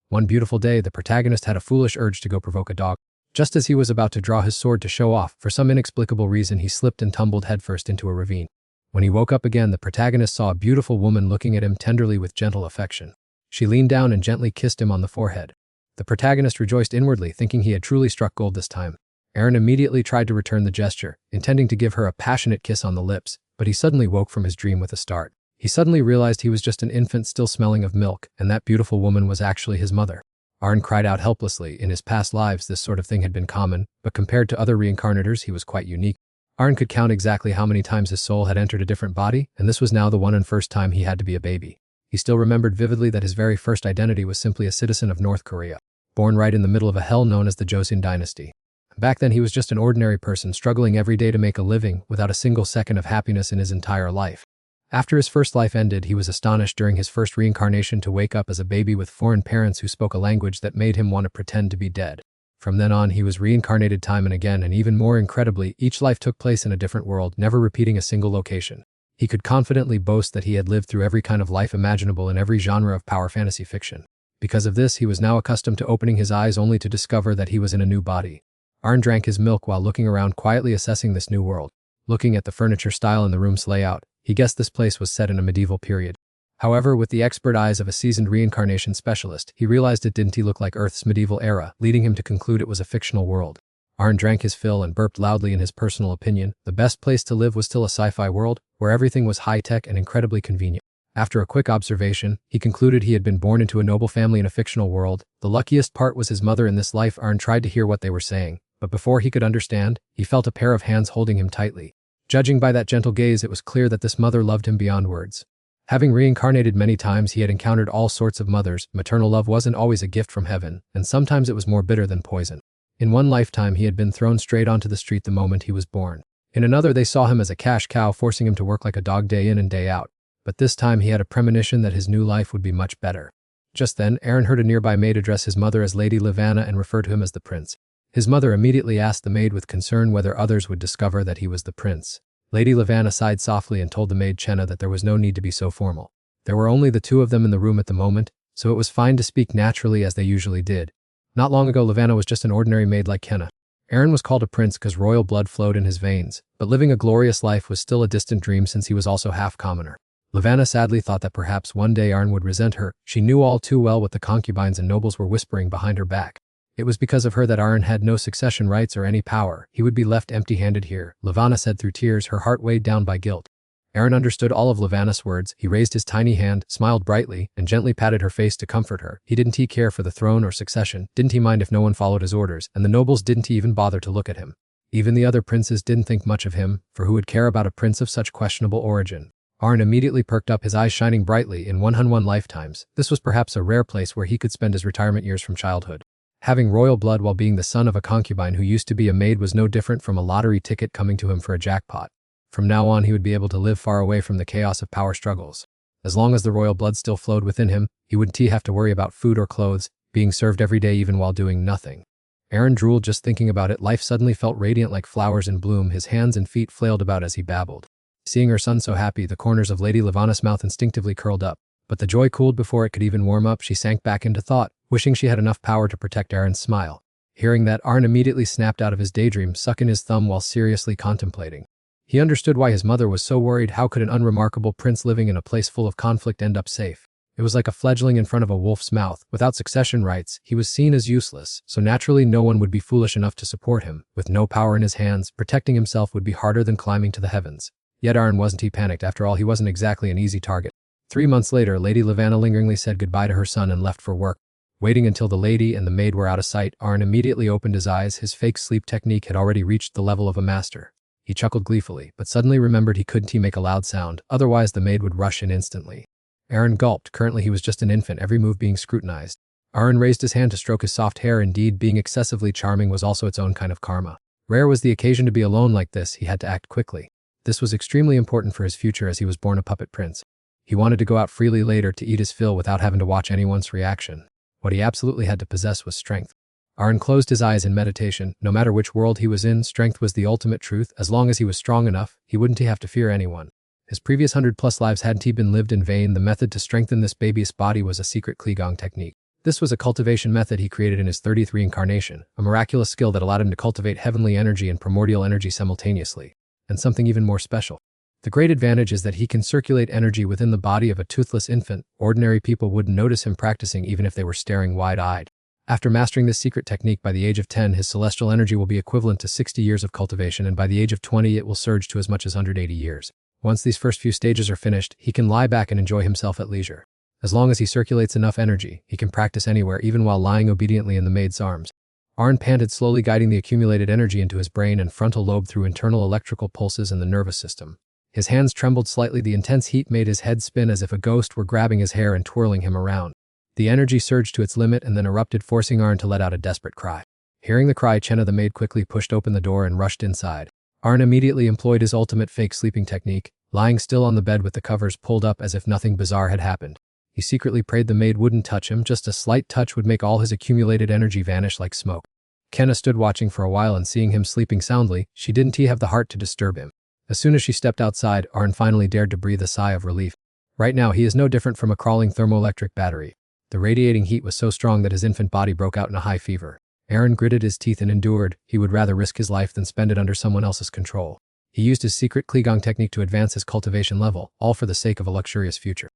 One beautiful day, the protagonist had a foolish urge to go provoke a dog. Just as he was about to draw his sword to show off, for some inexplicable reason he slipped and tumbled headfirst into a ravine. When he woke up again, the protagonist saw a beautiful woman looking at him tenderly with gentle affection. She leaned down and gently kissed him on the forehead. The protagonist rejoiced inwardly, thinking he had truly struck gold this time. Aaron immediately tried to return the gesture, intending to give her a passionate kiss on the lips, but he suddenly woke from his dream with a start. He suddenly realized he was just an infant still smelling of milk, and that beautiful woman was actually his mother. Aaron cried out helplessly. In his past lives, this sort of thing had been common, but compared to other reincarnators, he was quite unique. Aaron could count exactly how many times his soul had entered a different body, and this was now the one and first time he had to be a baby. He still remembered vividly that his very first identity was simply a citizen of North Korea, born right in the middle of a hell known as the Joseon dynasty. Back then he was just an ordinary person struggling every day to make a living without a single second of happiness in his entire life. After his first life ended, he was astonished during his first reincarnation to wake up as a baby with foreign parents who spoke a language that made him want to pretend to be dead. From then on, he was reincarnated time and again, and even more incredibly, each life took place in a different world, never repeating a single location. He could confidently boast that he had lived through every kind of life imaginable in every genre of power fantasy fiction. Because of this, he was now accustomed to opening his eyes only to discover that he was in a new body. Aaron drank his milk while looking around, quietly assessing this new world. Looking at the furniture style and the room's layout, he guessed this place was set in a medieval period. However, with the expert eyes of a seasoned reincarnation specialist, he realized it didn't look like Earth's medieval era, leading him to conclude it was a fictional world. Aaron drank his fill and burped loudly. In his personal opinion, the best place to live was still a sci-fi world, where everything was high-tech and incredibly convenient. After a quick observation, he concluded he had been born into a noble family in a fictional world. The luckiest part was his mother in this life. Aaron tried to hear what they were saying, but before he could understand, he felt a pair of hands holding him tightly. Judging by that gentle gaze, it was clear that this mother loved him beyond words. Having reincarnated many times, he had encountered all sorts of mothers. Maternal love wasn't always a gift from heaven, and sometimes it was more bitter than poison. In one lifetime, he had been thrown straight onto the street the moment he was born. In another, they saw him as a cash cow, forcing him to work like a dog day in and day out. But this time, he had a premonition that his new life would be much better. Just then, Aaron heard a nearby maid address his mother as Lady Levanna and refer to him as the prince. His mother immediately asked the maid with concern whether others would discover that he was the prince. Lady Levanna sighed softly and told the maid Chenna that there was no need to be so formal. There were only the two of them in the room at the moment, so it was fine to speak naturally as they usually did. Not long ago, Levanna was just an ordinary maid like Chenna. Aaron was called a prince because royal blood flowed in his veins, but living a glorious life was still a distant dream since he was also half commoner. Levanna sadly thought that perhaps one day Aaron would resent her. She knew all too well what the concubines and nobles were whispering behind her back. It was because of her that Aaron had no succession rights or any power. He would be left empty-handed here, Levanna said through tears, her heart weighed down by guilt. Aaron understood all of Levanna's words. He raised his tiny hand, smiled brightly, and gently patted her face to comfort her. He didn't care for the throne or succession, didn't mind if no one followed his orders, and the nobles didn't even bother to look at him. Even the other princes didn't think much of him, for who would care about a prince of such questionable origin? Aaron immediately perked up, his eyes shining brightly. In 101 lifetimes, this was perhaps a rare place where he could spend his retirement years from childhood. Having royal blood while being the son of a concubine who used to be a maid was no different from a lottery ticket coming to him for a jackpot. From now on, he would be able to live far away from the chaos of power struggles. As long as the royal blood still flowed within him, he wouldn't have to worry about food or clothes, being served every day even while doing nothing. Aaron drooled just thinking about it. Life suddenly felt radiant like flowers in bloom. His hands and feet flailed about as he babbled. Seeing her son so happy, the corners of Lady Levanna's mouth instinctively curled up. But the joy cooled before it could even warm up. She sank back into thought, wishing she had enough power to protect Aaron's smile. Hearing that, Aaron immediately snapped out of his daydream, sucking his thumb while seriously contemplating. He understood why his mother was so worried. How could an unremarkable prince living in a place full of conflict end up safe? It was like a fledgling in front of a wolf's mouth. Without succession rights, he was seen as useless, so naturally no one would be foolish enough to support him. With no power in his hands, protecting himself would be harder than climbing to the heavens. Yet Aaron wasn't panicked. After all, he wasn't exactly an easy target. 3 months later, Lady Levanna lingeringly said goodbye to her son and left for work. Waiting until the lady and the maid were out of sight, Aaron immediately opened his eyes. His fake sleep technique had already reached the level of a master. He chuckled gleefully, but suddenly remembered he couldn't make a loud sound, otherwise the maid would rush in instantly. Aaron gulped. Currently he was just an infant, every move being scrutinized. Aaron raised his hand to stroke his soft hair. Indeed, being excessively charming was also its own kind of karma. Rare was the occasion to be alone like this. He had to act quickly. This was extremely important for his future, as he was born a puppet prince. He wanted to go out freely later to eat his fill without having to watch anyone's reaction. What he absolutely had to possess was strength. Aaron closed his eyes in meditation. No matter which world he was in, strength was the ultimate truth. As long as he was strong enough, he wouldn't have to fear anyone. His previous 100+ lives hadn't been lived in vain. The method to strengthen this baby's body was a secret Qigong technique. This was a cultivation method he created in his 30th reincarnation, a miraculous skill that allowed him to cultivate heavenly energy and primordial energy simultaneously. And something even more special. The great advantage is that he can circulate energy within the body of a toothless infant. Ordinary people wouldn't notice him practicing even if they were staring wide-eyed. After mastering this secret technique by the age of 10, his celestial energy will be equivalent to 60 years of cultivation, and by the age of 20 it will surge to as much as 180 years. Once these first few stages are finished, he can lie back and enjoy himself at leisure. As long as he circulates enough energy, he can practice anywhere, even while lying obediently in the maid's arms. Arn panted, slowly guiding the accumulated energy into his brain and frontal lobe through internal electrical pulses in the nervous system. His hands trembled slightly. The intense heat made his head spin as if a ghost were grabbing his hair and twirling him around. The energy surged to its limit and then erupted, forcing Arn to let out a desperate cry. Hearing the cry, Chenna the maid quickly pushed open the door and rushed inside. Arn immediately employed his ultimate fake sleeping technique, lying still on the bed with the covers pulled up as if nothing bizarre had happened. He secretly prayed the maid wouldn't touch him. Just a slight touch would make all his accumulated energy vanish like smoke. Kenna stood watching for a while, and seeing him sleeping soundly, she didn't have the heart to disturb him. As soon as she stepped outside, Arn finally dared to breathe a sigh of relief. Right now he is no different from a crawling thermoelectric battery. The radiating heat was so strong that his infant body broke out in a high fever. Aaron gritted his teeth and endured. He would rather risk his life than spend it under someone else's control. He used his secret Qigong technique to advance his cultivation level, all for the sake of a luxurious future.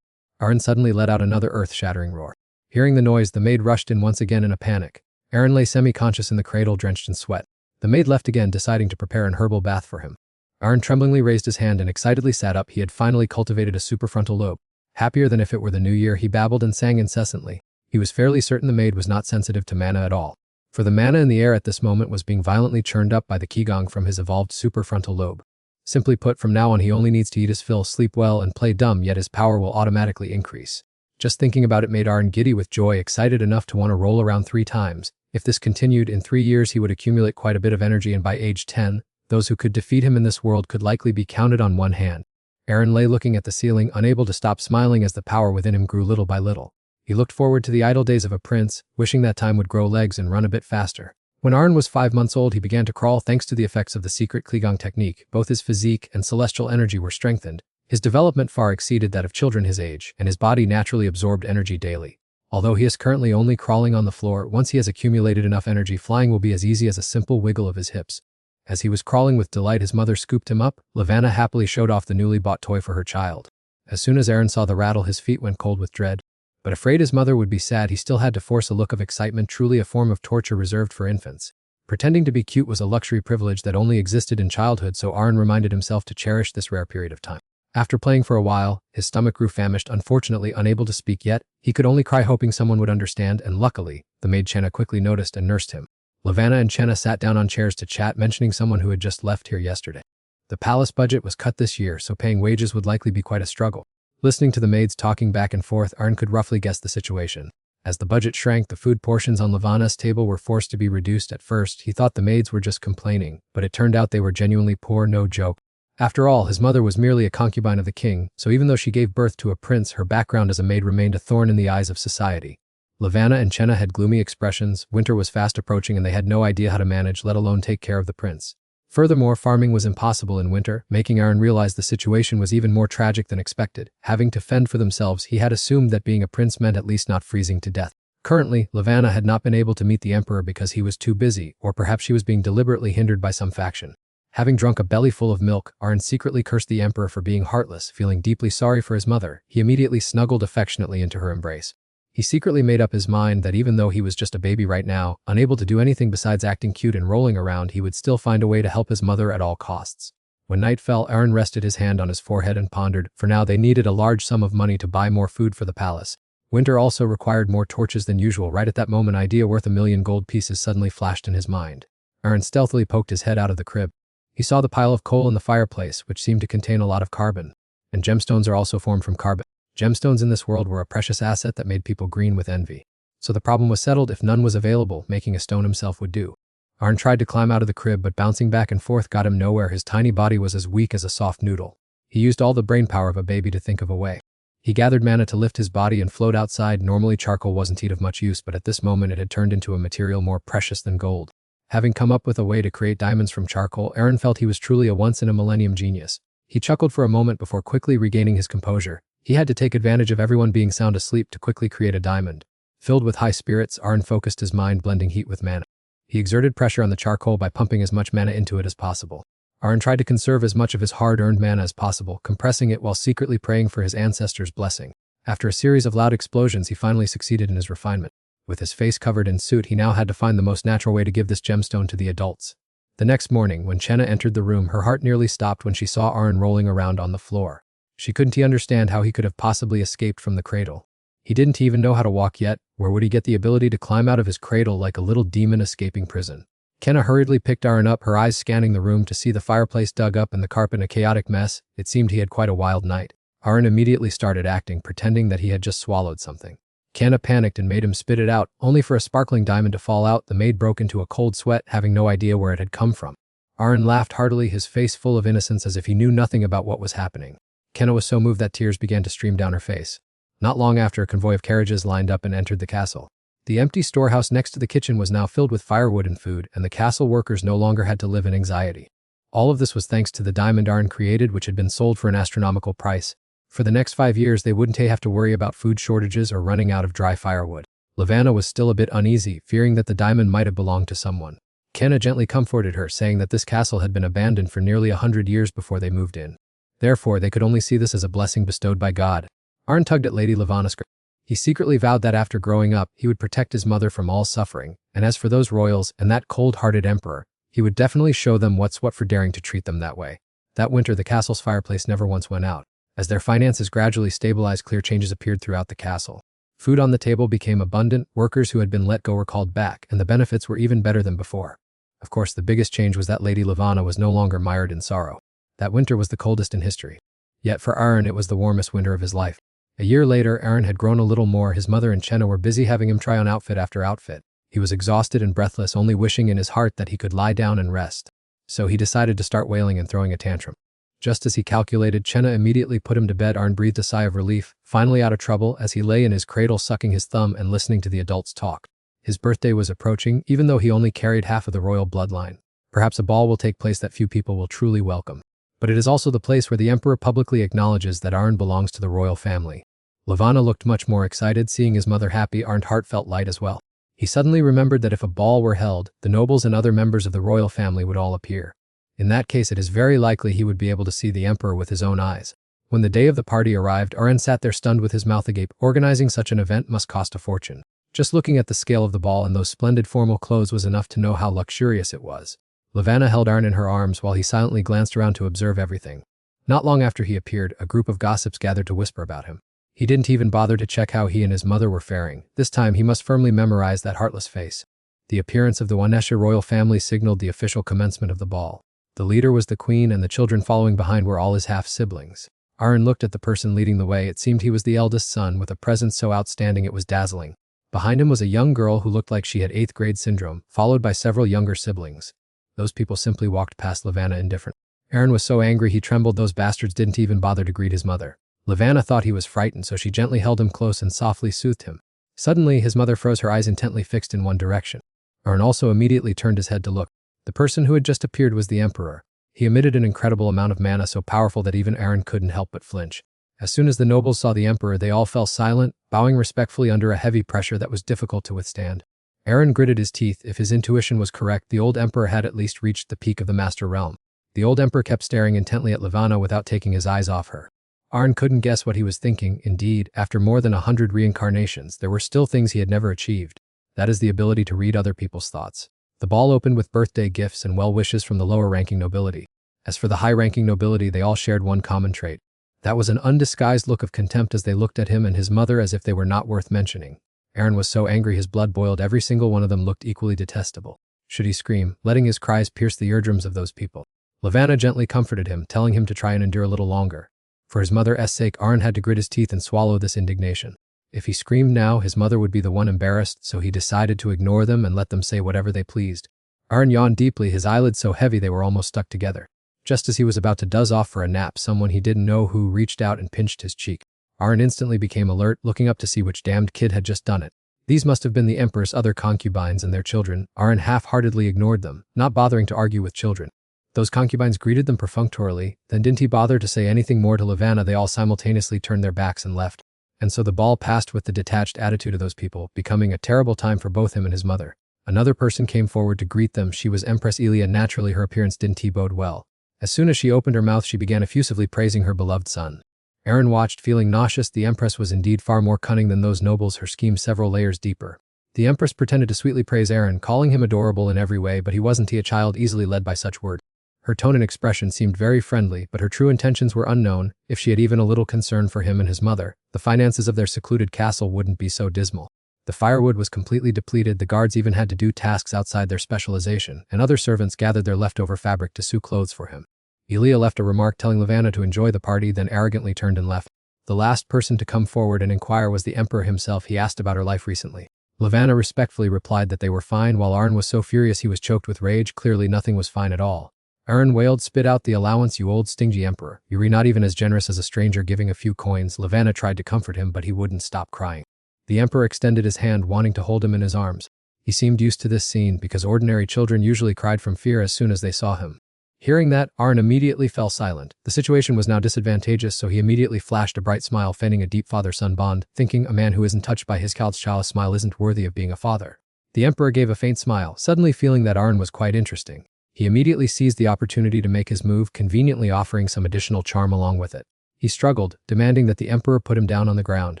Aaron suddenly let out another earth-shattering roar. Hearing the noise, the maid rushed in once again in a panic. Aaron lay semi-conscious in the cradle, drenched in sweat. The maid left again, deciding to prepare an herbal bath for him. Aaron tremblingly raised his hand and excitedly sat up. He had finally cultivated a superfrontal lobe. Happier than if it were the new year, he babbled and sang incessantly. He was fairly certain the maid was not sensitive to mana at all, for the mana in the air at this moment was being violently churned up by the Qigong from his evolved superfrontal lobe. Simply put, from now on he only needs to eat his fill, sleep well, and play dumb, yet his power will automatically increase. Just thinking about it made Aaron giddy with joy, excited enough to want to roll around 3 times. If this continued, in 3 years he would accumulate quite a bit of energy, and by age 10, those who could defeat him in this world could likely be counted on one hand. Aaron lay looking at the ceiling, unable to stop smiling as the power within him grew little by little. He looked forward to the idle days of a prince, wishing that time would grow legs and run a bit faster. When Aaron was 5 months old, he began to crawl thanks to the effects of the secret Qigong technique. Both his physique and celestial energy were strengthened. His development far exceeded that of children his age, and his body naturally absorbed energy daily. Although he is currently only crawling on the floor, once he has accumulated enough energy, flying will be as easy as a simple wiggle of his hips. As he was crawling with delight, his mother scooped him up. Lavanna happily showed off the newly bought toy for her child. As soon as Aaron saw the rattle, his feet went cold with dread. But afraid his mother would be sad, he still had to force a look of excitement, truly a form of torture reserved for infants. Pretending to be cute was a luxury privilege that only existed in childhood, so Aaron reminded himself to cherish this rare period of time. After playing for a while, his stomach grew famished, unfortunately unable to speak yet. He could only cry, hoping someone would understand, and luckily, the maid Chenna quickly noticed and nursed him. Lavanna and Chenna sat down on chairs to chat, mentioning someone who had just left here yesterday. The palace budget was cut this year, so paying wages would likely be quite a struggle. Listening to the maids talking back and forth, Aaron could roughly guess the situation. As the budget shrank, the food portions on Lavanna's table were forced to be reduced. At first, he thought the maids were just complaining, but it turned out they were genuinely poor, no joke. After all, his mother was merely a concubine of the king, so even though she gave birth to a prince, her background as a maid remained a thorn in the eyes of society. Lavanna and Chenna had gloomy expressions. Winter was fast approaching and they had no idea how to manage, let alone take care of the prince. Furthermore, farming was impossible in winter, making Aaron realize the situation was even more tragic than expected. Having to fend for themselves, he had assumed that being a prince meant at least not freezing to death. Currently, Lavanna had not been able to meet the emperor because he was too busy, or perhaps she was being deliberately hindered by some faction. Having drunk a belly full of milk, Aaron secretly cursed the emperor for being heartless. Feeling deeply sorry for his mother, he immediately snuggled affectionately into her embrace. He secretly made up his mind that even though he was just a baby right now, unable to do anything besides acting cute and rolling around, he would still find a way to help his mother at all costs. When night fell, Aaron rested his hand on his forehead and pondered. For now they needed a large sum of money to buy more food for the palace. Winter also required more torches than usual. Right at that moment, an idea worth 1,000,000 gold pieces suddenly flashed in his mind. Aaron stealthily poked his head out of the crib. He saw the pile of coal in the fireplace, which seemed to contain a lot of carbon. And gemstones are also formed from carbon. Gemstones in this world were a precious asset that made people green with envy. So the problem was settled. If none was available, making a stone himself would do. Aaron tried to climb out of the crib, but bouncing back and forth got him nowhere. His tiny body was as weak as a soft noodle. He used all the brainpower of a baby to think of a way. He gathered mana to lift his body and float outside. Normally charcoal wasn't of much use, but at this moment it had turned into a material more precious than gold. Having come up with a way to create diamonds from charcoal, Aaron felt he was truly a once-in-a-millennium genius. He chuckled for a moment before quickly regaining his composure. He had to take advantage of everyone being sound asleep to quickly create a diamond. Filled with high spirits, Arn focused his mind, blending heat with mana. He exerted pressure on the charcoal by pumping as much mana into it as possible. Arn tried to conserve as much of his hard-earned mana as possible, compressing it while secretly praying for his ancestors' blessing. After a series of loud explosions, he finally succeeded in his refinement. With his face covered in soot, he now had to find the most natural way to give this gemstone to the adults. The next morning, when Chenna entered the room, her heart nearly stopped when she saw Arn rolling around on the floor. She couldn't understand how he could have possibly escaped from the cradle. He didn't even know how to walk yet. Where would he get the ability to climb out of his cradle like a little demon escaping prison? Kenna hurriedly picked Arn up, her eyes scanning the room to see the fireplace dug up and the carpet in a chaotic mess. It seemed he had quite a wild night. Arn immediately started acting, pretending that he had just swallowed something. Kenna panicked and made him spit it out, only for a sparkling diamond to fall out. The maid broke into a cold sweat, having no idea where it had come from. Arn laughed heartily, his face full of innocence, as if he knew nothing about what was happening. Kenna was so moved that tears began to stream down her face. Not long after, a convoy of carriages lined up and entered the castle. The empty storehouse next to the kitchen was now filled with firewood and food, and the castle workers no longer had to live in anxiety. All of this was thanks to the diamond Arn created, which had been sold for an astronomical price. For the next 5 years, they wouldn't have to worry about food shortages or running out of dry firewood. Lavanna was still a bit uneasy, fearing that the diamond might have belonged to someone. Kenna gently comforted her, saying that this castle had been abandoned for nearly 100 years before they moved in. Therefore, they could only see this as a blessing bestowed by God. Arn tugged at Lady Lavanna's skirt. He secretly vowed that after growing up, he would protect his mother from all suffering, and as for those royals and that cold-hearted emperor, he would definitely show them what's what for daring to treat them that way. That winter, the castle's fireplace never once went out. As their finances gradually stabilized, clear changes appeared throughout the castle. Food on the table became abundant, workers who had been let go were called back, and the benefits were even better than before. Of course, the biggest change was that Lady Lavanna was no longer mired in sorrow. That winter was the coldest in history. Yet for Arn, it was the warmest winter of his life. A year later, Arn had grown a little more. His mother and Chenna were busy having him try on outfit after outfit. He was exhausted and breathless, only wishing in his heart that he could lie down and rest. So he decided to start wailing and throwing a tantrum. Just as he calculated, Chenna immediately put him to bed. Arn breathed a sigh of relief, finally out of trouble, as he lay in his cradle sucking his thumb and listening to the adults talk. His birthday was approaching, even though he only carried half of the royal bloodline. Perhaps a ball will take place that few people will truly welcome. But it is also the place where the emperor publicly acknowledges that Arn belongs to the royal family. Lavanna looked much more excited, seeing his mother happy. Arn's heart felt light as well. He suddenly remembered that if a ball were held, the nobles and other members of the royal family would all appear. In that case, it is very likely he would be able to see the emperor with his own eyes. When the day of the party arrived, Arn sat there stunned with his mouth agape. Organizing such an event must cost a fortune. Just looking at the scale of the ball and those splendid formal clothes was enough to know how luxurious it was. Lavanna held Arn in her arms while he silently glanced around to observe everything. Not long after he appeared, a group of gossips gathered to whisper about him. He didn't even bother to check how he and his mother were faring. This time he must firmly memorize that heartless face. The appearance of the Wanesha royal family signaled the official commencement of the ball. The leader was the queen, and the children following behind were all his half-siblings. Arn looked at the person leading the way. It seemed he was the eldest son, with a presence so outstanding it was dazzling. Behind him was a young girl who looked like she had 8th grade syndrome, followed by several younger siblings. Those people simply walked past Lavanna indifferent. Arn was so angry he trembled. Those bastards didn't even bother to greet his mother. Lavanna thought he was frightened, so she gently held him close and softly soothed him. Suddenly, his mother froze, her eyes intently fixed in one direction. Arn also immediately turned his head to look. The person who had just appeared was the emperor. He emitted an incredible amount of mana, so powerful that even Arn couldn't help but flinch. As soon as the nobles saw the emperor, they all fell silent, bowing respectfully under a heavy pressure that was difficult to withstand. Arn gritted his teeth. If his intuition was correct, the old emperor had at least reached the peak of the master realm. The old emperor kept staring intently at Lavanna without taking his eyes off her. Arn couldn't guess what he was thinking. Indeed, after more than 100 reincarnations, there were still things he had never achieved. That is the ability to read other people's thoughts. The ball opened with birthday gifts and well wishes from the lower-ranking nobility. As for the high-ranking nobility, they all shared one common trait. That was an undisguised look of contempt as they looked at him and his mother as if they were not worth mentioning. Arn was so angry his blood boiled. Every single one of them looked equally detestable. Should he scream, letting his cries pierce the eardrums of those people? Lavanna gently comforted him, telling him to try and endure a little longer. For his mother's sake, Arn had to grit his teeth and swallow this indignation. If he screamed now, his mother would be the one embarrassed, so he decided to ignore them and let them say whatever they pleased. Arn yawned deeply, his eyelids so heavy they were almost stuck together. Just as he was about to doze off for a nap, someone he didn't know who reached out and pinched his cheek. Arn instantly became alert, looking up to see which damned kid had just done it. These must have been the emperor's other concubines and their children. Arn half-heartedly ignored them, not bothering to argue with children. Those concubines greeted them perfunctorily, then didn't he bother to say anything more to Lavanna. They all simultaneously turned their backs and left. And so the ball passed with the detached attitude of those people, becoming a terrible time for both him and his mother. Another person came forward to greet them. She was Empress Elia. Naturally, her appearance didn't bode well. As soon as she opened her mouth, she began effusively praising her beloved son. Aaron watched, feeling nauseous. The Empress was indeed far more cunning than those nobles, her scheme several layers deeper. The Empress pretended to sweetly praise Aaron, calling him adorable in every way, but he wasn't a child easily led by such words. Her tone and expression seemed very friendly, but her true intentions were unknown. If she had even a little concern for him and his mother, the finances of their secluded castle wouldn't be so dismal. The firewood was completely depleted, the guards even had to do tasks outside their specialization, and other servants gathered their leftover fabric to sew clothes for him. Elia left a remark telling Lavanna to enjoy the party, then arrogantly turned and left. The last person to come forward and inquire was the emperor himself. He asked about her life recently. Lavanna respectfully replied that they were fine, while Aaron was so furious he was choked with rage. Clearly nothing was fine at all. Aaron wailed, "Spit out the allowance, you old stingy emperor. You're not even as generous as a stranger giving a few coins." Lavanna tried to comfort him, but he wouldn't stop crying. The emperor extended his hand, wanting to hold him in his arms. He seemed used to this scene, because ordinary children usually cried from fear as soon as they saw him. Hearing that, Aaron immediately fell silent. The situation was now disadvantageous, so he immediately flashed a bright smile, feigning a deep father-son bond, thinking a man who isn't touched by his child's smile isn't worthy of being a father. The emperor gave a faint smile, suddenly feeling that Aaron was quite interesting. He immediately seized the opportunity to make his move, conveniently offering some additional charm along with it. He struggled, demanding that the emperor put him down on the ground.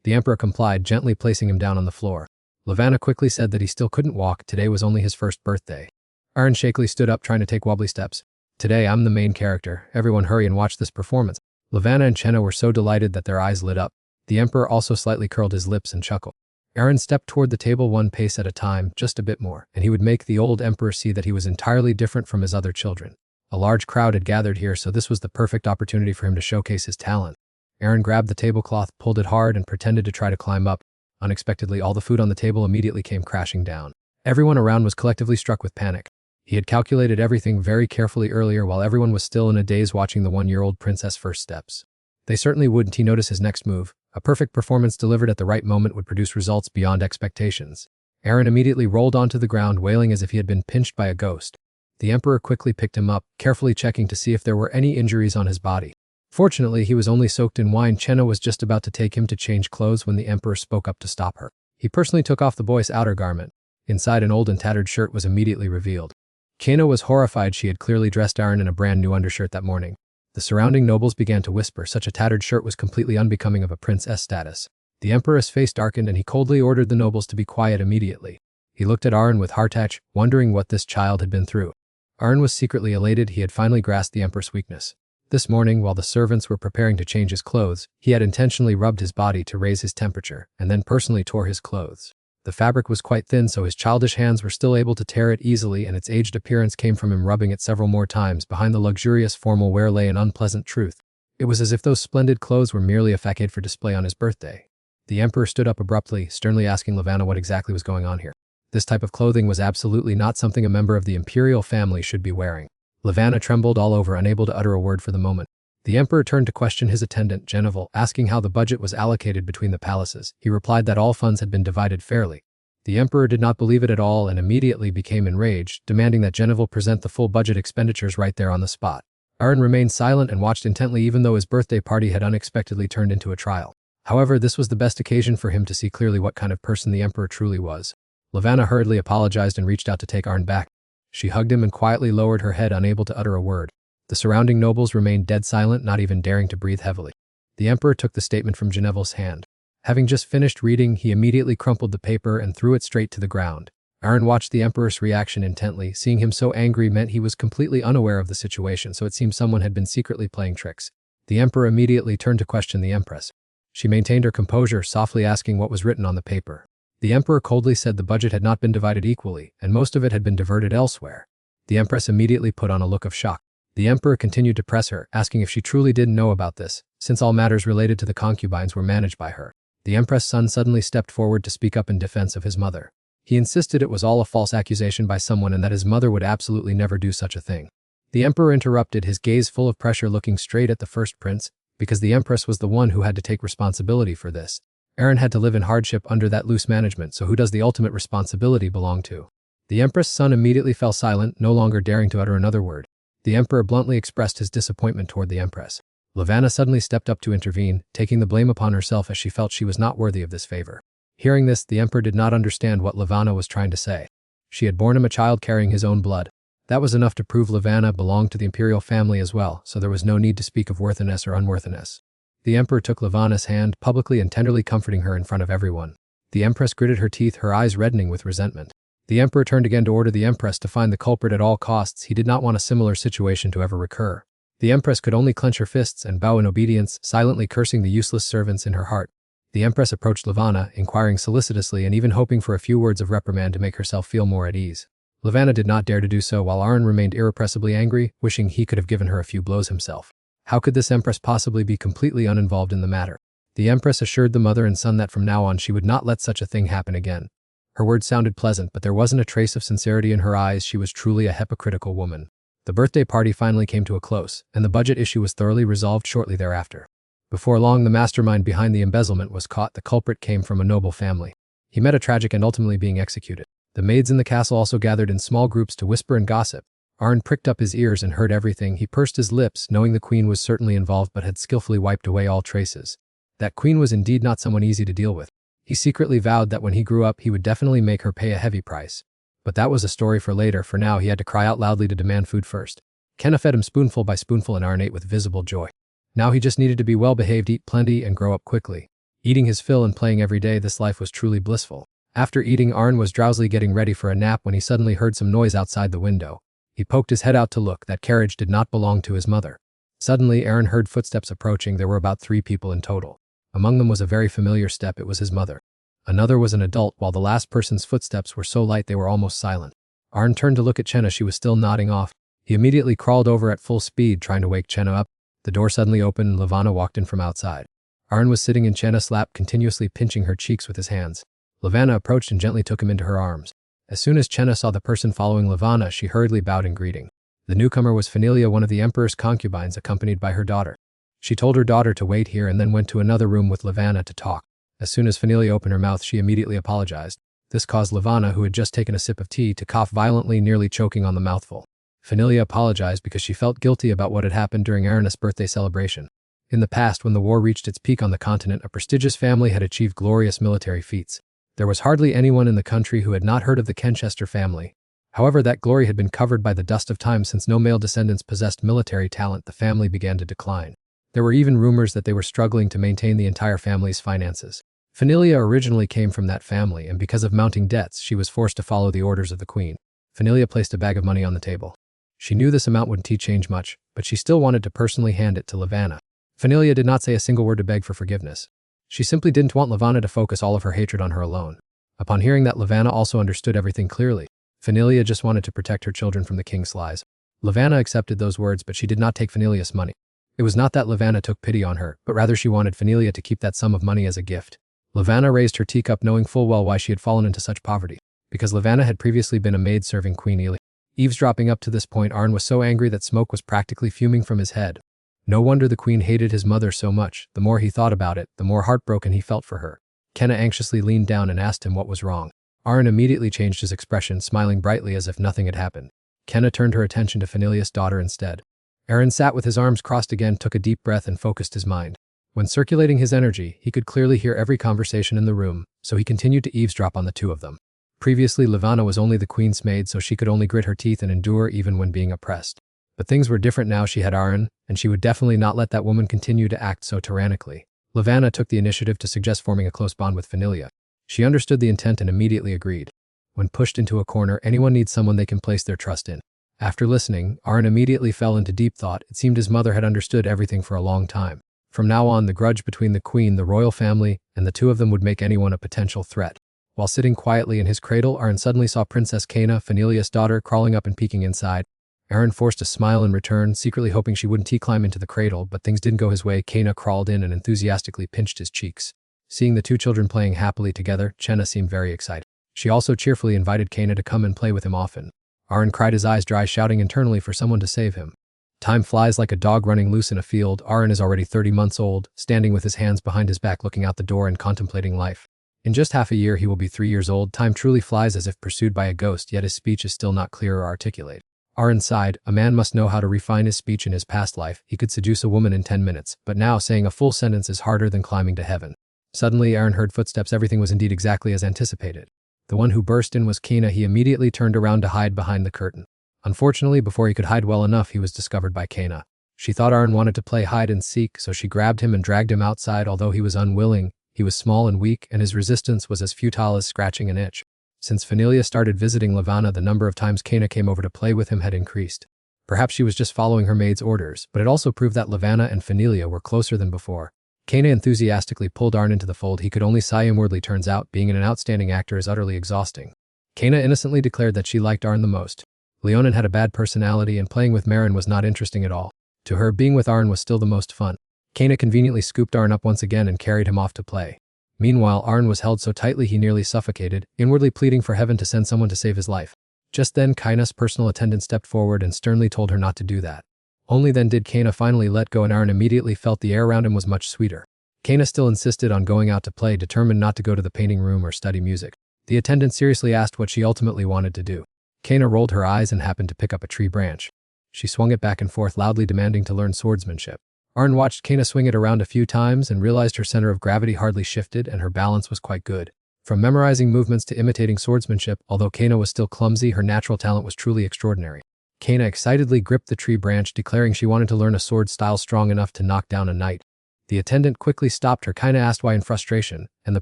The emperor complied, gently placing him down on the floor. Lavanna quickly said that he still couldn't walk. Today was only his first birthday. Aaron shakily stood up, trying to take wobbly steps. "Today I'm the main character. Everyone hurry and watch this performance." Lavanna and Chenna were so delighted that their eyes lit up. The emperor also slightly curled his lips and chuckled. Aaron stepped toward the table, one pace at a time, just a bit more, and he would make the old emperor see that he was entirely different from his other children. A large crowd had gathered here, so this was the perfect opportunity for him to showcase his talent. Aaron grabbed the tablecloth, pulled it hard, and pretended to try to climb up. Unexpectedly, all the food on the table immediately came crashing down. Everyone around was collectively struck with panic. He had calculated everything very carefully earlier, while everyone was still in a daze watching the one-year-old princess' first steps. They certainly wouldn't he notice his next move. A perfect performance delivered at the right moment would produce results beyond expectations. Aaron immediately rolled onto the ground, wailing as if he had been pinched by a ghost. The emperor quickly picked him up, carefully checking to see if there were any injuries on his body. Fortunately, he was only soaked in wine. Chenna was just about to take him to change clothes when the emperor spoke up to stop her. He personally took off the boy's outer garment. Inside, an old and tattered shirt was immediately revealed. Chenna was horrified. She had clearly dressed Aaron in a brand new undershirt that morning. The surrounding nobles began to whisper such a tattered shirt was completely unbecoming of a prince's status. The emperor's face darkened and he coldly ordered the nobles to be quiet immediately. He looked at Aaron with heart-touch, wondering what this child had been through. Aaron was secretly elated. He had finally grasped the emperor's weakness. This morning, while the servants were preparing to change his clothes, he had intentionally rubbed his body to raise his temperature, and then personally tore his clothes. The fabric was quite thin, so his childish hands were still able to tear it easily, and its aged appearance came from him rubbing it several more times. Behind the luxurious formal wear lay an unpleasant truth. It was as if those splendid clothes were merely a facade for display on his birthday. The emperor stood up abruptly, sternly asking Lavanna what exactly was going on here. This type of clothing was absolutely not something a member of the imperial family should be wearing. Lavanna trembled all over, unable to utter a word for the moment. The emperor turned to question his attendant, Genevieve, asking how the budget was allocated between the palaces. He replied that all funds had been divided fairly. The emperor did not believe it at all and immediately became enraged, demanding that Genevieve present the full budget expenditures right there on the spot. Aaron remained silent and watched intently, even though his birthday party had unexpectedly turned into a trial. However, this was the best occasion for him to see clearly what kind of person the emperor truly was. Lavanna hurriedly apologized and reached out to take Aaron back. She hugged him and quietly lowered her head, unable to utter a word. The surrounding nobles remained dead silent, not even daring to breathe heavily. The emperor took the statement from Genevieve's hand. Having just finished reading, he immediately crumpled the paper and threw it straight to the ground. Aaron watched the emperor's reaction intently. Seeing him so angry meant he was completely unaware of the situation, so it seemed someone had been secretly playing tricks. The emperor immediately turned to question the empress. She maintained her composure, softly asking what was written on the paper. The emperor coldly said the budget had not been divided equally, and most of it had been diverted elsewhere. The empress immediately put on a look of shock. The emperor continued to press her, asking if she truly didn't know about this, since all matters related to the concubines were managed by her. The empress' son suddenly stepped forward to speak up in defense of his mother. He insisted it was all a false accusation by someone and that his mother would absolutely never do such a thing. The emperor interrupted, his gaze full of pressure, looking straight at the first prince, because the empress was the one who had to take responsibility for this. Aaron had to live in hardship under that loose management, so who does the ultimate responsibility belong to? The empress' son immediately fell silent, no longer daring to utter another word. The emperor bluntly expressed his disappointment toward the empress. Lavanna suddenly stepped up to intervene, taking the blame upon herself as she felt she was not worthy of this favor. Hearing this, the emperor did not understand what Lavanna was trying to say. She had borne him a child carrying his own blood. That was enough to prove Lavanna belonged to the imperial family as well, so there was no need to speak of worthiness or unworthiness. The emperor took Lavanna's hand, publicly and tenderly comforting her in front of everyone. The empress gritted her teeth, her eyes reddening with resentment. The emperor turned again to order the empress to find the culprit at all costs. He did not want a similar situation to ever recur. The empress could only clench her fists and bow in obedience, silently cursing the useless servants in her heart. The empress approached Lavanna, inquiring solicitously and even hoping for a few words of reprimand to make herself feel more at ease. Lavanna did not dare to do so, while Arn remained irrepressibly angry, wishing he could have given her a few blows himself. How could this empress possibly be completely uninvolved in the matter? The empress assured the mother and son that from now on she would not let such a thing happen again. Her words sounded pleasant, but there wasn't a trace of sincerity in her eyes. She was truly a hypocritical woman. The birthday party finally came to a close, and the budget issue was thoroughly resolved shortly thereafter. Before long, the mastermind behind the embezzlement was caught. The culprit came from a noble family. He met a tragic end, ultimately being executed. The maids in the castle also gathered in small groups to whisper and gossip. Arn pricked up his ears and heard everything. He pursed his lips, knowing the queen was certainly involved but had skillfully wiped away all traces. That queen was indeed not someone easy to deal with. He secretly vowed that when he grew up he would definitely make her pay a heavy price. But that was a story for later. For now, he had to cry out loudly to demand food first. Kenna fed him spoonful by spoonful, and Arn ate with visible joy. Now he just needed to be well behaved, eat plenty, and grow up quickly. Eating his fill and playing every day, this life was truly blissful. After eating, Arn was drowsily getting ready for a nap when he suddenly heard some noise outside the window. He poked his head out to look. That carriage did not belong to his mother. Suddenly, Arn heard footsteps approaching. There were about 3 people in total. Among them was a very familiar step. It was his mother. Another was an adult, while the last person's footsteps were so light they were almost silent. Arn turned to look at Chenna. She was still nodding off. He immediately crawled over at full speed, trying to wake Chenna up. The door suddenly opened and Lavanna walked in from outside. Arn was sitting in Chenna's lap, continuously pinching her cheeks with his hands. Lavanna approached and gently took him into her arms. As soon as Chenna saw the person following Lavanna, she hurriedly bowed in greeting. The newcomer was Fenilia, one of the emperor's concubines, accompanied by her daughter. She told her daughter to wait here and then went to another room with Lavanna to talk. As soon as Fenilia opened her mouth, she immediately apologized. This caused Lavanna, who had just taken a sip of tea, to cough violently, nearly choking on the mouthful. Fenilia apologized because she felt guilty about what had happened during Aranis' birthday celebration. In the past, when the war reached its peak on the continent, a prestigious family had achieved glorious military feats. There was hardly anyone in the country who had not heard of the Kenchester family. However, that glory had been covered by the dust of time. Since no male descendants possessed military talent, the family began to decline. There were even rumors that they were struggling to maintain the entire family's finances. Fenilia originally came from that family, and because of mounting debts, she was forced to follow the orders of the queen. Fenilia placed a bag of money on the table. She knew this amount wouldn't change much, but she still wanted to personally hand it to Lavanna. Fenilia did not say a single word to beg for forgiveness. She simply didn't want Lavanna to focus all of her hatred on her alone. Upon hearing that, Lavanna also understood everything clearly. Fenilia just wanted to protect her children from the king's lies. Lavanna accepted those words, but she did not take Fenilia's money. It was not that Lavanna took pity on her, but rather she wanted Fenilia to keep that sum of money as a gift. Lavanna raised her teacup, knowing full well why she had fallen into such poverty. Because Lavanna had previously been a maid serving Queen Ely. Eavesdropping up to this point, Arn was so angry that smoke was practically fuming from his head. No wonder the queen hated his mother so much. The more he thought about it, the more heartbroken he felt for her. Kenna anxiously leaned down and asked him what was wrong. Arn immediately changed his expression, smiling brightly as if nothing had happened. Kenna turned her attention to Fenilia's daughter instead. Aaron sat with his arms crossed again, took a deep breath and focused his mind. When circulating his energy, he could clearly hear every conversation in the room, so he continued to eavesdrop on the two of them. Previously, Lavanna was only the queen's maid, so she could only grit her teeth and endure even when being oppressed. But things were different now. She had Aaron, and she would definitely not let that woman continue to act so tyrannically. Lavanna took the initiative to suggest forming a close bond with Fenilia. She understood the intent and immediately agreed. When pushed into a corner, anyone needs someone they can place their trust in. After listening, Aaron immediately fell into deep thought. It seemed his mother had understood everything for a long time. From now on, the grudge between the queen, the royal family, and the two of them would make anyone a potential threat. While sitting quietly in his cradle, Aaron suddenly saw Princess Kana, Fenilia's daughter, crawling up and peeking inside. Aaron forced a smile in return, secretly hoping she wouldn't climb into the cradle, but things didn't go his way. Kana crawled in and enthusiastically pinched his cheeks. Seeing the two children playing happily together, Chenna seemed very excited. She also cheerfully invited Kana to come and play with him often. Aaron cried his eyes dry, shouting internally for someone to save him. Time flies like a dog running loose in a field. Aaron is already 30 months old, standing with his hands behind his back, looking out the door and contemplating life. In just half a year he will be 3 years old. Time truly flies as if pursued by a ghost, yet his speech is still not clear or articulate. Arn sighed. A man must know how to refine his speech in his past life. He could seduce a woman in 10 minutes, but now saying a full sentence is harder than climbing to heaven. Suddenly, Aaron heard footsteps. Everything was indeed exactly as anticipated. The one who burst in was Kana. He immediately turned around to hide behind the curtain. Unfortunately, before he could hide well enough, he was discovered by Kana. She thought Aaron wanted to play hide and seek, so she grabbed him and dragged him outside. Although he was unwilling, he was small and weak, and his resistance was as futile as scratching an itch. Since Fanilia started visiting Lavana, the number of times Kana came over to play with him had increased. Perhaps she was just following her maid's orders, but it also proved that Lavana and Fanilia were closer than before. Kana enthusiastically pulled Arn into the fold. He could only sigh inwardly. Turns out, being an outstanding actor is utterly exhausting. Kana innocently declared that she liked Arn the most. Leonin had a bad personality, and playing with Marin was not interesting at all. To her, being with Arn was still the most fun. Kana conveniently scooped Arn up once again and carried him off to play. Meanwhile, Arn was held so tightly he nearly suffocated, inwardly pleading for heaven to send someone to save his life. Just then, Kana's personal attendant stepped forward and sternly told her not to do that. Only then did Kana finally let go, and Arn immediately felt the air around him was much sweeter. Kana still insisted on going out to play, determined not to go to the painting room or study music. The attendant seriously asked what she ultimately wanted to do. Kana rolled her eyes and happened to pick up a tree branch. She swung it back and forth, loudly demanding to learn swordsmanship. Arn watched Kana swing it around a few times and realized her center of gravity hardly shifted and her balance was quite good. From memorizing movements to imitating swordsmanship, although Kana was still clumsy, her natural talent was truly extraordinary. Kana excitedly gripped the tree branch, declaring she wanted to learn a sword style strong enough to knock down a knight. The attendant quickly stopped her. Kana asked why in frustration, and the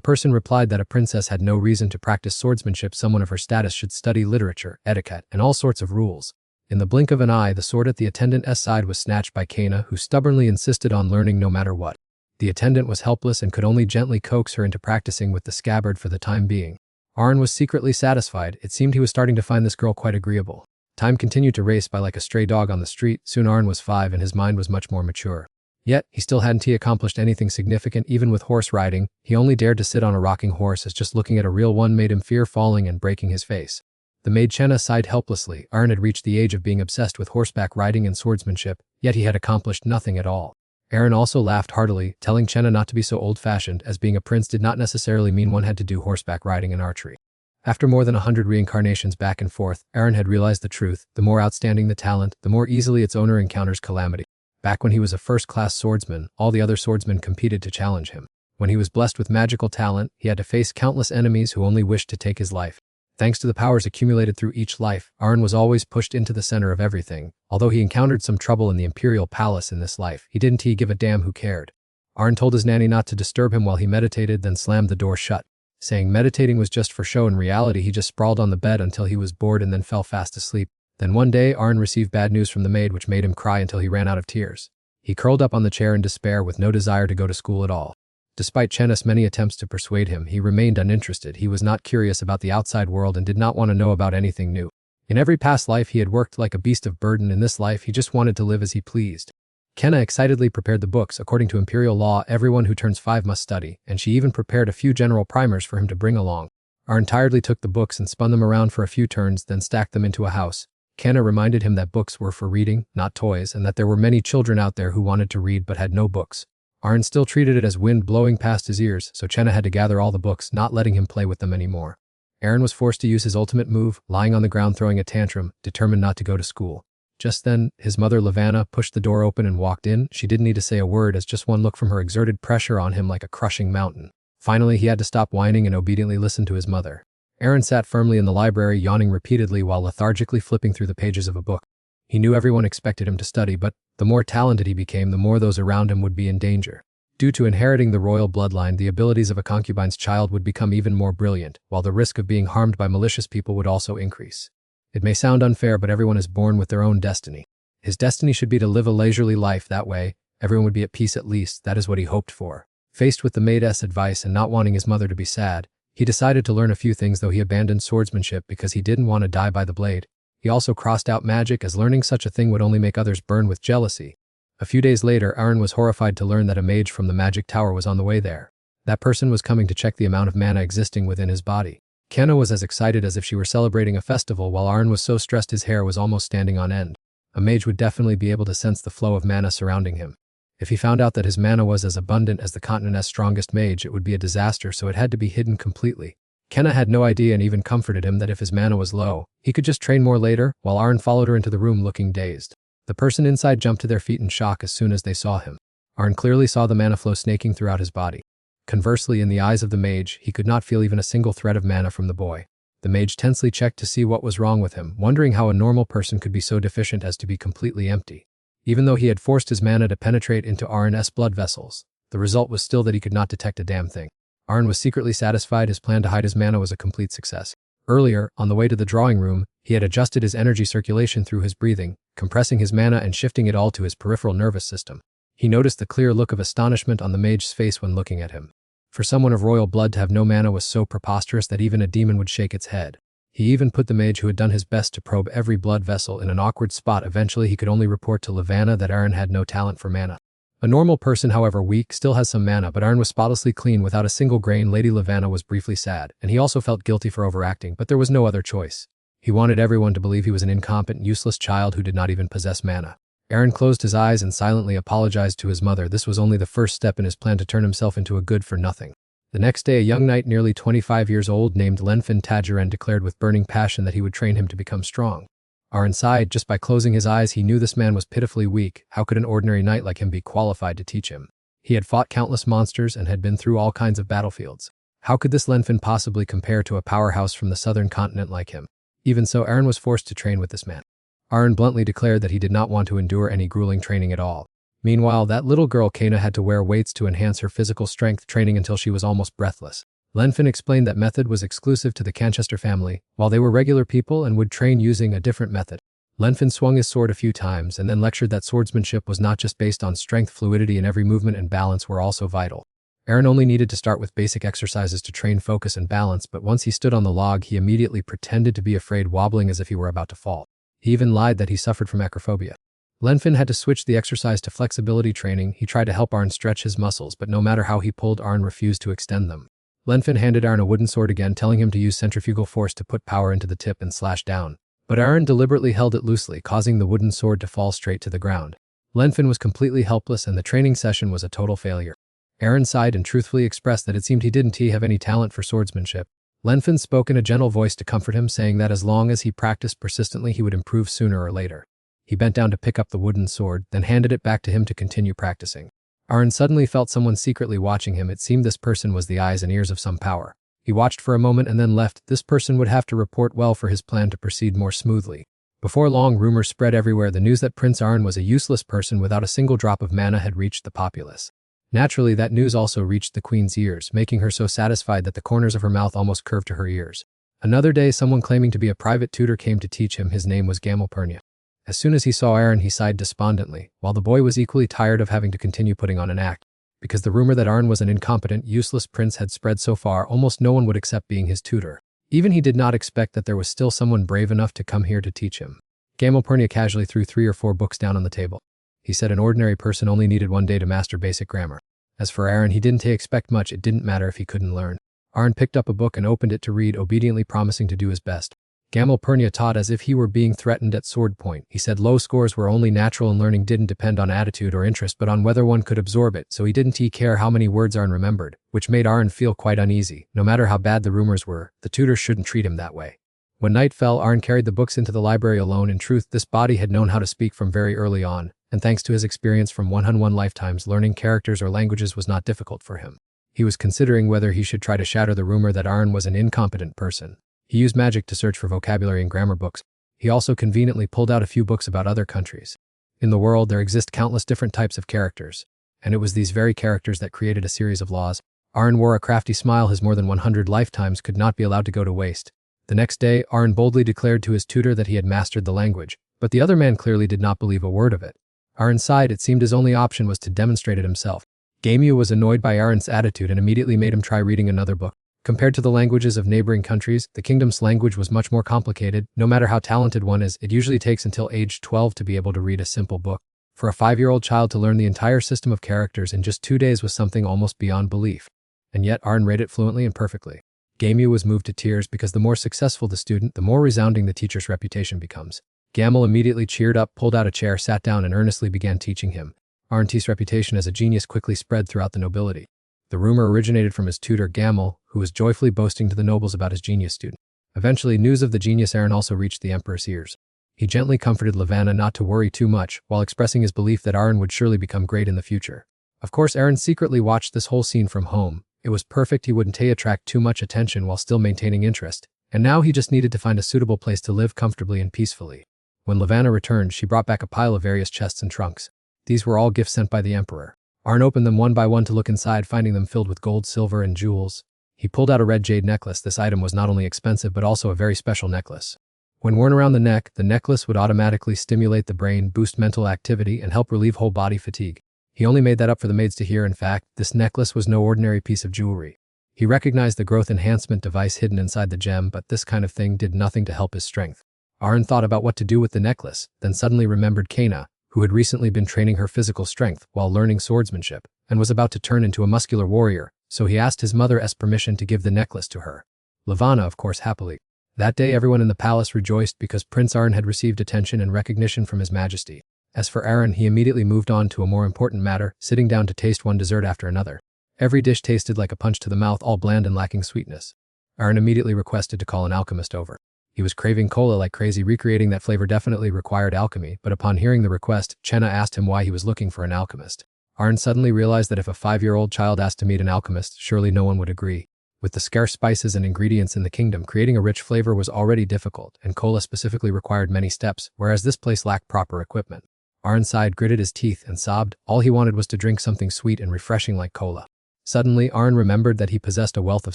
person replied that a princess had no reason to practice swordsmanship. Someone of her status should study literature, etiquette, and all sorts of rules. In the blink of an eye, the sword at the attendant's side was snatched by Kana, who stubbornly insisted on learning no matter what. The attendant was helpless and could only gently coax her into practicing with the scabbard for the time being. Arn was secretly satisfied. It seemed he was starting to find this girl quite agreeable. Time continued to race by like a stray dog on the street. Soon Arn was 5 and his mind was much more mature. Yet, he still hadn't accomplished anything significant. Even with horse riding, he only dared to sit on a rocking horse, as just looking at a real one made him fear falling and breaking his face. The maid Chenna sighed helplessly. Arn had reached the age of being obsessed with horseback riding and swordsmanship, yet he had accomplished nothing at all. Aaron also laughed heartily, telling Chenna not to be so old-fashioned, as being a prince did not necessarily mean one had to do horseback riding and archery. After more than 100 reincarnations back and forth, Aaron had realized the truth: the more outstanding the talent, the more easily its owner encounters calamity. Back when he was a first-class swordsman, all the other swordsmen competed to challenge him. When he was blessed with magical talent, he had to face countless enemies who only wished to take his life. Thanks to the powers accumulated through each life, Arn was always pushed into the center of everything. Although he encountered some trouble in the imperial palace in this life, he didn't give a damn who cared. Arn told his nanny not to disturb him while he meditated, then slammed the door shut. Saying meditating was just for show, in reality he just sprawled on the bed until he was bored and then fell fast asleep. Then one day, Arn received bad news from the maid, which made him cry until he ran out of tears. He curled up on the chair in despair with no desire to go to school at all. Despite Chenna's many attempts to persuade him, he remained uninterested. He was not curious about the outside world and did not want to know about anything new. In every past life he had worked like a beast of burden. In this life he just wanted to live as he pleased. Chenna excitedly prepared the books. According to imperial law, everyone who turns 5 must study, and she even prepared a few general primers for him to bring along. Arn tiredly took the books and spun them around for a few turns, then stacked them into a house. Chenna reminded him that books were for reading, not toys, and that there were many children out there who wanted to read but had no books. Arn still treated it as wind blowing past his ears, so Chenna had to gather all the books, not letting him play with them anymore. Aaron was forced to use his ultimate move, lying on the ground throwing a tantrum, determined not to go to school. Just then, his mother Lavanna pushed the door open and walked in. She didn't need to say a word, as just one look from her exerted pressure on him like a crushing mountain. Finally, he had to stop whining and obediently listen to his mother. Aaron sat firmly in the library, yawning repeatedly while lethargically flipping through the pages of a book. He knew everyone expected him to study, but the more talented he became, the more those around him would be in danger. Due to inheriting the royal bloodline, the abilities of a concubine's child would become even more brilliant, while the risk of being harmed by malicious people would also increase. It may sound unfair, but everyone is born with their own destiny. His destiny should be to live a leisurely life. That way, everyone would be at peace. At least, that is what he hoped for. Faced with the maid's advice and not wanting his mother to be sad, he decided to learn a few things, though he abandoned swordsmanship because he didn't want to die by the blade. He also crossed out magic, as learning such a thing would only make others burn with jealousy. A few days later, Aaron was horrified to learn that a mage from the magic tower was on the way there. That person was coming to check the amount of mana existing within his body. Kenna was as excited as if she were celebrating a festival, while Aaron was so stressed his hair was almost standing on end. A mage would definitely be able to sense the flow of mana surrounding him. If he found out that his mana was as abundant as the continent's strongest mage, it would be a disaster, so it had to be hidden completely. Kenna had no idea and even comforted him that if his mana was low, he could just train more later, while Arn followed her into the room looking dazed. The person inside jumped to their feet in shock as soon as they saw him. Arn clearly saw the mana flow snaking throughout his body. Conversely, in the eyes of the mage, he could not feel even a single thread of mana from the boy. The mage tensely checked to see what was wrong with him, wondering how a normal person could be so deficient as to be completely empty. Even though he had forced his mana to penetrate into Arn's blood vessels, the result was still that he could not detect a damn thing. Arn was secretly satisfied his plan to hide his mana was a complete success. Earlier, on the way to the drawing room, he had adjusted his energy circulation through his breathing, compressing his mana and shifting it all to his peripheral nervous system. He noticed the clear look of astonishment on the mage's face when looking at him. For someone of royal blood to have no mana was so preposterous that even a demon would shake its head. He even put the mage who had done his best to probe every blood vessel in an awkward spot. Eventually he could only report to Lavanna that Arn had no talent for mana. A normal person, however weak, still has some mana, but Arn was spotlessly clean without a single grain. Lady Lavanna was briefly sad, and he also felt guilty for overacting, but there was no other choice. He wanted everyone to believe he was an incompetent, useless child who did not even possess mana. Arn closed his eyes and silently apologized to his mother. This was only the first step in his plan to turn himself into a good-for-nothing. The next day, a young knight nearly 25 years old named Lenfin Tajiren declared with burning passion that he would train him to become strong. Arn sighed. Just by closing his eyes, he knew this man was pitifully weak. How could an ordinary knight like him be qualified to teach him? He had fought countless monsters and had been through all kinds of battlefields. How could this Lenfin possibly compare to a powerhouse from the southern continent like him? Even so, Arn was forced to train with this man. Arn bluntly declared that he did not want to endure any grueling training at all. Meanwhile, that little girl Kana had to wear weights to enhance her physical strength, training until she was almost breathless. Lenfin explained that method was exclusive to the Canchester family, while they were regular people and would train using a different method. Lenfin swung his sword a few times and then lectured that swordsmanship was not just based on strength, fluidity, and every movement and balance were also vital. Arn only needed to start with basic exercises to train focus and balance, but once he stood on the log, he immediately pretended to be afraid, wobbling as if he were about to fall. He even lied that he suffered from acrophobia. Lenfin had to switch the exercise to flexibility training. He tried to help Arn stretch his muscles, but no matter how he pulled, Arn refused to extend them. Lenfin handed Arn a wooden sword again, telling him to use centrifugal force to put power into the tip and slash down. But Arn deliberately held it loosely, causing the wooden sword to fall straight to the ground. Lenfin was completely helpless and the training session was a total failure. Arn sighed and truthfully expressed that it seemed he didn't have any talent for swordsmanship. Lenfin spoke in a gentle voice to comfort him, saying that as long as he practiced persistently, he would improve sooner or later. He bent down to pick up the wooden sword, then handed it back to him to continue practicing. Arn suddenly felt someone secretly watching him. It seemed this person was the eyes and ears of some power. He watched for a moment and then left. This person would have to report well for his plan to proceed more smoothly. Before long, rumors spread everywhere. The news that Prince Arn was a useless person without a single drop of mana had reached the populace. Naturally, that news also reached the queen's ears, making her so satisfied that the corners of her mouth almost curved to her ears. Another day, someone claiming to be a private tutor came to teach him. His name was Gamelpernia. As soon as he saw Arn, he sighed despondently, while the boy was equally tired of having to continue putting on an act. Because the rumor that Arn was an incompetent, useless prince had spread so far, almost no one would accept being his tutor. Even he did not expect that there was still someone brave enough to come here to teach him. Gamelpernia casually threw 3 or 4 books down on the table. He said an ordinary person only needed 1 day to master basic grammar. As for Arn, he didn't expect much. It didn't matter if he couldn't learn. Arn picked up a book and opened it to read, obediently promising to do his best. Gamelpernia taught as if he were being threatened at sword point. He said low scores were only natural and learning didn't depend on attitude or interest but on whether one could absorb it, so he didn't care how many words Arn remembered, which made Arn feel quite uneasy. No matter how bad the rumors were, the tutor shouldn't treat him that way. When night fell, Arn carried the books into the library alone. In truth, this body had known how to speak from very early on, and thanks to his experience from 101 lifetimes, learning characters or languages was not difficult for him. He was considering whether he should try to shatter the rumor that Arn was an incompetent person. He used magic to search for vocabulary and grammar books. He also conveniently pulled out a few books about other countries. In the world, there exist countless different types of characters, and it was these very characters that created a series of laws. Arn wore a crafty smile. His more than 100 lifetimes could not be allowed to go to waste. The next day, Arn boldly declared to his tutor that he had mastered the language, but the other man clearly did not believe a word of it. Arn sighed. It seemed his only option was to demonstrate it himself. Gameu was annoyed by Arn's attitude and immediately made him try reading another book. Compared to the languages of neighboring countries, the kingdom's language was much more complicated. No matter how talented one is, it usually takes until age 12 to be able to read a simple book. For a 5-year-old child to learn the entire system of characters in just 2 days was something almost beyond belief. And yet Arn read it fluently and perfectly. Gameu was moved to tears because the more successful the student, the more resounding the teacher's reputation becomes. Gamel immediately cheered up, pulled out a chair, sat down and earnestly began teaching him. Arn's reputation as a genius quickly spread throughout the nobility. The rumor originated from his tutor Gamel, who was joyfully boasting to the nobles about his genius student. Eventually, news of the genius Aaron also reached the emperor's ears. He gently comforted Lavanna not to worry too much, while expressing his belief that Aaron would surely become great in the future. Of course, Aaron secretly watched this whole scene from home. It was perfect. He wouldn't attract too much attention while still maintaining interest, and now he just needed to find a suitable place to live comfortably and peacefully. When Lavanna returned, she brought back a pile of various chests and trunks. These were all gifts sent by the emperor. Aaron opened them one by one to look inside, finding them filled with gold, silver, and jewels. He pulled out a red jade necklace. This item was not only expensive but also a very special necklace. When worn around the neck, the necklace would automatically stimulate the brain, boost mental activity, and help relieve whole body fatigue. He only made that up for the maids to hear. In fact, this necklace was no ordinary piece of jewelry. He recognized the growth enhancement device hidden inside the gem, but this kind of thing did nothing to help his strength. Aaron thought about what to do with the necklace, then suddenly remembered Kana, who had recently been training her physical strength while learning swordsmanship, and was about to turn into a muscular warrior, so he asked his mother's permission to give the necklace to her. Lavanna, of course, happily. That day, everyone in the palace rejoiced because Prince Aaron had received attention and recognition from His Majesty. As for Aaron, he immediately moved on to a more important matter, sitting down to taste one dessert after another. Every dish tasted like a punch to the mouth, all bland and lacking sweetness. Aaron immediately requested to call an alchemist over. He was craving cola like crazy. Recreating that flavor definitely required alchemy, but upon hearing the request, Chenna asked him why he was looking for an alchemist. Aaron suddenly realized that if a 5-year-old child asked to meet an alchemist, surely no one would agree. With the scarce spices and ingredients in the kingdom, creating a rich flavor was already difficult, and cola specifically required many steps, whereas this place lacked proper equipment. Aaron sighed, gritted his teeth, and sobbed. All he wanted was to drink something sweet and refreshing like cola. Suddenly, Aaron remembered that he possessed a wealth of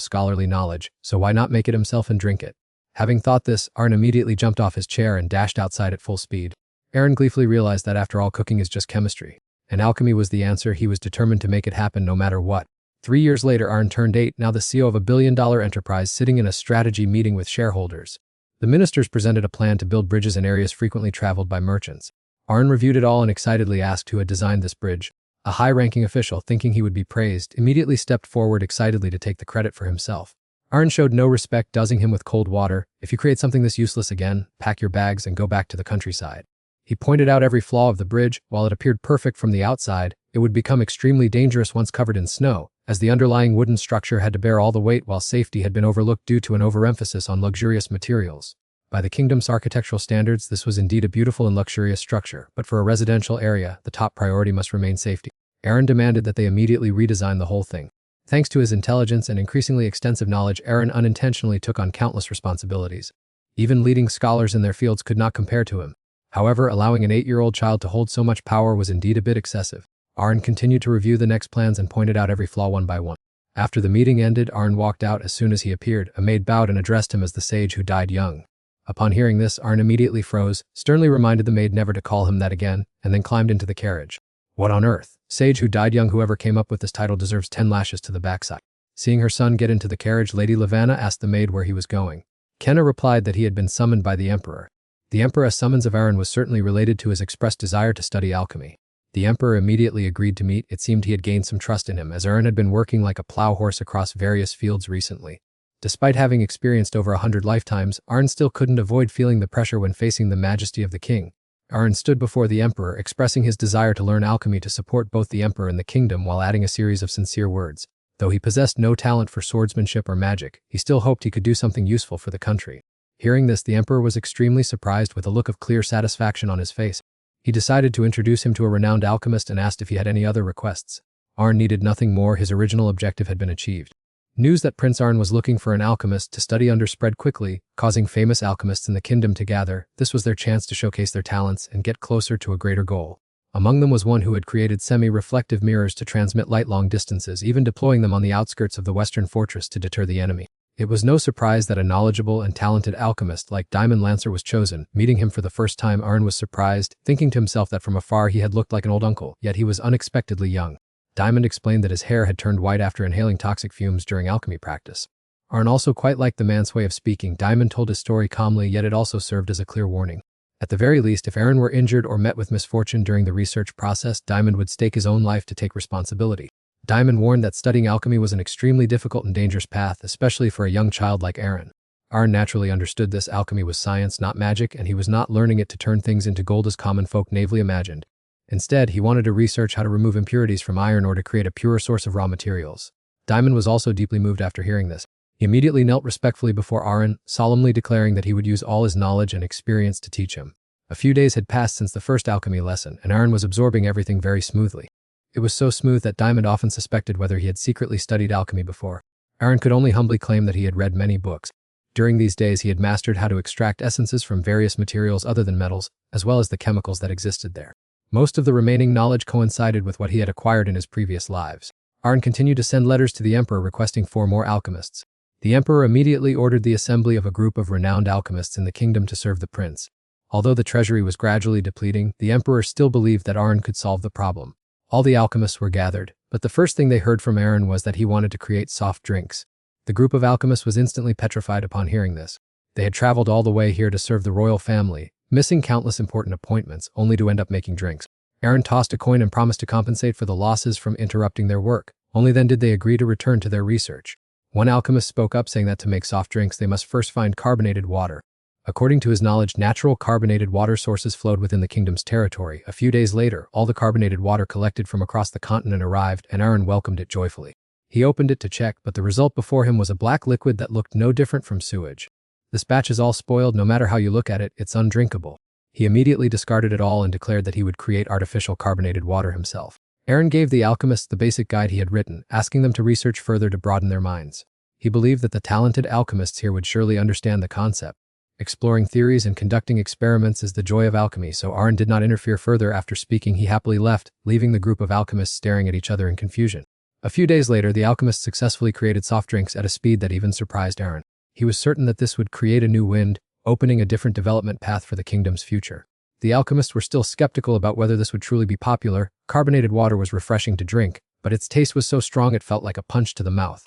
scholarly knowledge, so why not make it himself and drink it? Having thought this, Aaron immediately jumped off his chair and dashed outside at full speed. Aaron gleefully realized that after all, cooking is just chemistry, and alchemy was the answer. He was determined to make it happen no matter what. 3 years later, Aaron turned 8, now the CEO of a billion-dollar enterprise, sitting in a strategy meeting with shareholders. The ministers presented a plan to build bridges in areas frequently traveled by merchants. Aaron reviewed it all and excitedly asked who had designed this bridge. A high-ranking official, thinking he would be praised, immediately stepped forward excitedly to take the credit for himself. Aaron showed no respect, dousing him with cold water. If you create something this useless again, pack your bags and go back to the countryside. He pointed out every flaw of the bridge. While it appeared perfect from the outside, it would become extremely dangerous once covered in snow, as the underlying wooden structure had to bear all the weight while safety had been overlooked due to an overemphasis on luxurious materials. By the kingdom's architectural standards, this was indeed a beautiful and luxurious structure, but for a residential area, the top priority must remain safety. Aaron demanded that they immediately redesign the whole thing. Thanks to his intelligence and increasingly extensive knowledge, Aaron unintentionally took on countless responsibilities. Even leading scholars in their fields could not compare to him. However, allowing an 8-year-old child to hold so much power was indeed a bit excessive. Aaron continued to review the next plans and pointed out every flaw one by one. After the meeting ended, Aaron walked out. As soon as he appeared, a maid bowed and addressed him as the sage who died young. Upon hearing this, Aaron immediately froze, sternly reminded the maid never to call him that again, and then climbed into the carriage. What on earth? Sage who died young? Whoever came up with this title deserves 10 lashes to the backside. Seeing her son get into the carriage, Lady Lavanna asked the maid where he was going. Kenna replied that he had been summoned by the emperor. The emperor's summons of Aaron was certainly related to his expressed desire to study alchemy. The emperor immediately agreed to meet. It seemed he had gained some trust in him, as Aaron had been working like a plow horse across various fields recently. Despite having experienced over 100 lifetimes, Aaron still couldn't avoid feeling the pressure when facing the majesty of the king. Aaron stood before the emperor, expressing his desire to learn alchemy to support both the emperor and the kingdom while adding a series of sincere words. Though he possessed no talent for swordsmanship or magic, he still hoped he could do something useful for the country. Hearing this, the emperor was extremely surprised, with a look of clear satisfaction on his face. He decided to introduce him to a renowned alchemist and asked if he had any other requests. Aaron needed nothing more. His original objective had been achieved. News that Prince Aaron was looking for an alchemist to study under spread quickly, causing famous alchemists in the kingdom to gather. This was their chance to showcase their talents and get closer to a greater goal. Among them was one who had created semi-reflective mirrors to transmit light long distances, even deploying them on the outskirts of the western fortress to deter the enemy. It was no surprise that a knowledgeable and talented alchemist like Diamond Lancer was chosen. Meeting him for the first time, Aaron was surprised, thinking to himself that from afar he had looked like an old uncle, yet he was unexpectedly young. Diamond explained that his hair had turned white after inhaling toxic fumes during alchemy practice. Aaron also quite liked the man's way of speaking. Diamond told his story calmly, yet it also served as a clear warning. At the very least, if Aaron were injured or met with misfortune during the research process, Diamond would stake his own life to take responsibility. Diamond warned that studying alchemy was an extremely difficult and dangerous path, especially for a young child like Aaron. Aaron naturally understood this. Alchemy was science, not magic, and he was not learning it to turn things into gold as common folk naively imagined. Instead, he wanted to research how to remove impurities from iron or to create a purer source of raw materials. Diamond was also deeply moved after hearing this. He immediately knelt respectfully before Aaron, solemnly declaring that he would use all his knowledge and experience to teach him. A few days had passed since the first alchemy lesson, and Aaron was absorbing everything very smoothly. It was so smooth that Diamond often suspected whether he had secretly studied alchemy before. Aaron could only humbly claim that he had read many books. During these days he had mastered how to extract essences from various materials other than metals, as well as the chemicals that existed there. Most of the remaining knowledge coincided with what he had acquired in his previous lives. Aaron continued to send letters to the emperor requesting 4 more alchemists. The emperor immediately ordered the assembly of a group of renowned alchemists in the kingdom to serve the prince. Although the treasury was gradually depleting, the emperor still believed that Aaron could solve the problem. All the alchemists were gathered, but the first thing they heard from Aaron was that he wanted to create soft drinks. The group of alchemists was instantly petrified upon hearing this. They had traveled all the way here to serve the royal family, missing countless important appointments, only to end up making drinks. Aaron tossed a coin and promised to compensate for the losses from interrupting their work. Only then did they agree to return to their research. One alchemist spoke up saying that to make soft drinks they must first find carbonated water. According to his knowledge, natural carbonated water sources flowed within the kingdom's territory. A few days later, all the carbonated water collected from across the continent arrived, and Aaron welcomed it joyfully. He opened it to check, but the result before him was a black liquid that looked no different from sewage. This batch is all spoiled. No matter how you look at it, it's undrinkable. He immediately discarded it all and declared that he would create artificial carbonated water himself. Aaron gave the alchemists the basic guide he had written, asking them to research further to broaden their minds. He believed that the talented alchemists here would surely understand the concept. Exploring theories and conducting experiments is the joy of alchemy, so Aaron did not interfere further. After speaking, he happily left, leaving the group of alchemists staring at each other in confusion. A few days later, the alchemists successfully created soft drinks at a speed that even surprised Aaron. He was certain that this would create a new wind, opening a different development path for the kingdom's future. The alchemists were still skeptical about whether this would truly be popular. Carbonated water was refreshing to drink, but its taste was so strong it felt like a punch to the mouth.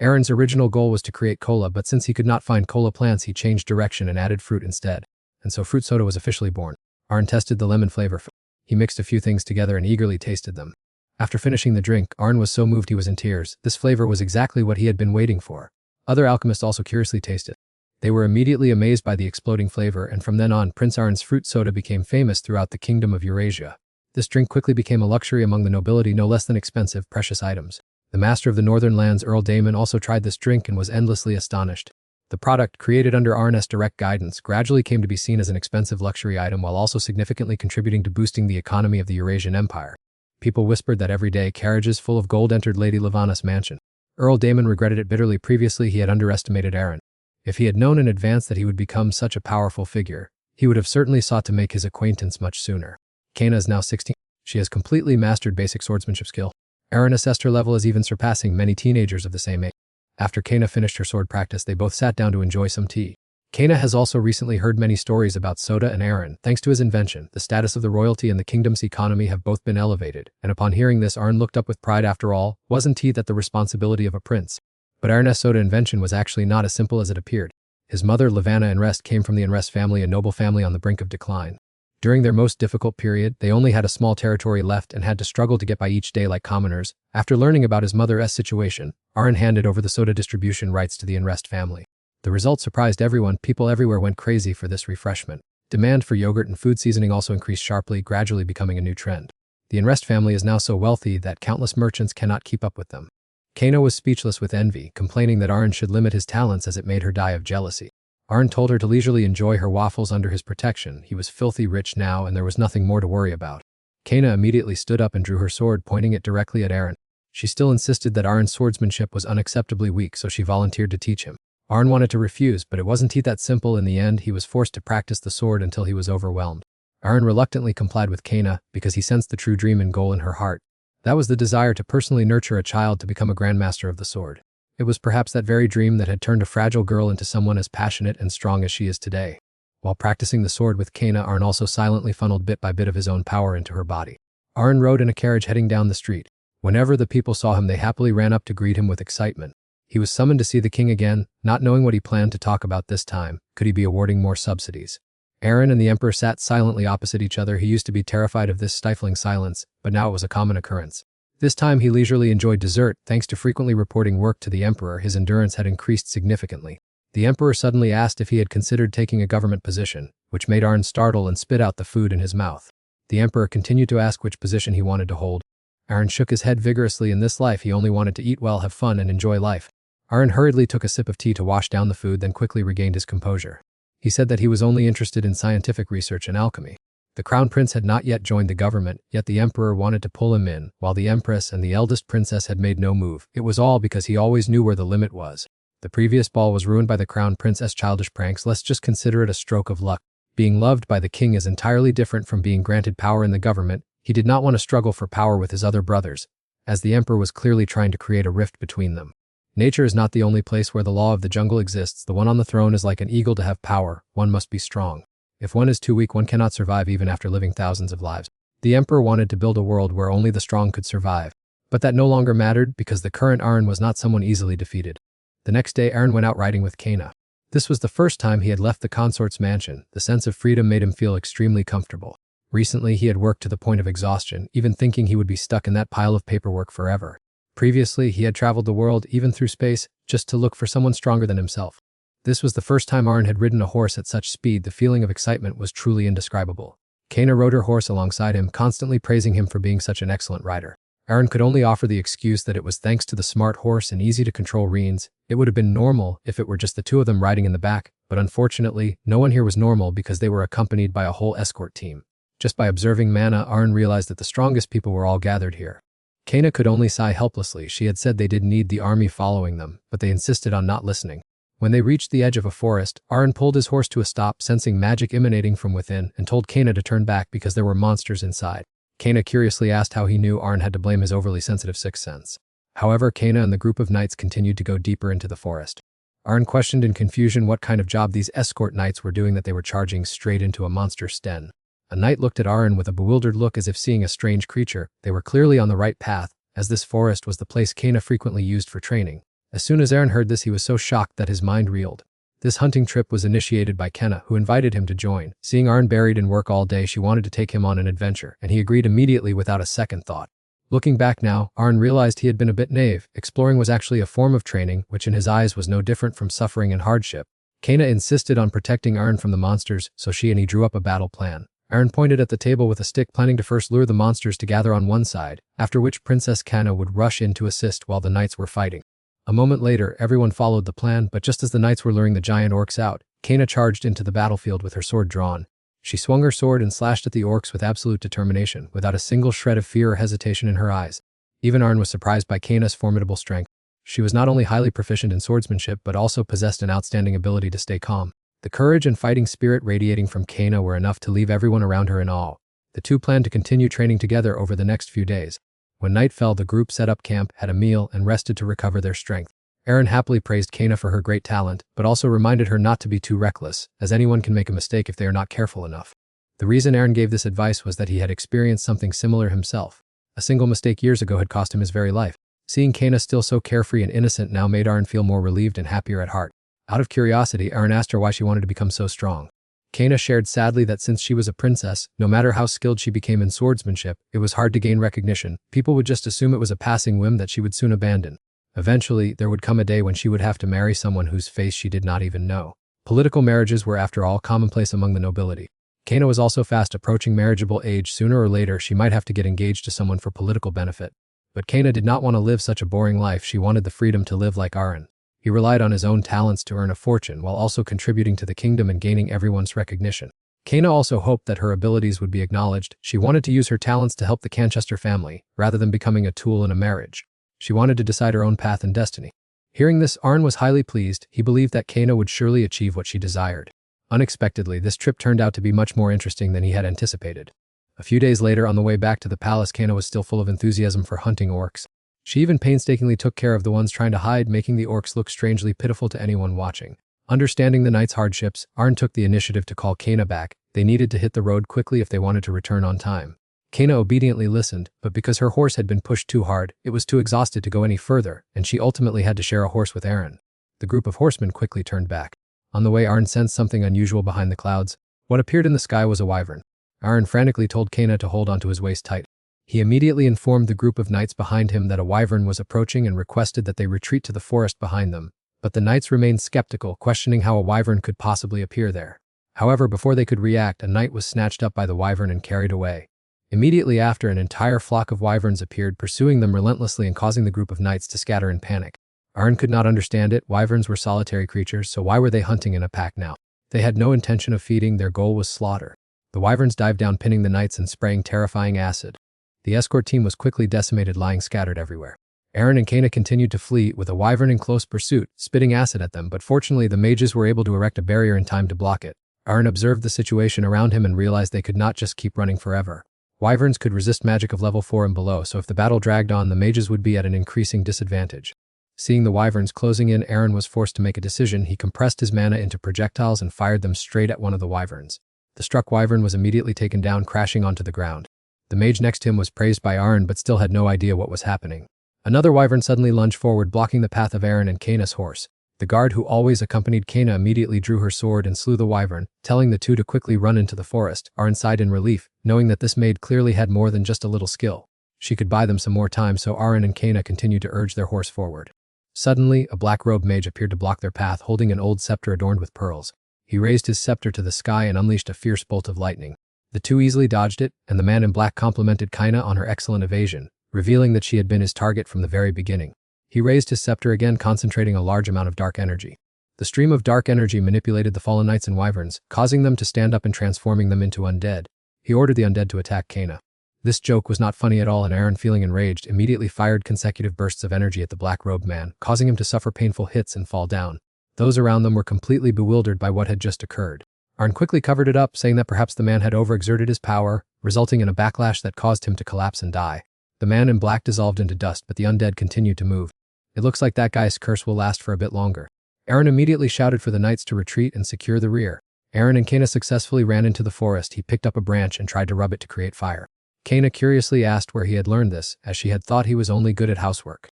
Aaron's original goal was to create cola, but since he could not find cola plants, he changed direction and added fruit instead. And so fruit soda was officially born. Aaron tested the lemon flavor. He mixed a few things together and eagerly tasted them. After finishing the drink, Aaron was so moved he was in tears. This flavor was exactly what he had been waiting for. Other alchemists also curiously tasted. They were immediately amazed by the exploding flavor, and from then on, Prince Aaron's fruit soda became famous throughout the kingdom of Eurasia. This drink quickly became a luxury among the nobility, no less than expensive, precious items. The master of the northern lands, Earl Damon, also tried this drink and was endlessly astonished. The product, created under Aaron's direct guidance, gradually came to be seen as an expensive luxury item while also significantly contributing to boosting the economy of the Eurasian Empire. People whispered that every day carriages full of gold entered Lady Lavana's mansion. Earl Damon regretted it bitterly. Previously, he had underestimated Aaron. If he had known in advance that he would become such a powerful figure, he would have certainly sought to make his acquaintance much sooner. Kana is now 16. She has completely mastered basic swordsmanship skill. Aaron assessed her level as even surpassing many teenagers of the same age. After Kana finished her sword practice, they both sat down to enjoy some tea. Kana has also recently heard many stories about Soda, and Aaron, thanks to his invention, the status of the royalty and the kingdom's economy have both been elevated, and upon hearing this, Aaron looked up with pride. After all, wasn't he that the responsibility of a prince? But Aaron's soda invention was actually not as simple as it appeared. His mother, Lavana Enrest, came from the Enrest family, a noble family on the brink of decline. During their most difficult period, they only had a small territory left and had to struggle to get by each day like commoners. After learning about his mother's situation, Aaron handed over the soda distribution rights to the Enrest family. The result surprised everyone. People everywhere went crazy for this refreshment. Demand for yogurt and food seasoning also increased sharply, gradually becoming a new trend. The Enrest family is now so wealthy that countless merchants cannot keep up with them. Kana was speechless with envy, complaining that Aaron should limit his talents as it made her die of jealousy. Aaron told her to leisurely enjoy her waffles under his protection. He was filthy rich now, and there was nothing more to worry about. Kana immediately stood up and drew her sword, pointing it directly at Aaron. She still insisted that Aaron's swordsmanship was unacceptably weak, so she volunteered to teach him. Aaron wanted to refuse, but it wasn't that simple. In the end, he was forced to practice the sword until he was overwhelmed. Aaron reluctantly complied with Kana because he sensed the true dream and goal in her heart. That was the desire to personally nurture a child to become a grandmaster of the sword. It was perhaps that very dream that had turned a fragile girl into someone as passionate and strong as she is today. While practicing the sword with Kana, Aaron also silently funneled bit by bit of his own power into her body. Aaron rode in a carriage heading down the street. Whenever the people saw him, they happily ran up to greet him with excitement. He was summoned to see the king again, not knowing what he planned to talk about this time. Could he be awarding more subsidies? Aaron and the emperor sat silently opposite each other. He used to be terrified of this stifling silence, but now it was a common occurrence. This time he leisurely enjoyed dessert. Thanks to frequently reporting work to the emperor, his endurance had increased significantly. The emperor suddenly asked if he had considered taking a government position, which made Aaron startle and spit out the food in his mouth. The emperor continued to ask which position he wanted to hold. Aaron shook his head vigorously. In this life, he only wanted to eat well, have fun, and enjoy life. Aaron hurriedly took a sip of tea to wash down the food, then quickly regained his composure. He said that he was only interested in scientific research and alchemy. The crown prince had not yet joined the government, yet the emperor wanted to pull him in, while the empress and the eldest princess had made no move. It was all because he always knew where the limit was. The previous ball was ruined by the crown prince's childish pranks. Let's just consider it a stroke of luck. Being loved by the king is entirely different from being granted power in the government. He did not want to struggle for power with his other brothers, as the emperor was clearly trying to create a rift between them. Nature is not the only place where the law of the jungle exists. The one on the throne is like an eagle. To have power, one must be strong. If one is too weak, one cannot survive even after living thousands of lives. The emperor wanted to build a world where only the strong could survive. But that no longer mattered because the current Aaron was not someone easily defeated. The next day, Aaron went out riding with Kana. This was the first time he had left the consort's mansion. The sense of freedom made him feel extremely comfortable. Recently, he had worked to the point of exhaustion, even thinking he would be stuck in that pile of paperwork forever. Previously, he had traveled the world, even through space, just to look for someone stronger than himself. This was the first time Aaron had ridden a horse at such speed. The feeling of excitement was truly indescribable. Kana rode her horse alongside him, constantly praising him for being such an excellent rider. Aaron could only offer the excuse that it was thanks to the smart horse and easy-to-control reins. It would have been normal if it were just the two of them riding in the back, but unfortunately, no one here was normal because they were accompanied by a whole escort team. Just by observing Manhwa, Aaron realized that the strongest people were all gathered here. Kana could only sigh helplessly. She had said they didn't need the army following them, but they insisted on not listening. When they reached the edge of a forest, Aaron pulled his horse to a stop, sensing magic emanating from within, and told Kana to turn back because there were monsters inside. Kana curiously asked how he knew Aaron had to blame his overly sensitive sixth sense. However, Kana and the group of knights continued to go deeper into the forest. Aaron questioned in confusion what kind of job these escort knights were doing that they were charging straight into a monster's den. A knight looked at Aaron with a bewildered look as if seeing a strange creature. They were clearly on the right path, as this forest was the place Kana frequently used for training. As soon as Aaron heard this, he was so shocked that his mind reeled. This hunting trip was initiated by Kana, who invited him to join. Seeing Aaron buried in work all day, she wanted to take him on an adventure, and he agreed immediately without a second thought. Looking back now, Aaron realized he had been a bit naive. Exploring was actually a form of training, which in his eyes was no different from suffering and hardship. Kana insisted on protecting Aaron from the monsters, so she and he drew up a battle plan. Aaron pointed at the table with a stick, planning to first lure the monsters to gather on one side, after which Princess Kana would rush in to assist while the knights were fighting. A moment later, everyone followed the plan, but just as the knights were luring the giant orcs out, Kana charged into the battlefield with her sword drawn. She swung her sword and slashed at the orcs with absolute determination, without a single shred of fear or hesitation in her eyes. Even Aaron was surprised by Kana's formidable strength. She was not only highly proficient in swordsmanship but also possessed an outstanding ability to stay calm. The courage and fighting spirit radiating from Kana were enough to leave everyone around her in awe. The two planned to continue training together over the next few days. When night fell, the group set up camp, had a meal, and rested to recover their strength. Aaron happily praised Kana for her great talent, but also reminded her not to be too reckless, as anyone can make a mistake if they are not careful enough. The reason Aaron gave this advice was that he had experienced something similar himself. A single mistake years ago had cost him his very life. Seeing Kana still so carefree and innocent now made Aaron feel more relieved and happier at heart. Out of curiosity, Aaron asked her why she wanted to become so strong. Kana shared sadly that since she was a princess, no matter how skilled she became in swordsmanship, it was hard to gain recognition. People would just assume it was a passing whim that she would soon abandon. Eventually, there would come a day when she would have to marry someone whose face she did not even know. Political marriages were, after all, commonplace among the nobility. Kana was also fast approaching marriageable age. Sooner or later, she might have to get engaged to someone for political benefit. But Kana did not want to live such a boring life. She wanted the freedom to live like Aaron. He relied on his own talents to earn a fortune while also contributing to the kingdom and gaining everyone's recognition. Kana also hoped that her abilities would be acknowledged. She wanted to use her talents to help the Canchester family, rather than becoming a tool in a marriage. She wanted to decide her own path and destiny. Hearing this, Aaron was highly pleased. He believed that Kana would surely achieve what she desired. Unexpectedly, this trip turned out to be much more interesting than he had anticipated. A few days later, on the way back to the palace, Kana was still full of enthusiasm for hunting orcs. She even painstakingly took care of the ones trying to hide, making the orcs look strangely pitiful to anyone watching. Understanding the knight's hardships, Aaron took the initiative to call Kana back. They needed to hit the road quickly if they wanted to return on time. Kana obediently listened, but because her horse had been pushed too hard, it was too exhausted to go any further, and she ultimately had to share a horse with Aaron. The group of horsemen quickly turned back. On the way, Aaron sensed something unusual behind the clouds. What appeared in the sky was a wyvern. Aaron frantically told Kana to hold onto his waist tight. He immediately informed the group of knights behind him that a wyvern was approaching and requested that they retreat to the forest behind them. But the knights remained skeptical, questioning how a wyvern could possibly appear there. However, before they could react, a knight was snatched up by the wyvern and carried away. Immediately after, an entire flock of wyverns appeared, pursuing them relentlessly and causing the group of knights to scatter in panic. Arn could not understand it. Wyverns were solitary creatures, so why were they hunting in a pack now? They had no intention of feeding, their goal was slaughter. The wyverns dived down, pinning the knights and spraying terrifying acid. The escort team was quickly decimated, lying scattered everywhere. Aaron and Kana continued to flee, with a wyvern in close pursuit, spitting acid at them, but fortunately the mages were able to erect a barrier in time to block it. Aaron observed the situation around him and realized they could not just keep running forever. Wyverns could resist magic of level 4 and below, so if the battle dragged on, the mages would be at an increasing disadvantage. Seeing the wyverns closing in, Aaron was forced to make a decision. He compressed his mana into projectiles and fired them straight at one of the wyverns. The struck wyvern was immediately taken down, crashing onto the ground. The mage next to him was praised by Aaron but still had no idea what was happening. Another wyvern suddenly lunged forward, blocking the path of Aaron and Kana's horse. The guard who always accompanied Kana immediately drew her sword and slew the wyvern, telling the two to quickly run into the forest. Aaron sighed in relief, knowing that this maid clearly had more than just a little skill. She could buy them some more time, so Aaron and Kana continued to urge their horse forward. Suddenly, a black-robed mage appeared to block their path, holding an old scepter adorned with pearls. He raised his scepter to the sky and unleashed a fierce bolt of lightning. The two easily dodged it, and the man in black complimented Kana on her excellent evasion, revealing that she had been his target from the very beginning. He raised his scepter again, concentrating a large amount of dark energy. The stream of dark energy manipulated the fallen knights and wyverns, causing them to stand up and transforming them into undead. He ordered the undead to attack Kana. This joke was not funny at all, and Aaron, feeling enraged, immediately fired consecutive bursts of energy at the black-robed man, causing him to suffer painful hits and fall down. Those around them were completely bewildered by what had just occurred. Aaron quickly covered it up, saying that perhaps the man had overexerted his power, resulting in a backlash that caused him to collapse and die. The man in black dissolved into dust, but the undead continued to move. It looks like that guy's curse will last for a bit longer. Aaron immediately shouted for the knights to retreat and secure the rear. Aaron and Kana successfully ran into the forest. He picked up a branch and tried to rub it to create fire. Kana curiously asked where he had learned this, as she had thought he was only good at housework.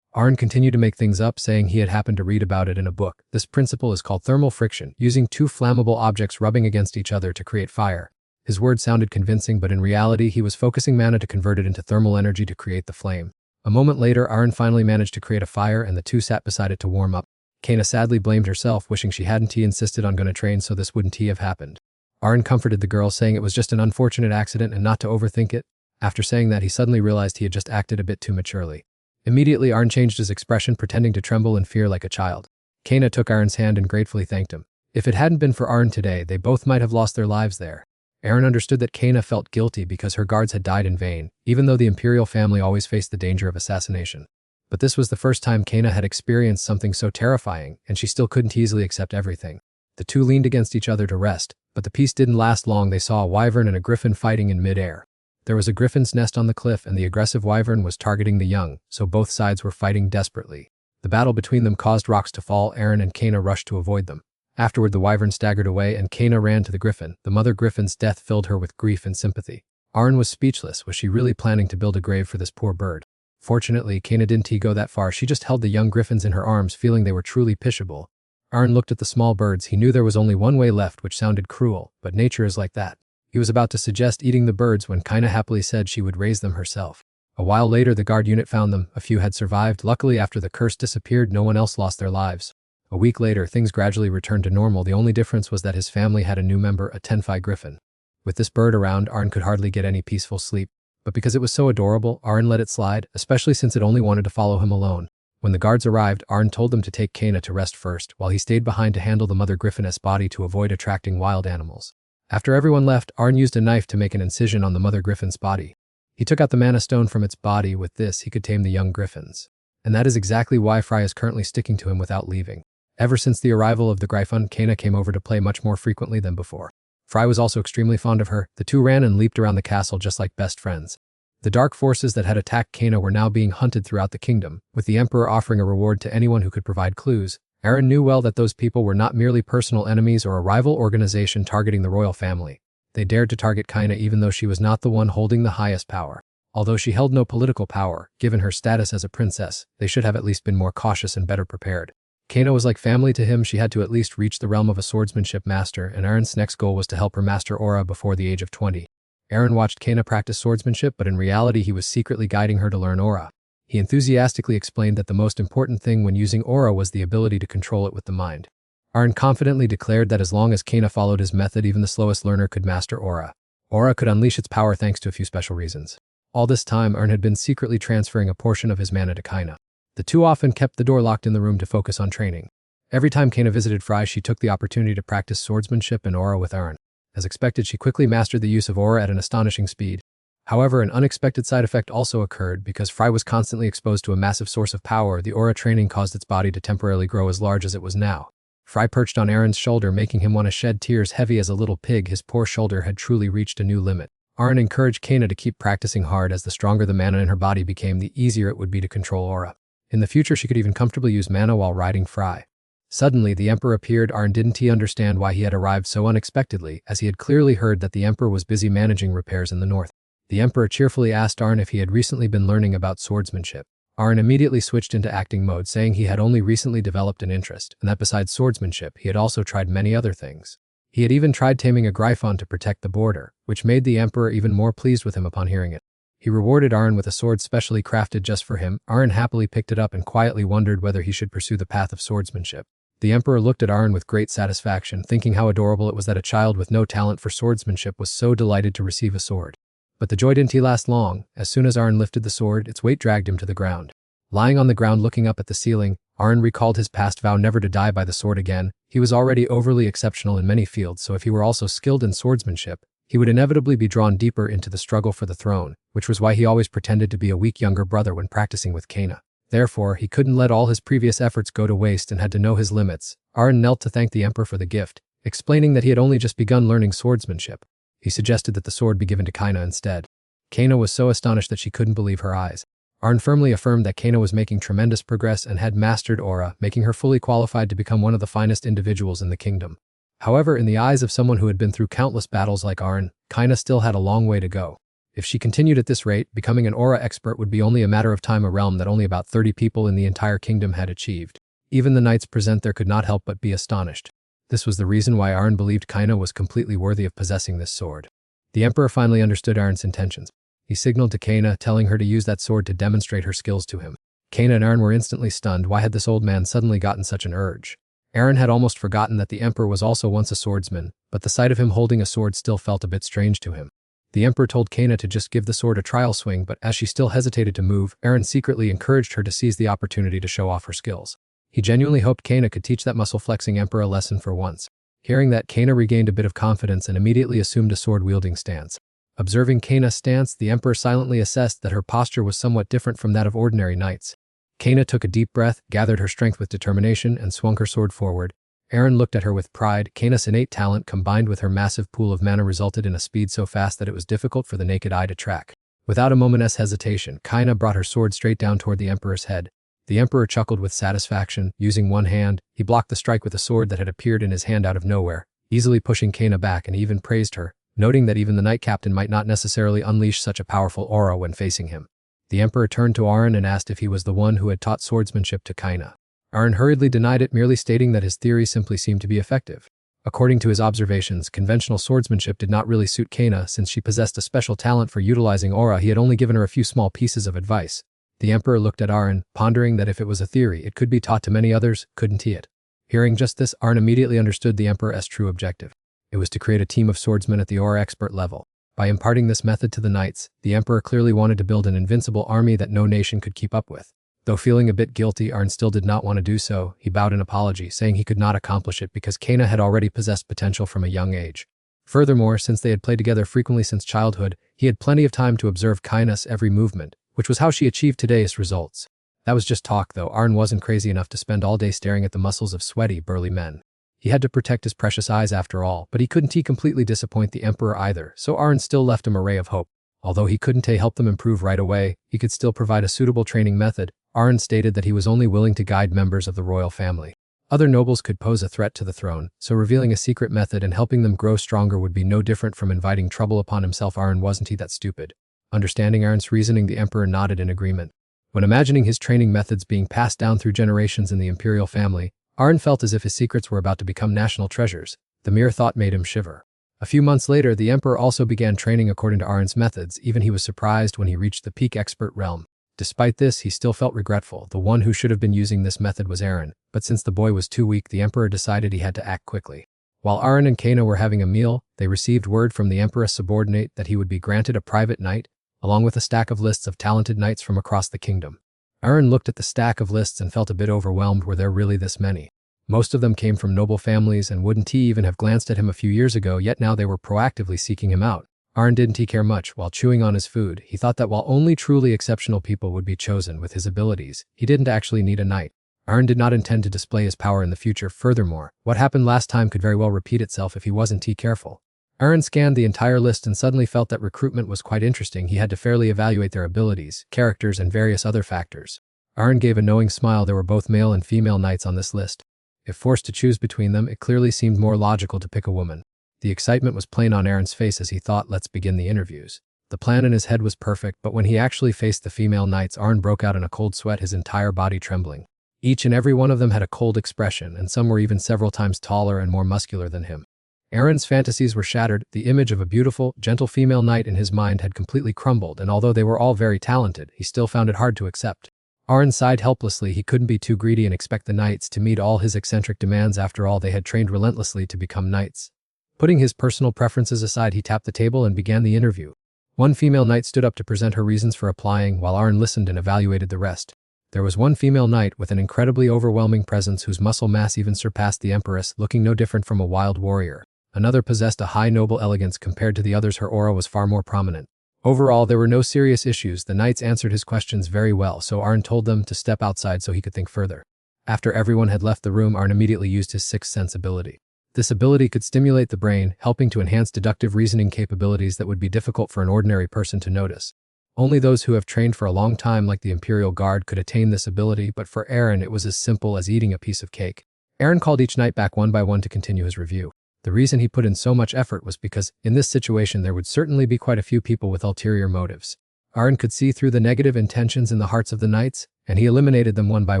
Aaron continued to make things up, saying he had happened to read about it in a book. This principle is called thermal friction, using two flammable objects rubbing against each other to create fire. His words sounded convincing, but in reality he was focusing mana to convert it into thermal energy to create the flame. A moment later, Aaron finally managed to create a fire and the two sat beside it to warm up. Kana sadly blamed herself, wishing she hadn't insisted on gonna train so this wouldn't have happened. Aaron comforted the girl, saying it was just an unfortunate accident and not to overthink it. After saying that, he suddenly realized he had just acted a bit too maturely. Immediately, Aaron changed his expression, pretending to tremble in fear like a child. Kana took Aaron's hand and gratefully thanked him. If it hadn't been for Aaron today, they both might have lost their lives there. Aaron understood that Kana felt guilty because her guards had died in vain, even though the imperial family always faced the danger of assassination. But this was the first time Kana had experienced something so terrifying, and she still couldn't easily accept everything. The two leaned against each other to rest, but the peace didn't last long. They saw a wyvern and a griffin fighting in mid-air. There was a griffin's nest on the cliff, and the aggressive wyvern was targeting the young, so both sides were fighting desperately. The battle between them caused rocks to fall. Aaron and Kana rushed to avoid them. Afterward, the wyvern staggered away and Kana ran to the griffin. The mother griffin's death filled her with grief and sympathy. Aaron was speechless. Was she really planning to build a grave for this poor bird? Fortunately, Kana didn't go that far. She just held the young griffins in her arms, feeling they were truly pitiable. Aaron looked at the small birds. He knew there was only one way left, which sounded cruel, but nature is like that. He was about to suggest eating the birds when Kana happily said she would raise them herself. A while later, the guard unit found them. A few had survived. Luckily, after the curse disappeared, no one else lost their lives. A week later, things gradually returned to normal. The only difference was that his family had a new member, a Tenfi griffin. With this bird around, Aaron could hardly get any peaceful sleep. But because it was so adorable, Aaron let it slide, especially since it only wanted to follow him alone. When the guards arrived, Aaron told them to take Kana to rest first, while he stayed behind to handle the mother griffiness body to avoid attracting wild animals. After everyone left, Aaron used a knife to make an incision on the mother griffin's body. He took out the mana stone from its body. With this, he could tame the young griffins. And that is exactly why Fry is currently sticking to him without leaving. Ever since the arrival of the Gryphon, Kana came over to play much more frequently than before. Fry was also extremely fond of her. The two ran and leaped around the castle just like best friends. The dark forces that had attacked Kana were now being hunted throughout the kingdom, with the Emperor offering a reward to anyone who could provide clues. Aaron knew well that those people were not merely personal enemies or a rival organization targeting the royal family. They dared to target Kana even though she was not the one holding the highest power. Although she held no political power, given her status as a princess, they should have at least been more cautious and better prepared. Kana was like family to him. She had to at least reach the realm of a swordsmanship master, and Aaron's next goal was to help her master Aura before the age of 20. Aaron watched Kana practice swordsmanship, but in reality he was secretly guiding her to learn Aura. He enthusiastically explained that the most important thing when using Aura was the ability to control it with the mind. Aaron confidently declared that as long as Kana followed his method, even the slowest learner could master Aura. Aura could unleash its power thanks to a few special reasons. All this time, Arn had been secretly transferring a portion of his mana to Kaina. The two often kept the door locked in the room to focus on training. Every time Kaina visited Fry, she took the opportunity to practice swordsmanship and aura with Arn. As expected, she quickly mastered the use of aura at an astonishing speed. However, an unexpected side effect also occurred because Fry was constantly exposed to a massive source of power. The aura training caused its body to temporarily grow as large as it was now. Fry perched on Aaron's shoulder, making him want to shed tears. Heavy as a little pig, his poor shoulder had truly reached a new limit. Arn encouraged Kaina to keep practicing hard, as the stronger the mana in her body became, the easier it would be to control aura. In the future, she could even comfortably use mana while riding Fry. Suddenly, the Emperor appeared. Arn didn't understand why he had arrived so unexpectedly, as he had clearly heard that the Emperor was busy managing repairs in the north. The Emperor cheerfully asked Arn if he had recently been learning about swordsmanship. Arn immediately switched into acting mode, saying he had only recently developed an interest, and that besides swordsmanship, he had also tried many other things. He had even tried taming a Gryphon to protect the border, which made the Emperor even more pleased with him upon hearing it. He rewarded Arn with a sword specially crafted just for him. Arn happily picked it up and quietly wondered whether he should pursue the path of swordsmanship. The Emperor looked at Arn with great satisfaction, thinking how adorable it was that a child with no talent for swordsmanship was so delighted to receive a sword. But the joy didn't last long. As soon as Arn lifted the sword, its weight dragged him to the ground. Lying on the ground looking up at the ceiling, Arn recalled his past vow never to die by the sword again. He was already overly exceptional in many fields, so if he were also skilled in swordsmanship, he would inevitably be drawn deeper into the struggle for the throne, which was why he always pretended to be a weak younger brother when practicing with Kaina. Therefore, he couldn't let all his previous efforts go to waste and had to know his limits. Arn knelt to thank the Emperor for the gift, explaining that he had only just begun learning swordsmanship. He suggested that the sword be given to Kaina instead. Kaina was so astonished that she couldn't believe her eyes. Arn firmly affirmed that Kaina was making tremendous progress and had mastered aura, making her fully qualified to become one of the finest individuals in the kingdom. However, in the eyes of someone who had been through countless battles like Arn, Kaina still had a long way to go. If she continued at this rate, becoming an aura expert would be only a matter of time, a realm that only about 30 people in the entire kingdom had achieved. Even the knights present there could not help but be astonished. This was the reason why Arn believed Kaina was completely worthy of possessing this sword. The Emperor finally understood Arn's intentions. He signaled to Kaina, telling her to use that sword to demonstrate her skills to him. Kaina and Arn were instantly stunned. Why had this old man suddenly gotten such an urge? Arn had almost forgotten that the Emperor was also once a swordsman, but the sight of him holding a sword still felt a bit strange to him. The Emperor told Kaina to just give the sword a trial swing, but as she still hesitated to move, Arn secretly encouraged her to seize the opportunity to show off her skills. He genuinely hoped Kaina could teach that muscle-flexing Emperor a lesson for once. Hearing that, Kaina regained a bit of confidence and immediately assumed a sword-wielding stance. Observing Kaina's stance, the Emperor silently assessed that her posture was somewhat different from that of ordinary knights. Kaina took a deep breath, gathered her strength with determination, and swung her sword forward. Arn looked at her with pride. Kaina's innate talent combined with her massive pool of mana resulted in a speed so fast that it was difficult for the naked eye to track. Without a moment's hesitation, Kaina brought her sword straight down toward the Emperor's head. The Emperor chuckled with satisfaction. Using one hand, he blocked the strike with a sword that had appeared in his hand out of nowhere, easily pushing Kaina back, and he even praised her, noting that even the knight captain might not necessarily unleash such a powerful aura when facing him. The Emperor turned to Arn and asked if he was the one who had taught swordsmanship to Kaina. Arn hurriedly denied it, merely stating that his theory simply seemed to be effective. According to his observations, conventional swordsmanship did not really suit Kaina since she possessed a special talent for utilizing aura. He had only given her a few small pieces of advice. The Emperor looked at Arn, pondering that if it was a theory, it could be taught to many others, couldn't he it? Hearing just this, Arn immediately understood the Emperor's true objective. It was to create a team of swordsmen at the aura expert level. By imparting this method to the knights, the Emperor clearly wanted to build an invincible army that no nation could keep up with. Though feeling a bit guilty, Arn still did not want to do so. He bowed in apology, saying he could not accomplish it because Kaina had already possessed potential from a young age. Furthermore, since they had played together frequently since childhood, he had plenty of time to observe Kaina's every movement, which was how she achieved today's results. That was just talk, though. Arn wasn't crazy enough to spend all day staring at the muscles of sweaty, burly men. He had to protect his precious eyes after all, but he couldn't completely disappoint the Emperor either, so Arn still left him a ray of hope. Although he couldn't help them improve right away, he could still provide a suitable training method. Arn stated that he was only willing to guide members of the royal family. Other nobles could pose a threat to the throne, so revealing a secret method and helping them grow stronger would be no different from inviting trouble upon himself. Arn wasn't that stupid. Understanding Arn's reasoning, the Emperor nodded in agreement. When imagining his training methods being passed down through generations in the imperial family, Arn felt as if his secrets were about to become national treasures. The mere thought made him shiver. A few months later, the Emperor also began training according to Arn's methods. Even he was surprised when he reached the peak expert realm. Despite this, he still felt regretful. The one who should have been using this method was Arn, but since the boy was too weak, the Emperor decided he had to act quickly. While Aaron and Kana were having a meal, they received word from the Emperor's subordinate that he would be granted a private knight, along with a stack of lists of talented knights from across the kingdom. Aaron looked at the stack of lists and felt a bit overwhelmed. Were there really this many? Most of them came from noble families, and wouldn't he even have glanced at him a few years ago, yet now they were proactively seeking him out. Aaron didn't care much. While chewing on his food, he thought that while only truly exceptional people would be chosen with his abilities, he didn't actually need a knight. Aaron did not intend to display his power in the future. Furthermore, what happened last time could very well repeat itself if he wasn't careful. Aaron scanned the entire list and suddenly felt that recruitment was quite interesting. He had to fairly evaluate their abilities, characters, and various other factors. Aaron gave a knowing smile. There were both male and female knights on this list. If forced to choose between them, it clearly seemed more logical to pick a woman. The excitement was plain on Aaron's face as he thought, let's begin the interviews. The plan in his head was perfect, but when he actually faced the female knights, Aaron broke out in a cold sweat, his entire body trembling. Each and every one of them had a cold expression, and some were even several times taller and more muscular than him. Aaron's fantasies were shattered. The image of a beautiful, gentle female knight in his mind had completely crumbled, and although they were all very talented, he still found it hard to accept. Aaron sighed helplessly. He couldn't be too greedy and expect the knights to meet all his eccentric demands. After all, they had trained relentlessly to become knights. Putting his personal preferences aside, he tapped the table and began the interview. One female knight stood up to present her reasons for applying, while Aaron listened and evaluated the rest. There was one female knight with an incredibly overwhelming presence whose muscle mass even surpassed the Empress, looking no different from a wild warrior. Another possessed a high noble elegance. Compared to the others, her aura was far more prominent. Overall, there were no serious issues. The knights answered his questions very well, so Aaron told them to step outside so he could think further. After everyone had left the room, Aaron immediately used his sixth sense ability. This ability could stimulate the brain, helping to enhance deductive reasoning capabilities that would be difficult for an ordinary person to notice. Only those who have trained for a long time, like the Imperial Guard, could attain this ability, but for Aaron it was as simple as eating a piece of cake. Aaron called each knight back one by one to continue his review. The reason he put in so much effort was because, in this situation, there would certainly be quite a few people with ulterior motives. Aaron could see through the negative intentions in the hearts of the knights, and he eliminated them one by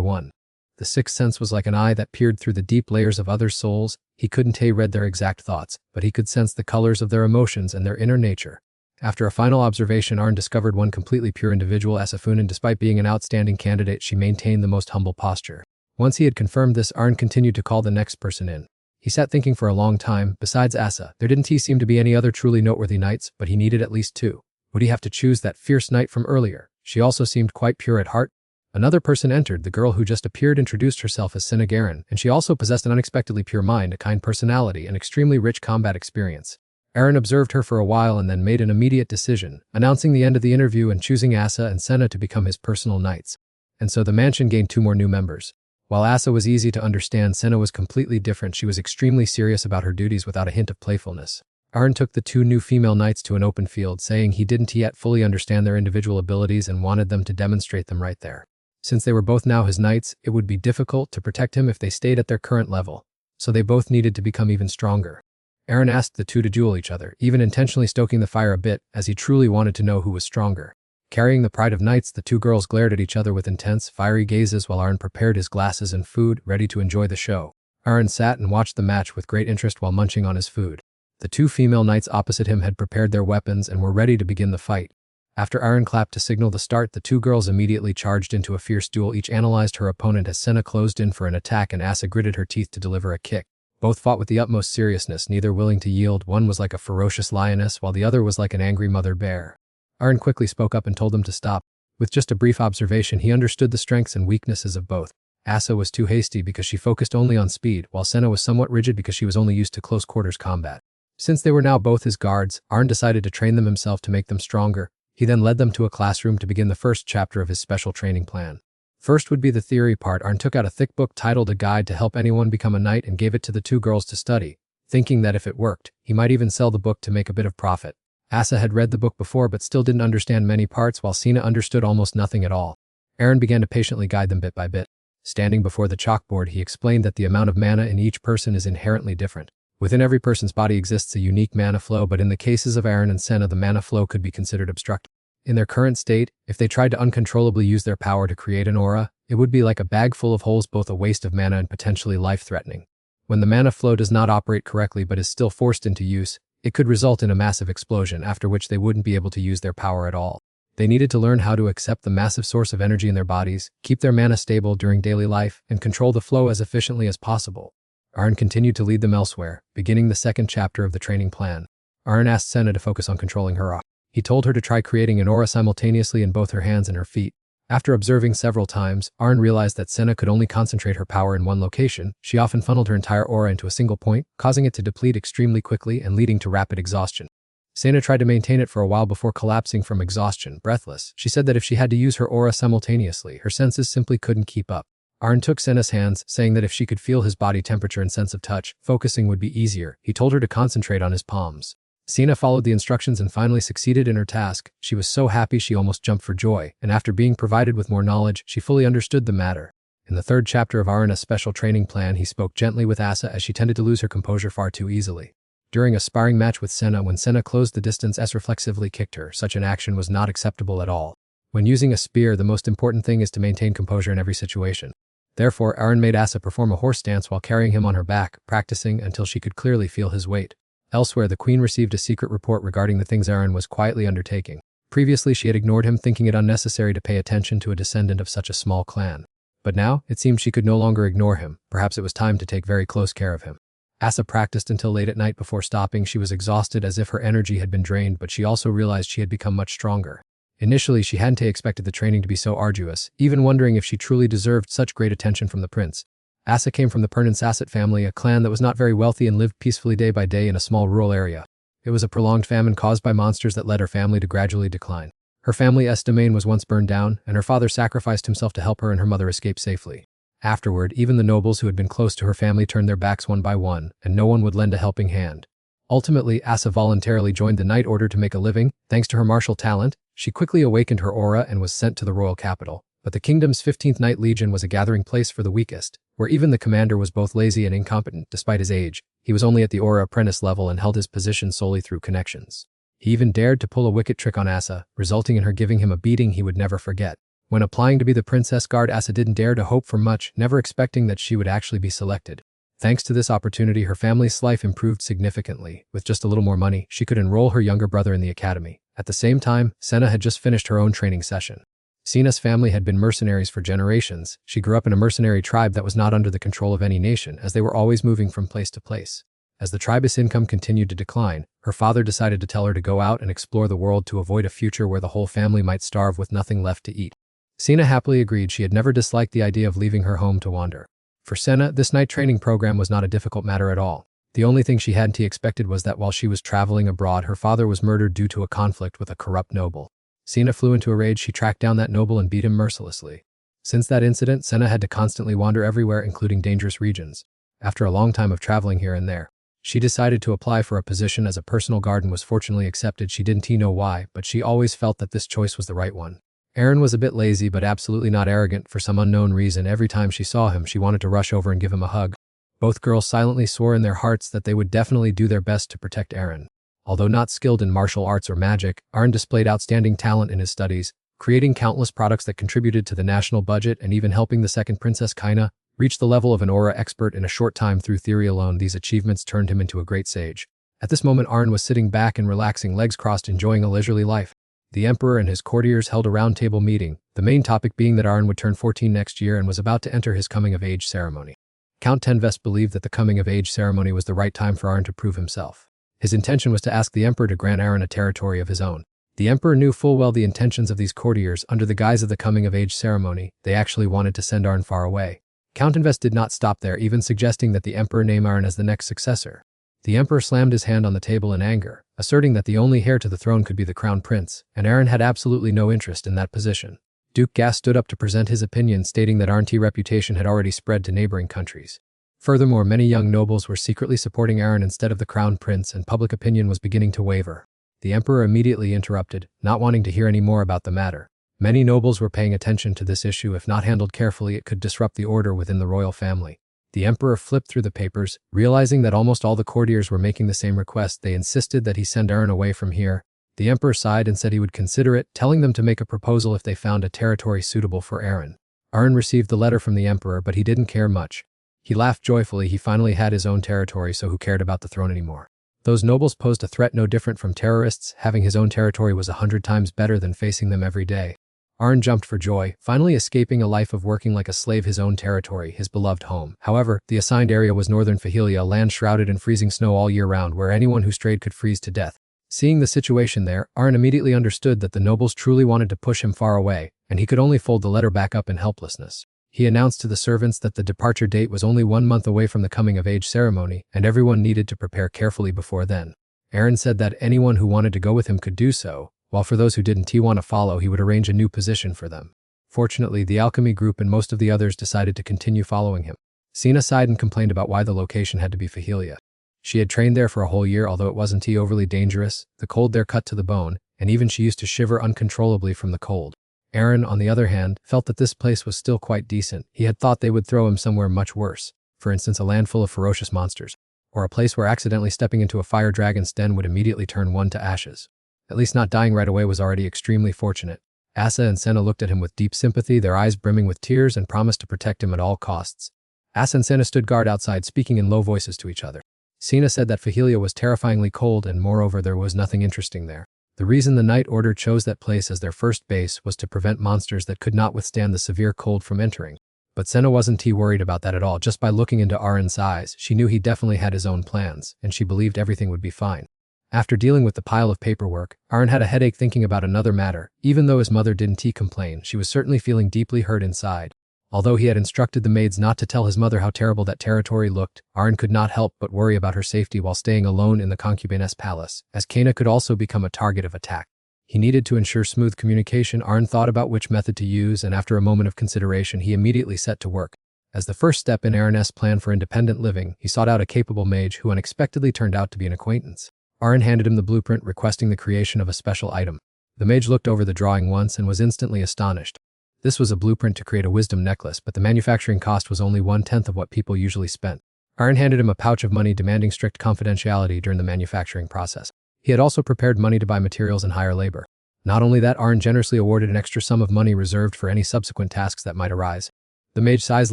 one. The sixth sense was like an eye that peered through the deep layers of others' souls. He couldn't read their exact thoughts, but he could sense the colors of their emotions and their inner nature. After a final observation, Aaron discovered one completely pure individual, Asafun, and despite being an outstanding candidate, she maintained the most humble posture. Once he had confirmed this, Aaron continued to call the next person in. He sat thinking for a long time. Besides Asa, there didn't seem to be any other truly noteworthy knights, but he needed at least two. Would he have to choose that fierce knight from earlier? She also seemed quite pure at heart. Another person entered. The girl who just appeared introduced herself as Sina Garen, and she also possessed an unexpectedly pure mind, a kind personality, and extremely rich combat experience. Aaron observed her for a while and then made an immediate decision, announcing the end of the interview and choosing Asa and Senna to become his personal knights. And so the mansion gained two more new members. While Asa was easy to understand, Senna was completely different. She was extremely serious about her duties without a hint of playfulness. Aaron took the two new female knights to an open field, saying he didn't yet fully understand their individual abilities and wanted them to demonstrate them right there. Since they were both now his knights, it would be difficult to protect him if they stayed at their current level, so they both needed to become even stronger. Aaron asked the two to duel each other, even intentionally stoking the fire a bit, as he truly wanted to know who was stronger. Carrying the pride of knights, the two girls glared at each other with intense, fiery gazes while Aaron prepared his glasses and food, ready to enjoy the show. Aaron sat and watched the match with great interest while munching on his food. The two female knights opposite him had prepared their weapons and were ready to begin the fight. After Aaron clapped to signal the start, the two girls immediately charged into a fierce duel. Each analyzed her opponent as Senna closed in for an attack and Asa gritted her teeth to deliver a kick. Both fought with the utmost seriousness, neither willing to yield. One was like a ferocious lioness, while the other was like an angry mother bear. Aaron quickly spoke up and told them to stop. With just a brief observation, he understood the strengths and weaknesses of both. Asa was too hasty because she focused only on speed, while Senna was somewhat rigid because she was only used to close-quarters combat. Since they were now both his guards, Aaron decided to train them himself to make them stronger. He then led them to a classroom to begin the first chapter of his special training plan. First would be the theory part. Aaron took out a thick book titled A Guide to Help Anyone Become a Knight and gave it to the two girls to study, thinking that if it worked, he might even sell the book to make a bit of profit. Asa had read the book before but still didn't understand many parts, while Sina understood almost nothing at all. Aaron began to patiently guide them bit by bit. Standing before the chalkboard, he explained that the amount of mana in each person is inherently different. Within every person's body exists a unique mana flow, but in the cases of Aaron and Senna, the mana flow could be considered obstructed. In their current state, if they tried to uncontrollably use their power to create an aura, it would be like a bag full of holes, both a waste of mana and potentially life-threatening. When the mana flow does not operate correctly but is still forced into use, it could result in a massive explosion, after which they wouldn't be able to use their power at all. They needed to learn how to accept the massive source of energy in their bodies, keep their mana stable during daily life, and control the flow as efficiently as possible. Arn continued to lead them elsewhere, beginning the second chapter of the training plan. Arn asked Senna to focus on controlling her aura. He told her to try creating an aura simultaneously in both her hands and her feet. After observing several times, Arn realized that Senna could only concentrate her power in one location. She often funneled her entire aura into a single point, causing it to deplete extremely quickly and leading to rapid exhaustion. Senna tried to maintain it for a while before collapsing from exhaustion, breathless. She said that if she had to use her aura simultaneously, her senses simply couldn't keep up. Arn took Senna's hands, saying that if she could feel his body temperature and sense of touch, focusing would be easier. He told her to concentrate on his palms. Senna followed the instructions and finally succeeded in her task. She was so happy she almost jumped for joy, and after being provided with more knowledge, she fully understood the matter. In the third chapter of Arna's special training plan, he spoke gently with Asa as she tended to lose her composure far too easily. During a sparring match with Senna, when Senna closed the distance, S reflexively kicked her. Such an action was not acceptable at all. When using a spear, the most important thing is to maintain composure in every situation. Therefore, Arn made Asa perform a horse dance while carrying him on her back, practicing until she could clearly feel his weight. Elsewhere, the queen received a secret report regarding the things Arn was quietly undertaking. Previously, she had ignored him, thinking it unnecessary to pay attention to a descendant of such a small clan. But now, it seemed she could no longer ignore him. Perhaps it was time to take very close care of him. Asa practiced until late at night before stopping. She was exhausted as if her energy had been drained, but she also realized she had become much stronger. Initially, she hadn't expected the training to be so arduous, even wondering if she truly deserved such great attention from the prince. Asa came from the Pernan-Sasset family, a clan that was not very wealthy and lived peacefully day by day in a small rural area. It was a prolonged famine caused by monsters that led her family to gradually decline. Her family's domain was once burned down, and her father sacrificed himself to help her and her mother escape safely. Afterward, even the nobles who had been close to her family turned their backs one by one, and no one would lend a helping hand. Ultimately, Asa voluntarily joined the Knight Order to make a living. Thanks to her martial talent, she quickly awakened her aura and was sent to the royal capital. But the kingdom's 15th Knight Legion was a gathering place for the weakest, where even the commander was both lazy and incompetent. Despite his age, he was only at the aura apprentice level and held his position solely through connections. He even dared to pull a wicked trick on Asa, resulting in her giving him a beating he would never forget. When applying to be the princess guard, Asa didn't dare to hope for much, never expecting that she would actually be selected. Thanks to this opportunity, her family's life improved significantly. With just a little more money, she could enroll her younger brother in the academy. At the same time, Senna had just finished her own training session. Senna's family had been mercenaries for generations. She grew up in a mercenary tribe that was not under the control of any nation, as they were always moving from place to place. As the tribe's income continued to decline, her father decided to tell her to go out and explore the world to avoid a future where the whole family might starve with nothing left to eat. Senna happily agreed. She had never disliked the idea of leaving her home to wander. For Senna, this night training program was not a difficult matter at all. The only thing she hadn't expected was that while she was traveling abroad, her father was murdered due to a conflict with a corrupt noble. Senna flew into a rage. She tracked down that noble and beat him mercilessly. Since that incident, Senna had to constantly wander everywhere, including dangerous regions. After a long time of traveling here and there, she decided to apply for a position as a personal guard and was fortunately accepted. She didn't know why, but she always felt that this choice was the right one. Aaron was a bit lazy but absolutely not arrogant. For some unknown reason, every time she saw him, she wanted to rush over and give him a hug. Both girls silently swore in their hearts that they would definitely do their best to protect Aaron. Although not skilled in martial arts or magic, Aaron displayed outstanding talent in his studies, creating countless products that contributed to the national budget and even helping the second Princess Kaina reach the level of an aura expert in a short time. Through theory alone, these achievements turned him into a great sage. At this moment, Aaron was sitting back and relaxing, legs crossed, enjoying a leisurely life. The emperor and his courtiers held a roundtable meeting, the main topic being that Aaron would turn 14 next year and was about to enter his coming-of-age ceremony. Count Tenvest believed that the coming-of-age ceremony was the right time for Aaron to prove himself. His intention was to ask the emperor to grant Aaron a territory of his own. The emperor knew full well the intentions of these courtiers. Under the guise of the coming-of-age ceremony, they actually wanted to send Aaron far away. Count Tenvest did not stop there, even suggesting that the emperor name Aaron as the next successor. The emperor slammed his hand on the table in anger, asserting that the only heir to the throne could be the crown prince, and Aaron had absolutely no interest in that position. Duke Gas stood up to present his opinion, stating that Aaron's reputation had already spread to neighboring countries. Furthermore, many young nobles were secretly supporting Aaron instead of the crown prince, and public opinion was beginning to waver. The emperor immediately interrupted, not wanting to hear any more about the matter. Many nobles were paying attention to this issue. If not handled carefully, it could disrupt the order within the royal family. The emperor flipped through the papers, realizing that almost all the courtiers were making the same request. They insisted that he send Aaron away from here. The emperor sighed and said he would consider it, telling them to make a proposal if they found a territory suitable for Aaron. Aaron received the letter from the emperor, but he didn't care much. He laughed joyfully. He finally had his own territory, so who cared about the throne anymore? Those nobles posed a threat no different from terrorists. Having his own territory was 100 times better than facing them every day. Arn jumped for joy, finally escaping a life of working like a slave, his own territory, his beloved home. However, the assigned area was northern Fahilia, a land shrouded in freezing snow all year round, where anyone who strayed could freeze to death. Seeing the situation there, Arn immediately understood that the nobles truly wanted to push him far away, and he could only fold the letter back up in helplessness. He announced to the servants that the departure date was only 1 month away from the coming-of-age ceremony, and everyone needed to prepare carefully before then. Aaron said that anyone who wanted to go with him could do so, while for those who didn't want to follow, he would arrange a new position for them. Fortunately, the alchemy group and most of the others decided to continue following him. Sina sighed and complained about why the location had to be Fahilia. She had trained there for a whole year, although it wasn't overly dangerous, the cold there cut to the bone, and even she used to shiver uncontrollably from the cold. Aaron, on the other hand, felt that this place was still quite decent. He had thought they would throw him somewhere much worse, for instance a land full of ferocious monsters, or a place where accidentally stepping into a fire dragon's den would immediately turn one to ashes. At least not dying right away was already extremely fortunate. Asa and Senna looked at him with deep sympathy, their eyes brimming with tears, and promised to protect him at all costs. Asa and Senna stood guard outside, speaking in low voices to each other. Sina said that Fahilia was terrifyingly cold, and moreover there was nothing interesting there. The reason the Night Order chose that place as their first base was to prevent monsters that could not withstand the severe cold from entering. But Senna wasn't worried about that at all. Just by looking into Aaron's eyes, she knew he definitely had his own plans, and she believed everything would be fine. After dealing with the pile of paperwork, Aaron had a headache thinking about another matter. Even though his mother didn't complain, she was certainly feeling deeply hurt inside. Although he had instructed the maids not to tell his mother how terrible that territory looked, Aaron could not help but worry about her safety while staying alone in the concubiness palace, as Kana could also become a target of attack. He needed to ensure smooth communication. Aaron thought about which method to use, and after a moment of consideration, he immediately set to work. As the first step in Aaron's plan for independent living, he sought out a capable mage who unexpectedly turned out to be an acquaintance. Aaron handed him the blueprint requesting the creation of a special item. The mage looked over the drawing once and was instantly astonished. This was a blueprint to create a wisdom necklace, but the manufacturing cost was only 1/10 of what people usually spent. Aaron handed him a pouch of money demanding strict confidentiality during the manufacturing process. He had also prepared money to buy materials and hire labor. Not only that, Aaron generously awarded an extra sum of money reserved for any subsequent tasks that might arise. The mage's eyes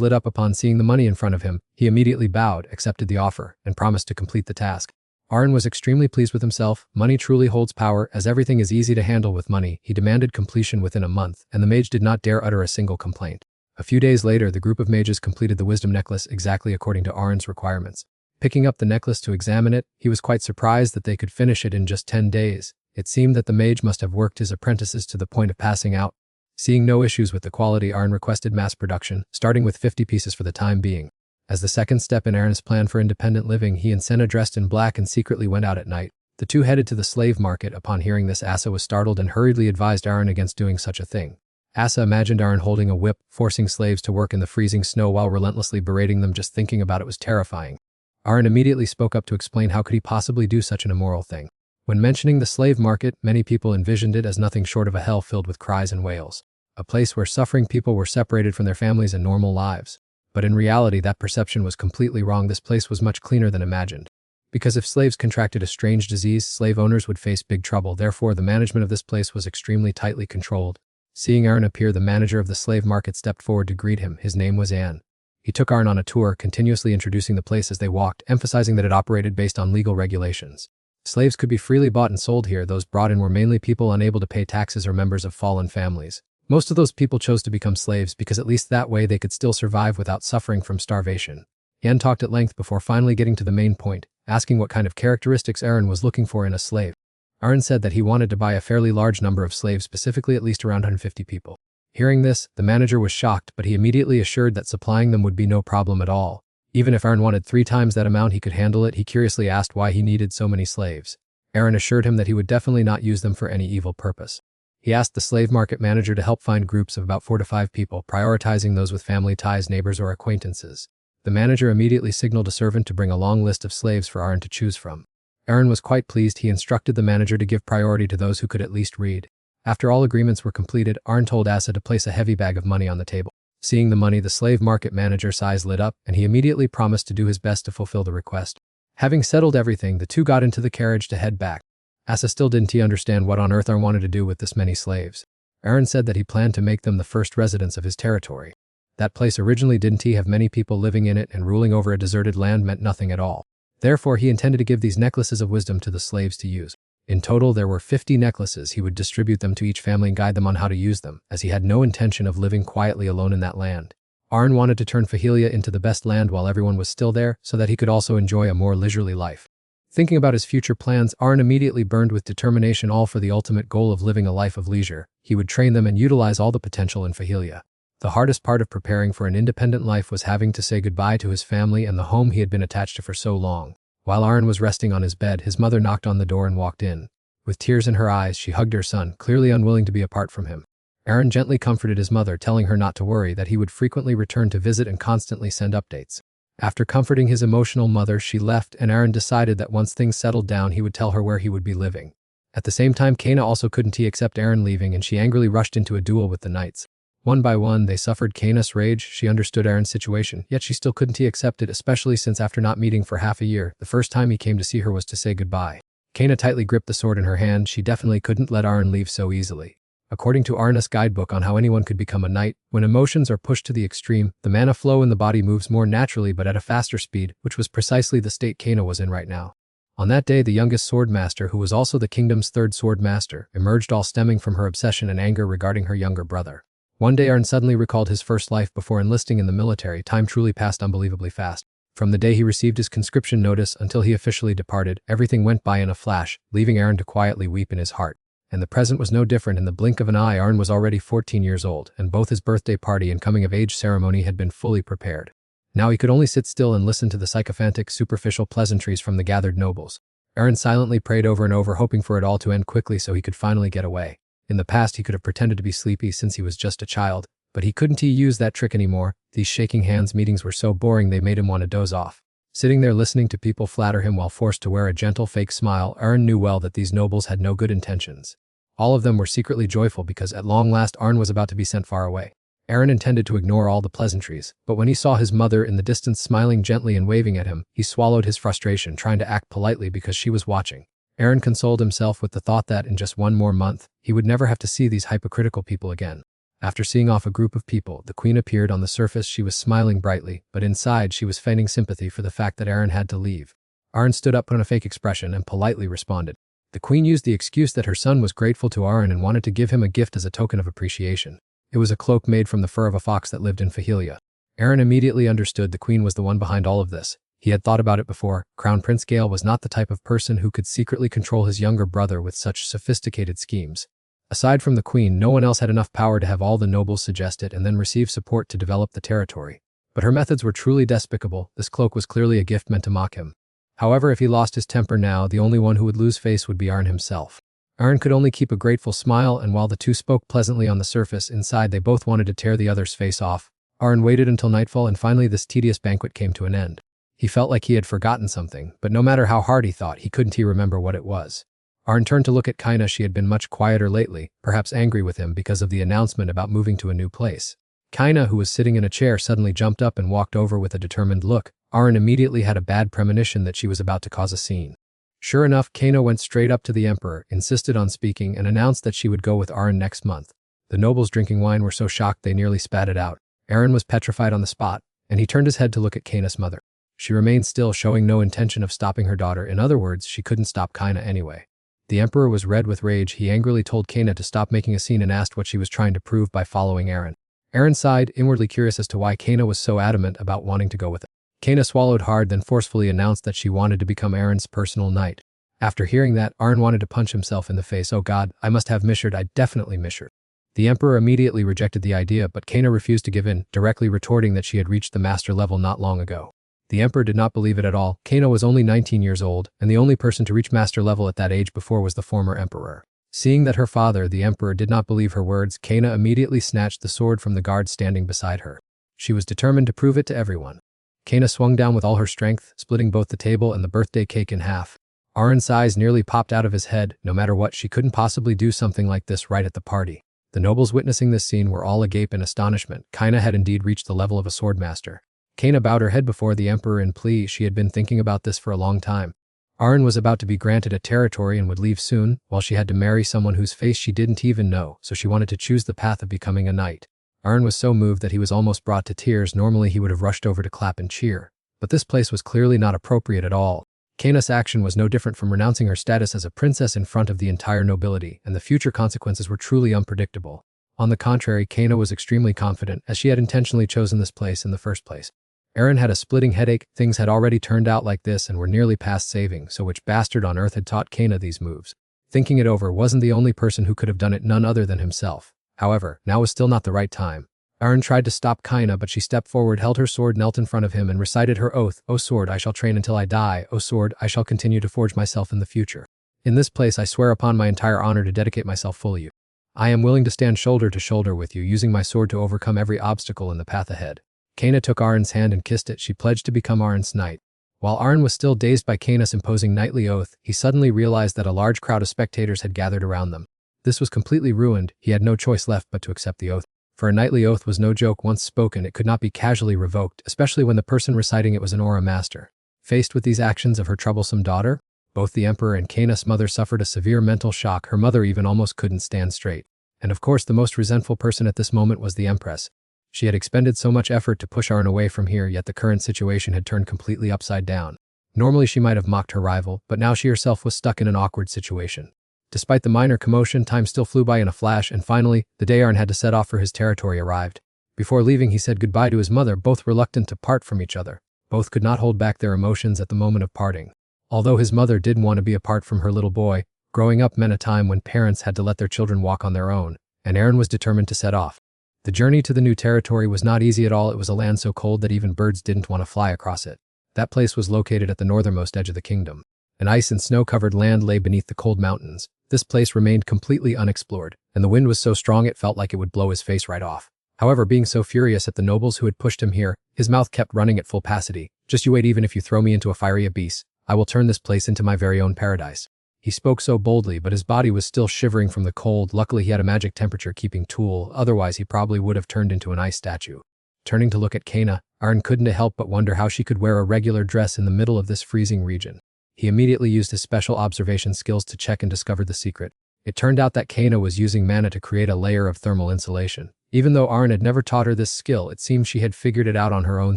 lit up upon seeing the money in front of him. He immediately bowed, accepted the offer, and promised to complete the task. Aaron was extremely pleased with himself. Money truly holds power, as everything is easy to handle with money. He demanded completion within a month, and the mage did not dare utter a single complaint. A few days later, the group of mages completed the wisdom necklace exactly according to Aaron's requirements. Picking up the necklace to examine it, he was quite surprised that they could finish it in just 10 days. It seemed that the mage must have worked his apprentices to the point of passing out. Seeing no issues with the quality, Aaron requested mass production, starting with 50 pieces for the time being. As the second step in Aaron's plan for independent living, he and Senna dressed in black and secretly went out at night. The two headed to the slave market. Upon hearing this, Asa was startled and hurriedly advised Aaron against doing such a thing. Asa imagined Aaron holding a whip, forcing slaves to work in the freezing snow while relentlessly berating them. Just thinking about it was terrifying. Aaron immediately spoke up to explain how could he possibly do such an immoral thing. When mentioning the slave market, many people envisioned it as nothing short of a hell filled with cries and wails. A place where suffering people were separated from their families and normal lives. But in reality, that perception was completely wrong. This place was much cleaner than imagined. Because if slaves contracted a strange disease, slave owners would face big trouble. Therefore, the management of this place was extremely tightly controlled. Seeing Aaron appear, the manager of the slave market stepped forward to greet him. His name was Ann. He took Aaron on a tour, continuously introducing the place as they walked, emphasizing that it operated based on legal regulations. Slaves could be freely bought and sold here. Those brought in were mainly people unable to pay taxes or members of fallen families. Most of those people chose to become slaves because at least that way they could still survive without suffering from starvation. Yan talked at length before finally getting to the main point, asking what kind of characteristics Aaron was looking for in a slave. Aaron said that he wanted to buy a fairly large number of slaves, specifically at least around 150 people. Hearing this, the manager was shocked, but he immediately assured that supplying them would be no problem at all. Even if Aaron wanted 3 times that amount, he could handle it. He curiously asked why he needed so many slaves. Aaron assured him that he would definitely not use them for any evil purpose. He asked the slave market manager to help find groups of about 4 to 5 people, prioritizing those with family ties, neighbors, or acquaintances. The manager immediately signaled a servant to bring a long list of slaves for Aaron to choose from. Aaron was quite pleased. He instructed the manager to give priority to those who could at least read. After all agreements were completed, Aaron told Asa to place a heavy bag of money on the table. Seeing the money, the slave market manager's eyes lit up, and he immediately promised to do his best to fulfill the request. Having settled everything, the two got into the carriage to head back. Asa still didn't understand what on earth Aaron wanted to do with this many slaves. Aaron said that he planned to make them the first residents of his territory. That place originally didn't have many people living in it, and ruling over a deserted land meant nothing at all. Therefore, he intended to give these necklaces of wisdom to the slaves to use. In total, there were 50 necklaces. He would distribute them to each family and guide them on how to use them, as he had no intention of living quietly alone in that land. Arn wanted to turn Fahilia into the best land while everyone was still there, so that he could also enjoy a more leisurely life. Thinking about his future plans, Arn immediately burned with determination, all for the ultimate goal of living a life of leisure. He would train them and utilize all the potential in Fahilia. The hardest part of preparing for an independent life was having to say goodbye to his family and the home he had been attached to for so long. While Arn was resting on his bed, his mother knocked on the door and walked in. With tears in her eyes, she hugged her son, clearly unwilling to be apart from him. Arn gently comforted his mother, telling her not to worry, that he would frequently return to visit and constantly send updates. After comforting his emotional mother, she left, and Arn decided that once things settled down, he would tell her where he would be living. At the same time, Kana also couldn't accept Arn leaving, and she angrily rushed into a duel with the knights. One by one, they suffered Kana's rage. She understood Arn's situation, yet she still couldn't accept it, especially since after not meeting for half a year, the first time he came to see her was to say goodbye. Kana tightly gripped the sword in her hand. She definitely couldn't let Arn leave so easily. According to Arna's guidebook on how anyone could become a knight, when emotions are pushed to the extreme, the mana flow in the body moves more naturally but at a faster speed, which was precisely the state Kana was in right now. On that day, the youngest sword master, who was also the kingdom's third sword master, emerged, all stemming from her obsession and anger regarding her younger brother. One day, Arn suddenly recalled his first life before enlisting in the military. Time truly passed unbelievably fast. From the day he received his conscription notice until he officially departed, everything went by in a flash, leaving Arn to quietly weep in his heart. And the present was no different. In the blink of an eye, Arn was already 14 years old, and both his birthday party and coming-of-age ceremony had been fully prepared. Now he could only sit still and listen to the sycophantic, superficial pleasantries from the gathered nobles. Arn silently prayed over and over, hoping for it all to end quickly so he could finally get away. In the past, he could have pretended to be sleepy since he was just a child, but he couldn't use that trick anymore. These shaking hands meetings were so boring they made him want to doze off. Sitting there listening to people flatter him while forced to wear a gentle fake smile, Arn knew well that these nobles had no good intentions. All of them were secretly joyful because at long last Arn was about to be sent far away. Arn intended to ignore all the pleasantries, but when he saw his mother in the distance smiling gently and waving at him, he swallowed his frustration, trying to act politely because she was watching. Arn consoled himself with the thought that in just one more month, he would never have to see these hypocritical people again. After seeing off a group of people, the queen appeared. On the surface, she was smiling brightly, but inside she was feigning sympathy for the fact that Arn had to leave. Arn stood up, put on a fake expression, and politely responded. The queen used the excuse that her son was grateful to Arn and wanted to give him a gift as a token of appreciation. It was a cloak made from the fur of a fox that lived in Fahilia. Arn immediately understood the queen was the one behind all of this. He had thought about it before. Crown Prince Gale was not the type of person who could secretly control his younger brother with such sophisticated schemes. Aside from the queen, no one else had enough power to have all the nobles suggest it and then receive support to develop the territory. But her methods were truly despicable. This cloak was clearly a gift meant to mock him. However, if he lost his temper now, the only one who would lose face would be Arn himself. Arn could only keep a grateful smile, and while the two spoke pleasantly on the surface, inside they both wanted to tear the other's face off. Arn waited until nightfall, and finally this tedious banquet came to an end. He felt like he had forgotten something, but no matter how hard he thought, he couldn't remember what it was. Arn turned to look at Kana. She had been much quieter lately, perhaps angry with him because of the announcement about moving to a new place. Kana, who was sitting in a chair, suddenly jumped up and walked over with a determined look. Arn immediately had a bad premonition that she was about to cause a scene. Sure enough, Kana went straight up to the emperor, insisted on speaking, and announced that she would go with Arn next month. The nobles drinking wine were so shocked they nearly spat it out. Arn was petrified on the spot, and he turned his head to look at Kana's mother. She remained still, showing no intention of stopping her daughter. In other words, she couldn't stop Kana anyway. The emperor was red with rage. He angrily told Kana to stop making a scene and asked what she was trying to prove by following Arn. Arn sighed, inwardly curious as to why Kana was so adamant about wanting to go with him. Kana swallowed hard, then forcefully announced that she wanted to become Arn's personal knight. After hearing that, Arn wanted to punch himself in the face. Oh God, I must have measured. I definitely measured. The emperor immediately rejected the idea, but Kana refused to give in, directly retorting that she had reached the master level not long ago. The emperor did not believe it at all. Kana was only 19 years old, and the only person to reach master level at that age before was the former emperor. Seeing that her father, the emperor, did not believe her words, Kana immediately snatched the sword from the guard standing beside her. She was determined to prove it to everyone. Kana swung down with all her strength, splitting both the table and the birthday cake in half. Arn's eyes nearly popped out of his head. No matter what, she couldn't possibly do something like this right at the party. The nobles witnessing this scene were all agape in astonishment. Kana had indeed reached the level of a swordmaster. Kana bowed her head before the emperor in plea. She had been thinking about this for a long time. Arn was about to be granted a territory and would leave soon, while she had to marry someone whose face she didn't even know, so she wanted to choose the path of becoming a knight. Arn was so moved that he was almost brought to tears. Normally he would have rushed over to clap and cheer, but this place was clearly not appropriate at all. Kaina's action was no different from renouncing her status as a princess in front of the entire nobility, and the future consequences were truly unpredictable. On the contrary, Kaina was extremely confident, as she had intentionally chosen this place in the first place. Aaron had a splitting headache. Things had already turned out like this and were nearly past saving, so which bastard on earth had taught Kaina these moves? Thinking it over, wasn't the only person who could have done it, none other than himself. However, now was still not the right time. Aaron tried to stop Kaina, but she stepped forward, held her sword, knelt in front of him, and recited her oath. "O sword, I shall train until I die. O sword, I shall continue to forge myself in the future. In this place I swear upon my entire honor to dedicate myself fully. I am willing to stand shoulder to shoulder with you, using my sword to overcome every obstacle in the path ahead." Kaina took Aaron's hand and kissed it. She pledged to become Aaron's knight. While Aaron was still dazed by Kaina's imposing knightly oath, he suddenly realized that a large crowd of spectators had gathered around them. This was completely ruined. He had no choice left but to accept the oath. For a knightly oath was no joke. Once spoken, it could not be casually revoked, especially when the person reciting it was an aura master. Faced with these actions of her troublesome daughter, both the emperor and Kaina's mother suffered a severe mental shock. Her mother even almost couldn't stand straight. And of course, the most resentful person at this moment was the empress. She had expended so much effort to push Aaron away from here, yet the current situation had turned completely upside down. Normally she might have mocked her rival, but now she herself was stuck in an awkward situation. Despite the minor commotion, time still flew by in a flash, and finally, the day Aaron had to set off for his territory arrived. Before leaving, he said goodbye to his mother, both reluctant to part from each other. Both could not hold back their emotions at the moment of parting. Although his mother did want to be apart from her little boy, growing up meant a time when parents had to let their children walk on their own, and Aaron was determined to set off. The journey to the new territory was not easy at all. It was a land so cold that even birds didn't want to fly across it. That place was located at the northernmost edge of the kingdom. An ice and snow-covered land lay beneath the cold mountains. This place remained completely unexplored, and the wind was so strong it felt like it would blow his face right off. However, being so furious at the nobles who had pushed him here, his mouth kept running at full capacity. "Just you wait, even if you throw me into a fiery abyss, I will turn this place into my very own paradise." He spoke so boldly, but his body was still shivering from the cold. Luckily, he had a magic temperature keeping tool, otherwise he probably would have turned into an ice statue. Turning to look at Kaina, Aaron couldn't help but wonder how she could wear a regular dress in the middle of this freezing region. He immediately used his special observation skills to check and discovered the secret. It turned out that Kaina was using mana to create a layer of thermal insulation. Even though Aaron had never taught her this skill, it seemed she had figured it out on her own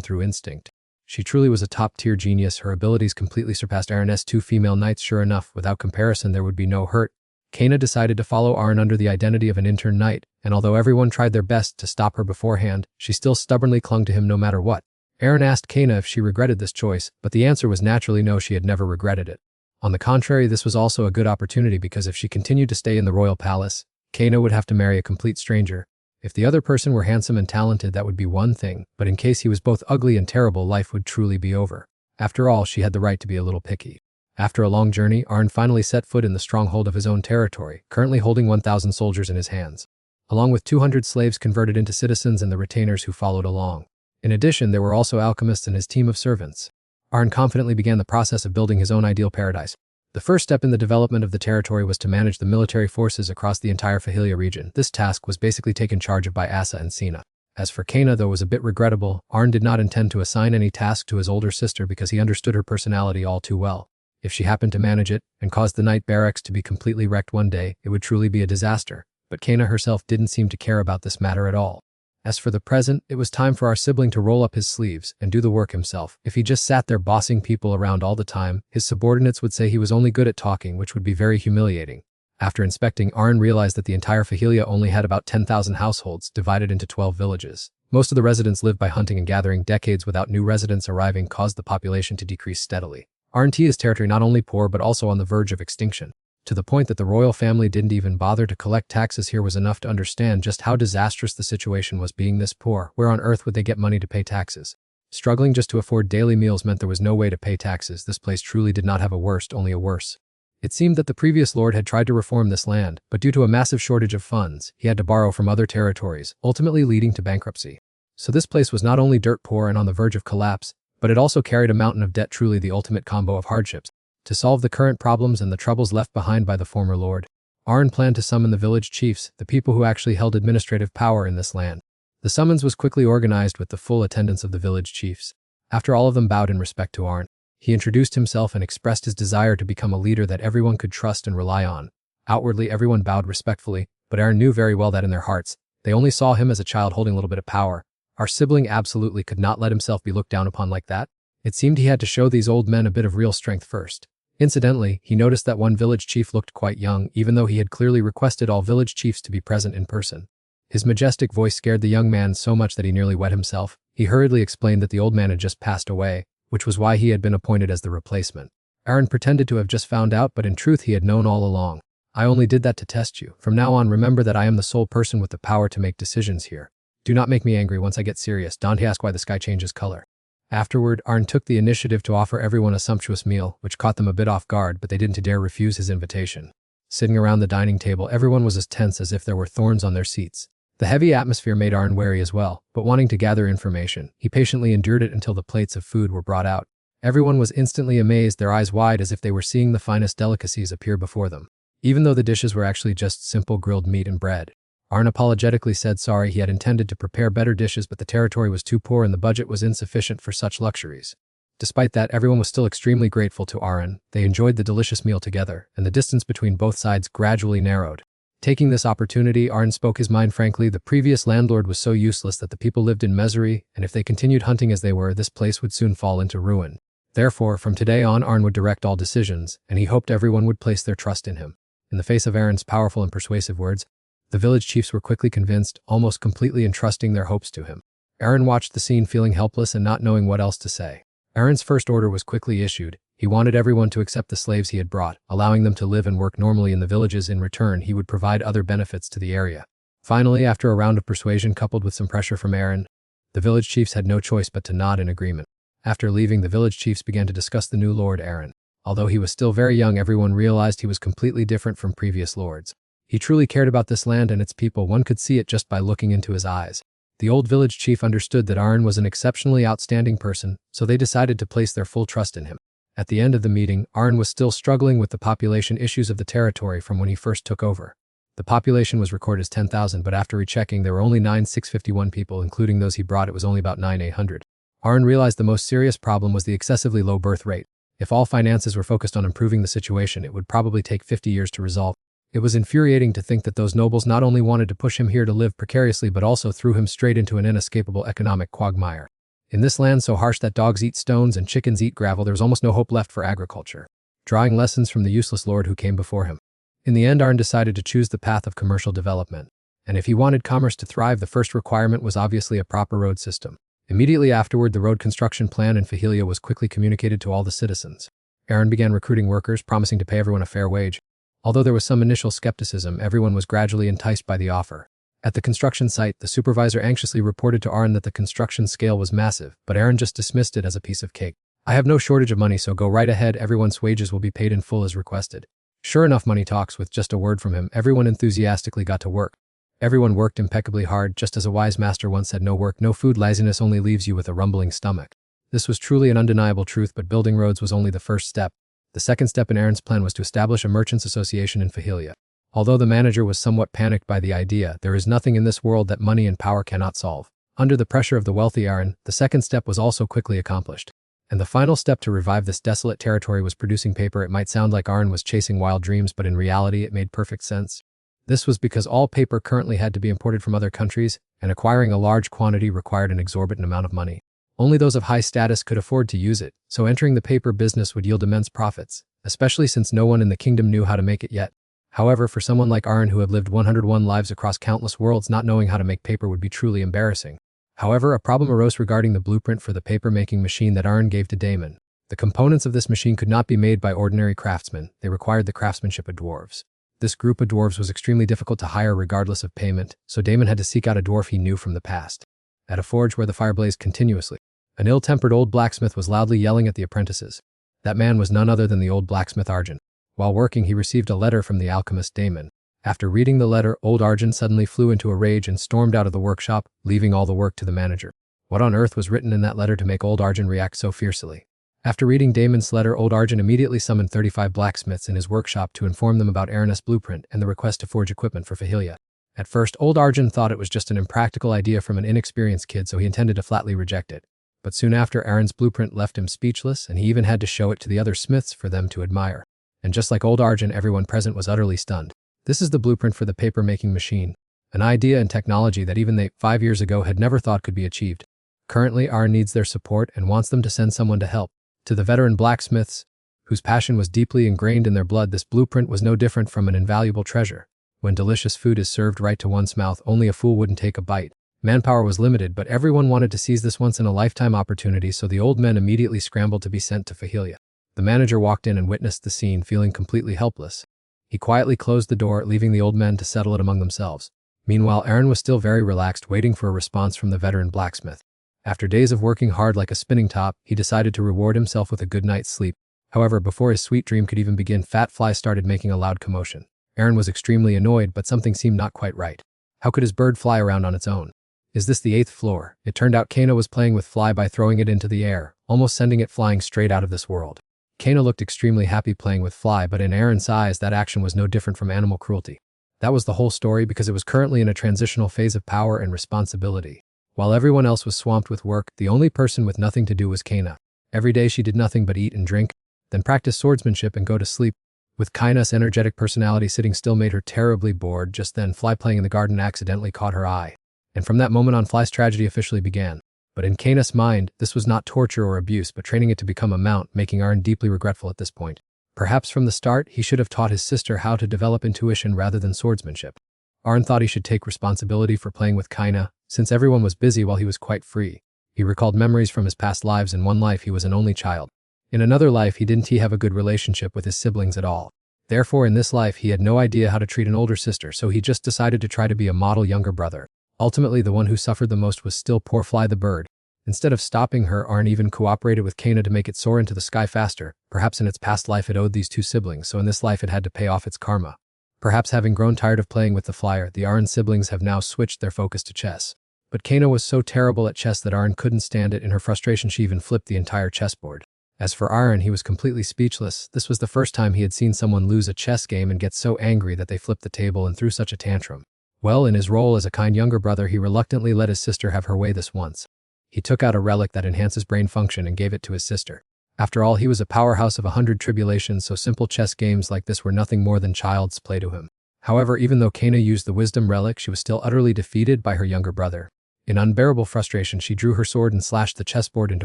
through instinct. She truly was a top-tier genius. Her abilities completely surpassed Aaron's two female knights. Sure enough, without comparison there would be no hurt. Kaina decided to follow Aaron under the identity of an intern knight, and although everyone tried their best to stop her beforehand, she still stubbornly clung to him no matter what. Aaron asked Kaina if she regretted this choice, but the answer was naturally no, she had never regretted it. On the contrary, this was also a good opportunity because if she continued to stay in the royal palace, Kaina would have to marry a complete stranger. If the other person were handsome and talented, that would be one thing, but in case he was both ugly and terrible, life would truly be over. After all, she had the right to be a little picky. After a long journey, Aaron finally set foot in the stronghold of his own territory, currently holding 1,000 soldiers in his hands, along with 200 slaves converted into citizens and the retainers who followed along. In addition, there were also alchemists and his team of servants. Aaron confidently began the process of building his own ideal paradise. The first step in the development of the territory was to manage the military forces across the entire Fahilia region. This task was basically taken charge of by Asa and Sina. As for Kaina, though it was a bit regrettable, Aaron did not intend to assign any task to his older sister because he understood her personality all too well. If she happened to manage it and caused the night barracks to be completely wrecked one day, it would truly be a disaster. But Kaina herself didn't seem to care about this matter at all. As for the present, it was time for our sibling to roll up his sleeves and do the work himself. If he just sat there bossing people around all the time, his subordinates would say he was only good at talking, which would be very humiliating. After inspecting, Aaron realized that the entire Fahilia only had about 10,000 households, divided into 12 villages. Most of the residents lived by hunting and gathering. Decades without new residents arriving caused the population to decrease steadily. Aaron's territory not only poor but also on the verge of extinction. To the point that the royal family didn't even bother to collect taxes here was enough to understand just how disastrous the situation was. Being this poor, where on earth would they get money to pay taxes? Struggling just to afford daily meals meant there was no way to pay taxes. This place truly did not have a worst, only a worse. It seemed that the previous lord had tried to reform this land, but due to a massive shortage of funds, he had to borrow from other territories, ultimately leading to bankruptcy. So this place was not only dirt poor and on the verge of collapse, but it also carried a mountain of debt, truly the ultimate combo of hardships. To solve the current problems and the troubles left behind by the former lord, Aaron planned to summon the village chiefs, the people who actually held administrative power in this land. The summons was quickly organized with the full attendance of the village chiefs. After all of them bowed in respect to Aaron, he introduced himself and expressed his desire to become a leader that everyone could trust and rely on. Outwardly, everyone bowed respectfully, but Aaron knew very well that in their hearts, they only saw him as a child holding a little bit of power. Our sibling absolutely could not let himself be looked down upon like that. It seemed he had to show these old men a bit of real strength first. Incidentally, he noticed that one village chief looked quite young, even though he had clearly requested all village chiefs to be present in person. His majestic voice scared the young man so much that he nearly wet himself. He hurriedly explained that the old man had just passed away, which was why he had been appointed as the replacement. Aaron pretended to have just found out, but in truth he had known all along. I only did that to test you. From now on, remember that I am the sole person with the power to make decisions here. Do not make me angry once I get serious. Dante asked why the sky changes color. Afterward, Arn took the initiative to offer everyone a sumptuous meal, which caught them a bit off guard, but they didn't dare refuse his invitation. Sitting around the dining table, everyone was as tense as if there were thorns on their seats. The heavy atmosphere made Arn wary as well, but wanting to gather information, he patiently endured it until the plates of food were brought out. Everyone was instantly amazed, their eyes wide as if they were seeing the finest delicacies appear before them. Even though the dishes were actually just simple grilled meat and bread. Arn apologetically said sorry, he had intended to prepare better dishes, but the territory was too poor and the budget was insufficient for such luxuries. Despite that, everyone was still extremely grateful to Arn. They enjoyed the delicious meal together, and the distance between both sides gradually narrowed. Taking this opportunity, Arn spoke his mind frankly. The previous landlord was so useless that the people lived in misery, and if they continued hunting as they were, this place would soon fall into ruin. Therefore, from today on, Arn would direct all decisions, and he hoped everyone would place their trust in him. In the face of Aaron's powerful and persuasive words, the village chiefs were quickly convinced, almost completely entrusting their hopes to him. Aaron watched the scene feeling helpless and not knowing what else to say. Aaron's first order was quickly issued. He wanted everyone to accept the slaves he had brought, allowing them to live and work normally in the villages. In return, he would provide other benefits to the area. Finally, after a round of persuasion coupled with some pressure from Aaron, the village chiefs had no choice but to nod in agreement. After leaving, the village chiefs began to discuss the new Lord Aaron. Although he was still very young, everyone realized he was completely different from previous lords. He truly cared about this land and its people. One could see it just by looking into his eyes. The old village chief understood that Aaron was an exceptionally outstanding person, so they decided to place their full trust in him. At the end of the meeting, Aaron was still struggling with the population issues of the territory from when he first took over. The population was recorded as 10,000, but after rechecking, there were only 9,651 people, including those he brought. It was only about 9,800. Aaron realized the most serious problem was the excessively low birth rate. If all finances were focused on improving the situation, it would probably take 50 years to resolve. It was infuriating to think that those nobles not only wanted to push him here to live precariously but also threw him straight into an inescapable economic quagmire. In this land so harsh that dogs eat stones and chickens eat gravel, there was almost no hope left for agriculture. Drawing lessons from the useless lord who came before him. In the end, Aaron decided to choose the path of commercial development. And if he wanted commerce to thrive, the first requirement was obviously a proper road system. Immediately afterward, the road construction plan in Fahilia was quickly communicated to all the citizens. Aaron began recruiting workers, promising to pay everyone a fair wage. Although there was some initial skepticism, everyone was gradually enticed by the offer. At the construction site, the supervisor anxiously reported to Aaron that the construction scale was massive, but Aaron just dismissed it as a piece of cake. I have no shortage of money, so go right ahead. Everyone's wages will be paid in full as requested. Sure enough, money talks. With just a word from him, everyone enthusiastically got to work. Everyone worked impeccably hard, just as a wise master once said, no work, no food, laziness only leaves you with a rumbling stomach. This was truly an undeniable truth, but building roads was only the first step. The second step in Aaron's plan was to establish a merchants' association in Fahilia. Although the manager was somewhat panicked by the idea, there is nothing in this world that money and power cannot solve. Under the pressure of the wealthy Aaron, the second step was also quickly accomplished. And the final step to revive this desolate territory was producing paper. It might sound like Aaron was chasing wild dreams, but in reality it made perfect sense. This was because all paper currently had to be imported from other countries, and acquiring a large quantity required an exorbitant amount of money. Only those of high status could afford to use it, so entering the paper business would yield immense profits, especially since no one in the kingdom knew how to make it yet. However, for someone like Aaron who had lived 101 lives across countless worlds, not knowing how to make paper would be truly embarrassing. However, a problem arose regarding the blueprint for the paper-making machine that Aaron gave to Damon. The components of this machine could not be made by ordinary craftsmen. They required the craftsmanship of dwarves. This group of dwarves was extremely difficult to hire regardless of payment, so Damon had to seek out a dwarf he knew from the past. At a forge where the fire blazed continuously, an ill-tempered old blacksmith was loudly yelling at the apprentices. That man was none other than the old blacksmith Arjun. While working, he received a letter from the alchemist Damon. After reading the letter, old Arjun suddenly flew into a rage and stormed out of the workshop, leaving all the work to the manager. What on earth was written in that letter to make old Arjun react so fiercely? After reading Damon's letter, old Arjun immediately summoned 35 blacksmiths in his workshop to inform them about Aaron's blueprint and the request to forge equipment for Fahilia. At first, old Arjun thought it was just an impractical idea from an inexperienced kid, so he intended to flatly reject it. But soon after, Aaron's blueprint left him speechless, and he even had to show it to the other smiths for them to admire. And just like old Arjun, everyone present was utterly stunned. This is the blueprint for the paper-making machine, an idea and technology that even they, 5 years ago, had never thought could be achieved. Currently, Aaron needs their support and wants them to send someone to help. To the veteran blacksmiths, whose passion was deeply ingrained in their blood, this blueprint was no different from an invaluable treasure. When delicious food is served right to one's mouth, only a fool wouldn't take a bite. Manpower was limited, but everyone wanted to seize this once-in-a-lifetime opportunity, so the old men immediately scrambled to be sent to Fahilia. The manager walked in and witnessed the scene, feeling completely helpless. He quietly closed the door, leaving the old men to settle it among themselves. Meanwhile, Aaron was still very relaxed, waiting for a response from the veteran blacksmith. After days of working hard like a spinning top, he decided to reward himself with a good night's sleep. However, before his sweet dream could even begin, Fat Fly started making a loud commotion. Aaron was extremely annoyed, but something seemed not quite right. How could his bird fly around on its own? Is this the 8th floor? It turned out Kana was playing with Fly by throwing it into the air, almost sending it flying straight out of this world. Kana looked extremely happy playing with Fly, but in Aaron's eyes that action was no different from animal cruelty. That was the whole story, because it was currently in a transitional phase of power and responsibility. While everyone else was swamped with work, the only person with nothing to do was Kana. Every day she did nothing but eat and drink, then practice swordsmanship and go to sleep. With Kaina's energetic personality, sitting still made her terribly bored. Just then, Fly playing in the garden accidentally caught her eye. And from that moment on, Fly's tragedy officially began. But in Kaina's mind, this was not torture or abuse, but training it to become a mount, making Aaron deeply regretful at this point. Perhaps from the start, he should have taught his sister how to develop intuition rather than swordsmanship. Aaron thought he should take responsibility for playing with Kaina, since everyone was busy while he was quite free. He recalled memories from his past lives. In one life, he was an only child. In another life, he didn't have a good relationship with his siblings at all. Therefore, in this life, he had no idea how to treat an older sister, so he just decided to try to be a model younger brother. Ultimately, the one who suffered the most was still poor Fly the bird. Instead of stopping her, Aaron even cooperated with Kaina to make it soar into the sky faster. Perhaps in its past life it owed these two siblings, so in this life it had to pay off its karma. Perhaps having grown tired of playing with the flyer, the Aaron siblings have now switched their focus to chess. But Kaina was so terrible at chess that Aaron couldn't stand it. In her frustration, she even flipped the entire chessboard. As for Aaron, he was completely speechless. This was the first time he had seen someone lose a chess game and get so angry that they flipped the table and threw such a tantrum. Well, in his role as a kind younger brother, he reluctantly let his sister have her way this once. He took out a relic that enhances brain function and gave it to his sister. After all, he was a powerhouse of 100 tribulations, so simple chess games like this were nothing more than child's play to him. However, even though Kaina used the wisdom relic, she was still utterly defeated by her younger brother. In unbearable frustration, she drew her sword and slashed the chessboard into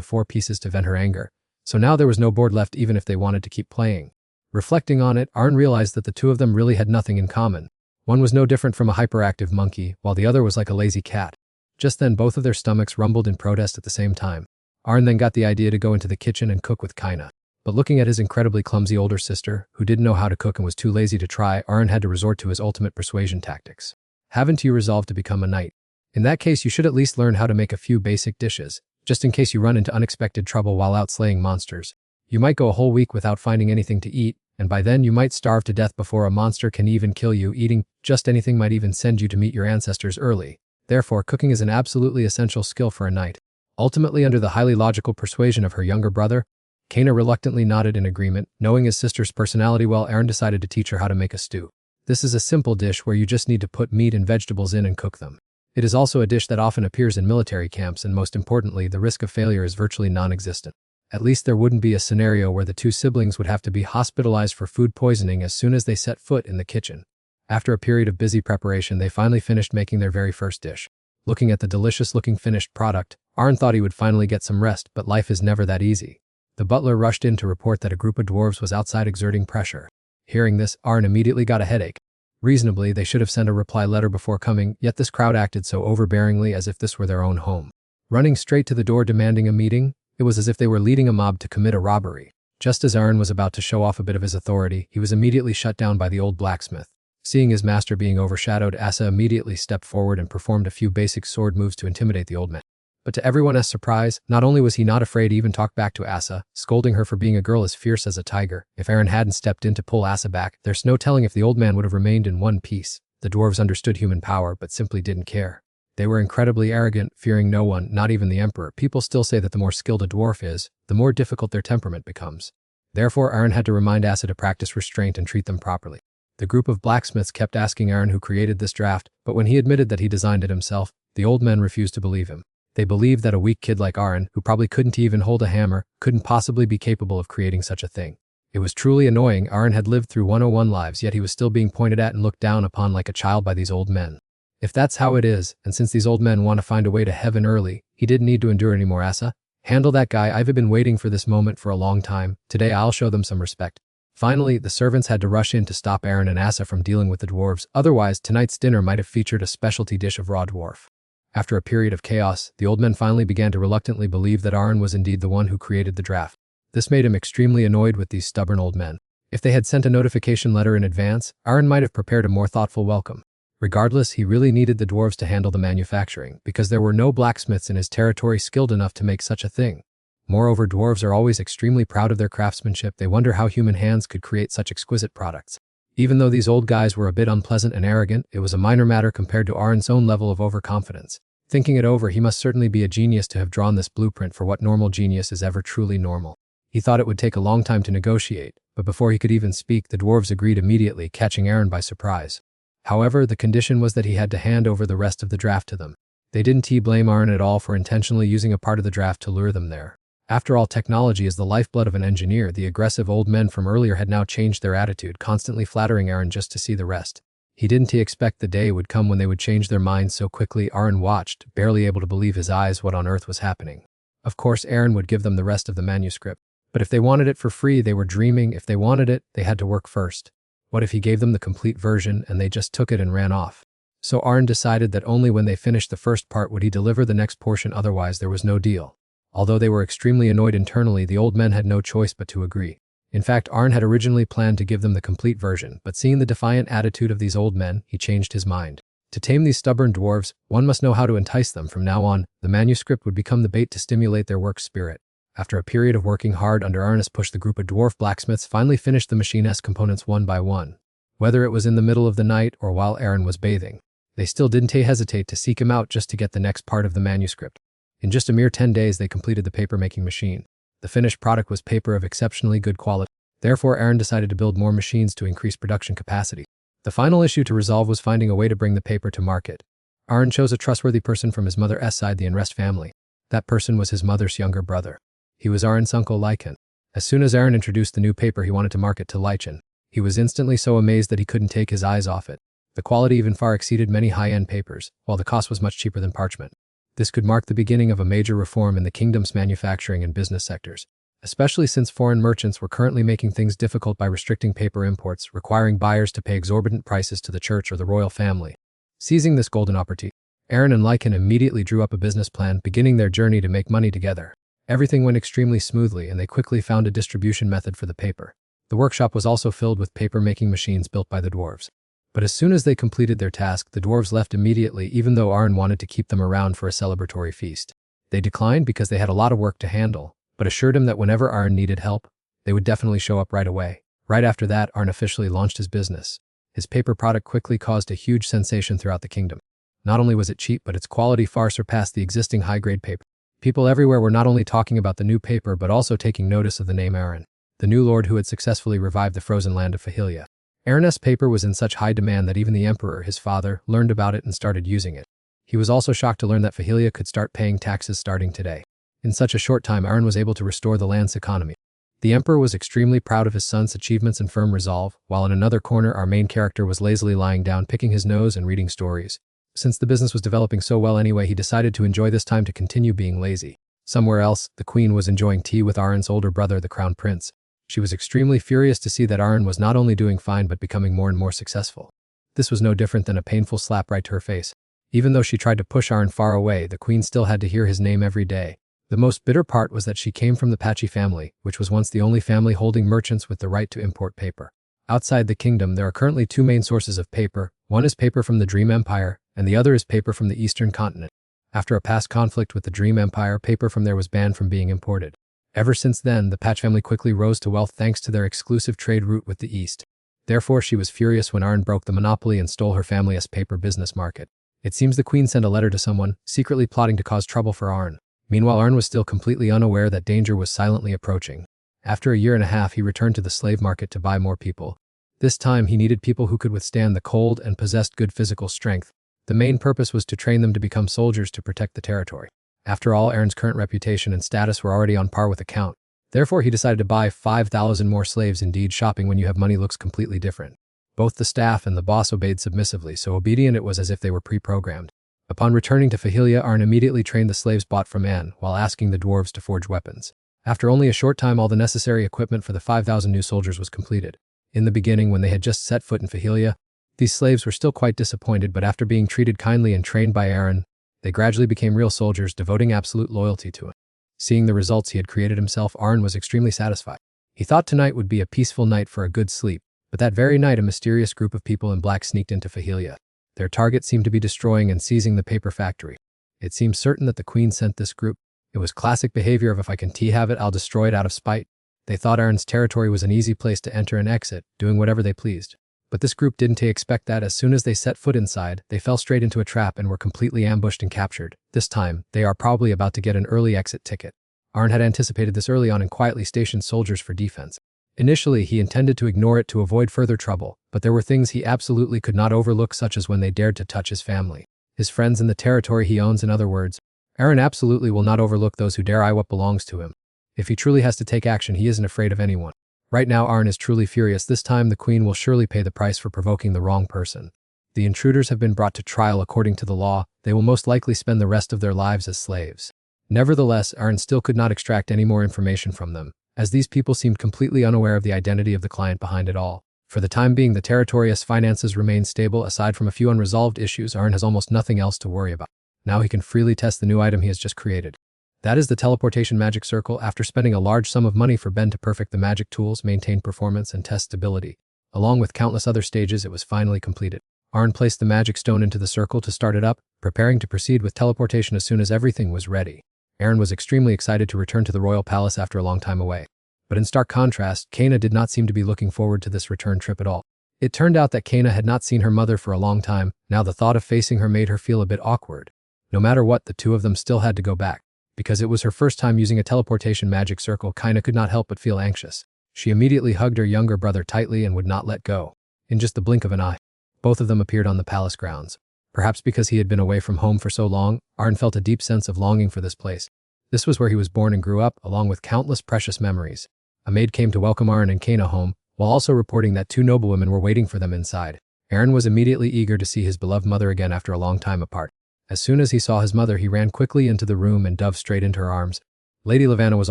4 pieces to vent her anger. So now there was no board left even if they wanted to keep playing. Reflecting on it, Aaron realized that the two of them really had nothing in common. One was no different from a hyperactive monkey, while the other was like a lazy cat. Just then, both of their stomachs rumbled in protest at the same time. Aaron then got the idea to go into the kitchen and cook with Kaina. But looking at his incredibly clumsy older sister, who didn't know how to cook and was too lazy to try, Aaron had to resort to his ultimate persuasion tactics. Haven't you resolved to become a knight? In that case, you should at least learn how to make a few basic dishes, just in case you run into unexpected trouble while out slaying monsters. You might go a whole week without finding anything to eat, and by then you might starve to death before a monster can even kill you. Eating just anything might even send you to meet your ancestors early. Therefore, cooking is an absolutely essential skill for a knight. Ultimately, under the highly logical persuasion of her younger brother, Kaina reluctantly nodded in agreement. Knowing his sister's personality well, Aaron decided to teach her how to make a stew. This is a simple dish where you just need to put meat and vegetables in and cook them. It is also a dish that often appears in military camps, and most importantly, the risk of failure is virtually non-existent. At least there wouldn't be a scenario where the two siblings would have to be hospitalized for food poisoning as soon as they set foot in the kitchen. After a period of busy preparation, they finally finished making their very first dish. Looking at the delicious-looking finished product, Aaron thought he would finally get some rest, but life is never that easy. The butler rushed in to report that a group of dwarves was outside exerting pressure. Hearing this, Aaron immediately got a headache. Reasonably, they should have sent a reply letter before coming, yet this crowd acted so overbearingly as if this were their own home. Running straight to the door demanding a meeting, it was as if they were leading a mob to commit a robbery. Just as Aaron was about to show off a bit of his authority, he was immediately shut down by the old blacksmith. Seeing his master being overshadowed, Asa immediately stepped forward and performed a few basic sword moves to intimidate the old man. But to everyone's surprise, not only was he not afraid to even talk back to Asa, scolding her for being a girl as fierce as a tiger. If Aaron hadn't stepped in to pull Asa back, there's no telling if the old man would have remained in one piece. The dwarves understood human power, but simply didn't care. They were incredibly arrogant, fearing no one, not even the emperor. People still say that the more skilled a dwarf is, the more difficult their temperament becomes. Therefore, Aaron had to remind Asa to practice restraint and treat them properly. The group of blacksmiths kept asking Aaron who created this draft, but when he admitted that he designed it himself, the old men refused to believe him. They believed that a weak kid like Aaron, who probably couldn't even hold a hammer, couldn't possibly be capable of creating such a thing. It was truly annoying. Aaron had lived through 101 lives, yet he was still being pointed at and looked down upon like a child by these old men. If that's how it is, and since these old men want to find a way to heaven early, he didn't need to endure any more. Asa, handle that guy. I've been waiting for this moment for a long time. Today I'll show them some respect. Finally, the servants had to rush in to stop Aaron and Asa from dealing with the dwarves, otherwise tonight's dinner might have featured a specialty dish of raw dwarf. After a period of chaos, the old men finally began to reluctantly believe that Aaron was indeed the one who created the draft. This made him extremely annoyed with these stubborn old men. If they had sent a notification letter in advance, Aaron might have prepared a more thoughtful welcome. Regardless, he really needed the dwarves to handle the manufacturing, because there were no blacksmiths in his territory skilled enough to make such a thing. Moreover, dwarves are always extremely proud of their craftsmanship. They wonder how human hands could create such exquisite products. Even though these old guys were a bit unpleasant and arrogant, it was a minor matter compared to Aaron's own level of overconfidence. Thinking it over, he must certainly be a genius to have drawn this blueprint for what normal genius is ever truly normal. He thought it would take a long time to negotiate, but before he could even speak, the dwarves agreed immediately, catching Aaron by surprise. However, the condition was that he had to hand over the rest of the draft to them. They didn't blame Aaron at all for intentionally using a part of the draft to lure them there. After all, technology is the lifeblood of an engineer. The aggressive old men from earlier had now changed their attitude, constantly flattering Aaron just to see the rest. He didn't expect the day would come when they would change their minds so quickly. Aaron watched, barely able to believe his eyes. What on earth was happening? Of course, Aaron would give them the rest of the manuscript. But if they wanted it for free, they were dreaming. If they wanted it, they had to work first. What if he gave them the complete version and they just took it and ran off? So Aaron decided that only when they finished the first part would he deliver the next portion, otherwise there was no deal. Although they were extremely annoyed internally, the old men had no choice but to agree. In fact, Aaron had originally planned to give them the complete version, but seeing the defiant attitude of these old men, he changed his mind. To tame these stubborn dwarves, one must know how to entice them. From now on, the manuscript would become the bait to stimulate their work spirit. After a period of working hard under Aaron's push, the group of dwarf blacksmiths finally finished the machine's components one by one. Whether it was in the middle of the night or while Aaron was bathing, they still didn't hesitate to seek him out just to get the next part of the manuscript. In just a mere 10 days, they completed the paper-making machine. The finished product was paper of exceptionally good quality. Therefore, Aaron decided to build more machines to increase production capacity. The final issue to resolve was finding a way to bring the paper to market. Aaron chose a trustworthy person from his mother's side, the Enrest family. That person was his mother's younger brother. He was Aaron's uncle Lycan. As soon as Aaron introduced the new paper he wanted to market to Lycan, he was instantly so amazed that he couldn't take his eyes off it. The quality even far exceeded many high-end papers, while the cost was much cheaper than parchment. This could mark the beginning of a major reform in the kingdom's manufacturing and business sectors, especially since foreign merchants were currently making things difficult by restricting paper imports, requiring buyers to pay exorbitant prices to the church or the royal family. Seizing this golden opportunity, Aaron and Lycan immediately drew up a business plan, beginning their journey to make money together. Everything went extremely smoothly, and they quickly found a distribution method for the paper. The workshop was also filled with paper-making machines built by the dwarves. But as soon as they completed their task, the dwarves left immediately, even though Aaron wanted to keep them around for a celebratory feast. They declined because they had a lot of work to handle, but assured him that whenever Aaron needed help, they would definitely show up right away. Right after that, Aaron officially launched his business. His paper product quickly caused a huge sensation throughout the kingdom. Not only was it cheap, but its quality far surpassed the existing high-grade paper. People everywhere were not only talking about the new paper but also taking notice of the name Aaron, the new lord who had successfully revived the frozen land of Fahilia. Aaron's paper was in such high demand that even the emperor, his father, learned about it and started using it. He was also shocked to learn that Fahilia could start paying taxes starting today. In such a short time, Aaron was able to restore the land's economy. The emperor was extremely proud of his son's achievements and firm resolve, while in another corner our main character was lazily lying down, picking his nose and reading stories. Since the business was developing so well anyway, he decided to enjoy this time to continue being lazy. Somewhere else, the queen was enjoying tea with Aaron's older brother, the crown prince. She was extremely furious to see that Aaron was not only doing fine but becoming more and more successful. This was no different than a painful slap right to her face. Even though she tried to push Aaron far away, the queen still had to hear his name every day. The most bitter part was that she came from the Pachi family, which was once the only family holding merchants with the right to import paper. Outside the kingdom, there are currently two main sources of paper. One is paper from the Dream Empire, and the other is paper from the Eastern continent. After a past conflict with the Dream Empire, paper from there was banned from being imported. Ever since then, the Patch family quickly rose to wealth thanks to their exclusive trade route with the East. Therefore, she was furious when Aaron broke the monopoly and stole her family's paper business market. It seems the queen sent a letter to someone, secretly plotting to cause trouble for Aaron. Meanwhile, Aaron was still completely unaware that danger was silently approaching. After a year and a half, he returned to the slave market to buy more people. This time, he needed people who could withstand the cold and possessed good physical strength. The main purpose was to train them to become soldiers to protect the territory. After all, Aaron's current reputation and status were already on par with the count. Therefore, he decided to buy 5,000 more slaves. Indeed, shopping when you have money looks completely different. Both the staff and the boss obeyed submissively, so obedient it was as if they were pre-programmed. Upon returning to Fahilia, Arn immediately trained the slaves bought from Anne, while asking the dwarves to forge weapons. After only a short time, all the necessary equipment for the 5,000 new soldiers was completed. In the beginning, when they had just set foot in Fahilia, these slaves were still quite disappointed, but after being treated kindly and trained by Aaron, they gradually became real soldiers, devoting absolute loyalty to him. Seeing the results he had created himself, Arn was extremely satisfied. He thought tonight would be a peaceful night for a good sleep, but that very night a mysterious group of people in black sneaked into Fahilia. Their target seemed to be destroying and seizing the paper factory. It seemed certain that the queen sent this group. It was classic behavior of if I can have it, I'll destroy it out of spite. They thought Aaron's territory was an easy place to enter and exit, doing whatever they pleased. But this group didn't expect that. As soon as they set foot inside, they fell straight into a trap and were completely ambushed and captured. This time, they are probably about to get an early exit ticket. Arn had anticipated this early on and quietly stationed soldiers for defense. Initially, he intended to ignore it to avoid further trouble, but there were things he absolutely could not overlook, such as when they dared to touch his family, his friends, and the territory he owns. In other words, Aaron absolutely will not overlook those who dare what belongs to him. If he truly has to take action, he isn't afraid of anyone. Right now, Arn is truly furious. This time, the queen will surely pay the price for provoking the wrong person. The intruders have been brought to trial according to the law. They will most likely spend the rest of their lives as slaves. Nevertheless, Arn still could not extract any more information from them, as these people seemed completely unaware of the identity of the client behind it all. For the time being, the territory's finances remain stable. Aside from a few unresolved issues, Arn has almost nothing else to worry about. Now he can freely test the new item he has just created. That is the teleportation magic circle. After spending a large sum of money for Ben to perfect the magic tools, maintain performance, and test stability, along with countless other stages, it was finally completed. Arn placed the magic stone into the circle to start it up, preparing to proceed with teleportation as soon as everything was ready. Aaron was extremely excited to return to the royal palace after a long time away. But in stark contrast, Kana did not seem to be looking forward to this return trip at all. It turned out that Kana had not seen her mother for a long time. Now the thought of facing her made her feel a bit awkward. No matter what, the two of them still had to go back. Because it was her first time using a teleportation magic circle, Kana could not help but feel anxious. She immediately hugged her younger brother tightly and would not let go. In just the blink of an eye, both of them appeared on the palace grounds. Perhaps because he had been away from home for so long, Arn felt a deep sense of longing for this place. This was where he was born and grew up, along with countless precious memories. A maid came to welcome Arn and Kana home, while also reporting that two noblewomen were waiting for them inside. Aaron was immediately eager to see his beloved mother again after a long time apart. As soon as he saw his mother, he ran quickly into the room and dove straight into her arms. Lady Lavanna was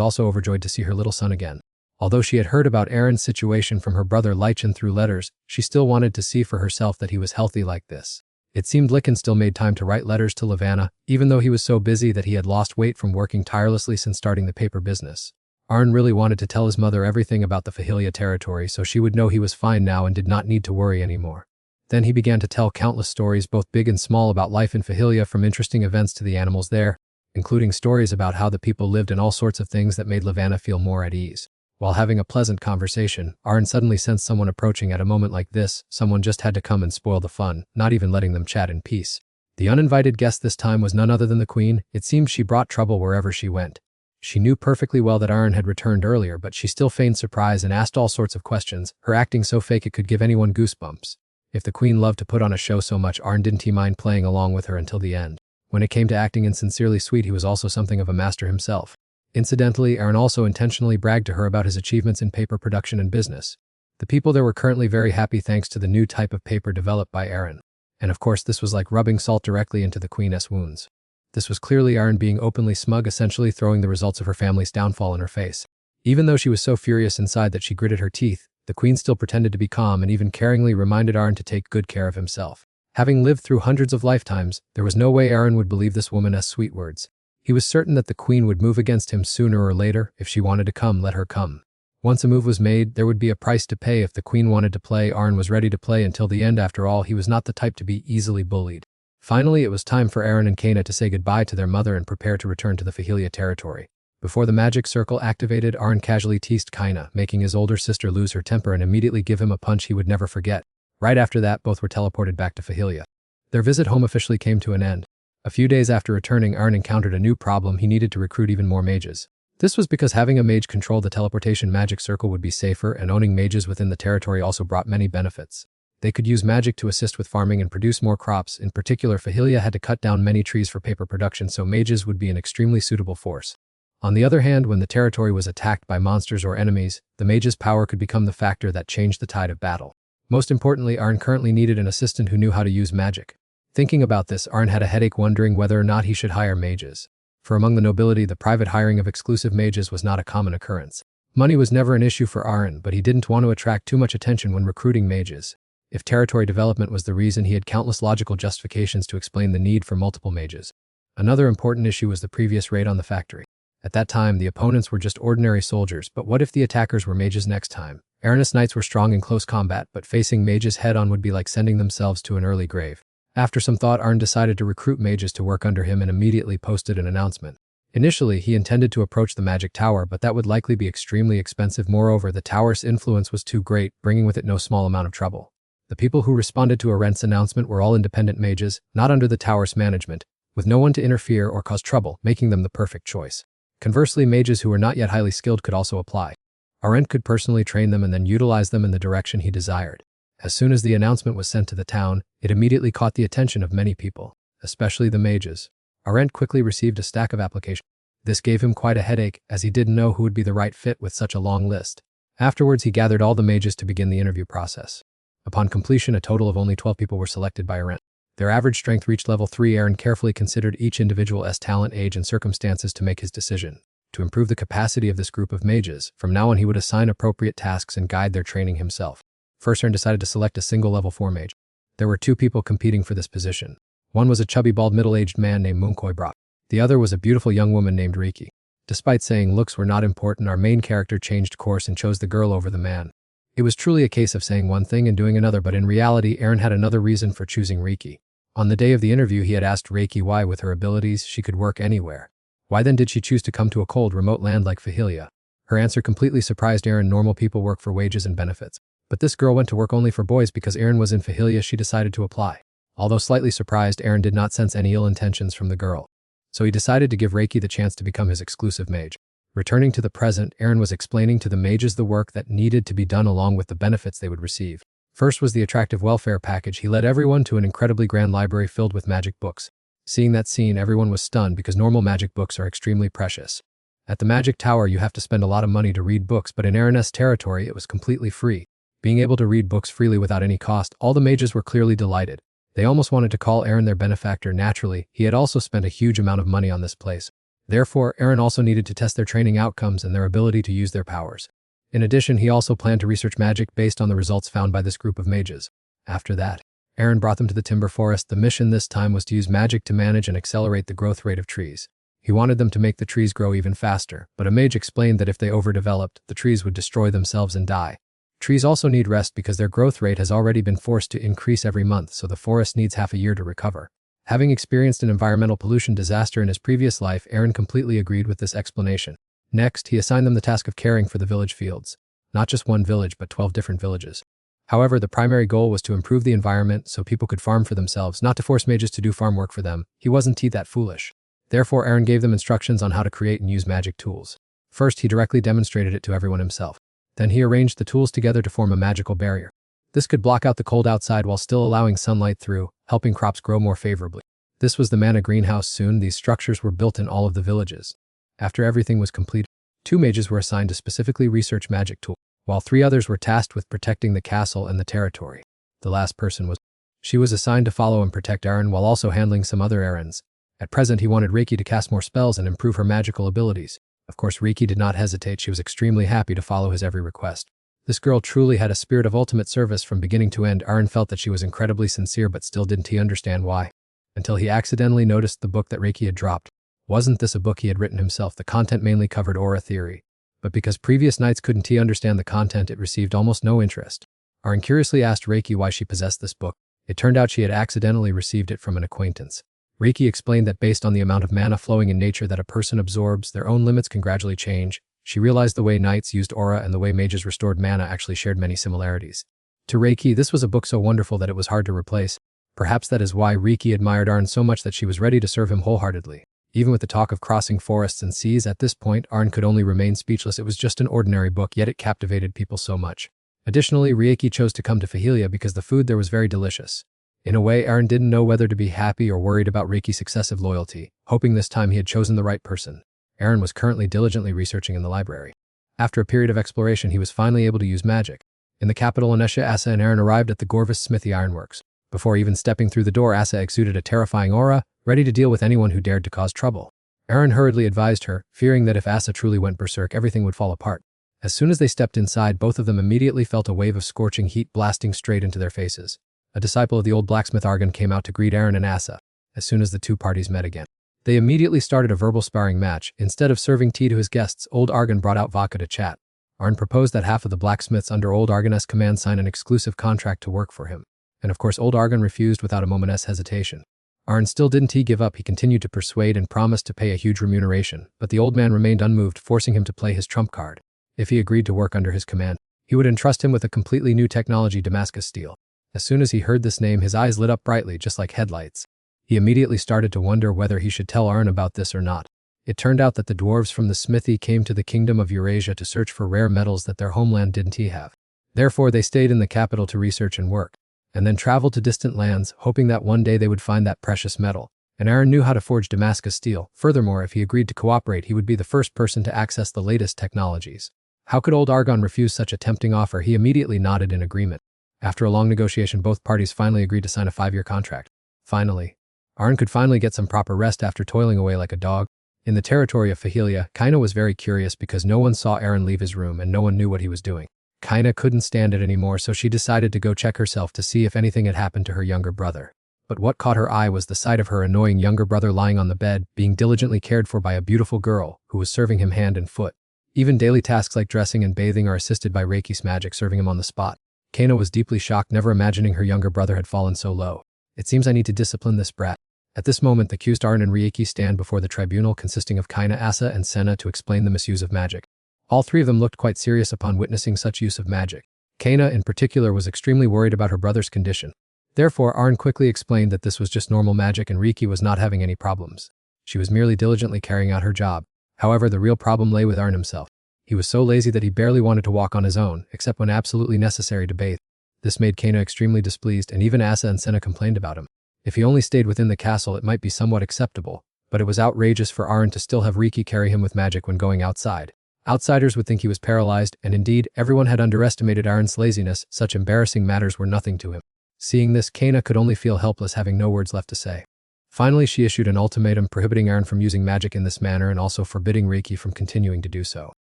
also overjoyed to see her little son again. Although she had heard about Aaron's situation from her brother Lychan through letters, she still wanted to see for herself that he was healthy like this. It seemed Lychan still made time to write letters to Lavanna, even though he was so busy that he had lost weight from working tirelessly since starting the paper business. Arn really wanted to tell his mother everything about the Fahilia territory so she would know he was fine now and did not need to worry anymore. Then he began to tell countless stories, both big and small, about life in Fahilia, from interesting events to the animals there, including stories about how the people lived and all sorts of things that made Lavanna feel more at ease. While having a pleasant conversation, Arn suddenly sensed someone approaching. At a moment like this, someone just had to come and spoil the fun, not even letting them chat in peace. The uninvited guest this time was none other than the queen. It seemed she brought trouble wherever she went. She knew perfectly well that Arn had returned earlier, but she still feigned surprise and asked all sorts of questions, her acting so fake it could give anyone goosebumps. If the queen loved to put on a show so much, Arn didn't mind playing along with her until the end. When it came to acting insincerely sweet, he was also something of a master himself. Incidentally, Aaron also intentionally bragged to her about his achievements in paper production and business. The people there were currently very happy thanks to the new type of paper developed by Aaron. And of course, this was like rubbing salt directly into the queen's wounds. This was clearly Aaron being openly smug, essentially throwing the results of her family's downfall in her face. Even though she was so furious inside that she gritted her teeth, the queen still pretended to be calm and even caringly reminded Aaron to take good care of himself. Having lived through hundreds of lifetimes, there was no way Aaron would believe this woman's sweet words. He was certain that the queen would move against him sooner or later. If she wanted to come, let her come. Once a move was made, there would be a price to pay. If the queen wanted to play, Aaron was ready to play until the end. After all, he was not the type to be easily bullied. Finally, it was time for Aaron and Kana to say goodbye to their mother and prepare to return to the Fahilia territory. Before the magic circle activated, Aaron casually teased Kana, making his older sister lose her temper and immediately give him a punch he would never forget. Right after that, both were teleported back to Fahilia. Their visit home officially came to an end. A few days after returning, Aaron encountered a new problem. He needed to recruit even more mages. This was because having a mage control the teleportation magic circle would be safer, and owning mages within the territory also brought many benefits. They could use magic to assist with farming and produce more crops. In particular, Fahilia had to cut down many trees for paper production, so mages would be an extremely suitable force. On the other hand, when the territory was attacked by monsters or enemies, the mage's power could become the factor that changed the tide of battle. Most importantly, Arn currently needed an assistant who knew how to use magic. Thinking about this, Arn had a headache wondering whether or not he should hire mages. For among the nobility, the private hiring of exclusive mages was not a common occurrence. Money was never an issue for Arn, but he didn't want to attract too much attention when recruiting mages. If territory development was the reason, he had countless logical justifications to explain the need for multiple mages. Another important issue was the previous raid on the factory. At that time, the opponents were just ordinary soldiers, but what if the attackers were mages next time? Aranis knights were strong in close combat, but facing mages head-on would be like sending themselves to an early grave. After some thought, Arn decided to recruit mages to work under him and immediately posted an announcement. Initially, he intended to approach the magic tower, but that would likely be extremely expensive. Moreover, the tower's influence was too great, bringing with it no small amount of trouble. The people who responded to Arendt's announcement were all independent mages, not under the tower's management, with no one to interfere or cause trouble, making them the perfect choice. Conversely, mages who were not yet highly skilled could also apply. Arendt could personally train them and then utilize them in the direction he desired. As soon as the announcement was sent to the town, it immediately caught the attention of many people, especially the mages. Arendt quickly received a stack of applications. This gave him quite a headache, as he didn't know who would be the right fit with such a long list. Afterwards, he gathered all the mages to begin the interview process. Upon completion, a total of only 12 people were selected by Arendt. Their average strength reached level 3. Aaron carefully considered each individual's talent, age, and circumstances to make his decision. To improve the capacity of this group of mages, from now on he would assign appropriate tasks and guide their training himself. First, Aaron decided to select a single level 4 mage. There were 2 people competing for this position. One was a chubby, bald, middle-aged man named Munkoi Brock. The other was a beautiful young woman named Riki. Despite saying looks were not important, our main character changed course and chose the girl over the man. It was truly a case of saying one thing and doing another, but in reality, Aaron had another reason for choosing Riki. On the day of the interview, he had asked Reiki why, with her abilities, she could work anywhere. Why then did she choose to come to a cold, remote land like Fahilia? Her answer completely surprised Aaron. Normal people work for wages and benefits. But this girl went to work only for boys. Because Aaron was in Fahilia, she decided to apply. Although slightly surprised, Aaron did not sense any ill intentions from the girl. So he decided to give Reiki the chance to become his exclusive mage. Returning to the present, Aaron was explaining to the mages the work that needed to be done along with the benefits they would receive. First was the attractive welfare package. He led everyone to an incredibly grand library filled with magic books. Seeing that scene, everyone was stunned because normal magic books are extremely precious. At the magic tower, you have to spend a lot of money to read books, but in Aaron's territory, it was completely free. Being able to read books freely without any cost, all the mages were clearly delighted. They almost wanted to call Aaron their benefactor. Naturally, he had also spent a huge amount of money on this place. Therefore, Aaron also needed to test their training outcomes and their ability to use their powers. In addition, he also planned to research magic based on the results found by this group of mages. After that, Aaron brought them to the timber forest. The mission this time was to use magic to manage and accelerate the growth rate of trees. He wanted them to make the trees grow even faster, but a mage explained that if they overdeveloped, the trees would destroy themselves and die. Trees also need rest because their growth rate has already been forced to increase every month, so the forest needs half a year to recover. Having experienced an environmental pollution disaster in his previous life, Aaron completely agreed with this explanation. Next, he assigned them the task of caring for the village fields. Not just one village, but 12 different villages. However, the primary goal was to improve the environment so people could farm for themselves, not to force mages to do farm work for them. He wasn't that foolish. Therefore, Aaron gave them instructions on how to create and use magic tools. First, he directly demonstrated it to everyone himself. Then he arranged the tools together to form a magical barrier. This could block out the cold outside while still allowing sunlight through, helping crops grow more favorably. This was the mana greenhouse. Soon, these structures were built in all of the villages. After everything was completed, 2 mages were assigned to specifically research magic tools, while 3 others were tasked with protecting the castle and the territory. The last person she was assigned to follow and protect Aaron while also handling some other errands. At present, he wanted Reiki to cast more spells and improve her magical abilities. Of course, Reiki did not hesitate. She was extremely happy to follow his every request. This girl truly had a spirit of ultimate service from beginning to end. Aaron felt that she was incredibly sincere, but still didn't he understand why. Until he accidentally noticed the book that Reiki had dropped. Wasn't this a book he had written himself? The content mainly covered aura theory. But because previous knights couldn't understand the content, it received almost no interest. Aaron curiously asked Reiki why she possessed this book. It turned out she had accidentally received it from an acquaintance. Reiki explained that based on the amount of mana flowing in nature that a person absorbs, their own limits can gradually change. She realized the way knights used aura and the way mages restored mana actually shared many similarities. To Reiki, this was a book so wonderful that it was hard to replace. Perhaps that is why Reiki admired Aaron so much that she was ready to serve him wholeheartedly. Even with the talk of crossing forests and seas, at this point, Aaron could only remain speechless. It was just an ordinary book, yet it captivated people so much. Additionally, Reiki chose to come to Fahilia because the food there was very delicious. In a way, Aaron didn't know whether to be happy or worried about Reiki's excessive loyalty, hoping this time he had chosen the right person. Aaron was currently diligently researching in the library. After a period of exploration, he was finally able to use magic. In the capital Anesha, Asa and Aaron arrived at the Gorvis Smithy Ironworks. Before even stepping through the door, Asa exuded a terrifying aura, ready to deal with anyone who dared to cause trouble. Aaron hurriedly advised her, fearing that if Asa truly went berserk, everything would fall apart. As soon as they stepped inside, both of them immediately felt a wave of scorching heat blasting straight into their faces. A disciple of the old blacksmith Argon came out to greet Aaron and Asa. As soon as the two parties met again, they immediately started a verbal sparring match. Instead of serving tea to his guests, old Argon brought out vodka to chat. Aaron proposed that half of the blacksmiths under old Argon's command sign an exclusive contract to work for him. And of course, old Argon refused without a moment's hesitation. Aaron still didn't give up. He continued to persuade and promised to pay a huge remuneration, but the old man remained unmoved, forcing him to play his trump card. If he agreed to work under his command, he would entrust him with a completely new technology, Damascus steel. As soon as he heard this name, his eyes lit up brightly, just like headlights. He immediately started to wonder whether he should tell Aaron about this or not. It turned out that the dwarves from the smithy came to the kingdom of Eurasia to search for rare metals that their homeland didn't have. Therefore, they stayed in the capital to research and work, and then traveled to distant lands, hoping that one day they would find that precious metal. And Aaron knew how to forge Damascus steel. Furthermore, if he agreed to cooperate, he would be the first person to access the latest technologies. How could old Argon refuse such a tempting offer? He immediately nodded in agreement. After a long negotiation, both parties finally agreed to sign a 5-year contract. Finally, Aaron could finally get some proper rest after toiling away like a dog. In the territory of Fahilia, Kaina was very curious because no one saw Aaron leave his room and no one knew what he was doing. Kaina couldn't stand it anymore, so she decided to go check herself to see if anything had happened to her younger brother. But what caught her eye was the sight of her annoying younger brother lying on the bed, being diligently cared for by a beautiful girl who was serving him hand and foot. Even daily tasks like dressing and bathing are assisted by Reiki's magic, serving him on the spot. Kaina was deeply shocked, never imagining her younger brother had fallen so low. It seems I need to discipline this brat. At this moment, the accused Aaron and Reiki stand before the tribunal consisting of Kaina, Asa, and Senna to explain the misuse of magic. All three of them looked quite serious upon witnessing such use of magic. Kaina, in particular, was extremely worried about her brother's condition. Therefore, Aaron quickly explained that this was just normal magic and Reiki was not having any problems. She was merely diligently carrying out her job. However, the real problem lay with Aaron himself. He was so lazy that he barely wanted to walk on his own, except when absolutely necessary to bathe. This made Kaina extremely displeased, and even Asa and Senna complained about him. If he only stayed within the castle, it might be somewhat acceptable, but it was outrageous for Aaron to still have Reiki carry him with magic when going outside. Outsiders would think he was paralyzed, and indeed, everyone had underestimated Aaron's laziness. Such embarrassing matters were nothing to him. Seeing this, Kaina could only feel helpless, having no words left to say. Finally, she issued an ultimatum prohibiting Aaron from using magic in this manner and also forbidding Reiki from continuing to do so.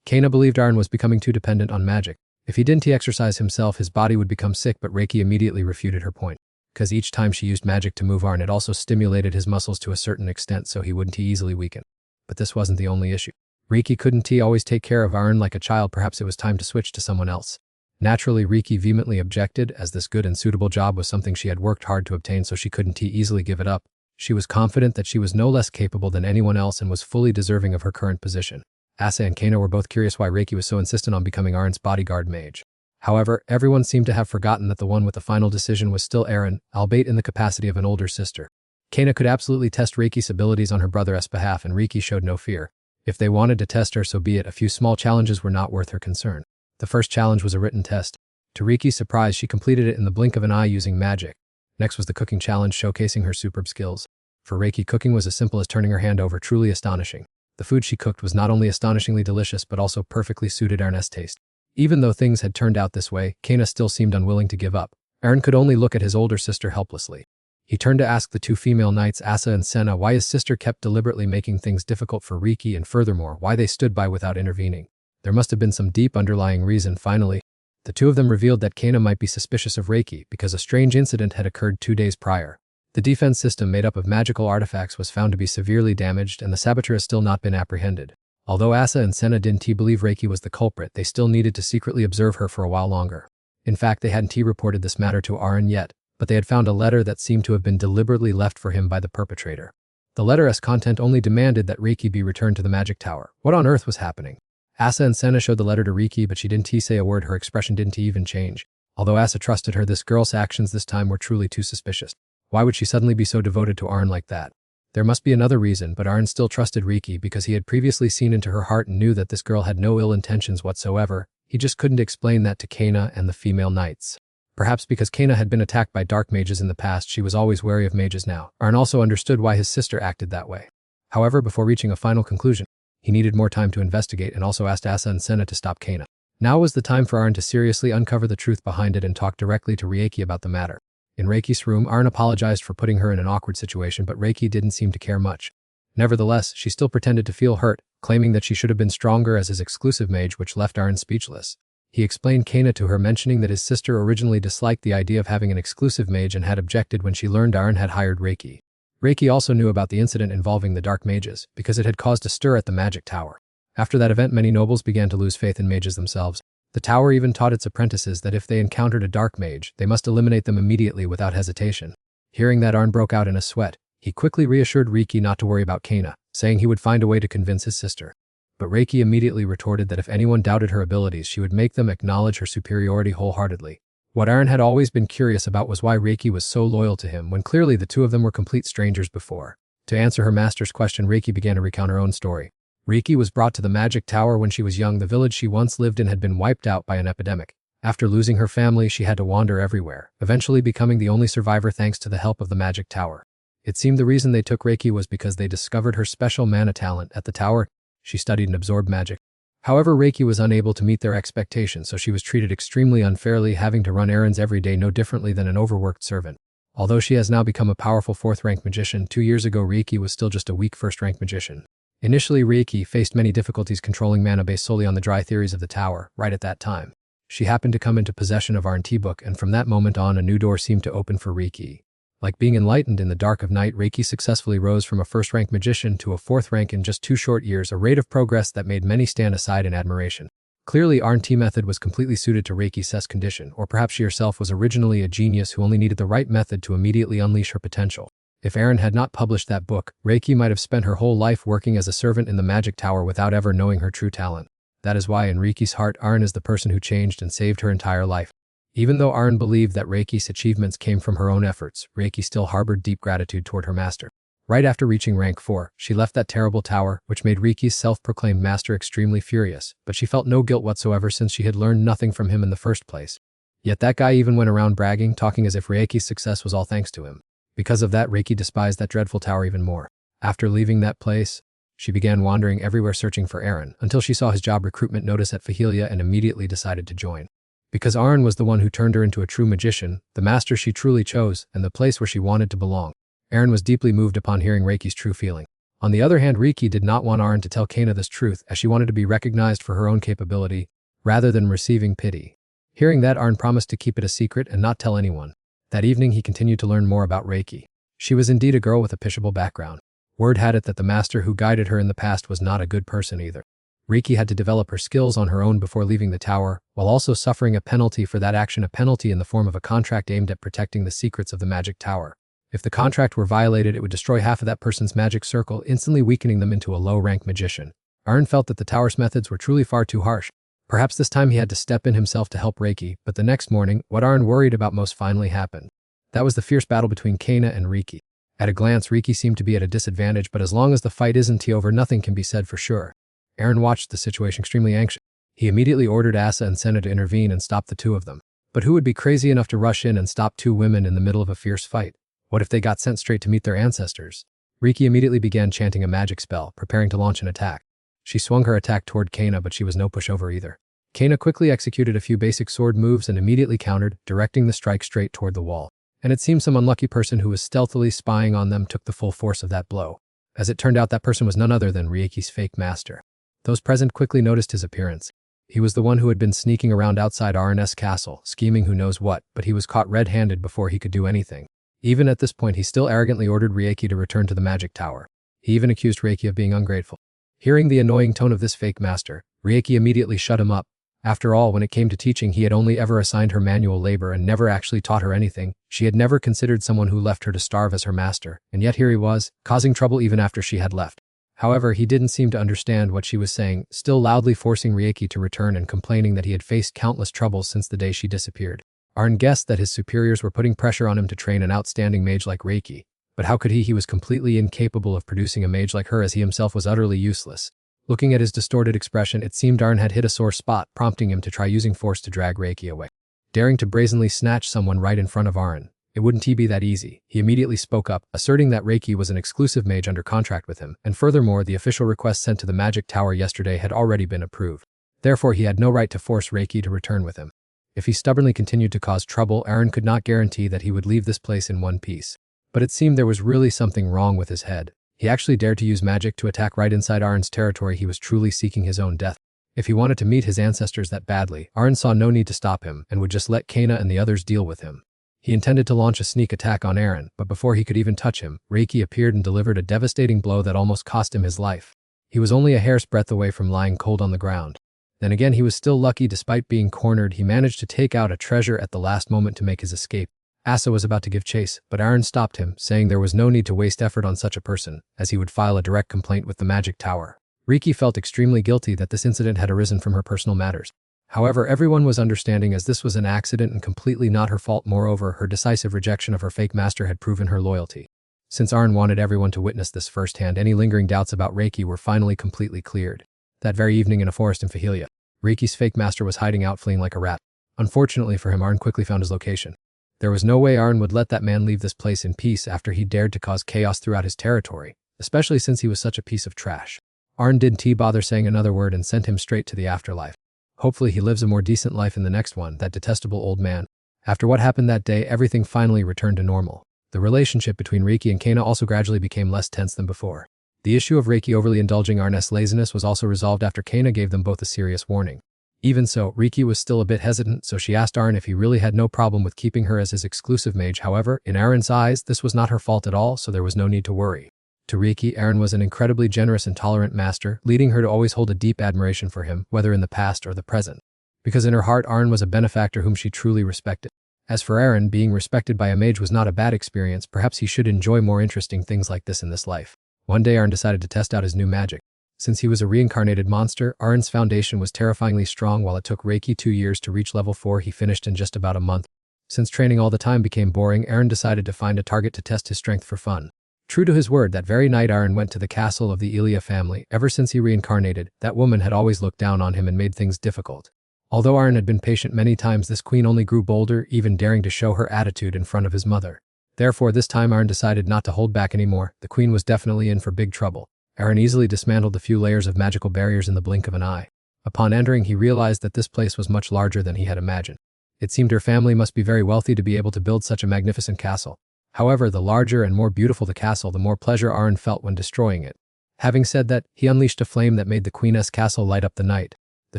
Kaina believed Aaron was becoming too dependent on magic. If he didn't exercise himself, his body would become sick, but Reiki immediately refuted her point. Because each time she used magic to move Aaron, it also stimulated his muscles to a certain extent so he wouldn't easily weaken. But this wasn't the only issue. Reiki couldn't always take care of Aaron like a child. Perhaps it was time to switch to someone else. Naturally, Reiki vehemently objected, as this good and suitable job was something she had worked hard to obtain, so she couldn't easily give it up. She was confident that she was no less capable than anyone else and was fully deserving of her current position. Asa and Kaina were both curious why Reiki was so insistent on becoming Aaron's bodyguard mage. However, everyone seemed to have forgotten that the one with the final decision was still Aaron, albeit in the capacity of an older sister. Kaina could absolutely test Reiki's abilities on her brother's behalf, and Reiki showed no fear. If they wanted to test her, so be it. A few small challenges were not worth her concern. The first challenge was a written test. To Reiki's surprise, she completed it in the blink of an eye using magic. Next was the cooking challenge, showcasing her superb skills. For Reiki, cooking was as simple as turning her hand over, truly astonishing. The food she cooked was not only astonishingly delicious but also perfectly suited Aaron's taste. Even though things had turned out this way, Kaina still seemed unwilling to give up. Aaron could only look at his older sister helplessly. He turned to ask the two female knights, Asa and Senna, why his sister kept deliberately making things difficult for Reiki, and furthermore, why they stood by without intervening. There must have been some deep underlying reason. Finally, the two of them revealed that Kaina might be suspicious of Reiki because a strange incident had occurred 2 days prior. The defense system made up of magical artifacts was found to be severely damaged, and the saboteur has still not been apprehended. Although Asa and Senna didn't believe Reiki was the culprit, they still needed to secretly observe her for a while longer. In fact, they hadn't reported this matter to Aaron yet, but they had found a letter that seemed to have been deliberately left for him by the perpetrator. The letter's content only demanded that Reiki be returned to the magic tower. What on earth was happening? Asa and Senna showed the letter to Reiki, but she didn't say a word. Her expression didn't even change. Although Asa trusted her, this girl's actions this time were truly too suspicious. Why would she suddenly be so devoted to Aaron like that? There must be another reason, but Aaron still trusted Reiki because he had previously seen into her heart and knew that this girl had no ill intentions whatsoever. He just couldn't explain that to Kaina and the female knights. Perhaps because Kaina had been attacked by dark mages in the past, she was always wary of mages now. Aaron also understood why his sister acted that way. However, before reaching a final conclusion, he needed more time to investigate and also asked Asa and Senna to stop Kaina. Now was the time for Arn to seriously uncover the truth behind it and talk directly to Reiki about the matter. In Reiki's room, Arn apologized for putting her in an awkward situation, but Reiki didn't seem to care much. Nevertheless, she still pretended to feel hurt, claiming that she should have been stronger as his exclusive mage, which left Arn speechless. He explained Kana to her, mentioning that his sister originally disliked the idea of having an exclusive mage and had objected when she learned Arn had hired Reiki. Reiki also knew about the incident involving the dark mages, because it had caused a stir at the magic tower. After that event, many nobles began to lose faith in mages themselves. The tower even taught its apprentices that if they encountered a dark mage, they must eliminate them immediately without hesitation. Hearing that, Arn broke out in a sweat. He quickly reassured Reiki not to worry about Kana, saying he would find a way to convince his sister. But Reiki immediately retorted that if anyone doubted her abilities, she would make them acknowledge her superiority wholeheartedly. What Arn had always been curious about was why Reiki was so loyal to him when clearly the two of them were complete strangers before. To answer her master's question, Reiki began to recount her own story. Reiki was brought to the magic tower when she was young. The village she once lived in had been wiped out by an epidemic. After losing her family, she had to wander everywhere, eventually becoming the only survivor thanks to the help of the magic tower. It seemed the reason they took Reiki was because they discovered her special mana talent at the tower. She studied and absorbed magic. However, Reiki was unable to meet their expectations, so she was treated extremely unfairly, having to run errands every day no differently than an overworked servant. Although she has now become a powerful 4th-rank magician, 2 years ago Reiki was still just a weak 1st-rank magician. Initially, Reiki faced many difficulties controlling mana based solely on the dry theories of the tower. Right at that time, she happened to come into possession of Arn T-book, and from that moment on a new door seemed to open for Reiki. Like being enlightened in the dark of night, Reiki successfully rose from a 1st-rank magician to a 4th rank in just 2 short years, a rate of progress that made many stand aside in admiration. Clearly, Arn T method was completely suited to Reiki's condition, or perhaps she herself was originally a genius who only needed the right method to immediately unleash her potential. If Aaron had not published that book, Reiki might have spent her whole life working as a servant in the magic tower without ever knowing her true talent. That is why in Reiki's heart, Arn is the person who changed and saved her entire life. Even though Arn believed that Reiki's achievements came from her own efforts, Reiki still harbored deep gratitude toward her master. Right after reaching rank 4, she left that terrible tower, which made Reiki's self-proclaimed master extremely furious, but she felt no guilt whatsoever since she had learned nothing from him in the first place. Yet that guy even went around bragging, talking as if Reiki's success was all thanks to him. Because of that, Reiki despised that dreadful tower even more. After leaving that place, she began wandering everywhere searching for Aaron, until she saw his job recruitment notice at Fahelia and immediately decided to join. Because Aaron was the one who turned her into a true magician, the master she truly chose, and the place where she wanted to belong. Aaron was deeply moved upon hearing Reiki's true feeling. On the other hand, Reiki did not want Aaron to tell Kana this truth, as she wanted to be recognized for her own capability, rather than receiving pity. Hearing that, Aaron promised to keep it a secret and not tell anyone. That evening, he continued to learn more about Reiki. She was indeed a girl with a pishable background. Word had it that the master who guided her in the past was not a good person either. Reiki had to develop her skills on her own before leaving the tower, while also suffering a penalty for that action, a penalty in the form of a contract aimed at protecting the secrets of the magic tower. If the contract were violated, it would destroy half of that person's magic circle, instantly weakening them into a low-rank magician. Aaron felt that the tower's methods were truly far too harsh. Perhaps this time he had to step in himself to help Reiki, but the next morning, what Aaron worried about most finally happened. That was the fierce battle between Kana and Reiki. At a glance, Reiki seemed to be at a disadvantage, but as long as the fight isn't over, nothing can be said for sure. Aaron watched the situation extremely anxious. He immediately ordered Asa and Senna to intervene and stop the two of them. But who would be crazy enough to rush in and stop two women in the middle of a fierce fight? What if they got sent straight to meet their ancestors? Reiki immediately began chanting a magic spell, preparing to launch an attack. She swung her attack toward Kana, but she was no pushover either. Kana quickly executed a few basic sword moves and immediately countered, directing the strike straight toward the wall. And it seemed some unlucky person who was stealthily spying on them took the full force of that blow. As it turned out, that person was none other than Reiki's fake master. Those present quickly noticed his appearance. He was the one who had been sneaking around outside Arn's castle, scheming who knows what, but he was caught red-handed before he could do anything. Even at this point, he still arrogantly ordered Reiki to return to the magic tower. He even accused Reiki of being ungrateful. Hearing the annoying tone of this fake master, Reiki immediately shut him up. After all, when it came to teaching, he had only ever assigned her manual labor and never actually taught her anything. She had never considered someone who left her to starve as her master, and yet here he was, causing trouble even after she had left. However, he didn't seem to understand what she was saying, still loudly forcing Reiki to return and complaining that he had faced countless troubles since the day she disappeared. Arn guessed that his superiors were putting pressure on him to train an outstanding mage like Reiki, but how could he? He was completely incapable of producing a mage like her, as he himself was utterly useless. Looking at his distorted expression, it seemed Arn had hit a sore spot, prompting him to try using force to drag Reiki away. Daring to brazenly snatch someone right in front of Arn, it wouldn't be that easy. He immediately spoke up, asserting that Reiki was an exclusive mage under contract with him, and furthermore, the official request sent to the magic tower yesterday had already been approved. Therefore, he had no right to force Reiki to return with him. If he stubbornly continued to cause trouble, Aaron could not guarantee that he would leave this place in one piece. But it seemed there was really something wrong with his head. He actually dared to use magic to attack right inside Aaron's territory. He was truly seeking his own death. If he wanted to meet his ancestors that badly, Aaron saw no need to stop him and would just let Kana and the others deal with him. He intended to launch a sneak attack on Aaron, but before he could even touch him, Reiki appeared and delivered a devastating blow that almost cost him his life. He was only a hair's breadth away from lying cold on the ground. Then again, he was still lucky. Despite being cornered, he managed to take out a treasure at the last moment to make his escape. Asa was about to give chase, but Aaron stopped him, saying there was no need to waste effort on such a person, as he would file a direct complaint with the magic tower. Reiki felt extremely guilty that this incident had arisen from her personal matters. However, everyone was understanding, as this was an accident and completely not her fault. Moreover, her decisive rejection of her fake master had proven her loyalty. Since Aaron wanted everyone to witness this firsthand, any lingering doubts about Reiki were finally completely cleared. That very evening in a forest in Fahilia, Reiki's fake master was hiding out, fleeing like a rat. Unfortunately for him, Aaron quickly found his location. There was no way Aaron would let that man leave this place in peace after he dared to cause chaos throughout his territory, especially since he was such a piece of trash. Aaron didn't bother saying another word and sent him straight to the afterlife. Hopefully he lives a more decent life in the next one, that detestable old man. After what happened that day, everything finally returned to normal. The relationship between Reiki and Kana also gradually became less tense than before. The issue of Reiki overly indulging Aaron's laziness was also resolved after Kana gave them both a serious warning. Even so, Reiki was still a bit hesitant, so she asked Aaron if he really had no problem with keeping her as his exclusive mage. However, in Aaron's eyes, this was not her fault at all, so there was no need to worry. To Reiki, Aaron was an incredibly generous and tolerant master, leading her to always hold a deep admiration for him, whether in the past or the present. Because in her heart, Aaron was a benefactor whom she truly respected. As for Aaron, being respected by a mage was not a bad experience. Perhaps he should enjoy more interesting things like this in this life. One day, Aaron decided to test out his new magic. Since he was a reincarnated monster, Aaron's foundation was terrifyingly strong. While it took Reiki 2 years to reach level 4, he finished in just about a month. Since training all the time became boring, Aaron decided to find a target to test his strength for fun. True to his word, that very night Aaron went to the castle of the Elia family. Ever since he reincarnated, that woman had always looked down on him and made things difficult. Although Aaron had been patient many times, this queen only grew bolder, even daring to show her attitude in front of his mother. Therefore, this time Aaron decided not to hold back anymore. The queen was definitely in for big trouble. Aaron easily dismantled the few layers of magical barriers in the blink of an eye. Upon entering, he realized that this place was much larger than he had imagined. It seemed her family must be very wealthy to be able to build such a magnificent castle. However, the larger and more beautiful the castle, the more pleasure Aaron felt when destroying it. Having said that, he unleashed a flame that made the queen's castle light up the night. The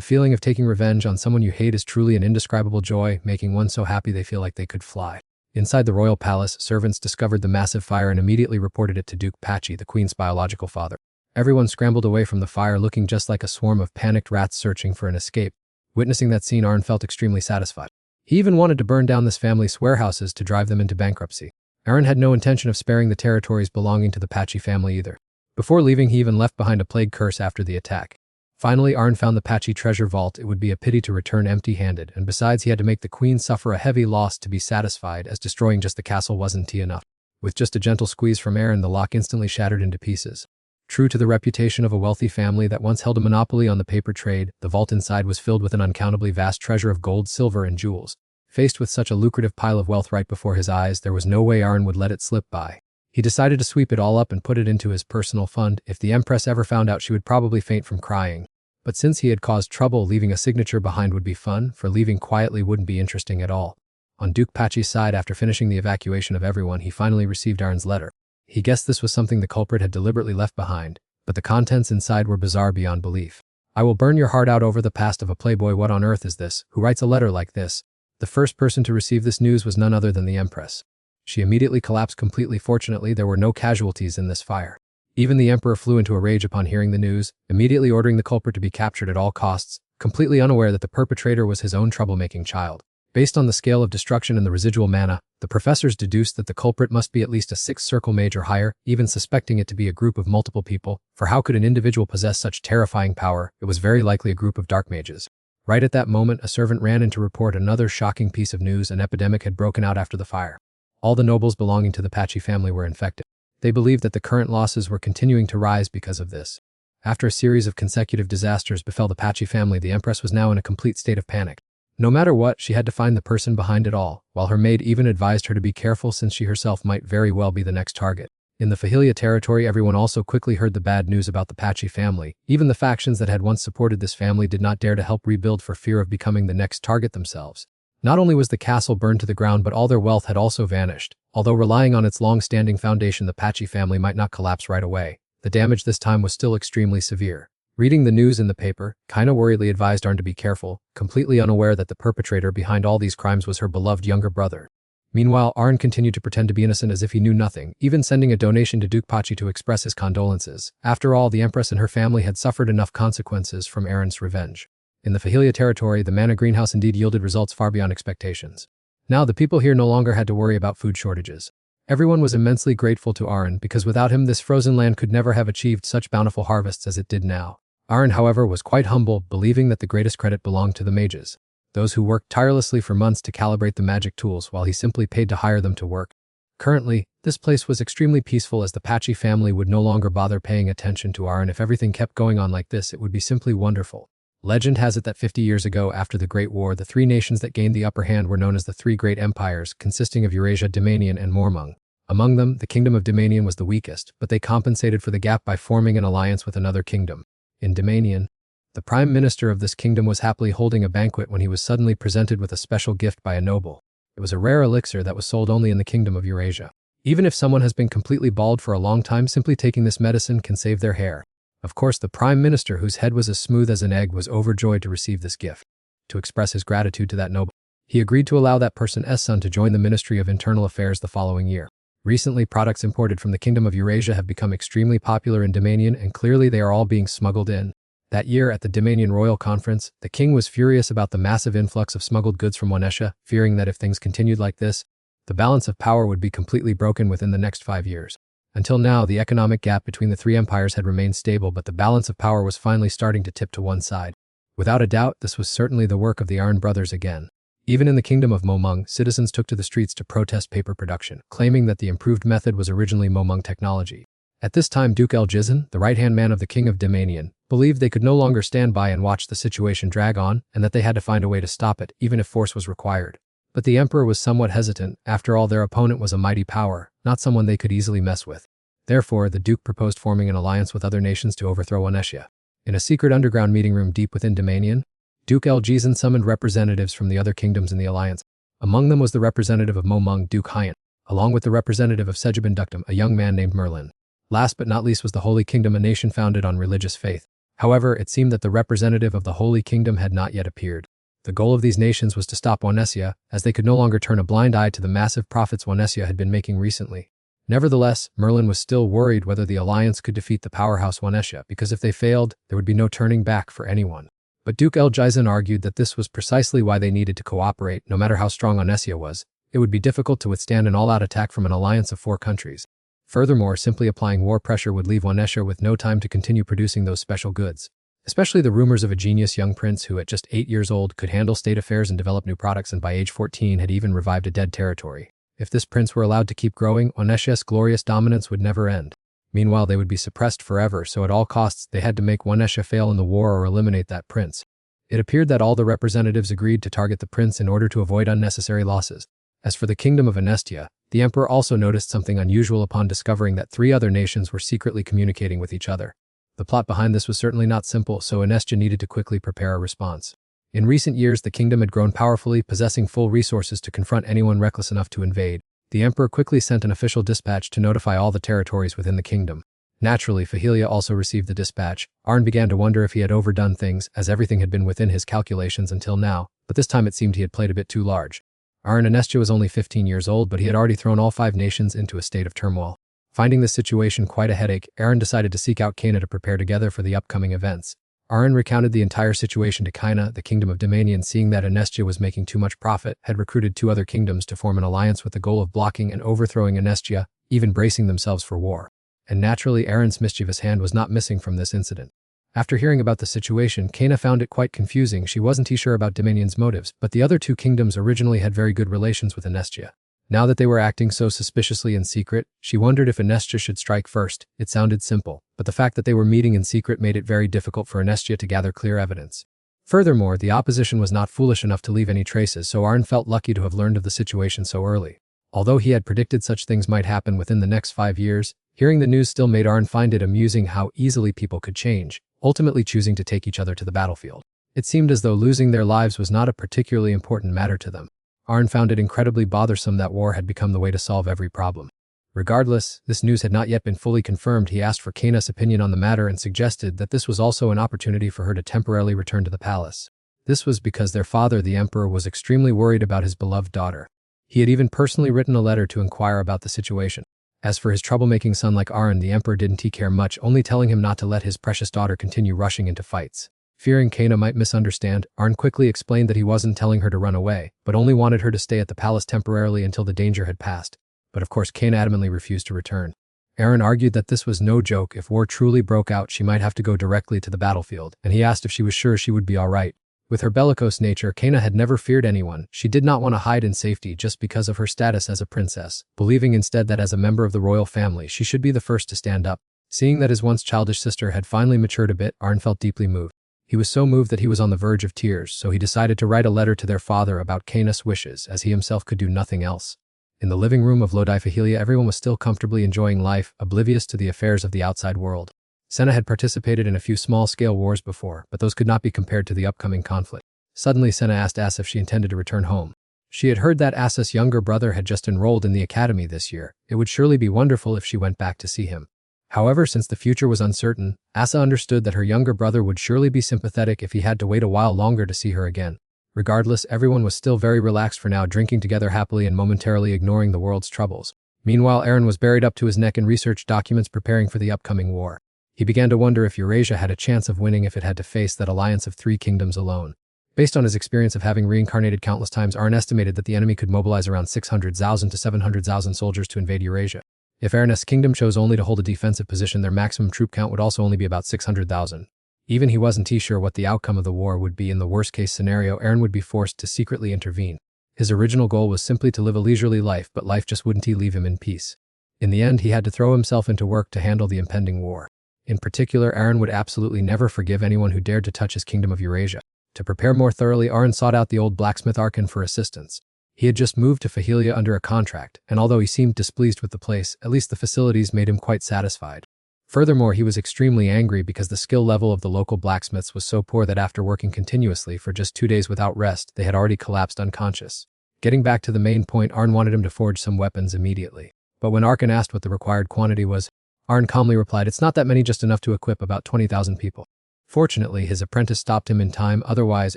feeling of taking revenge on someone you hate is truly an indescribable joy, making one so happy they feel like they could fly. Inside the royal palace, servants discovered the massive fire and immediately reported it to Duke Pachi, the queen's biological father. Everyone scrambled away from the fire, looking just like a swarm of panicked rats searching for an escape. Witnessing that scene, Aaron felt extremely satisfied. He even wanted to burn down this family's warehouses to drive them into bankruptcy. Aaron had no intention of sparing the territories belonging to the Pachi family either. Before leaving, he even left behind a plague curse after the attack. Finally, Aaron found the Pachi treasure vault. It would be a pity to return empty-handed, and besides, he had to make the queen suffer a heavy loss to be satisfied, as destroying just the castle wasn't enough. With just a gentle squeeze from Aaron, the lock instantly shattered into pieces. True to the reputation of a wealthy family that once held a monopoly on the paper trade, the vault inside was filled with an uncountably vast treasure of gold, silver, and jewels. Faced with such a lucrative pile of wealth right before his eyes, there was no way Aaron would let it slip by. He decided to sweep it all up and put it into his personal fund. If the Empress ever found out, she would probably faint from crying. But since he had caused trouble, leaving a signature behind would be fun, for leaving quietly wouldn't be interesting at all. On Duke Pachi's side, after finishing the evacuation of everyone, he finally received Aaron's letter. He guessed this was something the culprit had deliberately left behind, but the contents inside were bizarre beyond belief. I will burn your heart out over the past of a playboy. What on earth is this? Who writes a letter like this? The first person to receive this news was none other than the Empress. She immediately collapsed completely. Fortunately, there were no casualties in this fire. Even the Emperor flew into a rage upon hearing the news, immediately ordering the culprit to be captured at all costs, completely unaware that the perpetrator was his own troublemaking child. Based on the scale of destruction and the residual mana, the professors deduced that the culprit must be at least a 6th circle mage or higher, even suspecting it to be a group of multiple people, for how could an individual possess such terrifying power? It was very likely a group of dark mages. Right at that moment, a servant ran in to report another shocking piece of news. An epidemic had broken out after the fire. All the nobles belonging to the Pachi family were infected. They believed that the current losses were continuing to rise because of this. After a series of consecutive disasters befell the Pachi family, the Empress was now in a complete state of panic. No matter what, she had to find the person behind it all, while her maid even advised her to be careful since she herself might very well be the next target. In the Fahilia territory, everyone also quickly heard the bad news about the Pachi family. Even the factions that had once supported this family did not dare to help rebuild for fear of becoming the next target themselves. Not only was the castle burned to the ground, but all their wealth had also vanished. Although relying on its long-standing foundation, the Pachi family might not collapse right away, the damage this time was still extremely severe. Reading the news in the paper, Kaina worriedly advised Arn to be careful, completely unaware that the perpetrator behind all these crimes was her beloved younger brother. Meanwhile, Arn continued to pretend to be innocent as if he knew nothing, even sending a donation to Duke Pachi to express his condolences. After all, the Empress and her family had suffered enough consequences from Aaron's revenge. In the Fahilia territory, the Mana greenhouse indeed yielded results far beyond expectations. Now, the people here no longer had to worry about food shortages. Everyone was immensely grateful to Arn because without him, this frozen land could never have achieved such bountiful harvests as it did now. Arn, however, was quite humble, believing that the greatest credit belonged to the mages, those who worked tirelessly for months to calibrate the magic tools while he simply paid to hire them to work. Currently, this place was extremely peaceful as the Pachi family would no longer bother paying attention to Arn. If everything kept going on like this, it would be simply wonderful. Legend has it that 50 years ago, after the Great War, the three nations that gained the upper hand were known as the Three Great Empires, consisting of Eurasia, Domanion, and Mormung. Among them, the Kingdom of Domanion was the weakest, but they compensated for the gap by forming an alliance with another kingdom. In Domanion, the prime minister of this kingdom was happily holding a banquet when he was suddenly presented with a special gift by a noble. It was a rare elixir that was sold only in the Kingdom of Eurasia. Even if someone has been completely bald for a long time, simply taking this medicine can save their hair. Of course, the prime minister, whose head was as smooth as an egg, was overjoyed to receive this gift. To express his gratitude to that noble, he agreed to allow that person's son to join the Ministry of Internal Affairs the following year. Recently, products imported from the Kingdom of Eurasia have become extremely popular in Domanion, and clearly they are all being smuggled in. That year, at the Domanion Royal Conference, the king was furious about the massive influx of smuggled goods from Wanesha, fearing that if things continued like this, the balance of power would be completely broken within the next 5 years. Until now, the economic gap between the three empires had remained stable, but the balance of power was finally starting to tip to one side. Without a doubt, this was certainly the work of the Arn brothers again. Even in the Kingdom of Momung, citizens took to the streets to protest paper production, claiming that the improved method was originally Momung technology. At this time, Duke El-Jizan, the right-hand man of the King of Domanion, believed they could no longer stand by and watch the situation drag on, and that they had to find a way to stop it, even if force was required. But the emperor was somewhat hesitant. After all, their opponent was a mighty power, not someone they could easily mess with. Therefore, the duke proposed forming an alliance with other nations to overthrow Wanesha. In a secret underground meeting room deep within Domanion, Duke El-Jizan summoned representatives from the other kingdoms in the alliance. Among them was the representative of Momung, Duke Hyan, along with the representative of Sejabin Dukdam, a young man named Merlin. Last but not least was the Holy Kingdom, a nation founded on religious faith. However, it seemed that the representative of the Holy Kingdom had not yet appeared. The goal of these nations was to stop Wanesha, as they could no longer turn a blind eye to the massive profits Wanesha had been making recently. Nevertheless, Merlin was still worried whether the alliance could defeat the powerhouse Wanesha, because if they failed, there would be no turning back for anyone. But Duke El-Jizan argued that this was precisely why they needed to cooperate. No matter how strong Wanesha was, it would be difficult to withstand an all-out attack from an alliance of 4 countries. Furthermore, simply applying war pressure would leave Wanesha with no time to continue producing those special goods. Especially the rumors of a genius young prince who at just 8 years old could handle state affairs and develop new products, and by age 14 had even revived a dead territory. If this prince were allowed to keep growing, Wanesha's glorious dominance would never end. Meanwhile, they would be suppressed forever, so at all costs they had to make Wanesha fail in the war or eliminate that prince. It appeared that all the representatives agreed to target the prince in order to avoid unnecessary losses. As for the kingdom of Anestia, the emperor also noticed something unusual upon discovering that 3 other nations were secretly communicating with each other. The plot behind this was certainly not simple, so Anestia needed to quickly prepare a response. In recent years, the kingdom had grown powerfully, possessing full resources to confront anyone reckless enough to invade. The emperor quickly sent an official dispatch to notify all the territories within the kingdom. Naturally, Fahilia also received the dispatch. Arn began to wonder if he had overdone things, as everything had been within his calculations until now, but this time it seemed he had played a bit too large. Arn Anestia was only 15 years old, but he had already thrown all 5 nations into a state of turmoil. Finding this situation quite a headache, Arn decided to seek out Kaina to prepare together for the upcoming events. Arn recounted the entire situation to Kaina. The kingdom of Domanion, seeing that Anestia was making too much profit, had recruited 2 other kingdoms to form an alliance with the goal of blocking and overthrowing Anestia, even bracing themselves for war. And naturally, Arn's mischievous hand was not missing from this incident. After hearing about the situation, Kaina found it quite confusing. She wasn't too sure about Dominion's motives, but the other 2 kingdoms originally had very good relations with Anestia. Now that they were acting so suspiciously in secret, she wondered if Anestia should strike first. It sounded simple, but the fact that they were meeting in secret made it very difficult for Anestia to gather clear evidence. Furthermore, the opposition was not foolish enough to leave any traces, so Arn felt lucky to have learned of the situation so early. Although he had predicted such things might happen within the next 5 years, Hearing the news still made Arn find it amusing how easily people could change, ultimately choosing to take each other to the battlefield. It seemed as though losing their lives was not a particularly important matter to them. Arn found it incredibly bothersome that war had become the way to solve every problem. Regardless, this news had not yet been fully confirmed. He asked for Kaina's opinion on the matter and suggested that this was also an opportunity for her to temporarily return to the palace. This was because their father, the emperor, was extremely worried about his beloved daughter. He had even personally written a letter to inquire about the situation. As for his troublemaking son like Arn, the emperor didn't care much, only telling him not to let his precious daughter continue rushing into fights. Fearing Kaina might misunderstand, Arn quickly explained that he wasn't telling her to run away, but only wanted her to stay at the palace temporarily until the danger had passed. But of course Kaina adamantly refused to return. Arn argued that this was no joke. If war truly broke out, she might have to go directly to the battlefield, and he asked if she was sure she would be alright. With her bellicose nature, Kaina had never feared anyone. She did not want to hide in safety just because of her status as a princess, believing instead that as a member of the royal family she should be the first to stand up. Seeing that his once childish sister had finally matured a bit, Arn felt deeply moved. He was so moved that he was on the verge of tears, so he decided to write a letter to their father about Kaina's wishes, as he himself could do nothing else. In the living room of Lodi Fahilia, everyone was still comfortably enjoying life, oblivious to the affairs of the outside world. Senna had participated in a few small-scale wars before, but those could not be compared to the upcoming conflict. Suddenly, Senna asked Asa if she intended to return home. She had heard that Asa's younger brother had just enrolled in the academy this year. It would surely be wonderful if she went back to see him. However, since the future was uncertain, Asa understood that her younger brother would surely be sympathetic if he had to wait a while longer to see her again. Regardless, everyone was still very relaxed for now, drinking together happily and momentarily ignoring the world's troubles. Meanwhile, Aaron was buried up to his neck in research documents preparing for the upcoming war. He began to wonder if Eurasia had a chance of winning if it had to face that alliance of three kingdoms alone. Based on his experience of having reincarnated countless times, Aaron estimated that the enemy could mobilize around 600,000 to 700,000 soldiers to invade Eurasia. If Aaron's kingdom chose only to hold a defensive position, their maximum troop count would also only be about 600,000. Even he wasn't sure what the outcome of the war would be. In the worst-case scenario, Aaron would be forced to secretly intervene. His original goal was simply to live a leisurely life, but life just wouldn't leave him in peace. In the end, he had to throw himself into work to handle the impending war. In particular, Aaron would absolutely never forgive anyone who dared to touch his kingdom of Eurasia. To prepare more thoroughly, Aaron sought out the old blacksmith Arkin for assistance. He had just moved to Fahilia under a contract, and although he seemed displeased with the place, at least the facilities made him quite satisfied. Furthermore, he was extremely angry because the skill level of the local blacksmiths was so poor that after working continuously for just 2 days without rest, they had already collapsed unconscious. Getting back to the main point, Aaron wanted him to forge some weapons immediately. But when Arkin asked what the required quantity was, Aaron calmly replied, "It's not that many, just enough to equip about 20,000 people." Fortunately, his apprentice stopped him in time, otherwise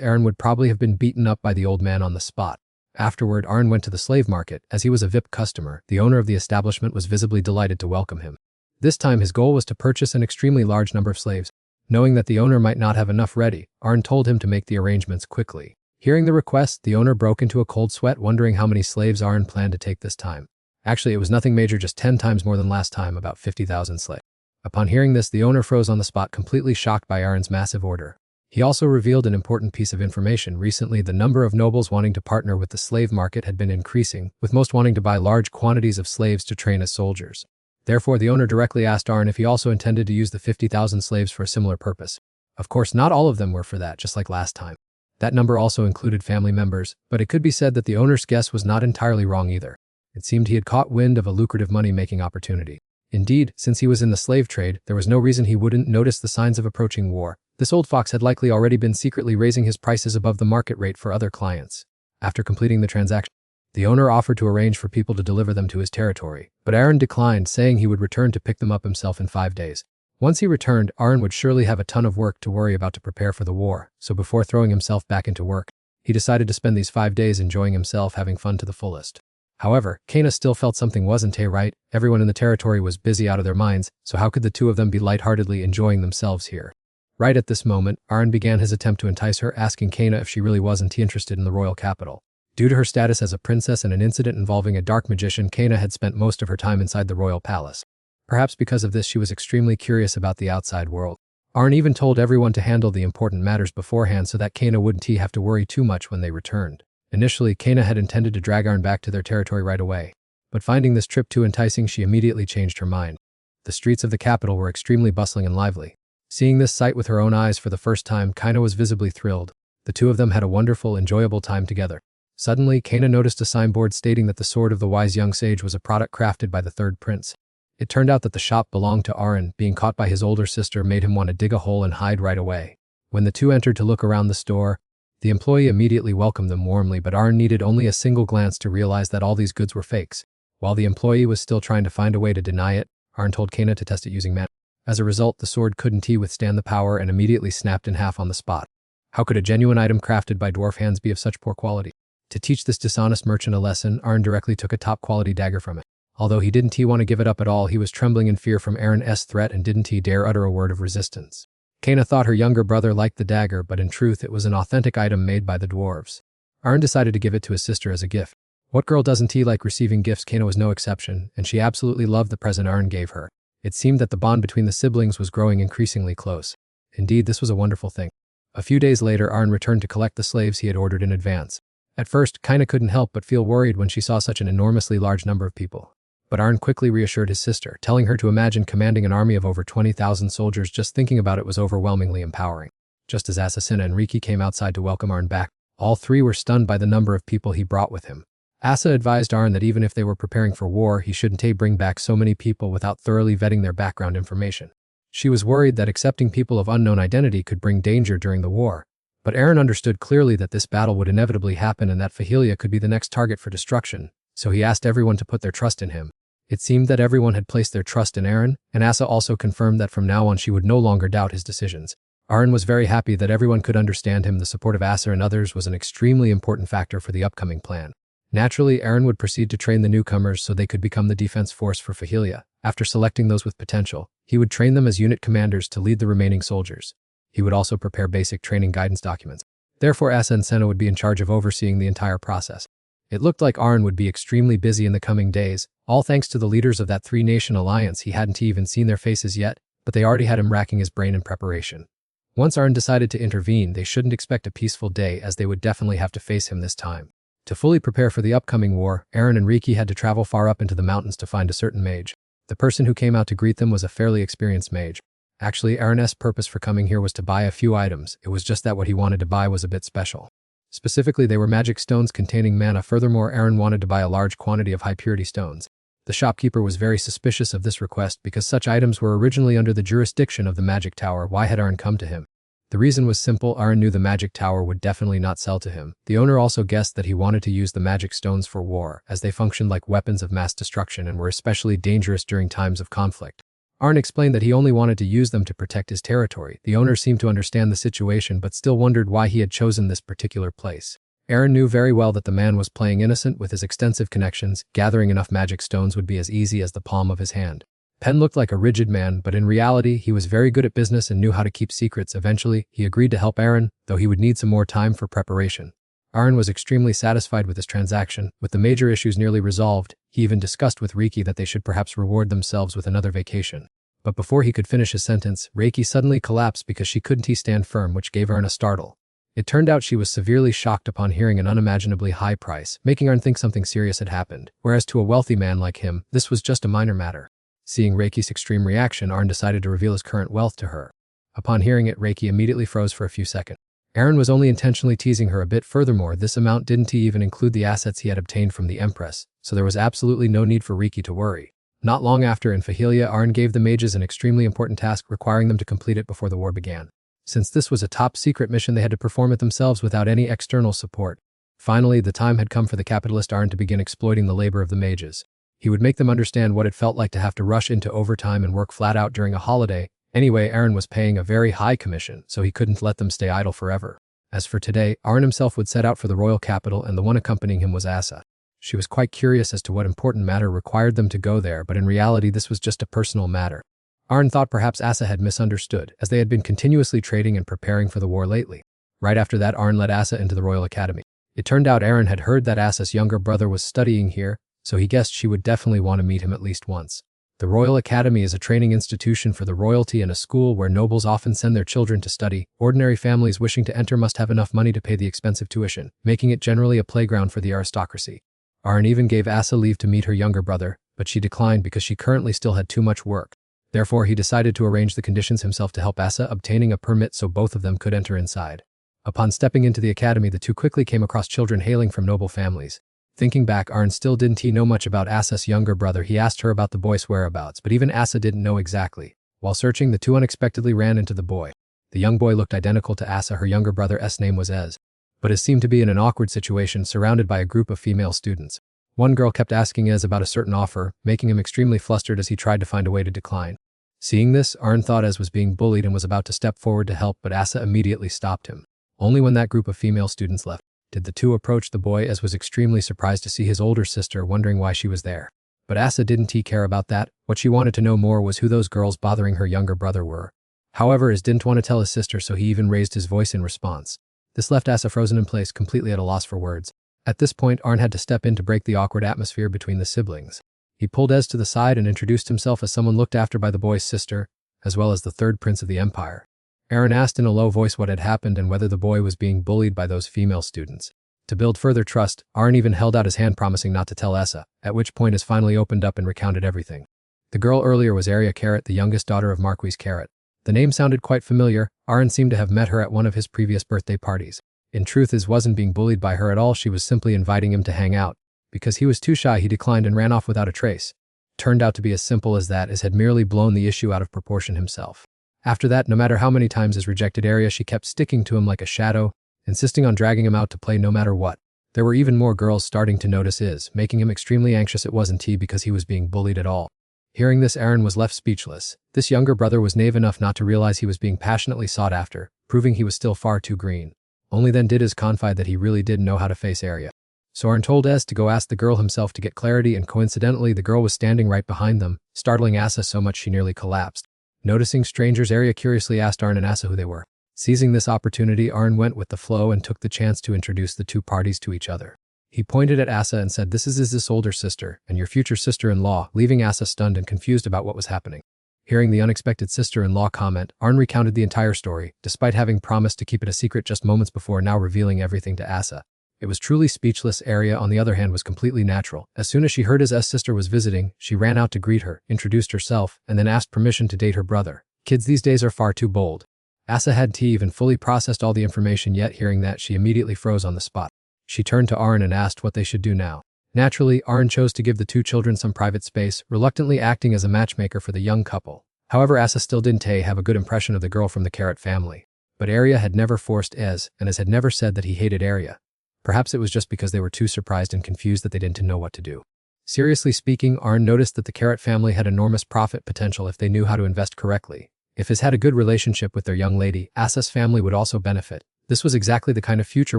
Aaron would probably have been beaten up by the old man on the spot. Afterward, Aaron went to the slave market. As he was a VIP customer, the owner of the establishment was visibly delighted to welcome him. This time his goal was to purchase an extremely large number of slaves. Knowing that the owner might not have enough ready, Aaron told him to make the arrangements quickly. Hearing the request, the owner broke into a cold sweat, wondering how many slaves Aaron planned to take this time. Actually, it was nothing major, just 10 times more than last time, about 50,000 slaves. Upon hearing this, the owner froze on the spot, completely shocked by Aaron's massive order. He also revealed an important piece of information. Recently, the number of nobles wanting to partner with the slave market had been increasing, with most wanting to buy large quantities of slaves to train as soldiers. Therefore, the owner directly asked Aaron if he also intended to use the 50,000 slaves for a similar purpose. Of course, not all of them were for that, just like last time. That number also included family members, but it could be said that the owner's guess was not entirely wrong either. It seemed he had caught wind of a lucrative money-making opportunity. Indeed, since he was in the slave trade, there was no reason he wouldn't notice the signs of approaching war. This old fox had likely already been secretly raising his prices above the market rate for other clients. After completing the transaction, the owner offered to arrange for people to deliver them to his territory, but Aaron declined, saying he would return to pick them up himself in 5 days. Once he returned, Aaron would surely have a ton of work to worry about to prepare for the war, so before throwing himself back into work, he decided to spend these 5 days enjoying himself, having fun to the fullest. However, Kaina still felt something wasn't right. Everyone in the territory was busy out of their minds, so how could the two of them be lightheartedly enjoying themselves here? Right at this moment, Aaron began his attempt to entice her, asking Kaina if she really wasn't interested in the royal capital. Due to her status as a princess and an incident involving a dark magician, Kaina had spent most of her time inside the royal palace. Perhaps because of this, she was extremely curious about the outside world. Aaron even told everyone to handle the important matters beforehand so that Kaina wouldn't have to worry too much when they returned. Initially, Kaina had intended to drag Aaron back to their territory right away, but finding this trip too enticing, she immediately changed her mind. The streets of the capital were extremely bustling and lively. Seeing this sight with her own eyes for the first time, Kaina was visibly thrilled. The two of them had a wonderful, enjoyable time together. Suddenly, Kaina noticed a signboard stating that the sword of the wise young sage was a product crafted by the third prince. It turned out that the shop belonged to Arun. Being caught by his older sister made him want to dig a hole and hide right away. When the two entered to look around the store, the employee immediately welcomed them warmly, but Arun needed only a single glance to realize that all these goods were fakes. While the employee was still trying to find a way to deny it, Arun told Kana to test it using Manhwa. As a result, the sword couldn't withstand the power and immediately snapped in half on the spot. How could a genuine item crafted by dwarf hands be of such poor quality? To teach this dishonest merchant a lesson, Arun directly took a top-quality dagger from it. Although he didn't want to give it up at all, he was trembling in fear from Arun's threat and didn't dare utter a word of resistance. Kana thought her younger brother liked the dagger, but in truth it was an authentic item made by the dwarves. Arun decided to give it to his sister as a gift. What girl doesn't like receiving gifts? Kana was no exception, and she absolutely loved the present Arun gave her. It seemed that the bond between the siblings was growing increasingly close. Indeed, this was a wonderful thing. A few days later, Arun returned to collect the slaves he had ordered in advance. At first, Kana couldn't help but feel worried when she saw such an enormously large number of people. But Arun quickly reassured his sister, telling her to imagine commanding an army of over 20,000 soldiers. Just thinking about it was overwhelmingly empowering. Just as Asasina and Riki came outside to welcome Arun back, all three were stunned by the number of people he brought with him. Asa advised Arun that even if they were preparing for war, he shouldn't bring back so many people without thoroughly vetting their background information. She was worried that accepting people of unknown identity could bring danger during the war. But Arun understood clearly that this battle would inevitably happen and that Fahilia could be the next target for destruction, so he asked everyone to put their trust in him. It seemed that everyone had placed their trust in Arun, and Asa also confirmed that from now on she would no longer doubt his decisions. Arun was very happy that everyone could understand him. The support of Asa and others was an extremely important factor for the upcoming plan. Naturally, Arun would proceed to train the newcomers so they could become the defense force for Fahilia. After selecting those with potential, he would train them as unit commanders to lead the remaining soldiers. He would also prepare basic training guidance documents. Therefore, Asa and Senna would be in charge of overseeing the entire process. It looked like Arun would be extremely busy in the coming days, all thanks to the leaders of that three-nation alliance. He hadn't even seen their faces yet, but they already had him racking his brain in preparation. Once Arun decided to intervene, they shouldn't expect a peaceful day, as they would definitely have to face him this time. To fully prepare for the upcoming war, Arun and Riki had to travel far up into the mountains to find a certain mage. The person who came out to greet them was a fairly experienced mage. Actually, Arun's purpose for coming here was to buy a few items. It was just that what he wanted to buy was a bit special. Specifically, they were magic stones containing mana. Furthermore, Arun wanted to buy a large quantity of high-purity stones. The shopkeeper was very suspicious of this request because such items were originally under the jurisdiction of the magic tower. Why had Arun come to him? The reason was simple. Arun knew the magic tower would definitely not sell to him. The owner also guessed that he wanted to use the magic stones for war, as they functioned like weapons of mass destruction and were especially dangerous during times of conflict. Arun explained that he only wanted to use them to protect his territory. The owner seemed to understand the situation but still wondered why he had chosen this particular place. Arun knew very well that the man was playing innocent. With his extensive connections, gathering enough magic stones would be as easy as the palm of his hand. Penn looked like a rigid man, but in reality, he was very good at business and knew how to keep secrets. Eventually, he agreed to help Arun, though he would need some more time for preparation. Arun was extremely satisfied with this transaction. With the major issues nearly resolved, he even discussed with Riki that they should perhaps reward themselves with another vacation. But before he could finish his sentence, Riki suddenly collapsed because she couldn't stand firm, which gave Arun a startle. It turned out she was severely shocked upon hearing an unimaginably high price, making Arun think something serious had happened, whereas to a wealthy man like him, this was just a minor matter. Seeing Reiki's extreme reaction, Arun decided to reveal his current wealth to her. Upon hearing it, Reiki immediately froze for a few seconds. Arun was only intentionally teasing her a bit. Furthermore, this amount didn't even include the assets he had obtained from the Empress, so there was absolutely no need for Riki to worry. Not long after, in Fahilia, Arun gave the mages an extremely important task, requiring them to complete it before the war began. Since this was a top-secret mission, they had to perform it themselves without any external support. Finally, the time had come for the capitalist Arun to begin exploiting the labor of the mages. He would make them understand what it felt like to have to rush into overtime and work flat out during a holiday. Anyway, Arun was paying a very high commission, so he couldn't let them stay idle forever. As for today, Arun himself would set out for the royal capital, and the one accompanying him was Asa. She was quite curious as to what important matter required them to go there, but in reality this was just a personal matter. Arun thought perhaps Asa had misunderstood, as they had been continuously trading and preparing for the war lately. Right after that, Arun led Asa into the Royal Academy. It turned out Arun had heard that Asa's younger brother was studying here, so he guessed she would definitely want to meet him at least once. The Royal Academy is a training institution for the royalty and a school where nobles often send their children to study. Ordinary families wishing to enter must have enough money to pay the expensive tuition, making it generally a playground for the aristocracy. Arun even gave Asa leave to meet her younger brother, but she declined because she currently still had too much work. Therefore, he decided to arrange the conditions himself to help Asa obtaining a permit so both of them could enter inside. Upon stepping into the academy, the two quickly came across children hailing from noble families. Thinking back, Arn still didn't know much about Asa's younger brother. He asked her about the boy's whereabouts, but even Asa didn't know exactly. While searching, the two unexpectedly ran into the boy. The young boy looked identical to Asa. Her younger brother's name was Ez, but it seemed to be in an awkward situation surrounded by a group of female students. One girl kept asking Ez about a certain offer, making him extremely flustered as he tried to find a way to decline. Seeing this, Arn thought Ez was being bullied and was about to step forward to help, but Asa immediately stopped him. Only when that group of female students left did the two approach the boy. Ez was extremely surprised to see his older sister, wondering why she was there. But Asa didn't care about that. What she wanted to know more was who those girls bothering her younger brother were. However, Ez didn't want to tell his sister, so he even raised his voice in response. This left Asa frozen in place, completely at a loss for words. At this point, Arn had to step in to break the awkward atmosphere between the siblings. He pulled Ez to the side and introduced himself as someone looked after by the boy's sister, as well as the third prince of the empire. Aaron asked in a low voice what had happened and whether the boy was being bullied by those female students. To build further trust, Arn even held out his hand, promising not to tell Asa, at which point Ez finally opened up and recounted everything. The girl earlier was Arya, the youngest daughter of Marquis Carrot. The name sounded quite familiar. Arn seemed to have met her at one of his previous birthday parties. In truth, Ez wasn't being bullied by her at all. She was simply inviting him to hang out. Because he was too shy, he declined and ran off without a trace. Turned out to be as simple as that. Ez had merely blown the issue out of proportion himself. After that, no matter how many times Ez rejected Arya, she kept sticking to him like a shadow, insisting on dragging him out to play no matter what. There were even more girls starting to notice Ez, making him extremely anxious. It wasn't because he was being bullied at all. Hearing this, Aaron was left speechless. This younger brother was naive enough not to realize he was being passionately sought after, proving he was still far too green. Only then did Ez confide that he really didn't know how to face Arya. So Aaron told Ez to go ask the girl himself to get clarity, and coincidentally the girl was standing right behind them, startling Asa so much she nearly collapsed. Noticing strangers, Arya curiously asked Arn and Asa who they were. Seizing this opportunity, Arn went with the flow and took the chance to introduce the two parties to each other. He pointed at Asa and said, "This is Iz's older sister, and your future sister-in-law," leaving Asa stunned and confused about what was happening. Hearing the unexpected sister-in-law comment, Arn recounted the entire story, despite having promised to keep it a secret just moments before, now revealing everything to Asa. It was truly speechless. Arya, on the other hand, was completely natural. As soon as she heard Iz's sister was visiting, she ran out to greet her, introduced herself, and then asked permission to date her brother. Kids these days are far too bold. Asa hadn't even fully processed all the information yet. Hearing that, she immediately froze on the spot. She turned to Arn and asked what they should do now. Naturally, Arn chose to give the two children some private space, reluctantly acting as a matchmaker for the young couple. However, Asa still didn't have a good impression of the girl from the Carrot family. But Arya had never forced Ez, and Ez had never said that he hated Arya. Perhaps it was just because they were too surprised and confused that they didn't know what to do. Seriously speaking, Arn noticed that the Carrot family had enormous profit potential if they knew how to invest correctly. If Ez had a good relationship with their young lady, Asa's family would also benefit. This was exactly the kind of future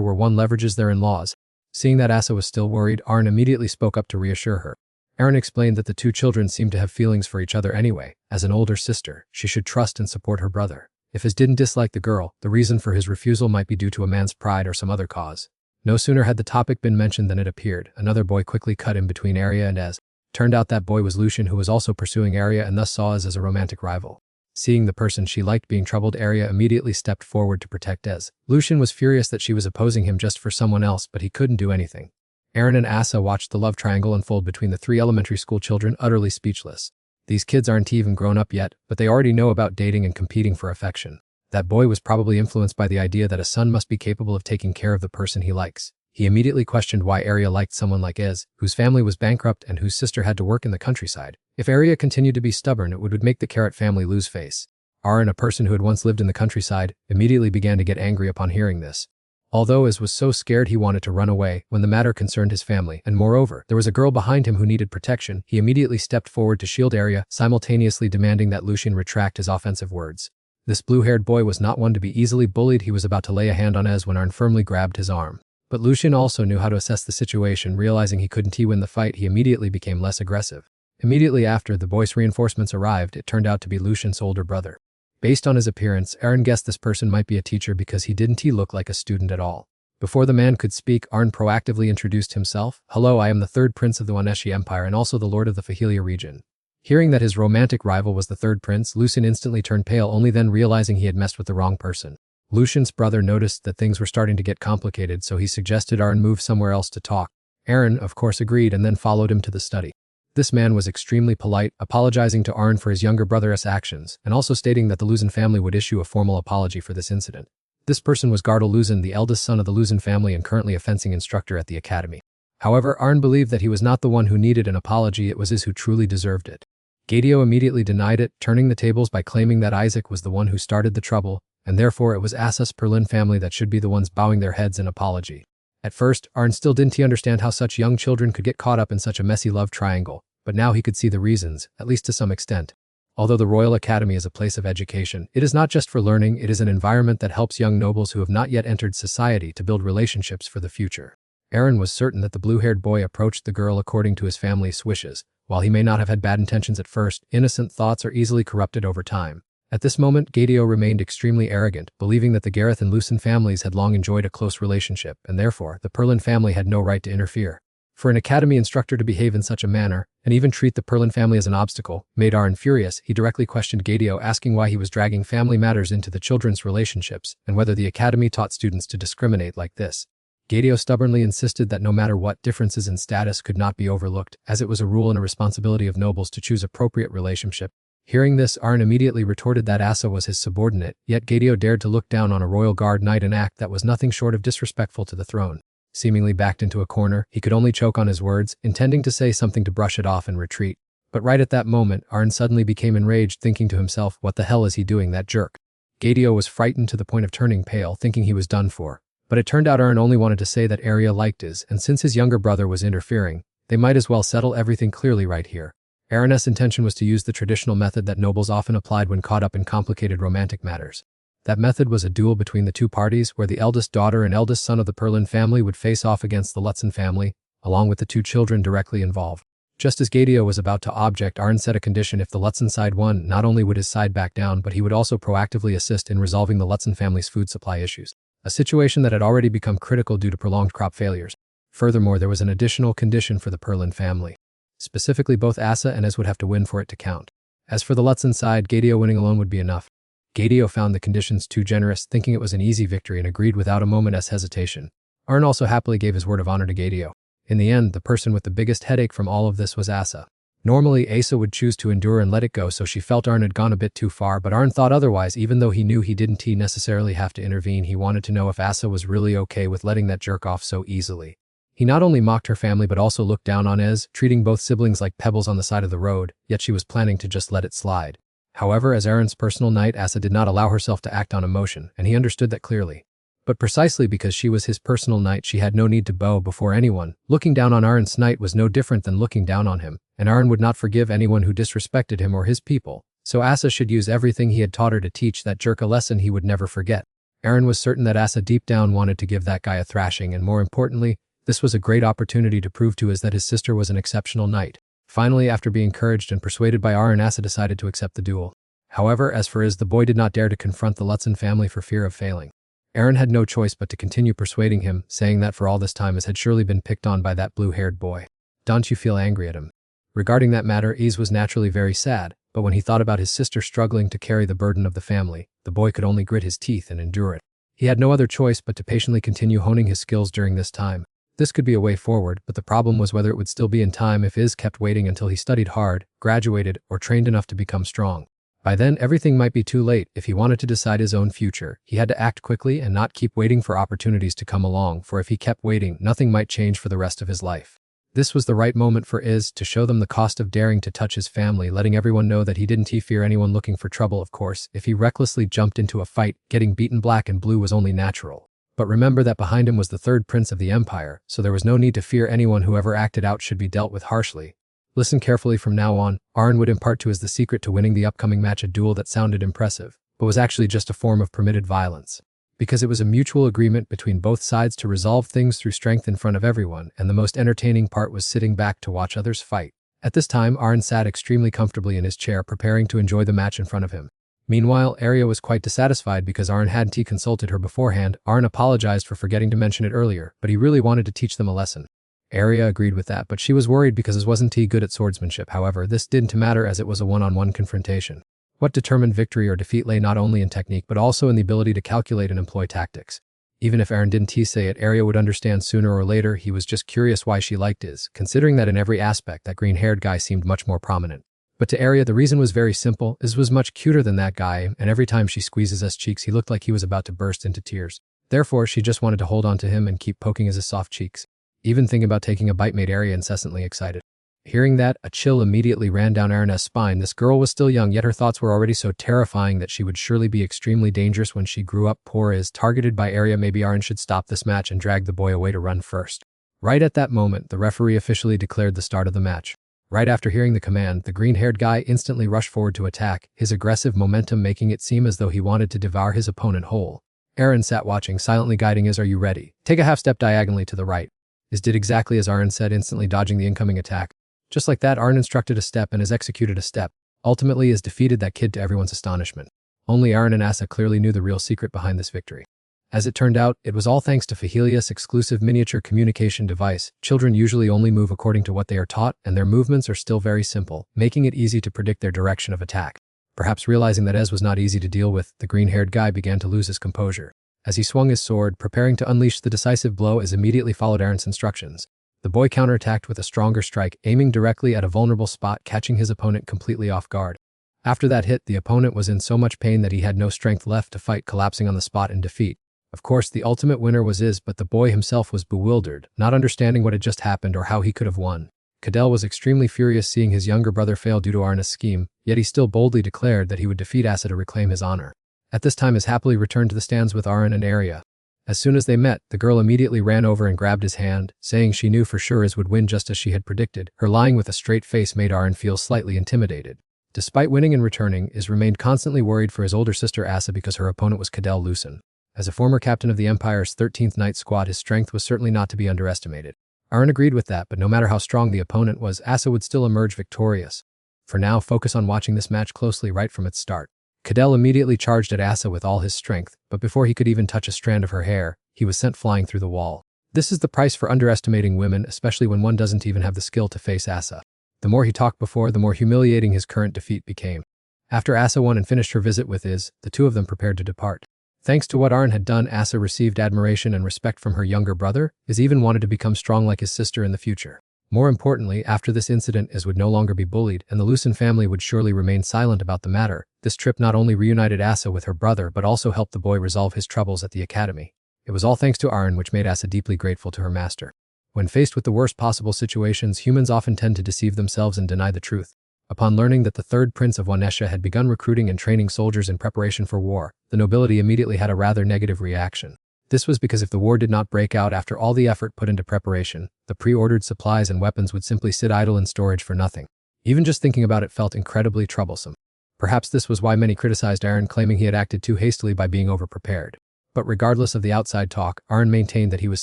where one leverages their in-laws. Seeing that Asa was still worried, Arn immediately spoke up to reassure her. Aaron explained that the two children seemed to have feelings for each other anyway. As an older sister, she should trust and support her brother. If Ez didn't dislike the girl, the reason for his refusal might be due to a man's pride or some other cause. No sooner had the topic been mentioned than it appeared. Another boy quickly cut in between Arya and Ez. Turned out that boy was Lucian, who was also pursuing Arya and thus saw Ez as a romantic rival. Seeing the person she liked being troubled, Arya immediately stepped forward to protect Ez. Lucian was furious that she was opposing him just for someone else, but he couldn't do anything. Aaron and Asa watched the love triangle unfold between the three elementary school children, utterly speechless. These kids aren't even grown up yet, but they already know about dating and competing for affection. That boy was probably influenced by the idea that a son must be capable of taking care of the person he likes. He immediately questioned why Arya liked someone like Ez, whose family was bankrupt and whose sister had to work in the countryside. If Arya continued to be stubborn, it would make the Carrot family lose face. Aaron, a person who had once lived in the countryside, immediately began to get angry upon hearing this. Although Ez was so scared he wanted to run away when the matter concerned his family, and moreover, there was a girl behind him who needed protection, he immediately stepped forward to shield Arya, simultaneously demanding that Lucian retract his offensive words. This blue-haired boy was not one to be easily bullied. He was about to lay a hand on Ez when Aaron firmly grabbed his arm. But Lucian also knew how to assess the situation. Realizing he couldn't win the fight, he immediately became less aggressive. Immediately after the boy's reinforcements arrived, it turned out to be Lucian's older brother. Based on his appearance, Aaron guessed this person might be a teacher because he didn't look like a student at all. Before the man could speak, Aaron proactively introduced himself. "Hello, I am the third prince of the Waneshi Empire and also the lord of the Fahilia region." Hearing that his romantic rival was the third prince, Lucian instantly turned pale, only then realizing he had messed with the wrong person. Lucian's brother noticed that things were starting to get complicated, so he suggested Aaron move somewhere else to talk. Aaron, of course, agreed and then followed him to the study. This man was extremely polite, apologizing to Aaron for his younger brother's actions, and also stating that the Luzin family would issue a formal apology for this incident. This person was Gardel Luzin, the eldest son of the Luzin family and currently a fencing instructor at the academy. However, Arn believed that he was not the one who needed an apology, it was Iz who truly deserved it. Gadio immediately denied it, turning the tables by claiming that Isaac was the one who started the trouble, and therefore it was Asa's Perlin family that should be the ones bowing their heads in apology. At first, Arn still didn't understand how such young children could get caught up in such a messy love triangle, but now he could see the reasons, at least to some extent. Although the Royal Academy is a place of education, it is not just for learning, it is an environment that helps young nobles who have not yet entered society to build relationships for the future. Aaron was certain that the blue-haired boy approached the girl according to his family's wishes. While he may not have had bad intentions at first, innocent thoughts are easily corrupted over time. At this moment, Gadio remained extremely arrogant, believing that the Gareth and Lucen families had long enjoyed a close relationship, and therefore, the Perlin family had no right to interfere. For an academy instructor to behave in such a manner, and even treat the Perlin family as an obstacle, made Aaron furious. He directly questioned Gadio, asking why he was dragging family matters into the children's relationships, and whether the academy taught students to discriminate like this. Gadio stubbornly insisted that no matter what, differences in status could not be overlooked, as it was a rule and a responsibility of nobles to choose appropriate relationship. Hearing this, Arn immediately retorted that Asa was his subordinate, yet Gadio dared to look down on a royal guard knight, an act that was nothing short of disrespectful to the throne. Seemingly backed into a corner, he could only choke on his words, intending to say something to brush it off and retreat. But right at that moment, Arn suddenly became enraged, thinking to himself, what the hell is he doing, that jerk? Gadio was frightened to the point of turning pale, thinking he was done for. But it turned out Arn only wanted to say that Arya liked Iz, and since his younger brother was interfering, they might as well settle everything clearly right here. Aaron's intention was to use the traditional method that nobles often applied when caught up in complicated romantic matters. That method was a duel between the two parties, where the eldest daughter and eldest son of the Perlin family would face off against the Lutzen family, along with the two children directly involved. Just as Gadio was about to object, Arn set a condition: if the Lutzen side won, not only would his side back down, but he would also proactively assist in resolving the Lutzen family's food supply issues. A situation that had already become critical due to prolonged crop failures. Furthermore, there was an additional condition for the Perlin family. Specifically, both Asa and Ez would have to win for it to count. As for the Lutzen side, Gadio winning alone would be enough. Gadio found the conditions too generous, thinking it was an easy victory, and agreed without a moment's hesitation. Arn also happily gave his word of honor to Gadio. In the end, the person with the biggest headache from all of this was Asa. Normally, Asa would choose to endure and let it go, so she felt Arn had gone a bit too far, but Arn thought otherwise. Even though he knew he didn't necessarily have to intervene, he wanted to know if Asa was really okay with letting that jerk off so easily. He not only mocked her family but also looked down on Ez, treating both siblings like pebbles on the side of the road, yet she was planning to just let it slide. However, as Aaron's personal knight, Asa did not allow herself to act on emotion, and he understood that clearly. But precisely because she was his personal knight, she had no need to bow before anyone. Looking down on Aaron's knight was no different than looking down on him, and Aaron would not forgive anyone who disrespected him or his people, so Asa should use everything he had taught her to teach that jerk a lesson he would never forget. Aaron was certain that Asa deep down wanted to give that guy a thrashing, and more importantly, this was a great opportunity to prove to Iz that his sister was an exceptional knight. Finally, after being encouraged and persuaded by Aaron, Asa decided to accept the duel. However, as for Iz, the boy did not dare to confront the Lutzen family for fear of failing. Aaron had no choice but to continue persuading him, saying that for all this time Iz had surely been picked on by that blue-haired boy. Don't you feel angry at him? Regarding that matter, Iz was naturally very sad, but when he thought about his sister struggling to carry the burden of the family, the boy could only grit his teeth and endure it. He had no other choice but to patiently continue honing his skills during this time. This could be a way forward, but the problem was whether it would still be in time if Iz kept waiting until he studied hard, graduated, or trained enough to become strong. By then, everything might be too late. If he wanted to decide his own future, he had to act quickly and not keep waiting for opportunities to come along, for if he kept waiting, nothing might change for the rest of his life. This was the right moment for Iz to show them the cost of daring to touch his family, letting everyone know that he didn't fear anyone looking for trouble. Of course, if he recklessly jumped into a fight, getting beaten black and blue was only natural. But remember that behind him was the third prince of the empire, so there was no need to fear anyone. Whoever acted out should be dealt with harshly. Listen carefully from now on. Arn would impart to Iz the secret to winning the upcoming match, a duel that sounded impressive, but was actually just a form of permitted violence. Because it was a mutual agreement between both sides to resolve things through strength in front of everyone, and the most entertaining part was sitting back to watch others fight. At this time, Arn sat extremely comfortably in his chair, preparing to enjoy the match in front of him. Meanwhile, Arya was quite dissatisfied because Arn hadn't consulted her beforehand. Arn apologized for forgetting to mention it earlier, but he really wanted to teach them a lesson. Arya agreed with that, but she was worried because Iz wasn't good at swordsmanship. However, this didn't matter as it was a one-on-one confrontation. What determined victory or defeat lay not only in technique but also in the ability to calculate and employ tactics. Even if Aaron didn't say it, Arya would understand sooner or later. He was just curious why she liked Iz, considering that in every aspect that green-haired guy seemed much more prominent. But to Arya, the reason was very simple. Iz was much cuter than that guy, and every time she squeezed Iz's cheeks, he looked like he was about to burst into tears. Therefore, she just wanted to hold on to him and keep poking Iz's soft cheeks. Even thinking about taking a bite made Arya incessantly excited. Hearing that, a chill immediately ran down Erin's spine. This girl was still young, yet her thoughts were already so terrifying that she would surely be extremely dangerous when she grew up. Poor is targeted by Arya. Maybe Arya should stop this match and drag the boy away to run first. Right at that moment, the referee officially declared the start of the match. Right after hearing the command, the green-haired guy instantly rushed forward to attack, his aggressive momentum making it seem as though he wanted to devour his opponent whole. Eren sat watching, silently guiding Is. Are you ready? Take a half step diagonally to the right. Is did exactly as Eren said, instantly dodging the incoming attack. Just like that, Eren instructed a step and Is executed a step. Ultimately, Is defeated that kid to everyone's astonishment. Only Eren and Asa clearly knew the real secret behind this victory. As it turned out, it was all thanks to Fahelia's exclusive miniature communication device. Children usually only move according to what they are taught, and their movements are still very simple, making it easy to predict their direction of attack. Perhaps realizing that Ez was not easy to deal with, the green-haired guy began to lose his composure. As he swung his sword, preparing to unleash the decisive blow, Ez immediately followed Eren's instructions. The boy counterattacked with a stronger strike, aiming directly at a vulnerable spot, catching his opponent completely off guard. After that hit, the opponent was in so much pain that he had no strength left to fight, collapsing on the spot in defeat. Of course, the ultimate winner was Is, but the boy himself was bewildered, not understanding what had just happened or how he could have won. Cadell was extremely furious seeing his younger brother fail due to Arna's scheme, yet he still boldly declared that he would defeat Asa to reclaim his honor. At this time, Is happily returned to the stands with Aren and Arya. As soon as they met, the girl immediately ran over and grabbed his hand, saying she knew for sure Is would win just as she had predicted. Her lying with a straight face made Aren feel slightly intimidated. Despite winning and returning, Is remained constantly worried for his older sister Asa because her opponent was Cadell Lucen. As a former captain of the Empire's 13th Night Squad, his strength was certainly not to be underestimated. Aren agreed with that, but no matter how strong the opponent was, Asa would still emerge victorious. For now, focus on watching this match closely right from its start. Cadell immediately charged at Asa with all his strength, but before he could even touch a strand of her hair, he was sent flying through the wall. This is the price for underestimating women, especially when one doesn't even have the skill to face Asa. The more he talked before, the more humiliating his current defeat became. After Asa won and finished her visit with Is, the two of them prepared to depart. Thanks to what Aren had done, Asa received admiration and respect from her younger brother. Is even wanted to become strong like his sister in the future. More importantly, after this incident, Is would no longer be bullied, and the Lucen family would surely remain silent about the matter. This trip not only reunited Asa with her brother but also helped the boy resolve his troubles at the academy. It was all thanks to Aren, which made Asa deeply grateful to her master. When faced with the worst possible situations, humans often tend to deceive themselves and deny the truth. Upon learning that the third prince of Wanesha had begun recruiting and training soldiers in preparation for war, the nobility immediately had a rather negative reaction. This was because if the war did not break out after all the effort put into preparation, the pre-ordered supplies and weapons would simply sit idle in storage for nothing. Even just thinking about it felt incredibly troublesome. Perhaps this was why many criticized Aren, claiming he had acted too hastily by being overprepared. But regardless of the outside talk, Aren maintained that he was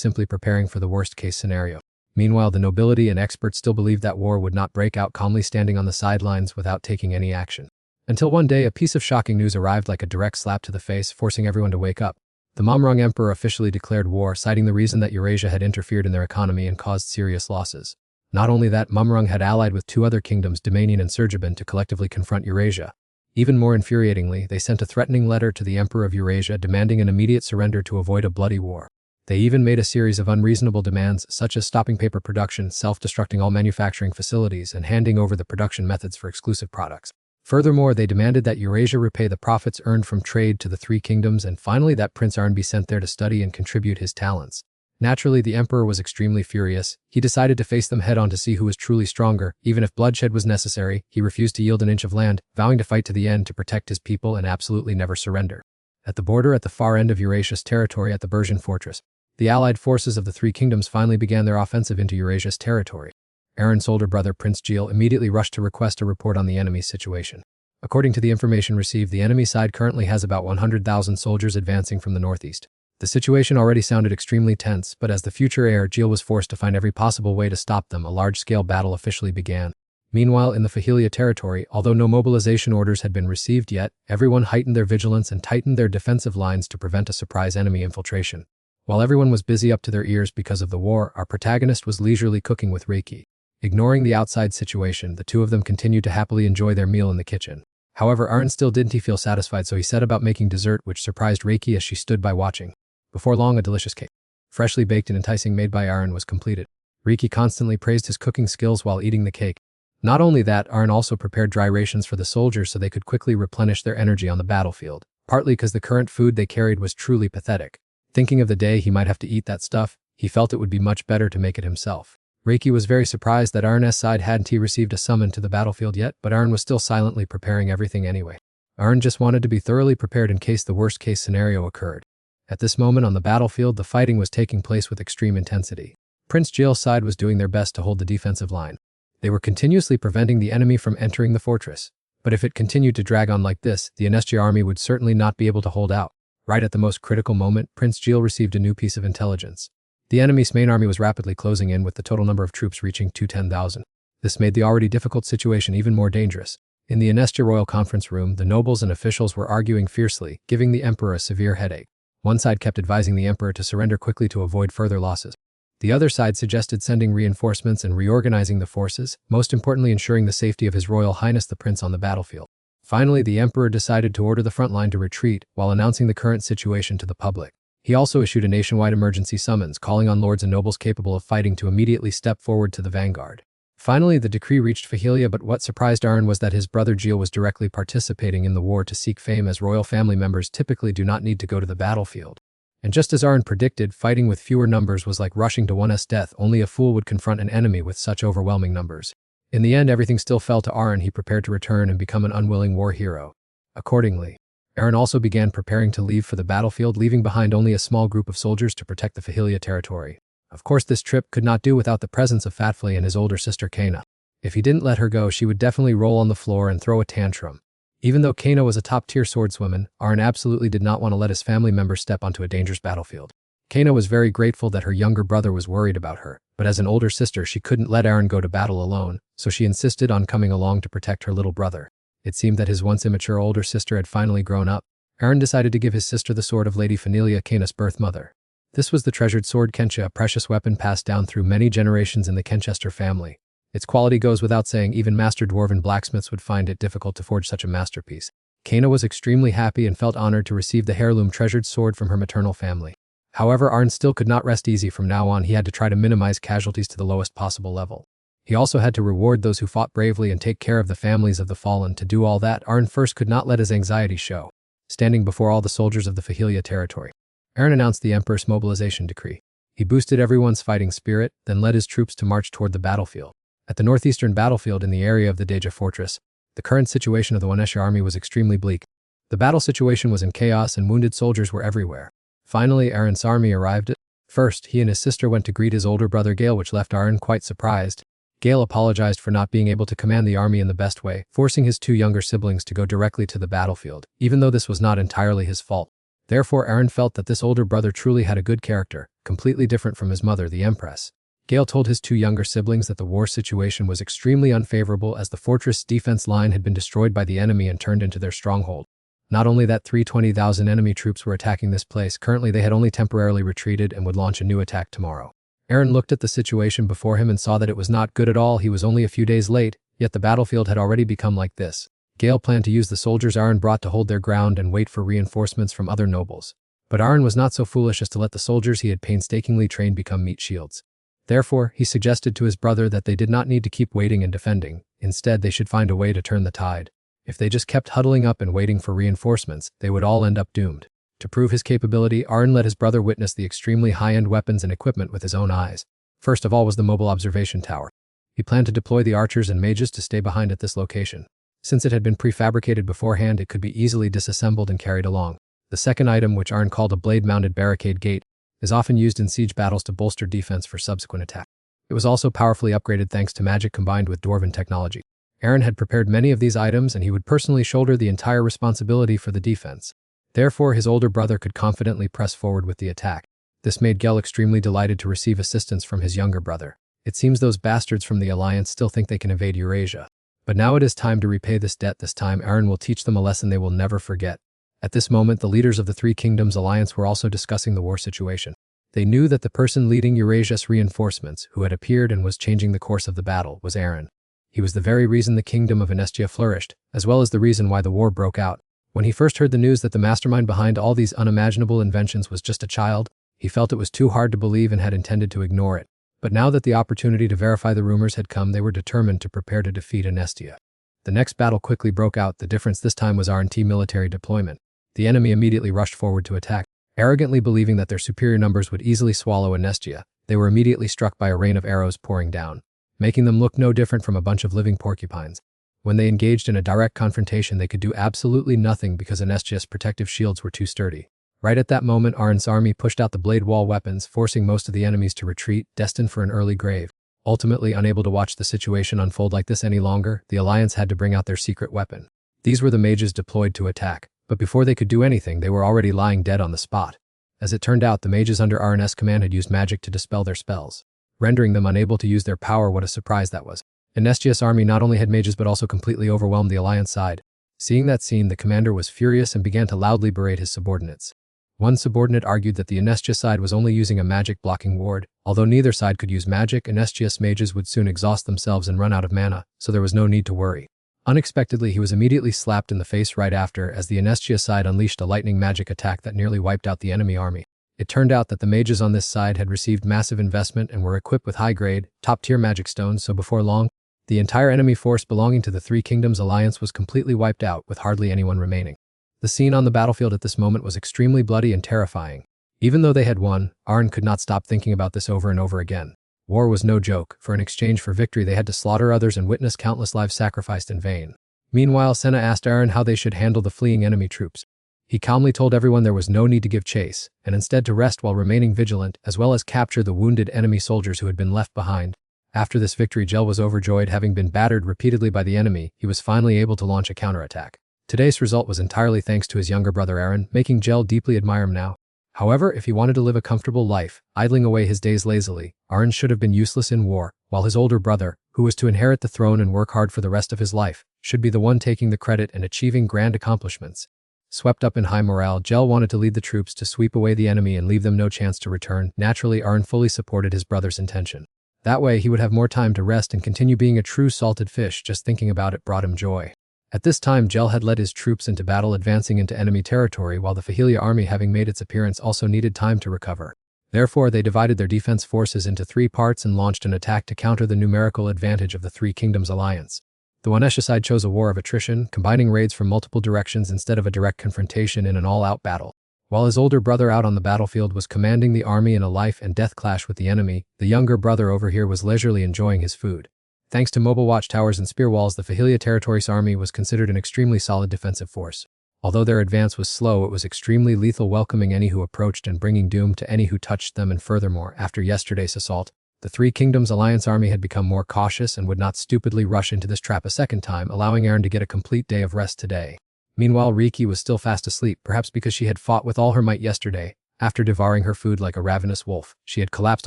simply preparing for the worst-case scenario. Meanwhile, the nobility and experts still believed that war would not break out, calmly standing on the sidelines without taking any action. Until one day, a piece of shocking news arrived like a direct slap to the face, forcing everyone to wake up. The Momrung Emperor officially declared war, citing the reason that Eurasia had interfered in their economy and caused serious losses. Not only that, Momrung had allied with two other kingdoms, Domanian and Sergiban, to collectively confront Eurasia. Even more infuriatingly, they sent a threatening letter to the Emperor of Eurasia demanding an immediate surrender to avoid a bloody war. They even made a series of unreasonable demands, such as stopping paper production, self-destructing all manufacturing facilities, and handing over the production methods for exclusive products. Furthermore, they demanded that Eurasia repay the profits earned from trade to the three kingdoms, and finally that Prince Arn be sent there to study and contribute his talents. Naturally, the emperor was extremely furious. He decided to face them head-on to see who was truly stronger. Even if bloodshed was necessary, he refused to yield an inch of land, vowing to fight to the end to protect his people and absolutely never surrender. At the border at the far end of Eurasia's territory at the Bersian fortress, the allied forces of the three kingdoms finally began their offensive into Eurasia's territory. Aren's older brother Prince Gil immediately rushed to request a report on the enemy's situation. According to the information received, the enemy side currently has about 100,000 soldiers advancing from the northeast. The situation already sounded extremely tense, but as the future heir, Gil was forced to find every possible way to stop them. A large-scale battle officially began. Meanwhile, in the Fahelia territory, although no mobilization orders had been received yet, everyone heightened their vigilance and tightened their defensive lines to prevent a surprise enemy infiltration. While everyone was busy up to their ears because of the war, our protagonist was leisurely cooking with Reiki. Ignoring the outside situation, the two of them continued to happily enjoy their meal in the kitchen. However, Aren still didn't feel satisfied, so he set about making dessert, which surprised Reiki as she stood by watching. Before long, a delicious cake, freshly baked and enticing, made by Aren was completed. Reiki constantly praised his cooking skills while eating the cake. Not only that, Aren also prepared dry rations for the soldiers so they could quickly replenish their energy on the battlefield, partly because the current food they carried was truly pathetic. Thinking of the day he might have to eat that stuff, He felt it would be much better to make it himself. Reiki was very surprised that Arn's side hadn't received a summon to the battlefield yet, but Arn was still silently preparing everything anyway. Arn just wanted to be thoroughly prepared in case the worst-case scenario occurred. At this moment on the battlefield, the fighting was taking place with extreme intensity. Prince Jil's side was doing their best to hold the defensive line. They were continuously preventing the enemy from entering the fortress. But if it continued to drag on like this, the Anestia army would certainly not be able to hold out. Right at the most critical moment, Prince Jil received a new piece of intelligence. The enemy's main army was rapidly closing in, with the total number of troops reaching 10,000. This made the already difficult situation even more dangerous. In the Anestia royal conference room, the nobles and officials were arguing fiercely, giving the emperor a severe headache. One side kept advising the emperor to surrender quickly to avoid further losses. The other side suggested sending reinforcements and reorganizing the forces, most importantly ensuring the safety of His Royal Highness the Prince on the battlefield. Finally, the emperor decided to order the front line to retreat while announcing the current situation to the public. He also issued a nationwide emergency summons, calling on lords and nobles capable of fighting to immediately step forward to the vanguard. Finally, the decree reached Fahilia, but what surprised Arn was that his brother Jil was directly participating in the war to seek fame, as royal family members typically do not need to go to the battlefield. And just as Arn predicted, fighting with fewer numbers was like rushing to one's death. Only a fool would confront an enemy with such overwhelming numbers. In the end, everything still fell to Arn. He prepared to return and become an unwilling war hero. Accordingly, Arn also began preparing to leave for the battlefield, leaving behind only a small group of soldiers to protect the Fahilia territory. Of course, this trip could not do without the presence of Fatfli and his older sister Kana. If he didn't let her go, she would definitely roll on the floor and throw a tantrum. Even though Kana was a top-tier swordswoman, Arn absolutely did not want to let his family members step onto a dangerous battlefield. Kana was very grateful that her younger brother was worried about her, but as an older sister, she couldn't let Arn go to battle alone, so she insisted on coming along to protect her little brother. It seemed that his once immature older sister had finally grown up. Arn decided to give his sister the sword of Lady Fanelia, Kana's birth mother. This was the treasured sword Kencha, a precious weapon passed down through many generations in the Kenchester family. Its quality goes without saying, even master dwarven blacksmiths would find it difficult to forge such a masterpiece. Kana was extremely happy and felt honored to receive the heirloom treasured sword from her maternal family. However, Arn still could not rest easy. From now on, he had to try to minimize casualties to the lowest possible level. He also had to reward those who fought bravely and take care of the families of the fallen. To do all that, Arn first could not let his anxiety show. Standing before all the soldiers of the Fahilia territory, Arn announced the Emperor's mobilization decree. He boosted everyone's fighting spirit, then led his troops to march toward the battlefield. At the northeastern battlefield in the area of the Deja fortress, the current situation of the Wanesha army was extremely bleak. The battle situation was in chaos and wounded soldiers were everywhere. Finally, Arn's army arrived. First, he and his sister went to greet his older brother Gale, which left Arn quite surprised. Gale apologized for not being able to command the army in the best way, forcing his two younger siblings to go directly to the battlefield, even though this was not entirely his fault. Therefore, Arn felt that this older brother truly had a good character, completely different from his mother, the Empress. Gale told his two younger siblings that the war situation was extremely unfavorable, as the fortress defense line had been destroyed by the enemy and turned into their stronghold. Not only that, 320,000 enemy troops were attacking this place. Currently, they had only temporarily retreated and would launch a new attack tomorrow. Arn looked at the situation before him and saw that it was not good at all. He was only a few days late, yet the battlefield had already become like this. Gale planned to use the soldiers Arn brought to hold their ground and wait for reinforcements from other nobles. But Arn was not so foolish as to let the soldiers he had painstakingly trained become meat shields. Therefore, he suggested to his brother that they did not need to keep waiting and defending. Instead, they should find a way to turn the tide. If they just kept huddling up and waiting for reinforcements, they would all end up doomed. To prove his capability, Arn let his brother witness the extremely high-end weapons and equipment with his own eyes. First of all was the mobile observation tower. He planned to deploy the archers and mages to stay behind at this location. Since it had been prefabricated beforehand, it could be easily disassembled and carried along. The second item, which Arn called a blade-mounted barricade gate, is often used in siege battles to bolster defense for subsequent attack. It was also powerfully upgraded thanks to magic combined with dwarven technology. Arn had prepared many of these items, and he would personally shoulder the entire responsibility for the defense. Therefore, his older brother could confidently press forward with the attack. This made Gel extremely delighted to receive assistance from his younger brother. It seems those bastards from the Alliance still think they can invade Eurasia. But now it is time to repay this debt. This time, Arn will teach them a lesson they will never forget. At this moment, the leaders of the Three Kingdoms Alliance were also discussing the war situation. They knew that the person leading Eurasia's reinforcements, who had appeared and was changing the course of the battle, was Arn. He was the very reason the kingdom of Anestia flourished, as well as the reason why the war broke out. When he first heard the news that the mastermind behind all these unimaginable inventions was just a child, he felt it was too hard to believe and had intended to ignore it. But now that the opportunity to verify the rumors had come, they were determined to prepare to defeat Anestia. The next battle quickly broke out. The difference this time was RNT military deployment. The enemy immediately rushed forward to attack. Arrogantly believing that their superior numbers would easily swallow Anestia, they were immediately struck by a rain of arrows pouring down, making them look no different from a bunch of living porcupines. When they engaged in a direct confrontation, they could do absolutely nothing because Anestia's protective shields were too sturdy. Right at that moment, Arn's army pushed out the blade wall weapons, forcing most of the enemies to retreat, destined for an early grave. Ultimately, unable to watch the situation unfold like this any longer, the Alliance had to bring out their secret weapon. These were the mages deployed to attack, but before they could do anything, they were already lying dead on the spot. As it turned out, the mages under Arn's command had used magic to dispel their spells, rendering them unable to use their power. What a surprise that was. Anestia's army not only had mages but also completely overwhelmed the Alliance side. Seeing that scene, the commander was furious and began to loudly berate his subordinates. One subordinate argued that the Anestia side was only using a magic blocking ward. Although neither side could use magic, Anestia's mages would soon exhaust themselves and run out of mana, so there was no need to worry. Unexpectedly, he was immediately slapped in the face right after, as the Anestia side unleashed a lightning magic attack that nearly wiped out the enemy army. It turned out that the mages on this side had received massive investment and were equipped with high-grade, top-tier magic stones, so before long, the entire enemy force belonging to the Three Kingdoms Alliance was completely wiped out, with hardly anyone remaining. The scene on the battlefield at this moment was extremely bloody and terrifying. Even though they had won, Arn could not stop thinking about this over and over again. War was no joke, for in exchange for victory they had to slaughter others and witness countless lives sacrificed in vain. Meanwhile, Senna asked Arn how they should handle the fleeing enemy troops. He calmly told everyone there was no need to give chase, and instead to rest while remaining vigilant, as well as capture the wounded enemy soldiers who had been left behind. After this victory, Gel was overjoyed. Having been battered repeatedly by the enemy, he was finally able to launch a counterattack. Today's result was entirely thanks to his younger brother Aaron, making Gel deeply admire him now. However, if he wanted to live a comfortable life, idling away his days lazily, Aaron should have been useless in war, while his older brother, who was to inherit the throne and work hard for the rest of his life, should be the one taking the credit and achieving grand accomplishments. Swept up in high morale, Gel wanted to lead the troops to sweep away the enemy and leave them no chance to return. Naturally, Aaron fully supported his brother's intention. That way, he would have more time to rest and continue being a true salted fish. Just thinking about it brought him joy. At this time, Gel had led his troops into battle, advancing into enemy territory, while the Fahilia army, having made its appearance, also needed time to recover. Therefore, they divided their defense forces into 3 parts and launched an attack to counter the numerical advantage of the Three Kingdoms Alliance. The Anestia side chose a war of attrition, combining raids from multiple directions instead of a direct confrontation in an all-out battle. While his older brother out on the battlefield was commanding the army in a life-and-death clash with the enemy, the younger brother over here was leisurely enjoying his food. Thanks to mobile watchtowers and spear walls, the Fahilia Territories army was considered an extremely solid defensive force. Although their advance was slow, it was extremely lethal, welcoming any who approached and bringing doom to any who touched them. And furthermore, after yesterday's assault, the Three Kingdoms Alliance army had become more cautious and would not stupidly rush into this trap a second time, allowing Aaron to get a complete day of rest today. Meanwhile, Riki was still fast asleep, perhaps because she had fought with all her might yesterday. After devouring her food like a ravenous wolf, she had collapsed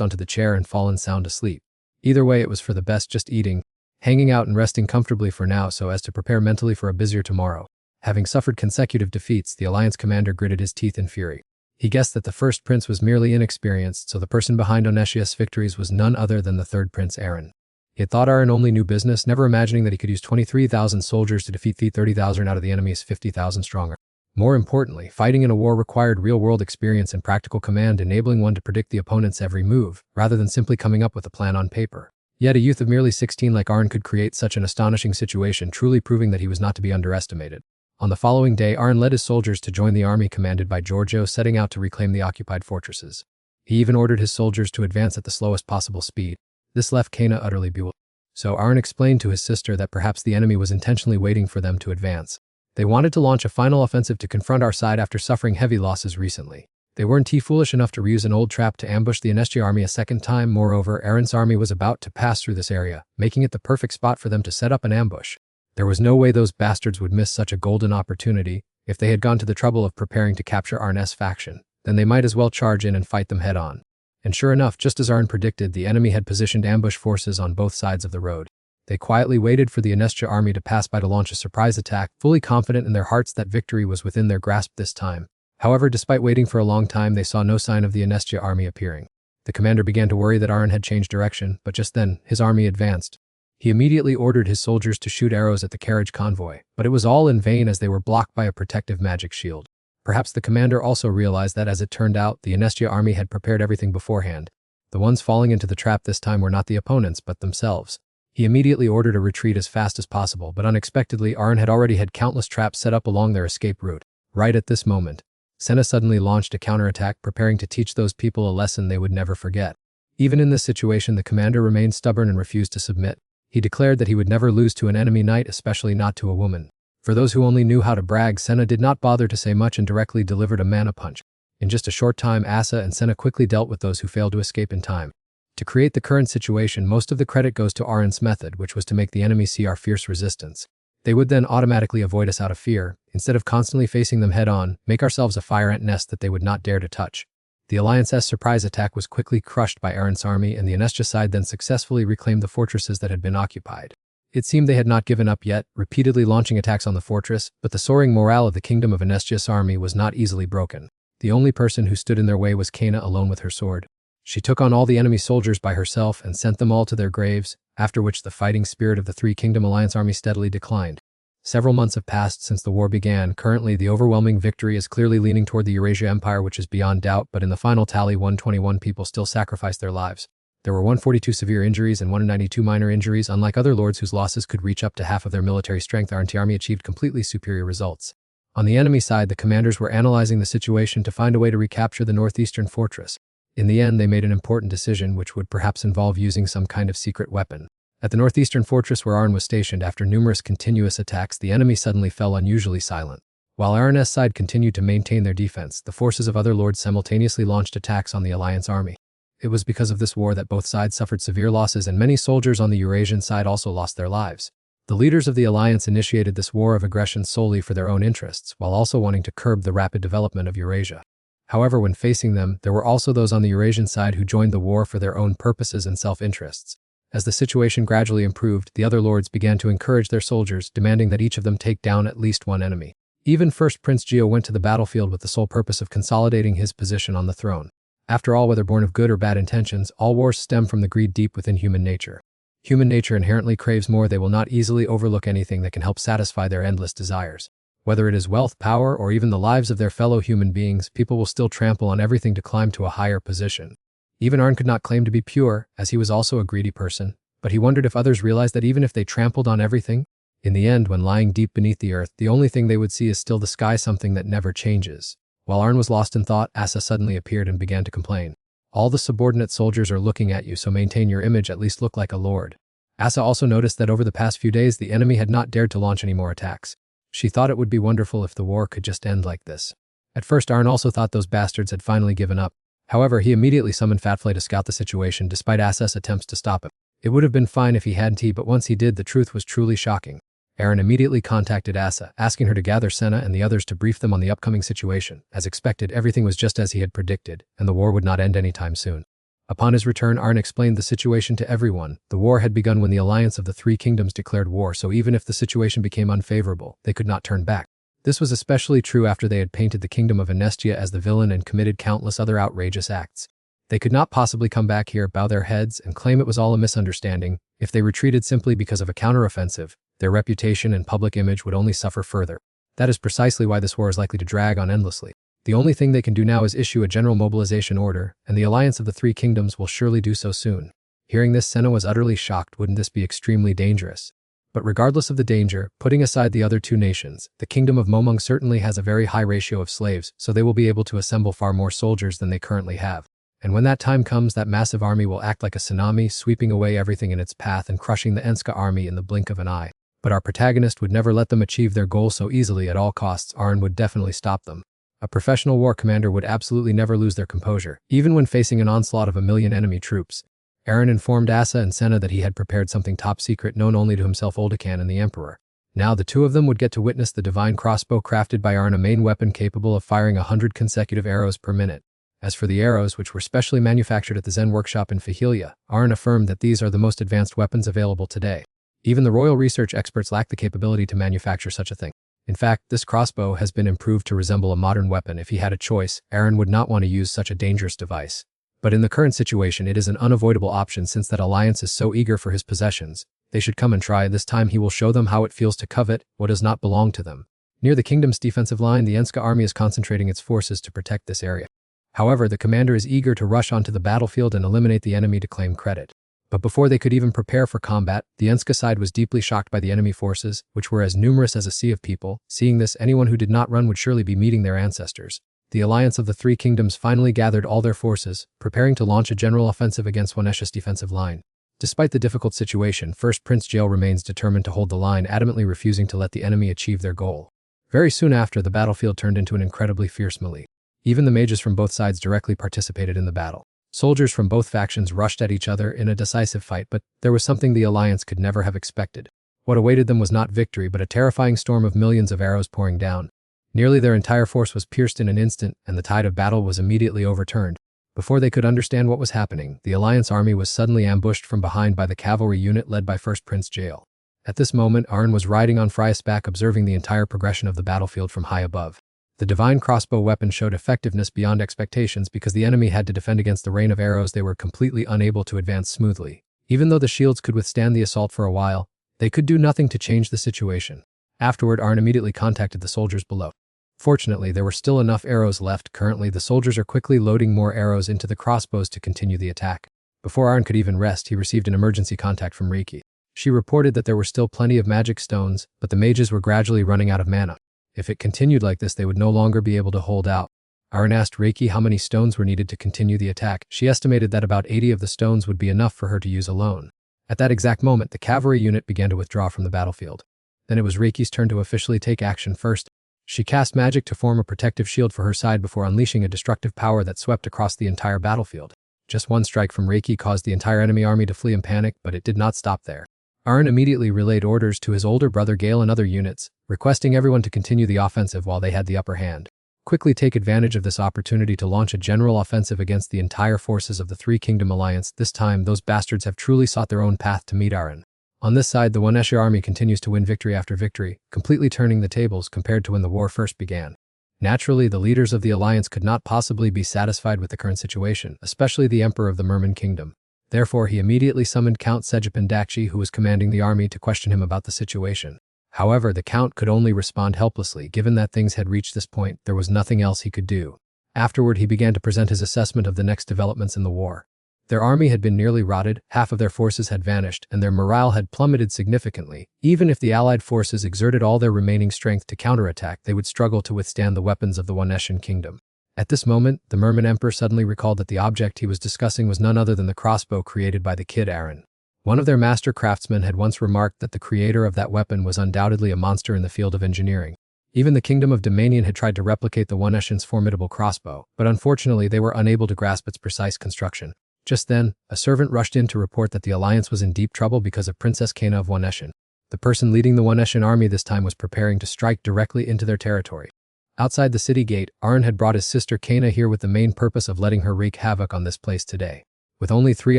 onto the chair and fallen sound asleep. Either way, it was for the best, just eating, hanging out and resting comfortably for now so as to prepare mentally for a busier tomorrow. Having suffered consecutive defeats, the Alliance commander gritted his teeth in fury. He guessed that the first prince was merely inexperienced, so the person behind Onesia's victories was none other than the third prince, Aaron. He had thought Aaron only knew business, never imagining that he could use 23,000 soldiers to defeat the 30,000 out of the enemy's 50,000 stronger. More importantly, fighting in a war required real-world experience and practical command, enabling one to predict the opponent's every move, rather than simply coming up with a plan on paper. Yet a youth of merely 16 like Aaron could create such an astonishing situation, truly proving that he was not to be underestimated. On the following day, Aaron led his soldiers to join the army commanded by Giorgio, setting out to reclaim the occupied fortresses. He even ordered his soldiers to advance at the slowest possible speed. This left Kana utterly bewildered. So Aaron explained to his sister that perhaps the enemy was intentionally waiting for them to advance. They wanted to launch a final offensive to confront our side after suffering heavy losses recently. They weren't foolish enough to reuse an old trap to ambush the Anestia army a second time. Moreover, Aaron's army was about to pass through this area, making it the perfect spot for them to set up an ambush. There was no way those bastards would miss such a golden opportunity. If they had gone to the trouble of preparing to capture Aaron's faction, then they might as well charge in and fight them head on. And sure enough, just as Aaron predicted, the enemy had positioned ambush forces on both sides of the road. They quietly waited for the Anestia army to pass by to launch a surprise attack, fully confident in their hearts that victory was within their grasp this time. However, despite waiting for a long time, they saw no sign of the Anestia army appearing. The commander began to worry that Aaron had changed direction, but just then, his army advanced. He immediately ordered his soldiers to shoot arrows at the carriage convoy, but it was all in vain as they were blocked by a protective magic shield. Perhaps the commander also realized that, as it turned out, the Anestia army had prepared everything beforehand. The ones falling into the trap this time were not the opponents, but themselves. He immediately ordered a retreat as fast as possible, but unexpectedly, Aaron had already had countless traps set up along their escape route. Right at this moment, Senna suddenly launched a counterattack, preparing to teach those people a lesson they would never forget. Even in this situation, the commander remained stubborn and refused to submit. He declared that he would never lose to an enemy knight, especially not to a woman. For those who only knew how to brag, Senna did not bother to say much and directly delivered a mana punch. In just a short time, Asa and Senna quickly dealt with those who failed to escape in time. To create the current situation, most of the credit goes to Aran's method, which was to make the enemy see our fierce resistance. They would then automatically avoid us out of fear, instead of constantly facing them head-on, make ourselves a fire ant nest that they would not dare to touch. The Alliance's surprise attack was quickly crushed by Aran's army, and the Anestia side then successfully reclaimed the fortresses that had been occupied. It seemed they had not given up yet, repeatedly launching attacks on the fortress, but the soaring morale of the kingdom of Anestia's army was not easily broken. The only person who stood in their way was Kana alone with her sword. She took on all the enemy soldiers by herself and sent them all to their graves, after which the fighting spirit of the Three Kingdom Alliance army steadily declined. Several months have passed since the war began. Currently, the overwhelming victory is clearly leaning toward the Eurasia Empire, which is beyond doubt, but in the final tally, 121 people still sacrificed their lives. There were 142 severe injuries and 192 minor injuries. Unlike other lords whose losses could reach up to half of their military strength, our army achieved completely superior results. On the enemy side, the commanders were analyzing the situation to find a way to recapture the northeastern fortress. In the end, they made an important decision, which would perhaps involve using some kind of secret weapon. At the northeastern fortress where Aran was stationed, after numerous continuous attacks, the enemy suddenly fell unusually silent. While Aran's side continued to maintain their defense, the forces of other lords simultaneously launched attacks on the Alliance army. It was because of this war that both sides suffered severe losses, and many soldiers on the Eurasian side also lost their lives. The leaders of the Alliance initiated this war of aggression solely for their own interests, while also wanting to curb the rapid development of Eurasia. However, when facing them, there were also those on the Eurasian side who joined the war for their own purposes and self-interests. As the situation gradually improved, the other lords began to encourage their soldiers, demanding that each of them take down at least one enemy. Even first Prince Geo went to the battlefield with the sole purpose of consolidating his position on the throne. After all, whether born of good or bad intentions, all wars stem from the greed deep within human nature. Human nature inherently craves more. They will not easily overlook anything that can help satisfy their endless desires. Whether it is wealth, power, or even the lives of their fellow human beings, people will still trample on everything to climb to a higher position. Even Aran could not claim to be pure, as he was also a greedy person, but he wondered if others realized that even if they trampled on everything, in the end, when lying deep beneath the earth, the only thing they would see is still the sky, something that never changes. While Aran was lost in thought, Asa suddenly appeared and began to complain. All the subordinate soldiers are looking at you, so maintain your image, at least look like a lord. Asa also noticed that over the past few days, the enemy had not dared to launch any more attacks. She thought it would be wonderful if the war could just end like this. At first, Aran also thought those bastards had finally given up. However, he immediately summoned Fatflay to scout the situation despite Asa's attempts to stop him. It would have been fine if he hadn't, but once he did, the truth was truly shocking. Aran immediately contacted Asa, asking her to gather Senna and the others to brief them on the upcoming situation. As expected, everything was just as he had predicted, and the war would not end anytime soon. Upon his return, Aran explained the situation to everyone. The war had begun when the alliance of the Three Kingdoms declared war, so even if the situation became unfavorable, they could not turn back. This was especially true after they had painted the kingdom of Anestia as the villain and committed countless other outrageous acts. They could not possibly come back here, bow their heads, and claim it was all a misunderstanding. If they retreated simply because of a counteroffensive, their reputation and public image would only suffer further. That is precisely why this war is likely to drag on endlessly. The only thing they can do now is issue a general mobilization order, and the alliance of the Three Kingdoms will surely do so soon. Hearing this, Senna was utterly shocked. Wouldn't this be extremely dangerous? But regardless of the danger, putting aside the other two nations, the kingdom of Momong certainly has a very high ratio of slaves, so they will be able to assemble far more soldiers than they currently have. And when that time comes, that massive army will act like a tsunami, sweeping away everything in its path and crushing the Enska army in the blink of an eye. But our protagonist would never let them achieve their goal so easily. At all costs, Aran would definitely stop them. A professional war commander would absolutely never lose their composure, even when facing an onslaught of 1,000,000 enemy troops. Aran informed Asa and Senna that he had prepared something top secret known only to himself, Oldekan, and the Emperor. Now the two of them would get to witness the divine crossbow crafted by Aran, a main weapon capable of firing 100 consecutive arrows per minute. As for the arrows, which were specially manufactured at the Zen workshop in Fahilia, Aran affirmed that these are the most advanced weapons available today. Even the royal research experts lack the capability to manufacture such a thing. In fact, this crossbow has been improved to resemble a modern weapon. If he had a choice, Aran would not want to use such a dangerous device. But in the current situation, it is an unavoidable option since that alliance is so eager for his possessions. They should come and try. This time he will show them how it feels to covet what does not belong to them. Near the kingdom's defensive line, the Enska army is concentrating its forces to protect this area. However, the commander is eager to rush onto the battlefield and eliminate the enemy to claim credit. But before they could even prepare for combat, the Enska side was deeply shocked by the enemy forces, which were as numerous as a sea of people. Seeing this, anyone who did not run would surely be meeting their ancestors. the alliance of the three kingdoms finally gathered all their forces, preparing to launch a general offensive against Wonesh's defensive line. Despite the difficult situation, First Prince Jael remains determined to hold the line, adamantly refusing to let the enemy achieve their goal. Very soon after, the battlefield turned into an incredibly fierce melee. Even the mages from both sides directly participated in the battle. Soldiers from both factions rushed at each other in a decisive fight, but there was something the alliance could never have expected. What awaited them was not victory, but a terrifying storm of millions of arrows pouring down. Nearly their entire force was pierced in an instant, and the tide of battle was immediately overturned. Before they could understand what was happening, the alliance army was suddenly ambushed from behind by the cavalry unit led by First Prince Jael. At this moment, Arn was riding on Frias' back, observing the entire progression of the battlefield from high above. The divine crossbow weapon showed effectiveness beyond expectations because the enemy had to defend against the rain of arrows. They were completely unable to advance smoothly. Even though the shields could withstand the assault for a while, they could do nothing to change the situation. Afterward, Arn immediately contacted the soldiers below. Fortunately, there were still enough arrows left. Currently, the soldiers are quickly loading more arrows into the crossbows to continue the attack. Before Arn could even rest, he received an emergency contact from Reiki. She reported that there were still plenty of magic stones, but the mages were gradually running out of mana. If it continued like this, they would no longer be able to hold out. Arn asked Reiki how many stones were needed to continue the attack. She estimated that about 80 of the stones would be enough for her to use alone. At that exact moment, the cavalry unit began to withdraw from the battlefield. Then it was Reiki's turn to officially take action first. She cast magic to form a protective shield for her side before unleashing a destructive power that swept across the entire battlefield. Just one strike from Reiki caused the entire enemy army to flee in panic, but it did not stop there. Arn immediately relayed orders to his older brother Gale and other units, requesting everyone to continue the offensive while they had the upper hand. Quickly take advantage of this opportunity to launch a general offensive against the entire forces of the Three Kingdom Alliance. This time, those bastards have truly sought their own path to meet Arn. On this side, the Wonesh army continues to win victory after victory, completely turning the tables compared to when the war first began. Naturally, the leaders of the alliance could not possibly be satisfied with the current situation, especially the Emperor of the Merman Kingdom. Therefore, he immediately summoned Count Sejapin Dakshi, who was commanding the army, to question him about the situation. However, the Count could only respond helplessly. Given that things had reached this point, there was nothing else he could do. Afterward, he began to present his assessment of the next developments in the war. Their army had been nearly rotted, half of their forces had vanished, and their morale had plummeted significantly. Even if the Allied forces exerted all their remaining strength to counterattack, they would struggle to withstand the weapons of the Woneshan kingdom. At this moment, the Merman Emperor suddenly recalled that the object he was discussing was none other than the crossbow created by the kid Aaron. One of their master craftsmen had once remarked that the creator of that weapon was undoubtedly a monster in the field of engineering. Even the kingdom of Domanion had tried to replicate the Woneshan's formidable crossbow, but unfortunately they were unable to grasp its precise construction. Just then, a servant rushed in to report that the alliance was in deep trouble because of Princess Kena of Woneshan. The person leading the Woneshan army this time was preparing to strike directly into their territory. Outside the city gate, Arn had brought his sister Kena here with the main purpose of letting her wreak havoc on this place today. With only 3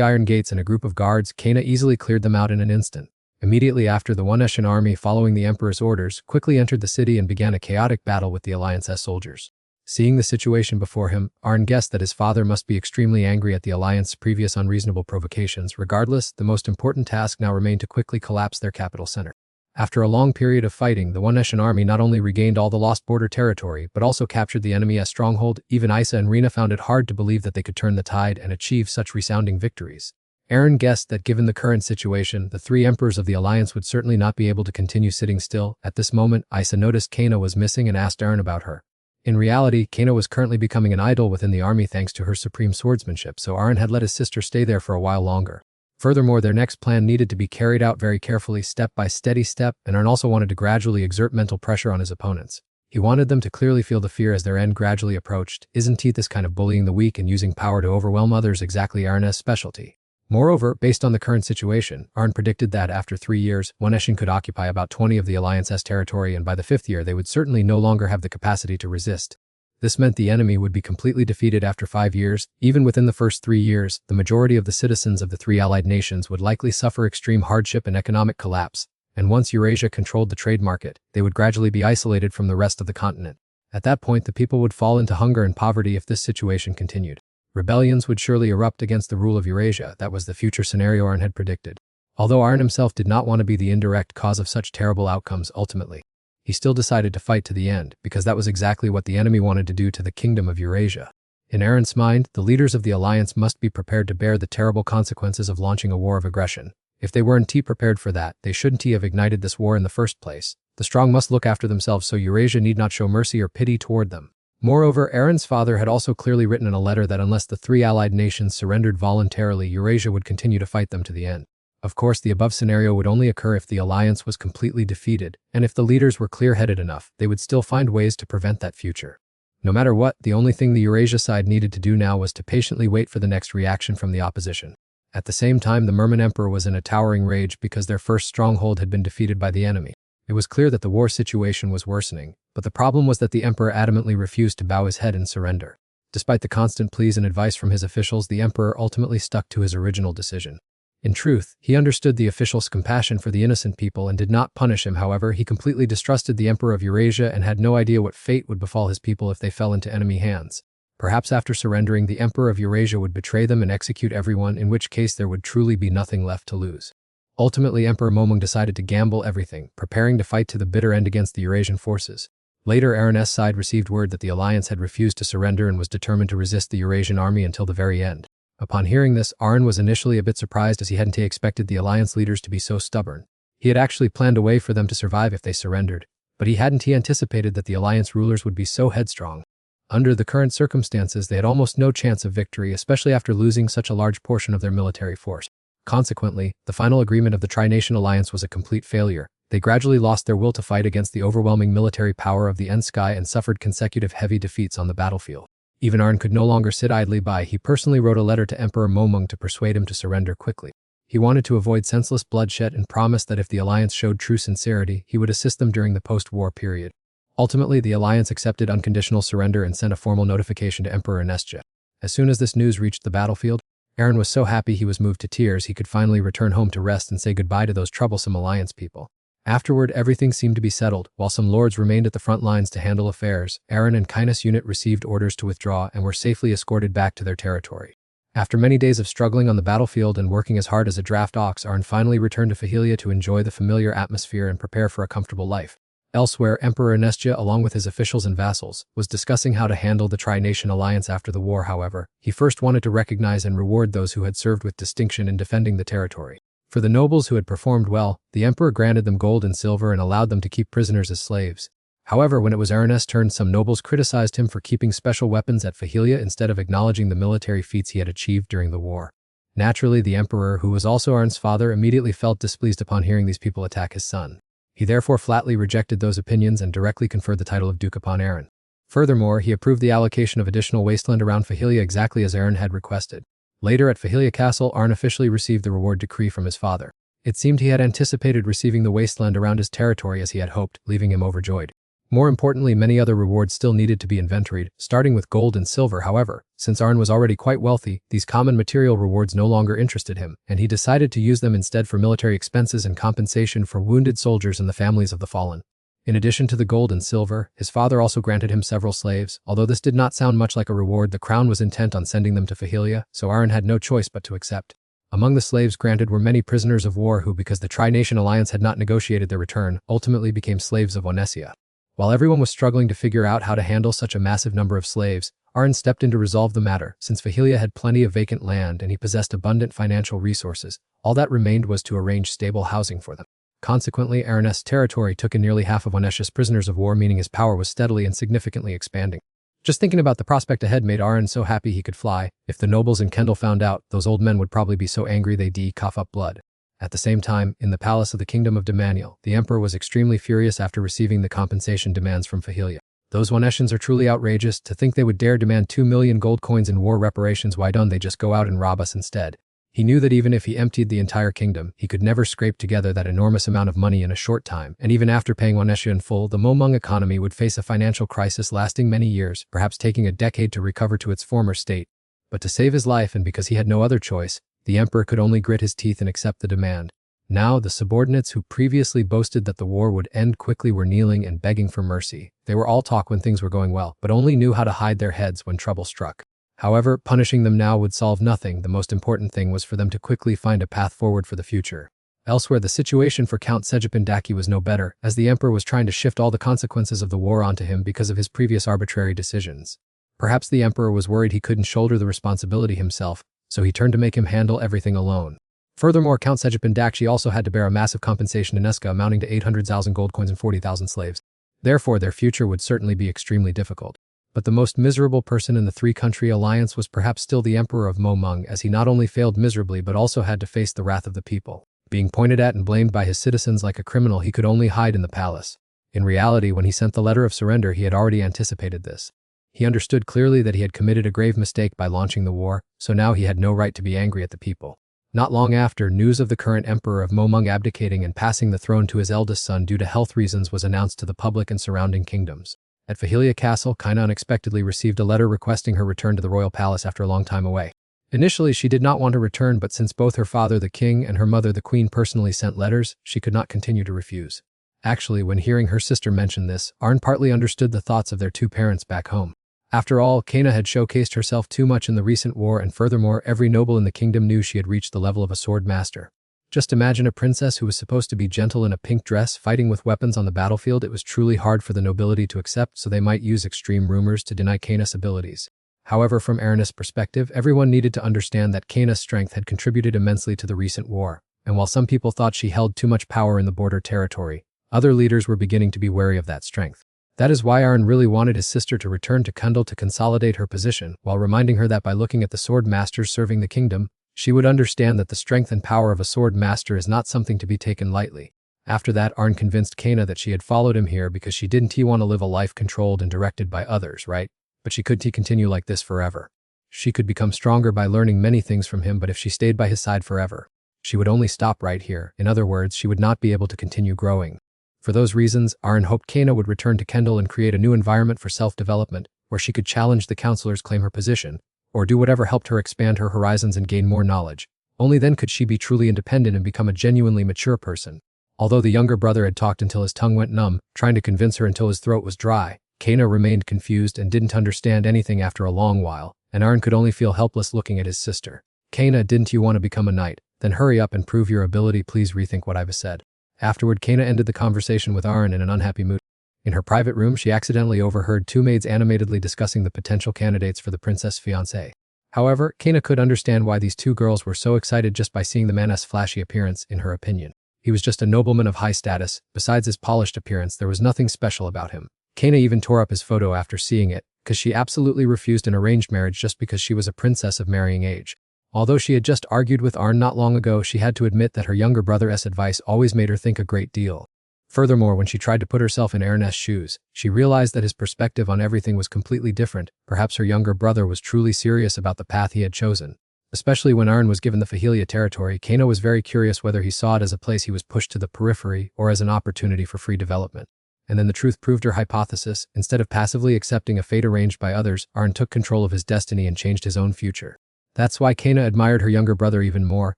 iron gates and a group of guards, Kena easily cleared them out in an instant. Immediately after, the Woneshan army, following the Emperor's orders, quickly entered the city and began a chaotic battle with the Alliance's soldiers. Seeing the situation before him, Arn guessed that his father must be extremely angry at the Alliance's previous unreasonable provocations. Regardless, the most important task now remained to quickly collapse their capital center. After a long period of fighting, the Woneshan army not only regained all the lost border territory, but also captured the enemy's stronghold. Even Isa and Rina found it hard to believe that they could turn the tide and achieve such resounding victories. Aaron guessed that given the current situation, the 3 emperors of the alliance would certainly not be able to continue sitting still. At this moment, Isa noticed Kena was missing and asked Aaron about her. In reality, Kena was currently becoming an idol within the army thanks to her supreme swordsmanship, so Aaron had let his sister stay there for a while longer. Furthermore, their next plan needed to be carried out very carefully, step by steady step, and Aaron also wanted to gradually exert mental pressure on his opponents. He wanted them to clearly feel the fear as their end gradually approached. Isn't this kind of bullying the weak and using power to overwhelm others exactly Aaron's specialty? Moreover, based on the current situation, Aaron predicted that after 3 years, Woneshan could occupy about 20 of the Alliance's territory, and by the 5th year they would certainly no longer have the capacity to resist. This meant the enemy would be completely defeated after 5 years. Even within the first 3 years, the majority of the citizens of the 3 allied nations would likely suffer extreme hardship and economic collapse, and once Eurasia controlled the trade market, they would gradually be isolated from the rest of the continent. At that point, the people would fall into hunger and poverty if this situation continued. Rebellions would surely erupt against the rule of Eurasia. That was the future scenario Aaron had predicted. Although Aaron himself did not want to be the indirect cause of such terrible outcomes ultimately, he still decided to fight to the end, because that was exactly what the enemy wanted to do to the kingdom of Eurasia. In Aaron's mind, the leaders of the alliance must be prepared to bear the terrible consequences of launching a war of aggression. If they weren't prepared for that, they shouldn't have ignited this war in the first place. The strong must look after themselves, so Eurasia need not show mercy or pity toward them. Moreover, Aaron's father had also clearly written in a letter that unless the three allied nations surrendered voluntarily, Eurasia would continue to fight them to the end. Of course, the above scenario would only occur if the alliance was completely defeated, and if the leaders were clear-headed enough, they would still find ways to prevent that future. No matter what, the only thing the Eurasia side needed to do now was to patiently wait for the next reaction from the opposition. At the same time, the Merman Emperor was in a towering rage because their first stronghold had been defeated by the enemy. It was clear that the war situation was worsening, but the problem was that the emperor adamantly refused to bow his head and surrender. Despite the constant pleas and advice from his officials, the emperor ultimately stuck to his original decision. In truth, he understood the officials' compassion for the innocent people and did not punish him. However, he completely distrusted the emperor of Eurasia and had no idea what fate would befall his people if they fell into enemy hands. Perhaps after surrendering, the emperor of Eurasia would betray them and execute everyone, in which case there would truly be nothing left to lose. Ultimately, Emperor Momung decided to gamble everything, preparing to fight to the bitter end against the Eurasian forces. Later, Aaron's side received word that the alliance had refused to surrender and was determined to resist the Eurasian army until the very end. Upon hearing this, Aaron was initially a bit surprised as he hadn't expected the alliance leaders to be so stubborn. He had actually planned a way for them to survive if they surrendered, but he hadn't anticipated that the alliance rulers would be so headstrong. Under the current circumstances, they had almost no chance of victory, especially after losing such a large portion of their military force. Consequently, the final agreement of the Tri-Nation Alliance was a complete failure. They gradually lost their will to fight against the overwhelming military power of the Enskai and suffered consecutive heavy defeats on the battlefield. Even Aaron could no longer sit idly by. He personally wrote a letter to Emperor Momung to persuade him to surrender quickly. He wanted to avoid senseless bloodshed and promised that if the alliance showed true sincerity, he would assist them during the post-war period. Ultimately, the alliance accepted unconditional surrender and sent a formal notification to Emperor Nestia. As soon as this news reached the battlefield, Aaron was so happy he was moved to tears. He could finally return home to rest and say goodbye to those troublesome alliance people. Afterward, everything seemed to be settled. While some lords remained at the front lines to handle affairs, Aaron and Kainas' unit received orders to withdraw and were safely escorted back to their territory. After many days of struggling on the battlefield and working as hard as a draft ox, Aaron finally returned to Fahilia to enjoy the familiar atmosphere and prepare for a comfortable life. Elsewhere, Emperor Nestia, along with his officials and vassals, was discussing how to handle the Tri-Nation Alliance after the war. However, he first wanted to recognize and reward those who had served with distinction in defending the territory. For the nobles who had performed well, the emperor granted them gold and silver and allowed them to keep prisoners as slaves. However, when it was Aaron's turn, some nobles criticized him for keeping special weapons at Fahilia instead of acknowledging the military feats he had achieved during the war. Naturally, the emperor, who was also Aaron's father, immediately felt displeased upon hearing these people attack his son. He therefore flatly rejected those opinions and directly conferred the title of Duke upon Aaron. Furthermore, he approved the allocation of additional wasteland around Fahilia exactly as Aaron had requested. Later at Fahilia Castle, Aaron officially received the reward decree from his father. It seemed he had anticipated receiving the wasteland around his territory as he had hoped, leaving him overjoyed. More importantly, many other rewards still needed to be inventoried, starting with gold and silver. However, since Aaron was already quite wealthy, these common material rewards no longer interested him, and he decided to use them instead for military expenses and compensation for wounded soldiers and the families of the fallen. In addition to the gold and silver, his father also granted him several slaves. Although this did not sound much like a reward, the crown was intent on sending them to Fahilia, so Aaron had no choice but to accept. Among the slaves granted were many prisoners of war who, because the Tri-Nation Alliance had not negotiated their return, ultimately became slaves of Onesia. While everyone was struggling to figure out how to handle such a massive number of slaves, Aaron stepped in to resolve the matter. Since Fahilia had plenty of vacant land and he possessed abundant financial resources, all that remained was to arrange stable housing for them. Consequently, Aaron's territory took in nearly half of Onesia's prisoners of war, meaning his power was steadily and significantly expanding. Just thinking about the prospect ahead made Aaron so happy he could fly. If the nobles in Kendall found out, those old men would probably be so angry they'd cough up blood. At the same time, in the palace of the Kingdom of Demaniel, the emperor was extremely furious after receiving the compensation demands from Fahilia. Those Onesians are truly outrageous. To think they would dare demand 2 million gold coins in war reparations. Why don't they just go out and rob us instead? He knew that even if he emptied the entire kingdom, he could never scrape together that enormous amount of money in a short time, and even after paying Onesia in full, the Momung economy would face a financial crisis lasting many years, perhaps taking a decade to recover to its former state. But to save his life, and because he had no other choice, the emperor could only grit his teeth and accept the demand. Now, the subordinates who previously boasted that the war would end quickly were kneeling and begging for mercy. They were all talk when things were going well, but only knew how to hide their heads when trouble struck. However, punishing them now would solve nothing. The most important thing was for them to quickly find a path forward for the future. Elsewhere, the situation for Count Sejapin Daki was no better, as the emperor was trying to shift all the consequences of the war onto him because of his previous arbitrary decisions. Perhaps the emperor was worried he couldn't shoulder the responsibility himself, so he turned to make him handle everything alone. Furthermore, Count Sejapin Dakshi also had to bear a massive compensation in Eska amounting to 800,000 gold coins and 40,000 slaves. Therefore, their future would certainly be extremely difficult. But the most miserable person in the three-country alliance was perhaps still the Emperor of Momung, as he not only failed miserably but also had to face the wrath of the people. Being pointed at and blamed by his citizens like a criminal, he could only hide in the palace. In reality, when he sent the letter of surrender, he had already anticipated this. He understood clearly that he had committed a grave mistake by launching the war, so now he had no right to be angry at the people. Not long after, news of the current Emperor of Momung abdicating and passing the throne to his eldest son due to health reasons was announced to the public and surrounding kingdoms. At Fahilia Castle, Kaina unexpectedly received a letter requesting her return to the royal palace after a long time away. Initially, she did not want to return, but since both her father the king and her mother the queen personally sent letters, she could not continue to refuse. Actually, when hearing her sister mention this, Arn partly understood the thoughts of their two parents back home. After all, Kaina had showcased herself too much in the recent war, and furthermore, every noble in the kingdom knew she had reached the level of a sword master. Just imagine a princess who was supposed to be gentle in a pink dress fighting with weapons on the battlefield. It was truly hard for the nobility to accept, so they might use extreme rumors to deny Kaina's abilities. However, from Aranis' perspective, everyone needed to understand that Kaina's strength had contributed immensely to the recent war, and while some people thought she held too much power in the border territory, other leaders were beginning to be wary of that strength. That is why Arn really wanted his sister to return to Kundal to consolidate her position, while reminding her that by looking at the sword masters serving the kingdom, she would understand that the strength and power of a sword master is not something to be taken lightly. After that, Arn convinced Kaina that she had followed him here because she didn't want to live a life controlled and directed by others, right? But she couldn't continue like this forever. She could become stronger by learning many things from him, but if she stayed by his side forever, she would only stop right here. In other words, she would not be able to continue growing. For those reasons, Arn hoped Kaina would return to Kendall and create a new environment for self-development, where she could challenge the counselors, claim her position, or do whatever helped her expand her horizons and gain more knowledge. Only then could she be truly independent and become a genuinely mature person. Although the younger brother had talked until his tongue went numb, trying to convince her until his throat was dry, Kaina remained confused and didn't understand anything after a long while, and Arn could only feel helpless looking at his sister. Kaina, didn't you want to become a knight? Then hurry up and prove your ability. Please rethink what I've said. Afterward, Kaina ended the conversation with Arn in an unhappy mood. In her private room, she accidentally overheard two maids animatedly discussing the potential candidates for the princess' fiancé. However, Kaina could understand why these two girls were so excited just by seeing the man's flashy appearance. In her opinion, he was just a nobleman of high status. Besides his polished appearance, there was nothing special about him. Kaina even tore up his photo after seeing it, because she absolutely refused an arranged marriage just because she was a princess of marrying age. Although she had just argued with Arn not long ago, she had to admit that her younger brother's advice always made her think a great deal. Furthermore, when she tried to put herself in Aaron's shoes, she realized that his perspective on everything was completely different. Perhaps her younger brother was truly serious about the path he had chosen. Especially when Arn was given the Fahilia territory, Kaina was very curious whether he saw it as a place he was pushed to the periphery or as an opportunity for free development. And then the truth proved her hypothesis. Instead of passively accepting a fate arranged by others, Arn took control of his destiny and changed his own future. That's why Kaina admired her younger brother even more,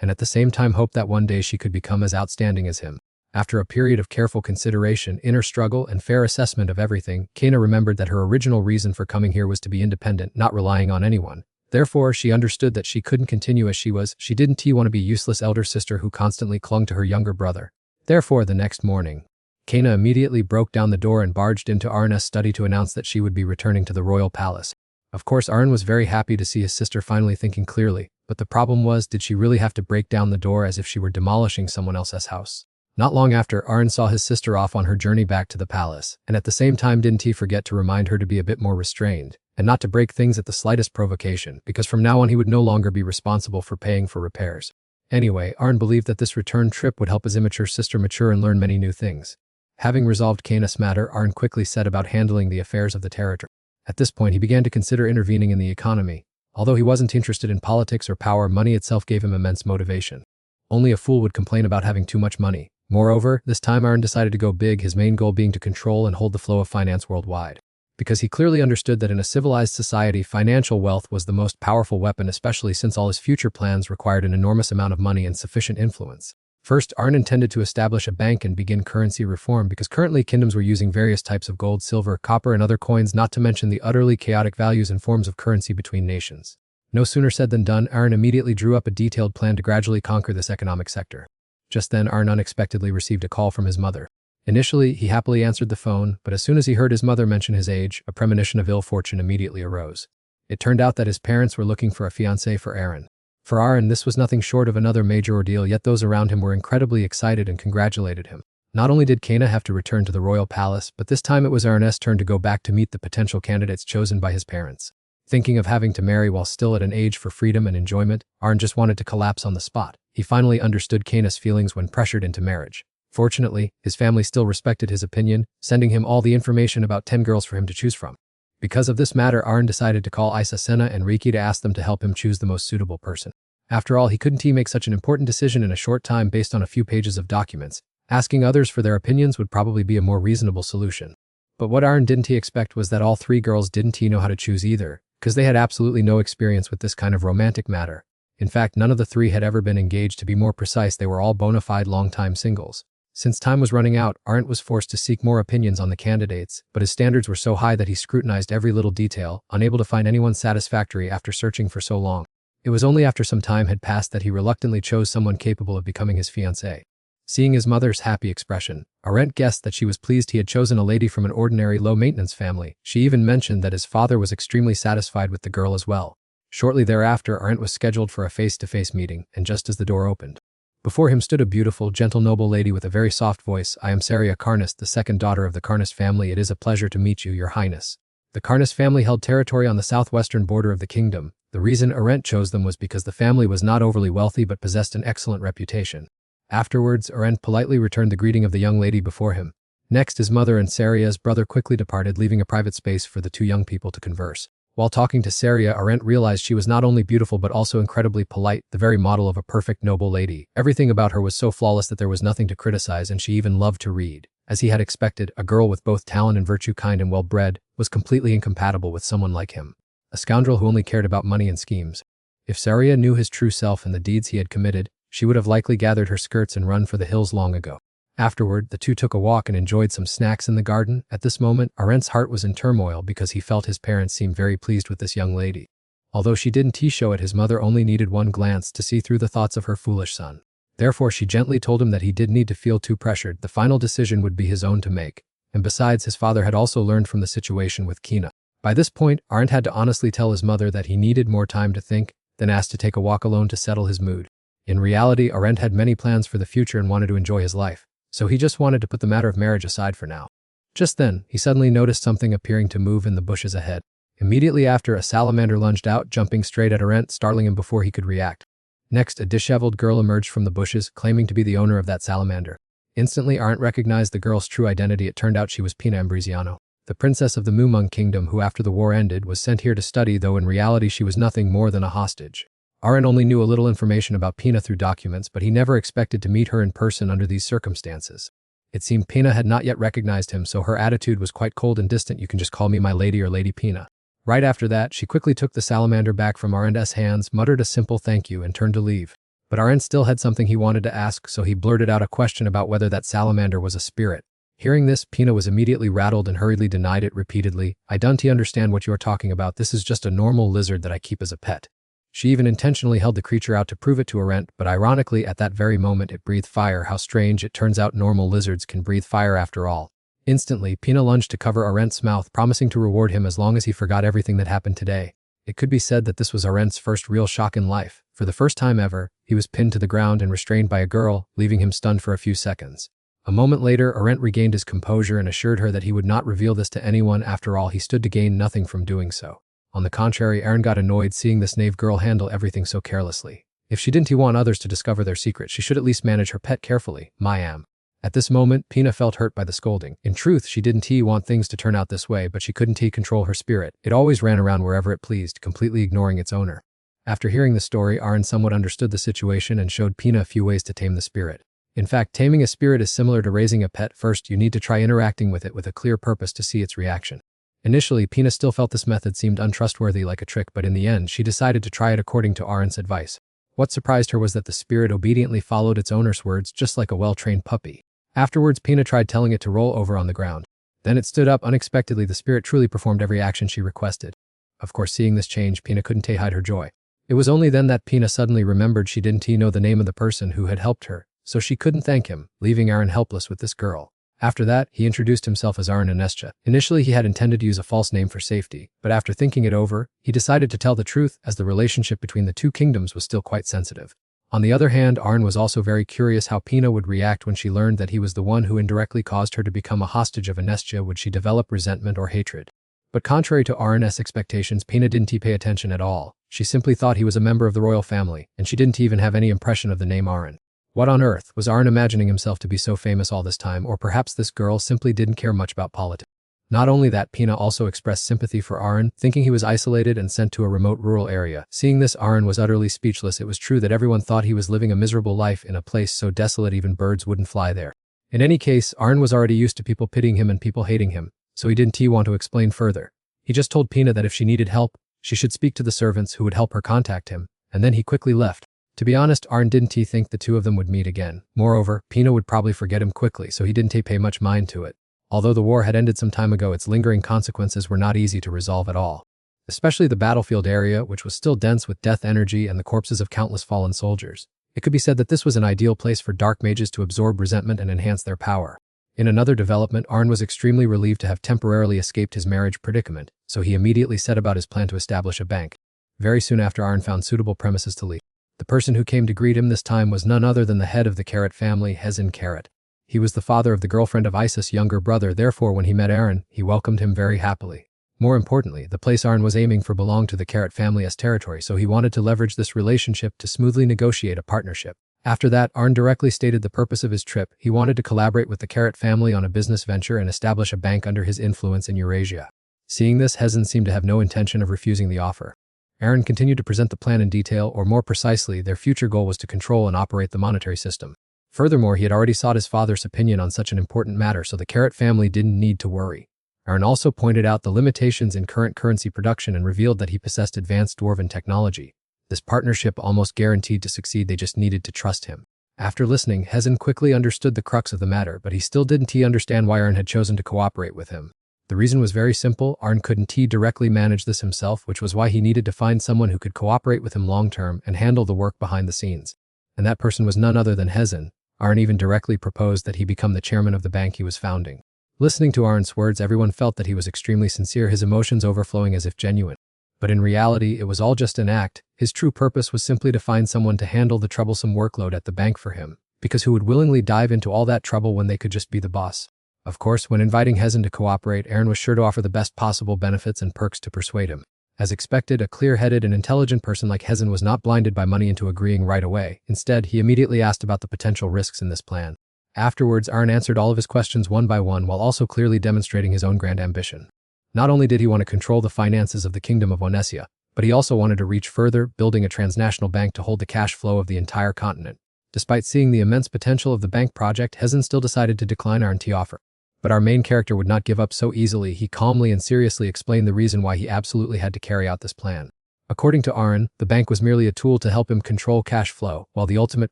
and at the same time hoped that one day she could become as outstanding as him. After a period of careful consideration, inner struggle, and fair assessment of everything, Kaina remembered that her original reason for coming here was to be independent, not relying on anyone. Therefore, she understood that she couldn't continue as she was. She didn't want to be a useless elder sister who constantly clung to her younger brother. Therefore, the next morning, Kaina immediately broke down the door and barged into Arn's study to announce that she would be returning to the royal palace. Of course, Arn was very happy to see his sister finally thinking clearly, but the problem was, did she really have to break down the door as if she were demolishing someone else's house? Not long after, Arn saw his sister off on her journey back to the palace, and at the same time didn't he forget to remind her to be a bit more restrained, and not to break things at the slightest provocation, because from now on he would no longer be responsible for paying for repairs. Anyway, Arn believed that this return trip would help his immature sister mature and learn many new things. Having resolved Kaina's matter, Arn quickly set about handling the affairs of the territory. At this point, he began to consider intervening in the economy. Although he wasn't interested in politics or power, money itself gave him immense motivation. Only a fool would complain about having too much money. Moreover, this time Arn decided to go big, his main goal being to control and hold the flow of finance worldwide. Because he clearly understood that in a civilized society, financial wealth was the most powerful weapon, especially since all his future plans required an enormous amount of money and sufficient influence. First, Arn intended to establish a bank and begin currency reform, because currently kingdoms were using various types of gold, silver, copper, and other coins, not to mention the utterly chaotic values and forms of currency between nations. No sooner said than done, Arn immediately drew up a detailed plan to gradually conquer this economic sector. Just then, Arn unexpectedly received a call from his mother. Initially, he happily answered the phone, but as soon as he heard his mother mention his age, a premonition of ill fortune immediately arose. It turned out that his parents were looking for a fiancé for Arn. For Arn, this was nothing short of another major ordeal, yet those around him were incredibly excited and congratulated him. Not only did Kana have to return to the royal palace, but this time it was Arn's turn to go back to meet the potential candidates chosen by his parents. Thinking of having to marry while still at an age for freedom and enjoyment, Arn just wanted to collapse on the spot. He finally understood Kana's feelings when pressured into marriage. Fortunately, his family still respected his opinion, sending him all the information about 10 girls for him to choose from. Because of this matter, Arn decided to call Isa, Senna, and Riki to ask them to help him choose the most suitable person. After all, he couldn't make such an important decision in a short time based on a few pages of documents. Asking others for their opinions would probably be a more reasonable solution. But what Arn didn't expect was that all 3 girls didn't know how to choose either, because they had absolutely no experience with this kind of romantic matter. In fact, none of the 3 had ever been engaged. To be more precise, they were all bona fide long-time singles. Since time was running out, Arndt was forced to seek more opinions on the candidates, but his standards were so high that he scrutinized every little detail, unable to find anyone satisfactory after searching for so long. It was only after some time had passed that he reluctantly chose someone capable of becoming his fiancée. Seeing his mother's happy expression, Arndt guessed that she was pleased he had chosen a lady from an ordinary low-maintenance family. She even mentioned that his father was extremely satisfied with the girl as well. Shortly thereafter, Arndt was scheduled for a face-to-face meeting, and just as the door opened, before him stood a beautiful, gentle, noble lady with a very soft voice. "I am Saria Karnas, the second daughter of the Karnas family. It is a pleasure to meet you, your highness." The Karnas family held territory on the southwestern border of the kingdom. The reason Arndt chose them was because the family was not overly wealthy but possessed an excellent reputation. Afterwards, Arndt politely returned the greeting of the young lady before him. Next, his mother and Saria's brother quickly departed, leaving a private space for the 2 young people to converse. While talking to Saria, Arndt realized she was not only beautiful but also incredibly polite, the very model of a perfect noble lady. Everything about her was so flawless that there was nothing to criticize, and she even loved to read. As he had expected, a girl with both talent and virtue, kind and well-bred, was completely incompatible with someone like him. A scoundrel who only cared about money and schemes. If Saria knew his true self and the deeds he had committed, she would have likely gathered her skirts and run for the hills long ago. Afterward, the 2 took a walk and enjoyed some snacks in the garden. At this moment, Arendt's heart was in turmoil because he felt his parents seemed very pleased with this young lady. Although she didn't show it, his mother only needed one glance to see through the thoughts of her foolish son. Therefore, she gently told him that he didn't need to feel too pressured. The final decision would be his own to make. And besides, his father had also learned from the situation with Kina. By this point, Arndt had to honestly tell his mother that he needed more time to think, then asked to take a walk alone to settle his mood. In reality, Arndt had many plans for the future and wanted to enjoy his life, so he just wanted to put the matter of marriage aside for now. Just then, he suddenly noticed something appearing to move in the bushes ahead. Immediately after, a salamander lunged out, jumping straight at Arndt, startling him before he could react. Next, a disheveled girl emerged from the bushes, claiming to be the owner of that salamander. Instantly, Arndt recognized the girl's true identity. It turned out she was Pina Ambrosiano, the princess of the Mumung kingdom who, after the war ended, was sent here to study, though in reality she was nothing more than a hostage. Arndt only knew a little information about Pina through documents, but he never expected to meet her in person under these circumstances. It seemed Pina had not yet recognized him, so her attitude was quite cold and distant. "You can just call me my lady or Lady Pina." Right after that, she quickly took the salamander back from Arndt's hands, muttered a simple thank you, and turned to leave. But Arndt still had something he wanted to ask, so he blurted out a question about whether that salamander was a spirit. Hearing this, Pina was immediately rattled and hurriedly denied it repeatedly. "I don't understand what you are talking about. This is just a normal lizard that I keep as a pet." She even intentionally held the creature out to prove it to Arndt, but ironically at that very moment it breathed fire. How strange, it turns out normal lizards can breathe fire after all. Instantly, Pina lunged to cover Arendt's mouth, promising to reward him as long as he forgot everything that happened today. It could be said that this was Arendt's first real shock in life. For the first time ever, he was pinned to the ground and restrained by a girl, leaving him stunned for a few seconds. A moment later, Arendt regained his composure and assured her that he would not reveal this to anyone. After all, he stood to gain nothing from doing so. On the contrary, Aaron got annoyed seeing this knave girl handle everything so carelessly. If she didn't want others to discover their secret, she should at least manage her pet carefully. Mayam. At this moment, Pina felt hurt by the scolding. In truth, she didn't want things to turn out this way, but she couldn't control her spirit. It always ran around wherever it pleased, completely ignoring its owner. After hearing the story, Aaron somewhat understood the situation and showed Pina a few ways to tame the spirit. In fact, taming a spirit is similar to raising a pet. First, you need to try interacting with it with a clear purpose to see its reaction. Initially, Pina still felt this method seemed untrustworthy, like a trick, but in the end, she decided to try it according to Aaron's advice. What surprised her was that the spirit obediently followed its owner's words, just like a well-trained puppy. Afterwards, Pina tried telling it to roll over on the ground. Then it stood up unexpectedly. The spirit truly performed every action she requested. Of course, seeing this change, Pina couldn't hide her joy. It was only then that Pina suddenly remembered she didn't know the name of the person who had helped her, so she couldn't thank him, leaving Aaron helpless with this girl. After that, he introduced himself as Aaron Anescha. Initially, he had intended to use a false name for safety, but after thinking it over, he decided to tell the truth, as the relationship between the two kingdoms was still quite sensitive. On the other hand, Arn was also very curious how Pina would react when she learned that he was the one who indirectly caused her to become a hostage of Anestia. Would she develop resentment or hatred? But contrary to Arn's expectations, Pina didn't pay attention at all. She simply thought he was a member of the royal family, and she didn't even have any impression of the name Arn. What on earth was Arn imagining himself to be so famous all this time, or perhaps this girl simply didn't care much about politics? Not only that, Pina also expressed sympathy for Arn, thinking he was isolated and sent to a remote rural area. Seeing this, Arn was utterly speechless. It was true that everyone thought he was living a miserable life in a place so desolate even birds wouldn't fly there. In any case, Arn was already used to people pitying him and people hating him, so he didn't want to explain further. He just told Pina that if she needed help, she should speak to the servants who would help her contact him, and then he quickly left. To be honest, Arn didn't think the two of them would meet again. Moreover, Pina would probably forget him quickly, so he didn't pay much mind to it. Although the war had ended some time ago, its lingering consequences were not easy to resolve at all. Especially the battlefield area, which was still dense with death energy and the corpses of countless fallen soldiers. It could be said that this was an ideal place for dark mages to absorb resentment and enhance their power. In another development, Arn was extremely relieved to have temporarily escaped his marriage predicament, so he immediately set about his plan to establish a bank. Very soon after, Arn found suitable premises to leave. The person who came to greet him this time was none other than the head of the Carrot family, Hezin Carrot. He was the father of the girlfriend of Isis' younger brother, therefore when he met Arn, he welcomed him very happily. More importantly, the place Arn was aiming for belonged to the Carrot family as territory, so he wanted to leverage this relationship to smoothly negotiate a partnership. After that, Arn directly stated the purpose of his trip. He wanted to collaborate with the Carrot family on a business venture and establish a bank under his influence in Eurasia. Seeing this, Hezin seemed to have no intention of refusing the offer. Arn continued to present the plan in detail, or more precisely, their future goal was to control and operate the monetary system. Furthermore, he had already sought his father's opinion on such an important matter, so the Carrot family didn't need to worry. Arn also pointed out the limitations in current currency production and revealed that he possessed advanced dwarven technology. This partnership almost guaranteed to succeed, they just needed to trust him. After listening, Hezin quickly understood the crux of the matter, but he still didn't understand why Arn had chosen to cooperate with him. The reason was very simple. Arn couldn't directly manage this himself, which was why he needed to find someone who could cooperate with him long-term and handle the work behind the scenes. And that person was none other than Hezin. Arn even directly proposed that he become the chairman of the bank he was founding. Listening to Arn's words, everyone felt that he was extremely sincere, his emotions overflowing as if genuine. But in reality, it was all just an act. His true purpose was simply to find someone to handle the troublesome workload at the bank for him, because who would willingly dive into all that trouble when they could just be the boss? Of course, when inviting Hezin to cooperate, Arn was sure to offer the best possible benefits and perks to persuade him. As expected, a clear-headed and intelligent person like Hezin was not blinded by money into agreeing right away. Instead, he immediately asked about the potential risks in this plan. Afterwards, Arn answered all of his questions one by one while also clearly demonstrating his own grand ambition. Not only did he want to control the finances of the Kingdom of Onesia, but he also wanted to reach further, building a transnational bank to hold the cash flow of the entire continent. Despite seeing the immense potential of the bank project, Hezin still decided to decline Arn's offer. But our main character would not give up so easily. He calmly and seriously explained the reason why he absolutely had to carry out this plan. According to Arn, the bank was merely a tool to help him control cash flow, while the ultimate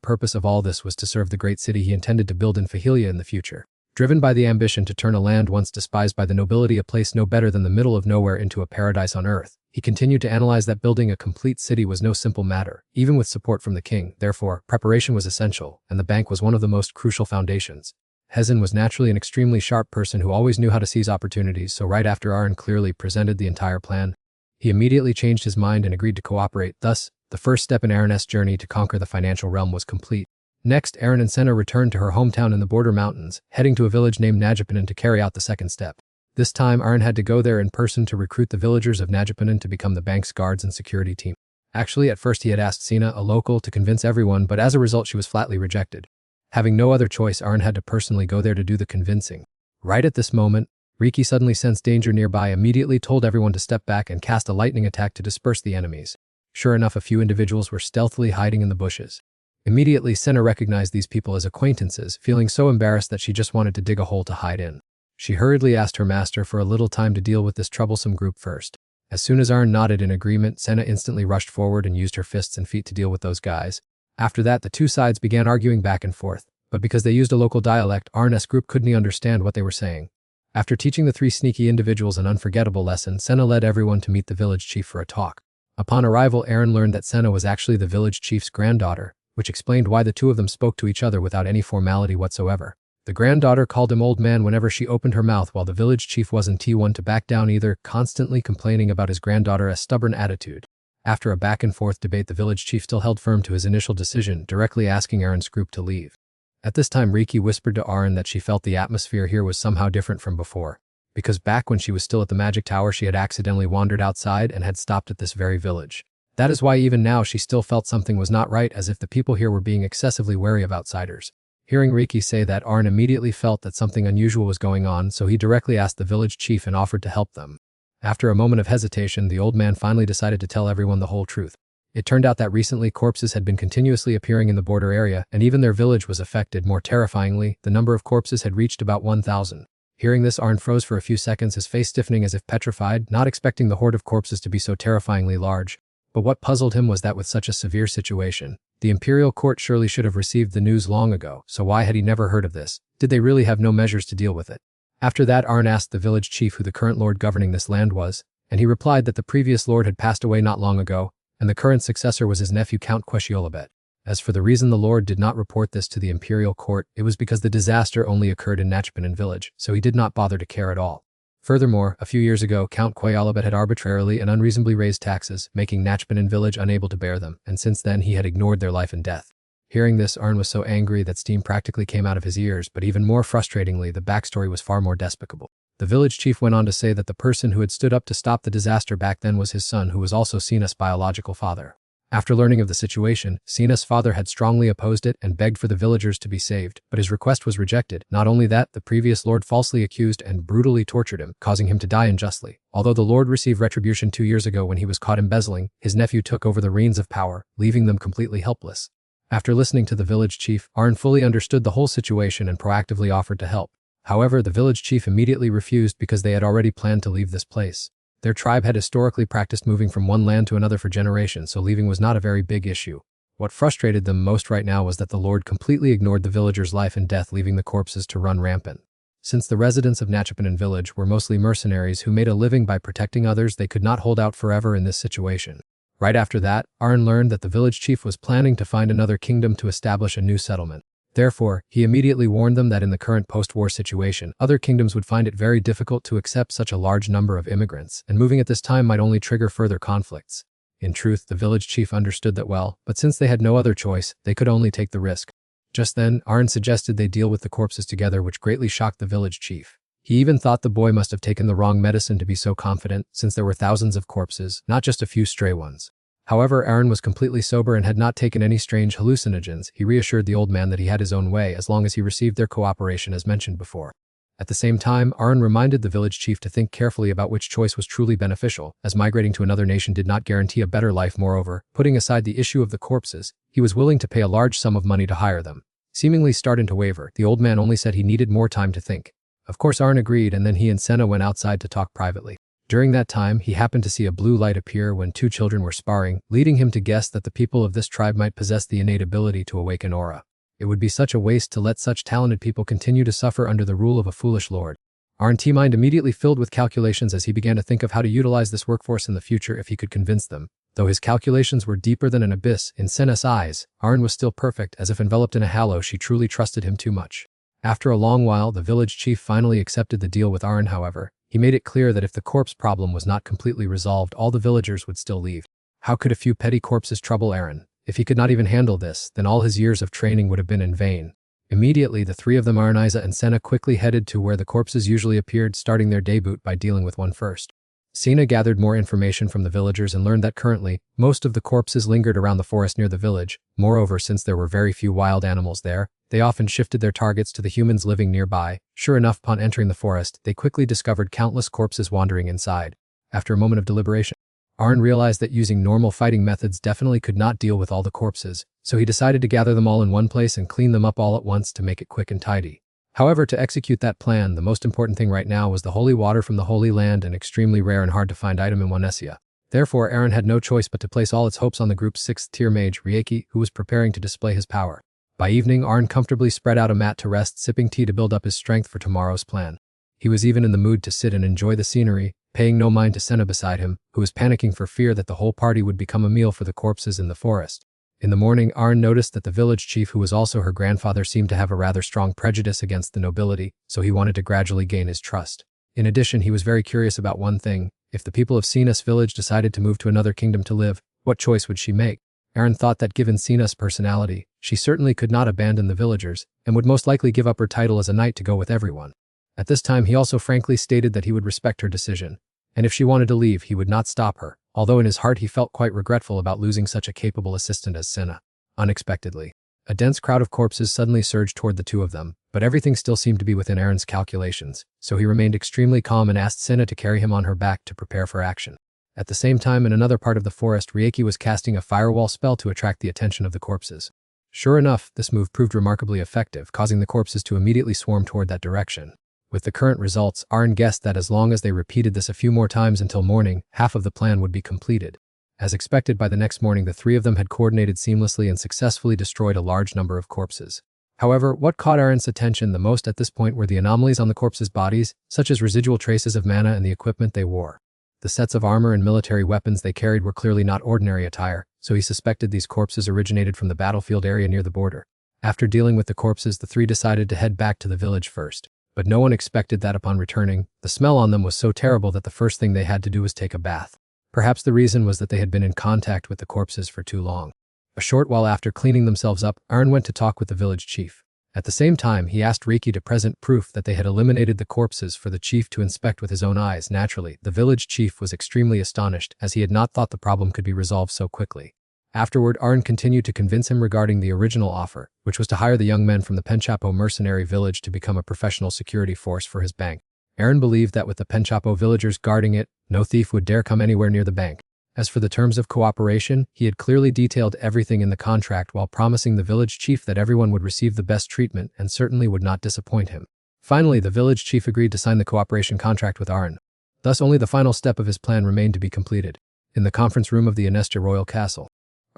purpose of all this was to serve the great city he intended to build in Fahilia in the future. Driven by the ambition to turn a land once despised by the nobility, a place no better than the middle of nowhere, into a paradise on earth, he continued to analyze that building a complete city was no simple matter, even with support from the king. Therefore, preparation was essential, and the bank was one of the most crucial foundations. Hezin was naturally an extremely sharp person who always knew how to seize opportunities, so right after Arn clearly presented the entire plan, he immediately changed his mind and agreed to cooperate. Thus, the first step in Arn's journey to conquer the financial realm was complete. Next, Arn and Senna returned to her hometown in the border mountains, heading to a village named Najapanan to carry out the second step. This time, Arn had to go there in person to recruit the villagers of Najapanan to become the bank's guards and security team. Actually, at first he had asked Sina, a local, to convince everyone, but as a result she was flatly rejected. Having no other choice, Arn had to personally go there to do the convincing. Right at this moment, Riki suddenly sensed danger nearby, immediately told everyone to step back and cast a lightning attack to disperse the enemies. Sure enough, a few individuals were stealthily hiding in the bushes. Immediately, Senna recognized these people as acquaintances, feeling so embarrassed that she just wanted to dig a hole to hide in. She hurriedly asked her master for a little time to deal with this troublesome group first. As soon as Arn nodded in agreement, Senna instantly rushed forward and used her fists and feet to deal with those guys. After that, the two sides began arguing back and forth, but because they used a local dialect, Arn's group couldn't understand what they were saying. After teaching the three sneaky individuals an unforgettable lesson, Senna led everyone to meet the village chief for a talk. Upon arrival, Arn learned that Senna was actually the village chief's granddaughter, which explained why the two of them spoke to each other without any formality whatsoever. The granddaughter called him old man whenever she opened her mouth, while the village chief wasn't one to back down either, constantly complaining about his granddaughter's stubborn attitude. After a back-and-forth debate, the village chief still held firm to his initial decision, directly asking Aaron's group to leave. At this time, Riki whispered to Aaron that she felt the atmosphere here was somehow different from before, because back when she was still at the magic tower, she had accidentally wandered outside and had stopped at this very village. That is why even now she still felt something was not right, as if the people here were being excessively wary of outsiders. Hearing Riki say that, Aaron immediately felt that something unusual was going on, so he directly asked the village chief and offered to help them. After a moment of hesitation, the old man finally decided to tell everyone the whole truth. It turned out that recently corpses had been continuously appearing in the border area, and even their village was affected. More terrifyingly, the number of corpses had reached about 1,000. Hearing this, Aaron froze for a few seconds, his face stiffening as if petrified, not expecting the horde of corpses to be so terrifyingly large. But what puzzled him was that with such a severe situation, the imperial court surely should have received the news long ago, so why had he never heard of this? Did they really have no measures to deal with it? After that, Aaron asked the village chief who the current lord governing this land was, and he replied that the previous lord had passed away not long ago, and the current successor was his nephew Count Queshiolabet. As for the reason the lord did not report this to the imperial court, it was because the disaster only occurred in Nachpanen village, so he did not bother to care at all. Furthermore, a few years ago, Count Queshiolabet had arbitrarily and unreasonably raised taxes, making Nachpanen village unable to bear them, and since then he had ignored their life and death. Hearing this, Aaron was so angry that steam practically came out of his ears, but even more frustratingly, the backstory was far more despicable. The village chief went on to say that the person who had stood up to stop the disaster back then was his son, who was also Sina's biological father. After learning of the situation, Sina's father had strongly opposed it and begged for the villagers to be saved, but his request was rejected. Not only that, the previous lord falsely accused and brutally tortured him, causing him to die unjustly. Although the lord received retribution 2 years ago when he was caught embezzling, his nephew took over the reins of power, leaving them completely helpless. After listening to the village chief, Aaron fully understood the whole situation and proactively offered to help. However, the village chief immediately refused because they had already planned to leave this place. Their tribe had historically practiced moving from one land to another for generations, so leaving was not a very big issue. What frustrated them most right now was that the lord completely ignored the villagers' life and death, leaving the corpses to run rampant. Since the residents of Nachpanen village were mostly mercenaries who made a living by protecting others, they could not hold out forever in this situation. Right after that, Aaron learned that the village chief was planning to find another kingdom to establish a new settlement. Therefore, he immediately warned them that in the current post-war situation, other kingdoms would find it very difficult to accept such a large number of immigrants, and moving at this time might only trigger further conflicts. In truth, the village chief understood that well, but since they had no other choice, they could only take the risk. Just then, Aaron suggested they deal with the corpses together, which greatly shocked the village chief. He even thought the boy must have taken the wrong medicine to be so confident, since there were thousands of corpses, not just a few stray ones. However, Aaron was completely sober and had not taken any strange hallucinogens. He reassured the old man that he had his own way as long as he received their cooperation as mentioned before. At the same time, Aaron reminded the village chief to think carefully about which choice was truly beneficial, as migrating to another nation did not guarantee a better life. Moreover, putting aside the issue of the corpses, he was willing to pay a large sum of money to hire them. Seemingly starting to waver, the old man only said he needed more time to think. Of course, Aaron agreed, and then he and Senna went outside to talk privately. During that time, he happened to see a blue light appear when two children were sparring, leading him to guess that the people of this tribe might possess the innate ability to awaken aura. It would be such a waste to let such talented people continue to suffer under the rule of a foolish lord. Aaron's mind immediately filled with calculations as he began to think of how to utilize this workforce in the future if he could convince them. Though his calculations were deeper than an abyss, in Senna's eyes, Aaron was still perfect, as if enveloped in a halo. She truly trusted him too much. After a long while, the village chief finally accepted the deal with Aaron. However, he made it clear that if the corpse problem was not completely resolved, all the villagers would still leave. How could a few petty corpses trouble Aaron? If he could not even handle this, then all his years of training would have been in vain. Immediately, the three of them, Araniza and Senna, quickly headed to where the corpses usually appeared, starting their debut by dealing with one first. Sina gathered more information from the villagers and learned that currently, most of the corpses lingered around the forest near the village. Moreover, since there were very few wild animals there, they often shifted their targets to the humans living nearby. Sure enough, upon entering the forest, they quickly discovered countless corpses wandering inside. After a moment of deliberation, Aaron realized that using normal fighting methods definitely could not deal with all the corpses, so he decided to gather them all in one place and clean them up all at once to make it quick and tidy. However, to execute that plan, the most important thing right now was the holy water from the Holy Land, an extremely rare and hard to find item in Wanesia. Therefore, Aaron had no choice but to place all its hopes on the group's 6th tier mage, Rieki, who was preparing to display his power. By evening, Aaron comfortably spread out a mat to rest, sipping tea to build up his strength for tomorrow's plan. He was even in the mood to sit and enjoy the scenery, paying no mind to Senna beside him, who was panicking for fear that the whole party would become a meal for the corpses in the forest. In the morning, Aaron noticed that the village chief, who was also her grandfather, seemed to have a rather strong prejudice against the nobility, so he wanted to gradually gain his trust. In addition, he was very curious about one thing: if the people of Sina's village decided to move to another kingdom to live, What choice would she make? Aaron thought that given Sina's personality, she certainly could not abandon the villagers, and would most likely give up her title as a knight to go with everyone. At this time he also frankly stated that he would respect her decision, and if she wanted to leave he would not stop her, although in his heart he felt quite regretful about losing such a capable assistant as Sina. Unexpectedly, a dense crowd of corpses suddenly surged toward the two of them, but everything still seemed to be within Aaron's calculations, so he remained extremely calm and asked Sina to carry him on her back to prepare for action. At the same time, in another part of the forest, Rieki was casting a firewall spell to attract the attention of the corpses. Sure enough, this move proved remarkably effective, causing the corpses to immediately swarm toward that direction. With the current results, Aaron guessed that as long as they repeated this a few more times until morning, half of the plan would be completed. As expected, by the next morning the three of them had coordinated seamlessly and successfully destroyed a large number of corpses. However, what caught Aaron's attention the most at this point were the anomalies on the corpses' bodies, such as residual traces of mana and the equipment they wore. The sets of armor and military weapons they carried were clearly not ordinary attire, so he suspected these corpses originated from the battlefield area near the border. After dealing with the corpses, the three decided to head back to the village first. But no one expected that upon returning, the smell on them was so terrible that the first thing they had to do was take a bath. Perhaps the reason was that they had been in contact with the corpses for too long. A short while after cleaning themselves up, Aaron went to talk with the village chief. At the same time, he asked Rieki to present proof that they had eliminated the corpses for the chief to inspect with his own eyes. Naturally, the village chief was extremely astonished, as he had not thought the problem could be resolved so quickly. Afterward, Aaron continued to convince him regarding the original offer, which was to hire the young men from the Penchapo mercenary village to become a professional security force for his bank. Aaron believed that with the Penchapo villagers guarding it, no thief would dare come anywhere near the bank. As for the terms of cooperation, he had clearly detailed everything in the contract while promising the village chief that everyone would receive the best treatment and certainly would not disappoint him. Finally, the village chief agreed to sign the cooperation contract with Aaron. Thus, only the final step of his plan remained to be completed. In the conference room of the Anesta royal castle,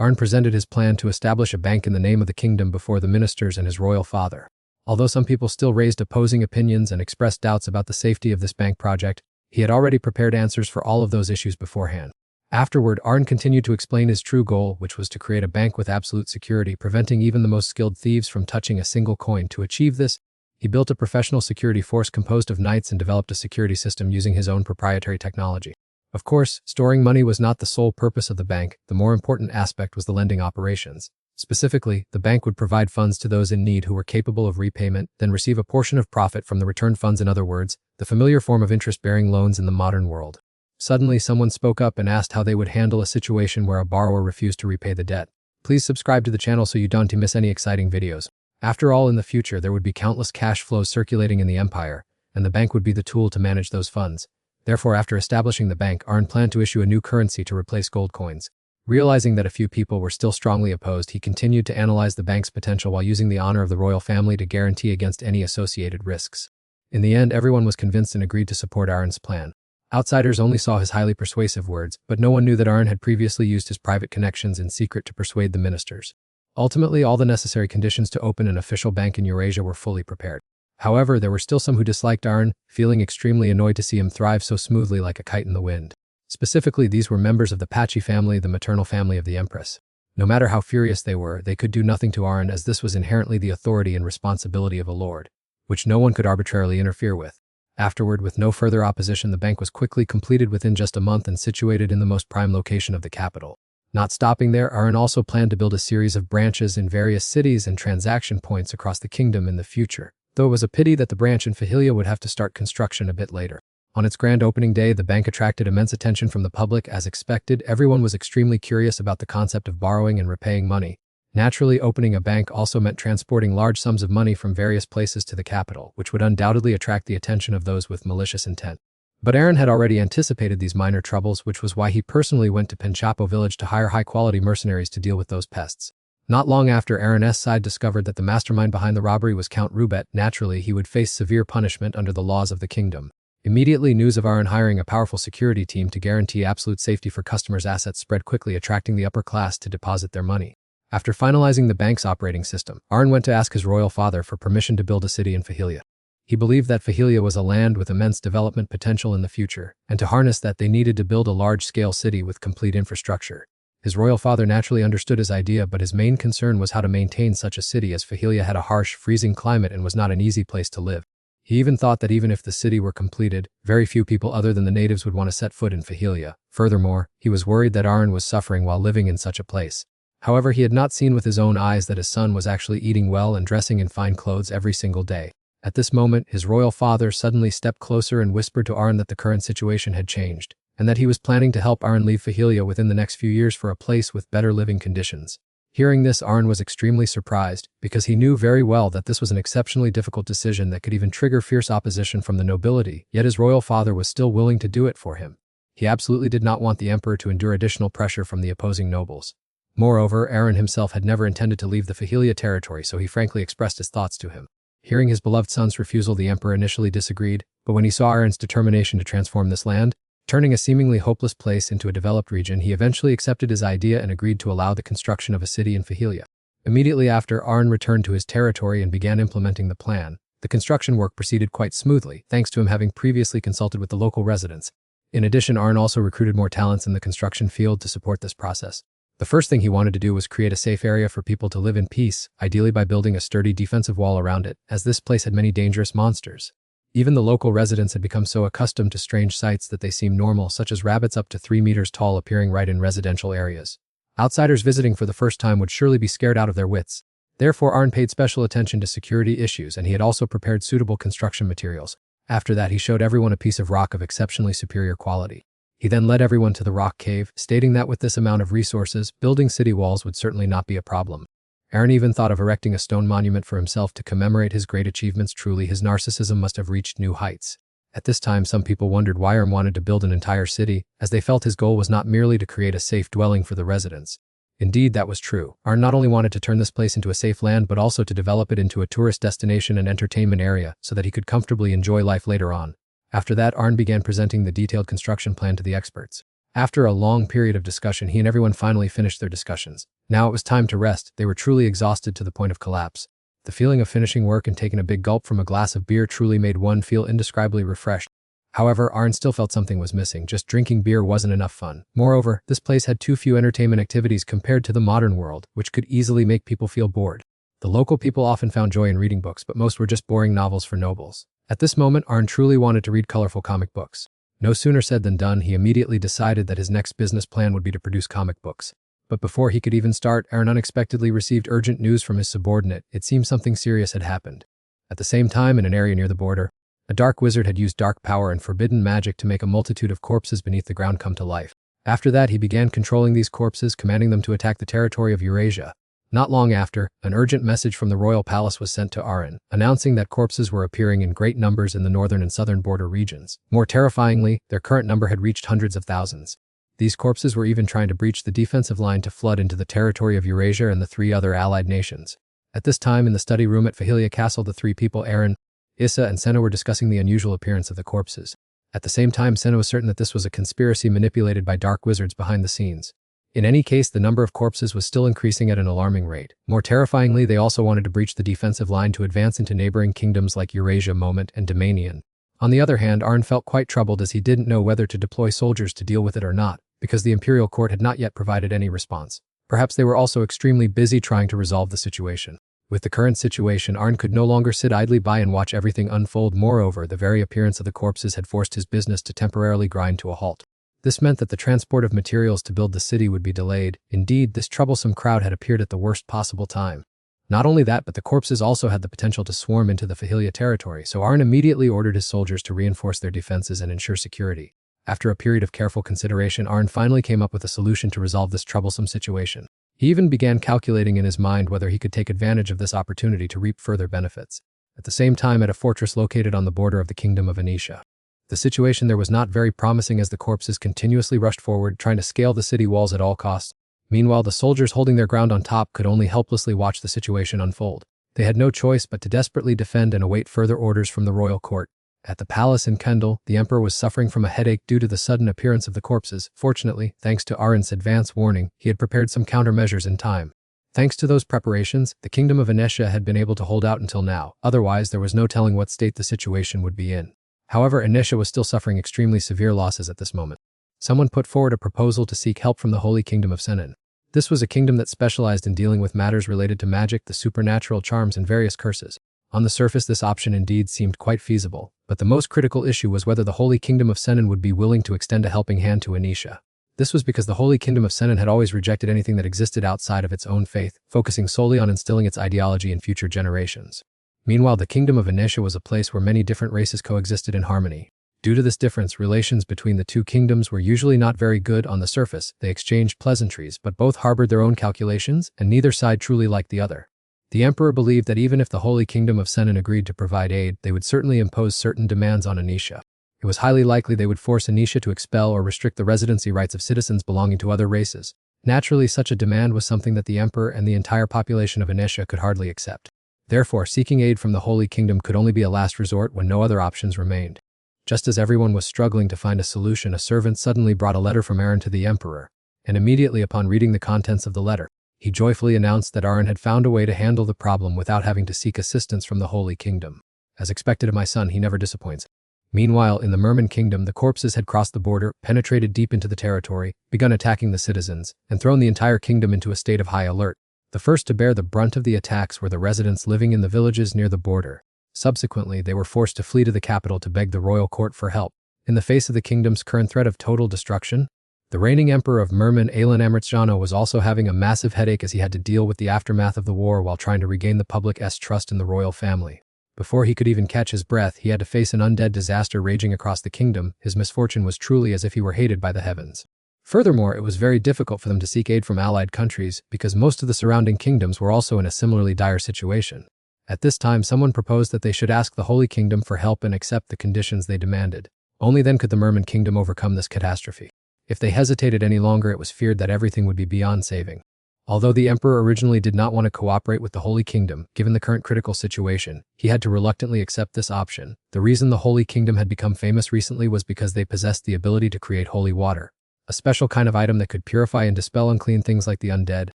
Aaron presented his plan to establish a bank in the name of the kingdom before the ministers and his royal father. Although some people still raised opposing opinions and expressed doubts about the safety of this bank project, he had already prepared answers for all of those issues beforehand. Afterward, Aaron continued to explain his true goal, which was to create a bank with absolute security, preventing even the most skilled thieves from touching a single coin. To achieve this, he built a professional security force composed of knights and developed a security system using his own proprietary technology. Of course, storing money was not the sole purpose of the bank. The more important aspect was the lending operations. Specifically, the bank would provide funds to those in need who were capable of repayment, then receive a portion of profit from the returned funds. In other words, the familiar form of interest-bearing loans in the modern world. Suddenly, someone spoke up and asked how they would handle a situation where a borrower refused to repay the debt. Please subscribe to the channel so you don't miss any exciting videos. After all, in the future there would be countless cash flows circulating in the empire, and the bank would be the tool to manage those funds. Therefore, after establishing the bank, Aaron planned to issue a new currency to replace gold coins. Realizing that a few people were still strongly opposed, he continued to analyze the bank's potential while using the honor of the royal family to guarantee against any associated risks. In the end, everyone was convinced and agreed to support Aaron's plan. Outsiders only saw his highly persuasive words, but no one knew that Aaron had previously used his private connections in secret to persuade the ministers. Ultimately, all the necessary conditions to open an official bank in Eurasia were fully prepared. However, there were still some who disliked Aaron, feeling extremely annoyed to see him thrive so smoothly like a kite in the wind. Specifically, these were members of the Pachi family, the maternal family of the Empress. No matter how furious they were, they could do nothing to Aaron, as this was inherently the authority and responsibility of a lord, which no one could arbitrarily interfere with. Afterward, with no further opposition, the bank was quickly completed within just a month and situated in the most prime location of the capital. Not stopping there, Aaron also planned to build a series of branches in various cities and transaction points across the kingdom in the future, though it was a pity that the branch in Fahilia would have to start construction a bit later. On its grand opening day, the bank attracted immense attention from the public. As expected, everyone was extremely curious about the concept of borrowing and repaying money. Naturally, opening a bank also meant transporting large sums of money from various places to the capital, which would undoubtedly attract the attention of those with malicious intent. But Aaron had already anticipated these minor troubles, which was why he personally went to Penchapo village to hire high-quality mercenaries to deal with those pests. Not long after, Aaron's side discovered that the mastermind behind the robbery was Count Rubet. Naturally, he would face severe punishment under the laws of the kingdom. Immediately, news of Aaron hiring a powerful security team to guarantee absolute safety for customers' assets spread quickly, attracting the upper class to deposit their money. After finalizing the bank's operating system, Aaron went to ask his royal father for permission to build a city in Fahilia. He believed that Fahilia was a land with immense development potential in the future, and to harness that they needed to build a large-scale city with complete infrastructure. His royal father naturally understood his idea, but his main concern was how to maintain such a city, as Fahilia had a harsh, freezing climate and was not an easy place to live. He even thought that even if the city were completed, very few people other than the natives would want to set foot in Fahilia. Furthermore, he was worried that Arn was suffering while living in such a place. However, he had not seen with his own eyes that his son was actually eating well and dressing in fine clothes every single day. At this moment, his royal father suddenly stepped closer and whispered to Arn that the current situation had changed, and that he was planning to help Arn leave Fahilia within the next few years for a place with better living conditions. Hearing this, Arn was extremely surprised, because he knew very well that this was an exceptionally difficult decision that could even trigger fierce opposition from the nobility, yet his royal father was still willing to do it for him. He absolutely did not want the emperor to endure additional pressure from the opposing nobles. Moreover, Arn himself had never intended to leave the Fahilia territory, so he frankly expressed his thoughts to him. Hearing his beloved son's refusal, the emperor initially disagreed, but when he saw Arn's determination to transform this land, turning a seemingly hopeless place into a developed region, he eventually accepted his idea and agreed to allow the construction of a city in Fahilia. Immediately after, Arn returned to his territory and began implementing the plan. The construction work proceeded quite smoothly, thanks to him having previously consulted with the local residents. In addition, Arn also recruited more talents in the construction field to support this process. The first thing he wanted to do was create a safe area for people to live in peace, ideally by building a sturdy defensive wall around it, as this place had many dangerous monsters. Even the local residents had become so accustomed to strange sights that they seemed normal, such as rabbits up to 3 meters tall appearing right in residential areas. Outsiders visiting for the first time would surely be scared out of their wits. Therefore, Arn paid special attention to security issues, and he had also prepared suitable construction materials. After that, he showed everyone a piece of rock of exceptionally superior quality. He then led everyone to the rock cave, stating that with this amount of resources, building city walls would certainly not be a problem. Arn even thought of erecting a stone monument for himself to commemorate his great achievements. Truly, his narcissism must have reached new heights. At this time, some people wondered why Arn wanted to build an entire city, as they felt his goal was not merely to create a safe dwelling for the residents. Indeed, that was true. Arn not only wanted to turn this place into a safe land, but also to develop it into a tourist destination and entertainment area so that he could comfortably enjoy life later on. After that, Arn began presenting the detailed construction plan to the experts. After a long period of discussion, he and everyone finally finished their discussions. Now it was time to rest. They were truly exhausted to the point of collapse. The feeling of finishing work and taking a big gulp from a glass of beer truly made one feel indescribably refreshed. However, Arn still felt something was missing. Just drinking beer wasn't enough fun. Moreover, this place had too few entertainment activities compared to the modern world, which could easily make people feel bored. The local people often found joy in reading books, but most were just boring novels for nobles. At this moment, Arn truly wanted to read colorful comic books. No sooner said than done. He immediately decided that his next business plan would be to produce comic books. But before he could even start, Arn unexpectedly received urgent news from his subordinate. It seemed something serious had happened. At the same time, in an area near the border, a dark wizard had used dark power and forbidden magic to make a multitude of corpses beneath the ground come to life. After that, he began controlling these corpses, commanding them to attack the territory of Eurasia. Not long after, an urgent message from the royal palace was sent to Arn, announcing that corpses were appearing in great numbers in the northern and southern border regions. More terrifyingly, their current number had reached hundreds of thousands. These corpses were even trying to breach the defensive line to flood into the territory of Eurasia and the 3 other allied nations. At this time, in the study room at Fahilia Castle, the 3 people, Arn, Issa, and Senna, were discussing the unusual appearance of the corpses. At the same time, Senna was certain that this was a conspiracy manipulated by dark wizards behind the scenes. In any case, the number of corpses was still increasing at an alarming rate. More terrifyingly, they also wanted to breach the defensive line to advance into neighboring kingdoms like Eurasia, Moment, and Domanion. On the other hand, Arn felt quite troubled as he didn't know whether to deploy soldiers to deal with it or not, because the imperial court had not yet provided any response. Perhaps they were also extremely busy trying to resolve the situation. With the current situation, Arn could no longer sit idly by and watch everything unfold. Moreover, the very appearance of the corpses had forced his business to temporarily grind to a halt. This meant that the transport of materials to build the city would be delayed. Indeed, this troublesome crowd had appeared at the worst possible time. Not only that, but the corpses also had the potential to swarm into the Fahilia territory, so Arn immediately ordered his soldiers to reinforce their defenses and ensure security. After a period of careful consideration, Arn finally came up with a solution to resolve this troublesome situation. He even began calculating in his mind whether he could take advantage of this opportunity to reap further benefits. At the same time, at a fortress located on the border of the kingdom of Venetia, the situation there was not very promising as the corpses continuously rushed forward, trying to scale the city walls at all costs. Meanwhile, the soldiers holding their ground on top could only helplessly watch the situation unfold. They had no choice but to desperately defend and await further orders from the royal court. At the palace in Kendall, the emperor was suffering from a headache due to the sudden appearance of the corpses. Fortunately, thanks to Arn's advance warning, he had prepared some countermeasures in time. Thanks to those preparations, the kingdom of Venetia had been able to hold out until now. Otherwise, there was no telling what state the situation would be in. However, Venetia was still suffering extremely severe losses at this moment. Someone put forward a proposal to seek help from the Holy Kingdom of Senin. This was a kingdom that specialized in dealing with matters related to magic, the supernatural charms, and various curses. On the surface, this option indeed seemed quite feasible, but the most critical issue was whether the Holy Kingdom of Senon would be willing to extend a helping hand to Anisha. This was because the Holy Kingdom of Senon had always rejected anything that existed outside of its own faith, focusing solely on instilling its ideology in future generations. Meanwhile, the Kingdom of Anisha was a place where many different races coexisted in harmony. Due to this difference, relations between the two kingdoms were usually not very good on the surface. They exchanged pleasantries, but both harbored their own calculations, and neither side truly liked the other. The emperor believed that even if the Holy Kingdom of Senon agreed to provide aid, they would certainly impose certain demands on Anisha. It was highly likely they would force Anisha to expel or restrict the residency rights of citizens belonging to other races. Naturally, such a demand was something that the emperor and the entire population of Anisha could hardly accept. Therefore, seeking aid from the Holy Kingdom could only be a last resort when no other options remained. Just as everyone was struggling to find a solution, a servant suddenly brought a letter from Aaron to the emperor, and immediately upon reading the contents of the letter, he joyfully announced that Aaron had found a way to handle the problem without having to seek assistance from the Holy Kingdom. As expected of my son, he never disappoints. Meanwhile, in the Merman Kingdom, the corpses had crossed the border, penetrated deep into the territory, begun attacking the citizens, and thrown the entire kingdom into a state of high alert. The first to bear the brunt of the attacks were the residents living in the villages near the border. Subsequently, they were forced to flee to the capital to beg the royal court for help. In the face of the kingdom's current threat of total destruction, the reigning emperor of Merman, Alan Amritjano, was also having a massive headache as he had to deal with the aftermath of the war while trying to regain the public's trust in the royal family. Before he could even catch his breath, he had to face an undead disaster raging across the kingdom. His misfortune was truly as if he were hated by the heavens. Furthermore, it was very difficult for them to seek aid from allied countries because most of the surrounding kingdoms were also in a similarly dire situation. At this time, someone proposed that they should ask the Holy Kingdom for help and accept the conditions they demanded. Only then could the Merman Kingdom overcome this catastrophe. If they hesitated any longer, it was feared that everything would be beyond saving. Although the emperor originally did not want to cooperate with the Holy Kingdom, given the current critical situation, he had to reluctantly accept this option. The reason the Holy Kingdom had become famous recently was because they possessed the ability to create holy water, a special kind of item that could purify and dispel unclean things like the undead.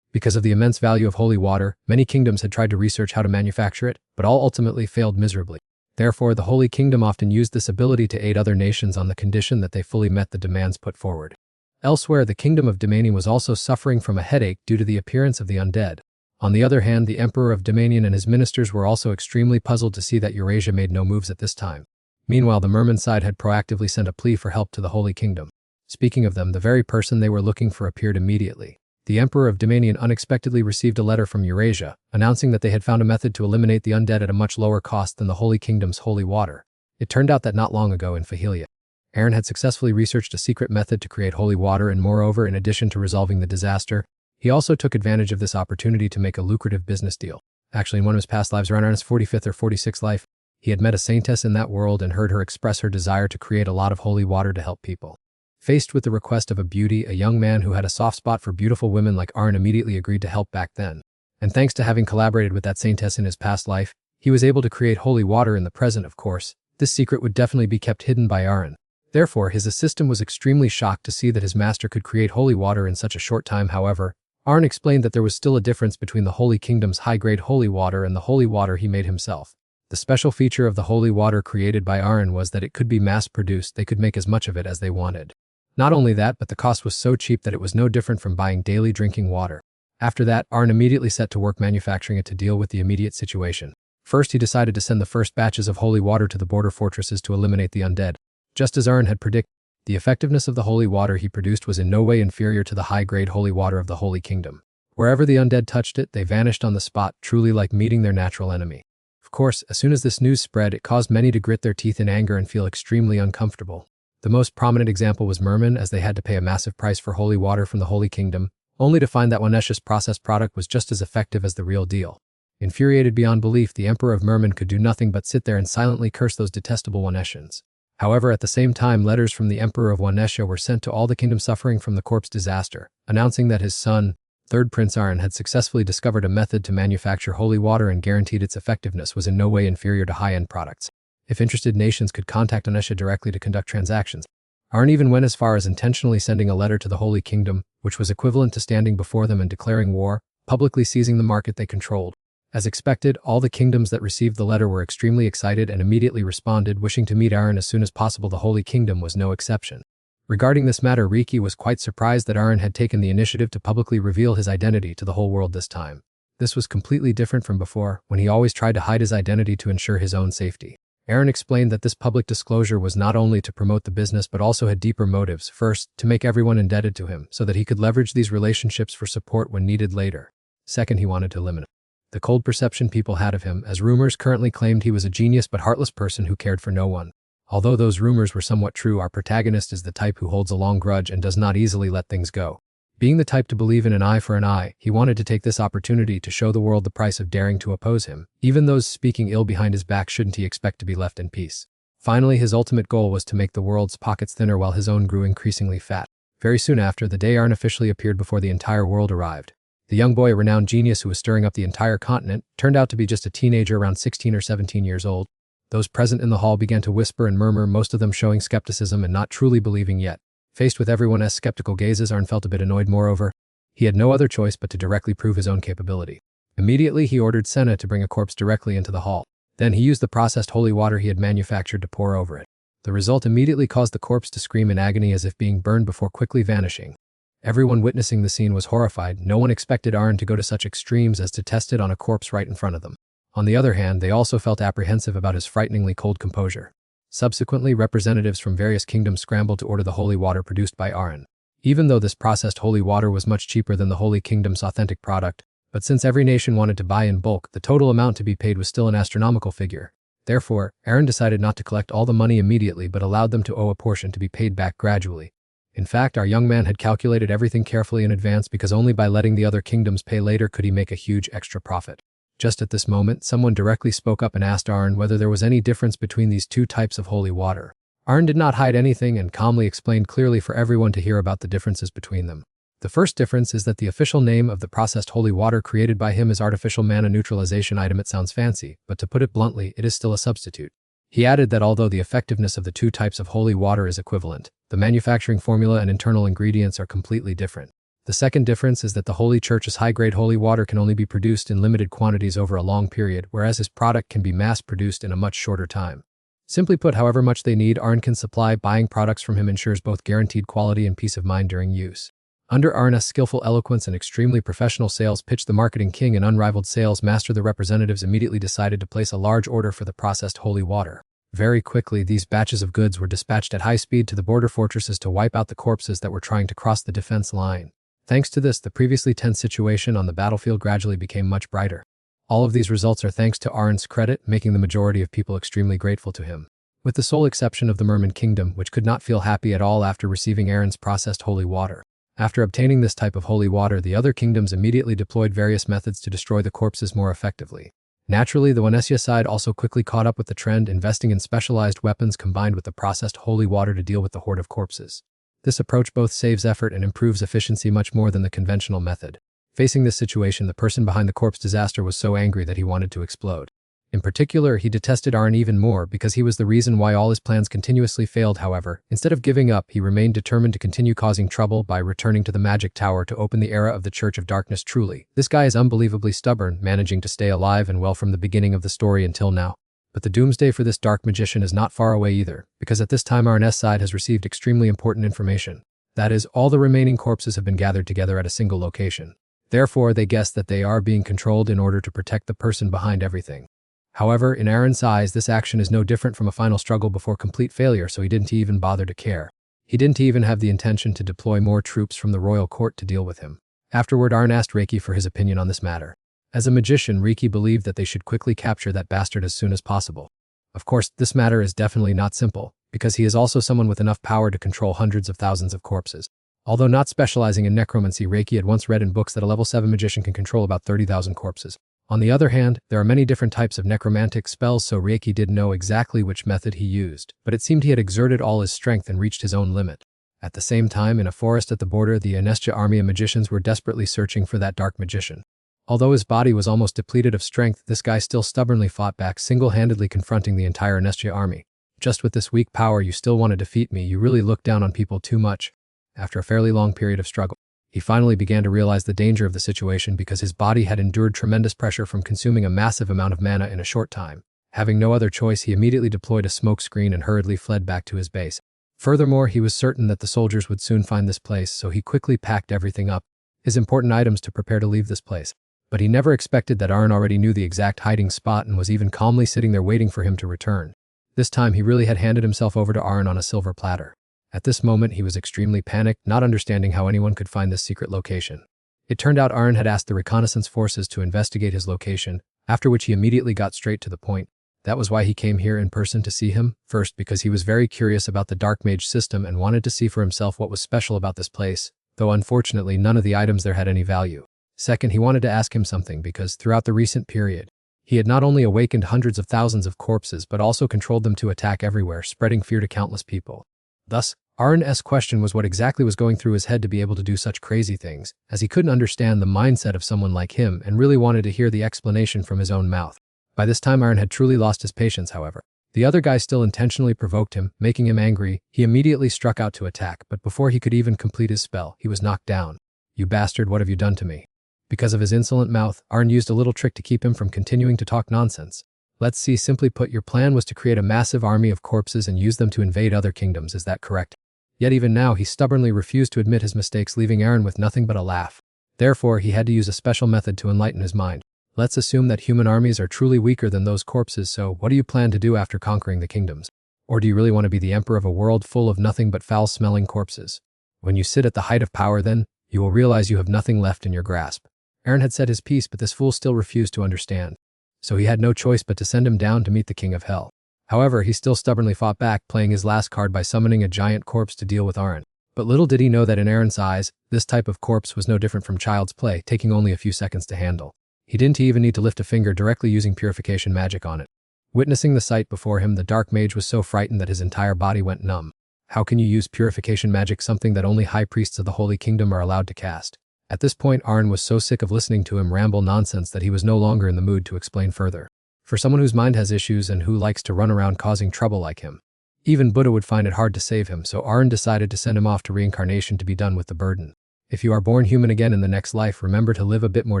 Because of the immense value of holy water, many kingdoms had tried to research how to manufacture it, but all ultimately failed miserably. Therefore, the Holy Kingdom often used this ability to aid other nations on the condition that they fully met the demands put forward. Elsewhere, the kingdom of Domanion was also suffering from a headache due to the appearance of the undead. On the other hand, the emperor of Domanion and his ministers were also extremely puzzled to see that Eurasia made no moves at this time. Meanwhile, the Merman side had proactively sent a plea for help to the Holy Kingdom. Speaking of them, the very person they were looking for appeared immediately. The emperor of Domanion unexpectedly received a letter from Eurasia, announcing that they had found a method to eliminate the undead at a much lower cost than the Holy Kingdom's holy water. It turned out that not long ago in Fahilia, Aaron had successfully researched a secret method to create holy water, and moreover, in addition to resolving the disaster, he also took advantage of this opportunity to make a lucrative business deal. Actually, in one of his past lives, around Aaron's 45th or 46th life, he had met a saintess in that world and heard her express her desire to create a lot of holy water to help people. Faced with the request of a beauty, a young man who had a soft spot for beautiful women like Aaron immediately agreed to help back then. And thanks to having collaborated with that saintess in his past life, he was able to create holy water in the present. Of course, this secret would definitely be kept hidden by Aaron. Therefore, his assistant was extremely shocked to see that his master could create holy water in such a short time. However, Aaron explained that there was still a difference between the Holy Kingdom's high-grade holy water and the holy water he made himself. The special feature of the holy water created by Aaron was that it could be mass-produced. They could make as much of it as they wanted. Not only that, but the cost was so cheap that it was no different from buying daily drinking water. After that, Aaron immediately set to work manufacturing it to deal with the immediate situation. First, he decided to send the first batches of holy water to the border fortresses to eliminate the undead. Just as Aaron had predicted, the effectiveness of the holy water he produced was in no way inferior to the high-grade holy water of the Holy Kingdom. Wherever the undead touched it, they vanished on the spot, truly like meeting their natural enemy. Of course, as soon as this news spread, it caused many to grit their teeth in anger and feel extremely uncomfortable. The most prominent example was Merman, as they had to pay a massive price for holy water from the Holy Kingdom, only to find that Wanesh's processed product was just as effective as the real deal. Infuriated beyond belief, the emperor of Merman could do nothing but sit there and silently curse those detestable Waneshans. However, at the same time, letters from the emperor of Wanesha were sent to all the kingdom suffering from the corpse disaster, announcing that his son, third Prince Aaron, had successfully discovered a method to manufacture holy water and guaranteed its effectiveness was in no way inferior to high-end products. If interested nations could contact Wanesha directly to conduct transactions, Aaron even went as far as intentionally sending a letter to the Holy Kingdom, which was equivalent to standing before them and declaring war, publicly seizing the market they controlled. As expected, all the kingdoms that received the letter were extremely excited and immediately responded, wishing to meet Aaron as soon as possible. The Holy Kingdom was no exception. Regarding this matter, Riki was quite surprised that Aaron had taken the initiative to publicly reveal his identity to the whole world this time. This was completely different from before, when he always tried to hide his identity to ensure his own safety. Aaron explained that this public disclosure was not only to promote the business but also had deeper motives. First, to make everyone indebted to him so that he could leverage these relationships for support when needed later. Second, he wanted to eliminate the cold perception people had of him, as rumors currently claimed he was a genius but heartless person who cared for no one. Although those rumors were somewhat true, our protagonist is the type who holds a long grudge and does not easily let things go. Being the type to believe in an eye for an eye, he wanted to take this opportunity to show the world the price of daring to oppose him. Even those speaking ill behind his back shouldn't he expect to be left in peace. Finally, his ultimate goal was to make the world's pockets thinner while his own grew increasingly fat. Very soon after, the day Aaron officially appeared before the entire world arrived. The young boy, a renowned genius who was stirring up the entire continent, turned out to be just a teenager around 16 or 17 years old. Those present in the hall began to whisper and murmur, most of them showing skepticism and not truly believing yet. Faced with everyone's skeptical gazes, Aaron felt a bit annoyed. Moreover, he had no other choice but to directly prove his own capability. Immediately, he ordered Senna to bring a corpse directly into the hall. Then he used the processed holy water he had manufactured to pour over it. The result immediately caused the corpse to scream in agony as if being burned before quickly vanishing. Everyone witnessing the scene was horrified. No one expected Aaron to go to such extremes as to test it on a corpse right in front of them. On the other hand, they also felt apprehensive about his frighteningly cold composure. Subsequently, representatives from various kingdoms scrambled to order the holy water produced by Aaron. Even though this processed holy water was much cheaper than the Holy Kingdom's authentic product, but since every nation wanted to buy in bulk, the total amount to be paid was still an astronomical figure. Therefore, Aaron decided not to collect all the money immediately but allowed them to owe a portion to be paid back gradually. In fact, our young man had calculated everything carefully in advance, because only by letting the other kingdoms pay later could he make a huge extra profit. Just at this moment, someone directly spoke up and asked Aaron whether there was any difference between these two types of holy water. Aaron did not hide anything and calmly explained clearly for everyone to hear about the differences between them. The first difference is that the official name of the processed holy water created by him is artificial mana neutralization item. It sounds fancy, but to put it bluntly, it is still a substitute. He added that although the effectiveness of the two types of holy water is equivalent, the manufacturing formula and internal ingredients are completely different. The second difference is that the Holy Church's high-grade holy water can only be produced in limited quantities over a long period, whereas his product can be mass-produced in a much shorter time. Simply put, however much they need, Aaron can supply. Buying products from him ensures both guaranteed quality and peace of mind during use. Under Aaron's skillful eloquence and extremely professional sales pitch, the marketing king and unrivaled sales master, the representatives immediately decided to place a large order for the processed holy water. Very quickly, these batches of goods were dispatched at high speed to the border fortresses to wipe out the corpses that were trying to cross the defense line. Thanks to this, the previously tense situation on the battlefield gradually became much brighter. All of these results are thanks to Aaron's credit, making the majority of people extremely grateful to him. With the sole exception of the Merman Kingdom, which could not feel happy at all after receiving Aaron's processed holy water. After obtaining this type of holy water, the other kingdoms immediately deployed various methods to destroy the corpses more effectively. Naturally, the Wenesia side also quickly caught up with the trend, investing in specialized weapons combined with the processed holy water to deal with the horde of corpses. This approach both saves effort and improves efficiency much more than the conventional method. Facing this situation, the person behind the corpse disaster was so angry that he wanted to explode. In particular, he detested Aaron even more because he was the reason why all his plans continuously failed. However, instead of giving up, he remained determined to continue causing trouble by returning to the magic tower to open the era of the Church of Darkness. Truly, this guy is unbelievably stubborn, managing to stay alive and well from the beginning of the story until now. But the doomsday for this dark magician is not far away either, because at this time Aaron's side has received extremely important information. That is, all the remaining corpses have been gathered together at a single location. Therefore, they guess that they are being controlled in order to protect the person behind everything. However, in Aaron's eyes, this action is no different from a final struggle before complete failure, so he didn't even bother to care. He didn't even have the intention to deploy more troops from the royal court to deal with him. Afterward, Aaron asked Reiki for his opinion on this matter. As a magician, Reiki believed that they should quickly capture that bastard as soon as possible. Of course, this matter is definitely not simple, because he is also someone with enough power to control hundreds of thousands of corpses. Although not specializing in necromancy, Reiki had once read in books that a level 7 magician can control about 30,000 corpses. On the other hand, there are many different types of necromantic spells, so Reiki didn't know exactly which method he used, but it seemed he had exerted all his strength and reached his own limit. At the same time, in a forest at the border, the Anestia army of magicians were desperately searching for that dark magician. Although his body was almost depleted of strength, this guy still stubbornly fought back, single-handedly confronting the entire Anestia army. Just with this weak power, you still want to defeat me? You really look down on people too much. After a fairly long period of struggle, he finally began to realize the danger of the situation because his body had endured tremendous pressure from consuming a massive amount of mana in a short time. Having no other choice, he immediately deployed a smoke screen and hurriedly fled back to his base. Furthermore, he was certain that the soldiers would soon find this place, so he quickly packed everything up, his important items, to prepare to leave this place. But he never expected that Arn already knew the exact hiding spot and was even calmly sitting there waiting for him to return. This time he really had handed himself over to Arn on a silver platter. At this moment he was extremely panicked, not understanding how anyone could find this secret location. It turned out Arn had asked the reconnaissance forces to investigate his location, after which he immediately got straight to the point. That was why he came here in person to see him, first because he was very curious about the Dark Mage system and wanted to see for himself what was special about this place, though unfortunately none of the items there had any value. Second, he wanted to ask him something because throughout the recent period, he had not only awakened hundreds of thousands of corpses but also controlled them to attack everywhere, spreading fear to countless people. Thus, Arn's question was what exactly was going through his head to be able to do such crazy things, as he couldn't understand the mindset of someone like him and really wanted to hear the explanation from his own mouth. By this time Arn had truly lost his patience, however. The other guy still intentionally provoked him, making him angry. He immediately struck out to attack, but before he could even complete his spell, he was knocked down. "You bastard, what have you done to me?" Because of his insolent mouth, Arn used a little trick to keep him from continuing to talk nonsense. Let's see, simply put, your plan was to create a massive army of corpses and use them to invade other kingdoms, is that correct? Yet even now he stubbornly refused to admit his mistakes, leaving Aaron with nothing but a laugh. Therefore, he had to use a special method to enlighten his mind. Let's assume that human armies are truly weaker than those corpses, so what do you plan to do after conquering the kingdoms? Or do you really want to be the emperor of a world full of nothing but foul-smelling corpses? When you sit at the height of power, then, you will realize you have nothing left in your grasp. Aaron had said his piece, but this fool still refused to understand. So he had no choice but to send him down to meet the king of hell. However, he still stubbornly fought back, playing his last card by summoning a giant corpse to deal with Aaron. But little did he know that in Aaron's eyes, this type of corpse was no different from child's play, taking only a few seconds to handle. He didn't even need to lift a finger, directly using purification magic on it. Witnessing the sight before him, the dark mage was so frightened that his entire body went numb. How can you use purification magic, something that only high priests of the Holy Kingdom are allowed to cast? At this point, Aaron was so sick of listening to him ramble nonsense that he was no longer in the mood to explain further. For someone whose mind has issues and who likes to run around causing trouble like him, even Buddha would find it hard to save him, so Aaron decided to send him off to reincarnation to be done with the burden. If you are born human again in the next life, remember to live a bit more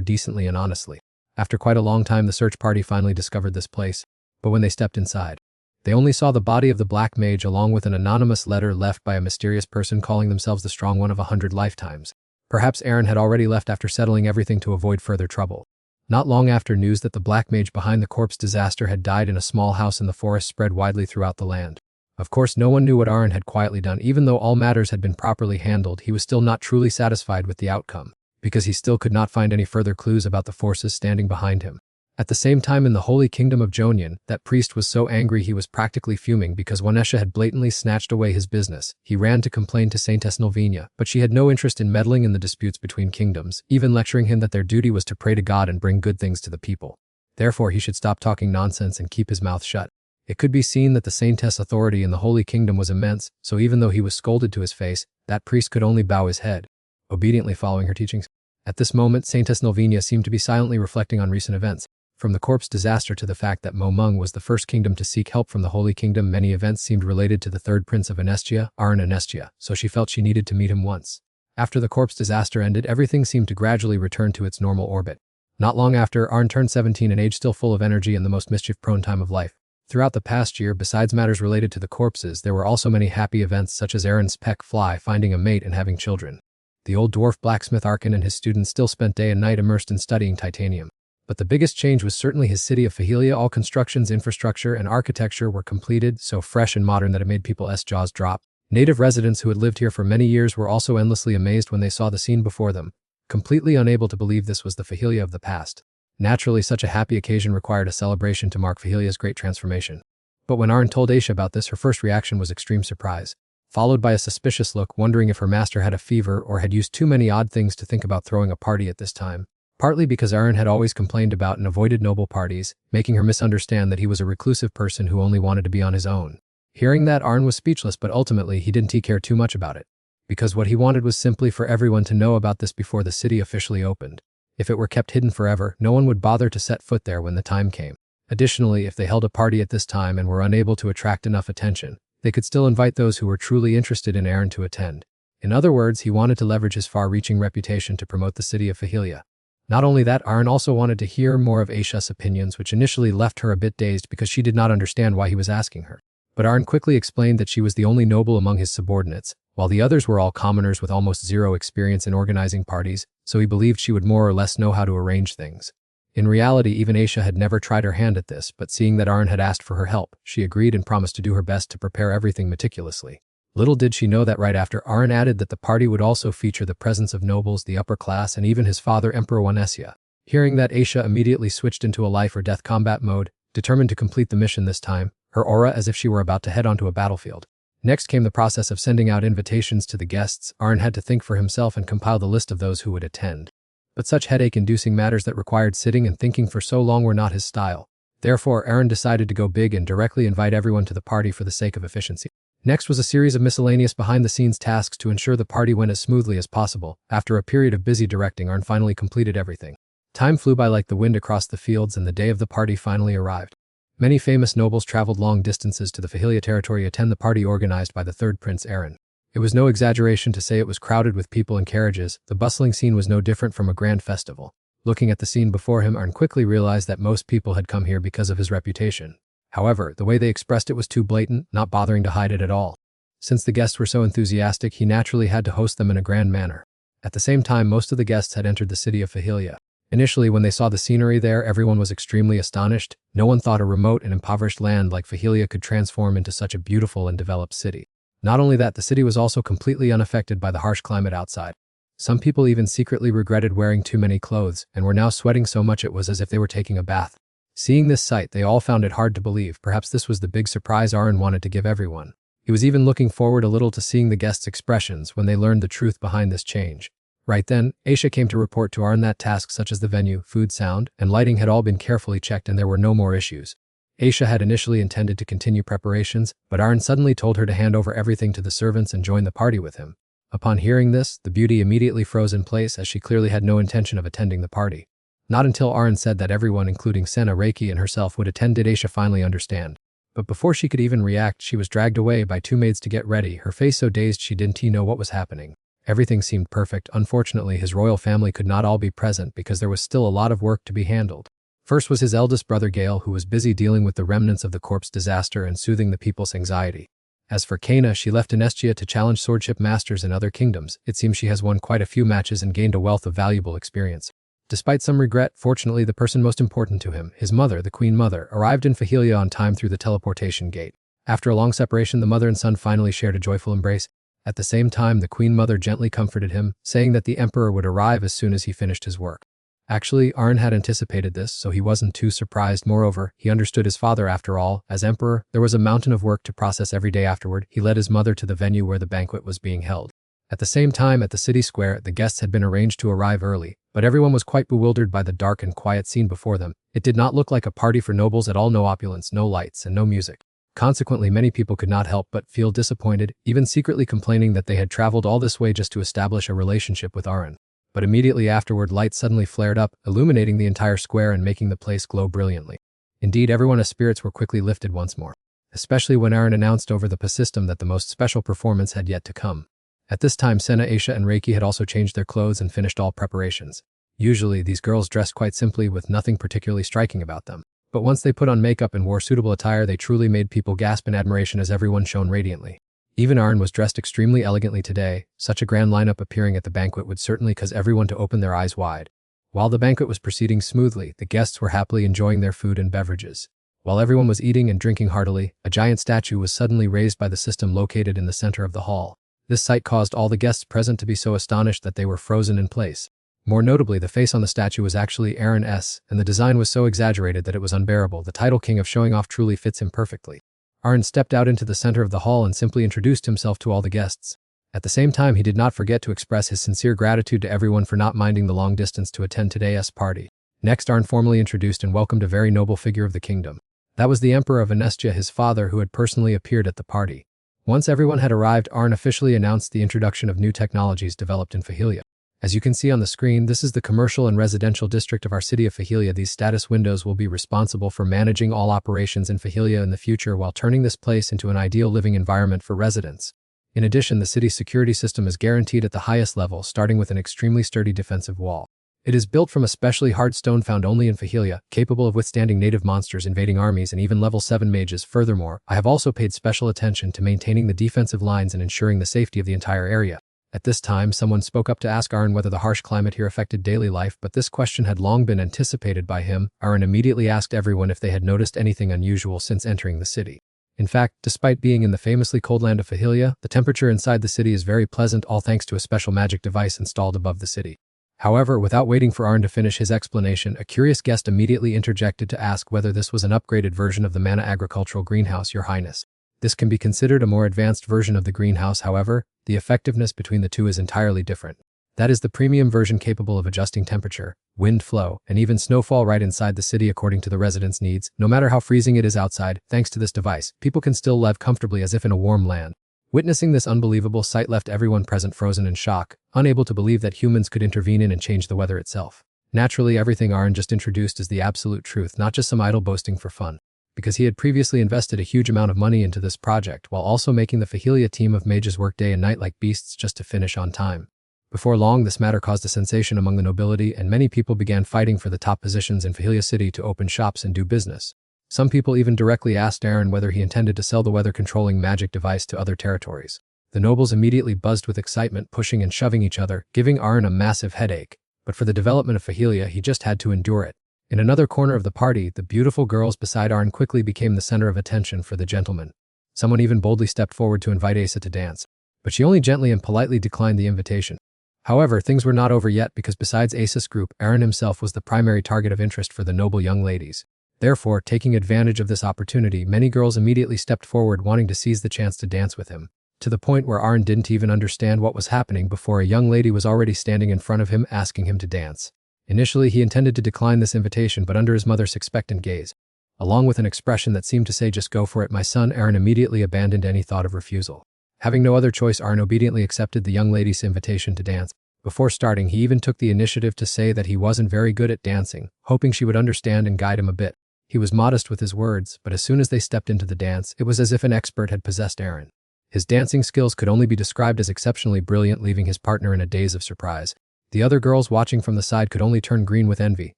decently and honestly. After quite a long time, the search party finally discovered this place, but when they stepped inside, they only saw the body of the Black Mage along with an anonymous letter left by a mysterious person calling themselves the Strong One of 100 lifetimes. Perhaps Aaron had already left after settling everything to avoid further trouble. Not long after, news that the Black Mage behind the corpse disaster had died in a small house in the forest spread widely throughout the land. Of course, no one knew what Aaron had quietly done. Even though all matters had been properly handled, he was still not truly satisfied with the outcome, because he still could not find any further clues about the forces standing behind him. At the same time, in the Holy Kingdom of Jonyan, that priest was so angry he was practically fuming because Wanesha had blatantly snatched away his business. He ran to complain to Saintess Nilvina, but she had no interest in meddling in the disputes between kingdoms, even lecturing him that their duty was to pray to God and bring good things to the people. Therefore, he should stop talking nonsense and keep his mouth shut. It could be seen that the Saintess' authority in the Holy Kingdom was immense, so even though he was scolded to his face, that priest could only bow his head, obediently following her teachings. At this moment, Saintess Nilvina seemed to be silently reflecting on recent events. From the corpse disaster to the fact that Momung was the first kingdom to seek help from the Holy Kingdom, many events seemed related to the third prince of Anestia, Aaron Anestia, so she felt she needed to meet him once. After the corpse disaster ended, everything seemed to gradually return to its normal orbit. Not long after, Aaron turned 17, an age still full of energy and the most mischief-prone time of life. Throughout the past year, besides matters related to the corpses, there were also many happy events such as Aaron's peck fly finding a mate and having children. The old dwarf blacksmith Arkin and his students still spent day and night immersed in studying titanium. But the biggest change was certainly his city of Fahelia. All constructions, infrastructure, and architecture were completed, so fresh and modern that it made people's jaws drop. Native residents who had lived here for many years were also endlessly amazed when they saw the scene before them, completely unable to believe this was the Fahelia of the past. Naturally, such a happy occasion required a celebration to mark Fahelia's great transformation. But when Aaron told Aisha about this, her first reaction was extreme surprise, followed by a suspicious look, wondering if her master had a fever or had used too many odd things to think about throwing a party at this time. Partly because Aaron had always complained about and avoided noble parties, making her misunderstand that he was a reclusive person who only wanted to be on his own. Hearing that, Aaron was speechless, but ultimately he didn't care too much about it, because what he wanted was simply for everyone to know about this before the city officially opened. If it were kept hidden forever, no one would bother to set foot there when the time came. Additionally, if they held a party at this time and were unable to attract enough attention, they could still invite those who were truly interested in Aaron to attend. In other words, he wanted to leverage his far-reaching reputation to promote the city of Fahelia. Not only that, Aaron also wanted to hear more of Aisha's opinions, which initially left her a bit dazed because she did not understand why he was asking her. But Aaron quickly explained that she was the only noble among his subordinates, while the others were all commoners with almost zero experience in organizing parties, so he believed she would more or less know how to arrange things. In reality, even Aisha had never tried her hand at this, but seeing that Arn had asked for her help, she agreed and promised to do her best to prepare everything meticulously. Little did she know that right after, Arn added that the party would also feature the presence of nobles, the upper class, and even his father, Emperor Wanesia. Hearing that, Aisha immediately switched into a life or death combat mode, determined to complete the mission this time, her aura as if she were about to head onto a battlefield. Next came the process of sending out invitations to the guests. Arn had to think for himself and compile the list of those who would attend. But such headache-inducing matters that required sitting and thinking for so long were not his style. Therefore, Arn decided to go big and directly invite everyone to the party for the sake of efficiency. Next was a series of miscellaneous behind-the-scenes tasks to ensure the party went as smoothly as possible. After a period of busy directing, Arn finally completed everything. Time flew by like the wind across the fields, and the day of the party finally arrived. Many famous nobles traveled long distances to the Fahilia territory to attend the party organized by the third Prince Aaron. It was no exaggeration to say it was crowded with people and carriages. The bustling scene was no different from a grand festival. Looking at the scene before him, Arn quickly realized that most people had come here because of his reputation. However, the way they expressed it was too blatant, not bothering to hide it at all. Since the guests were so enthusiastic, he naturally had to host them in a grand manner. At the same time, most of the guests had entered the city of Fahilia. Initially, when they saw the scenery there, everyone was extremely astonished. No one thought a remote and impoverished land like Fahilia could transform into such a beautiful and developed city. Not only that, the city was also completely unaffected by the harsh climate outside. Some people even secretly regretted wearing too many clothes and were now sweating so much it was as if they were taking a bath. Seeing this sight, they all found it hard to believe. Perhaps this was the big surprise Arn wanted to give everyone. He was even looking forward a little to seeing the guests' expressions when they learned the truth behind this change. Right then, Aisha came to report to Arn that tasks such as the venue, food, sound, and lighting had all been carefully checked and there were no more issues. Aisha had initially intended to continue preparations, but Arn suddenly told her to hand over everything to the servants and join the party with him. Upon hearing this, the beauty immediately froze in place as she clearly had no intention of attending the party. Not until Arn said that everyone, including Senna, Reiki, and herself, would attend did Aisha finally understand. But before she could even react, she was dragged away by two maids to get ready, her face so dazed she didn't know what was happening. Everything seemed perfect. Unfortunately, his royal family could not all be present because there was still a lot of work to be handled. First was his eldest brother Gale, who was busy dealing with the remnants of the corpse disaster and soothing the people's anxiety. As for Kana, she left Anestia to challenge swordship masters in other kingdoms. It seems she has won quite a few matches and gained a wealth of valuable experience. Despite some regret, fortunately the person most important to him, his mother, the Queen Mother, arrived in Fahilia on time through the teleportation gate. After a long separation, the mother and son finally shared a joyful embrace. At the same time, the Queen Mother gently comforted him, saying that the Emperor would arrive as soon as he finished his work. Actually, Arn had anticipated this, so he wasn't too surprised. Moreover, he understood his father after all. As Emperor, there was a mountain of work to process every day afterward. He led his mother to the venue where the banquet was being held. At the same time, at the city square, the guests had been arranged to arrive early, but everyone was quite bewildered by the dark and quiet scene before them. It did not look like a party for nobles at all. No opulence, no lights, and no music. Consequently, many people could not help but feel disappointed, even secretly complaining that they had traveled all this way just to establish a relationship with Arn. But immediately afterward, lights suddenly flared up, illuminating the entire square and making the place glow brilliantly. Indeed, everyone's spirits were quickly lifted once more, especially when Arn announced over the system that the most special performance had yet to come. At this time, Senna, Aisha, and Reiki had also changed their clothes and finished all preparations. Usually, these girls dressed quite simply with nothing particularly striking about them. But once they put on makeup and wore suitable attire, they truly made people gasp in admiration as everyone shone radiantly. Even Arn was dressed extremely elegantly today. Such a grand lineup appearing at the banquet would certainly cause everyone to open their eyes wide. While the banquet was proceeding smoothly, the guests were happily enjoying their food and beverages. While everyone was eating and drinking heartily, a giant statue was suddenly raised by the system located in the center of the hall. This sight caused all the guests present to be so astonished that they were frozen in place. More notably, the face on the statue was actually Aaron S., and the design was so exaggerated that it was unbearable. The title king of showing off truly fits him perfectly. Arn stepped out into the center of the hall and simply introduced himself to all the guests. At the same time, he did not forget to express his sincere gratitude to everyone for not minding the long distance to attend today's party. Next, Arn formally introduced and welcomed a very noble figure of the kingdom. That was the Emperor of Anestia, his father, who had personally appeared at the party. Once everyone had arrived, Arn officially announced the introduction of new technologies developed in Fahilia. As you can see on the screen, this is the commercial and residential district of our city of Fahilia. These status windows will be responsible for managing all operations in Fahilia in the future while turning this place into an ideal living environment for residents. In addition, the city's security system is guaranteed at the highest level, starting with an extremely sturdy defensive wall. It is built from a specially hard stone found only in Fahelia, capable of withstanding native monsters, invading armies, and even level 7 mages. Furthermore, I have also paid special attention to maintaining the defensive lines and ensuring the safety of the entire area. At this time, someone spoke up to ask Arn whether the harsh climate here affected daily life, but this question had long been anticipated by him. Arn immediately asked everyone if they had noticed anything unusual since entering the city. In fact, despite being in the famously cold land of Fahelia, the temperature inside the city is very pleasant, all thanks to a special magic device installed above the city. However, without waiting for Arn to finish his explanation, a curious guest immediately interjected to ask whether this was an upgraded version of the Mana agricultural greenhouse, Your Highness. This can be considered a more advanced version of the greenhouse. However, the effectiveness between the two is entirely different. That is the premium version, capable of adjusting temperature, wind flow, and even snowfall right inside the city according to the residents' needs. No matter how freezing it is outside, thanks to this device, people can still live comfortably as if in a warm land. Witnessing this unbelievable sight left everyone present frozen in shock, unable to believe that humans could intervene in and change the weather itself. Naturally, everything Arn just introduced is the absolute truth, not just some idle boasting for fun, because he had previously invested a huge amount of money into this project while also making the Fahelia team of mages work day and night like beasts just to finish on time. Before long, this matter caused a sensation among the nobility, and many people began fighting for the top positions in Fahelia City to open shops and do business. Some people even directly asked Aaron whether he intended to sell the weather-controlling magic device to other territories. The nobles immediately buzzed with excitement, pushing and shoving each other, giving Aaron a massive headache. But for the development of Fahelia, he just had to endure it. In another corner of the party, the beautiful girls beside Aaron quickly became the center of attention for the gentlemen. Someone even boldly stepped forward to invite Asa to dance, but she only gently and politely declined the invitation. However, things were not over yet, because besides Asa's group, Aaron himself was the primary target of interest for the noble young ladies. Therefore, taking advantage of this opportunity, many girls immediately stepped forward wanting to seize the chance to dance with him, to the point where Aaron didn't even understand what was happening before a young lady was already standing in front of him asking him to dance. Initially, he intended to decline this invitation, but under his mother's expectant gaze, along with an expression that seemed to say, "Just go for it, my son," Aaron immediately abandoned any thought of refusal. Having no other choice, Aaron obediently accepted the young lady's invitation to dance. Before starting, he even took the initiative to say that he wasn't very good at dancing, hoping she would understand and guide him a bit. He was modest with his words, but as soon as they stepped into the dance, it was as if an expert had possessed Aaron. His dancing skills could only be described as exceptionally brilliant, leaving his partner in a daze of surprise. The other girls watching from the side could only turn green with envy,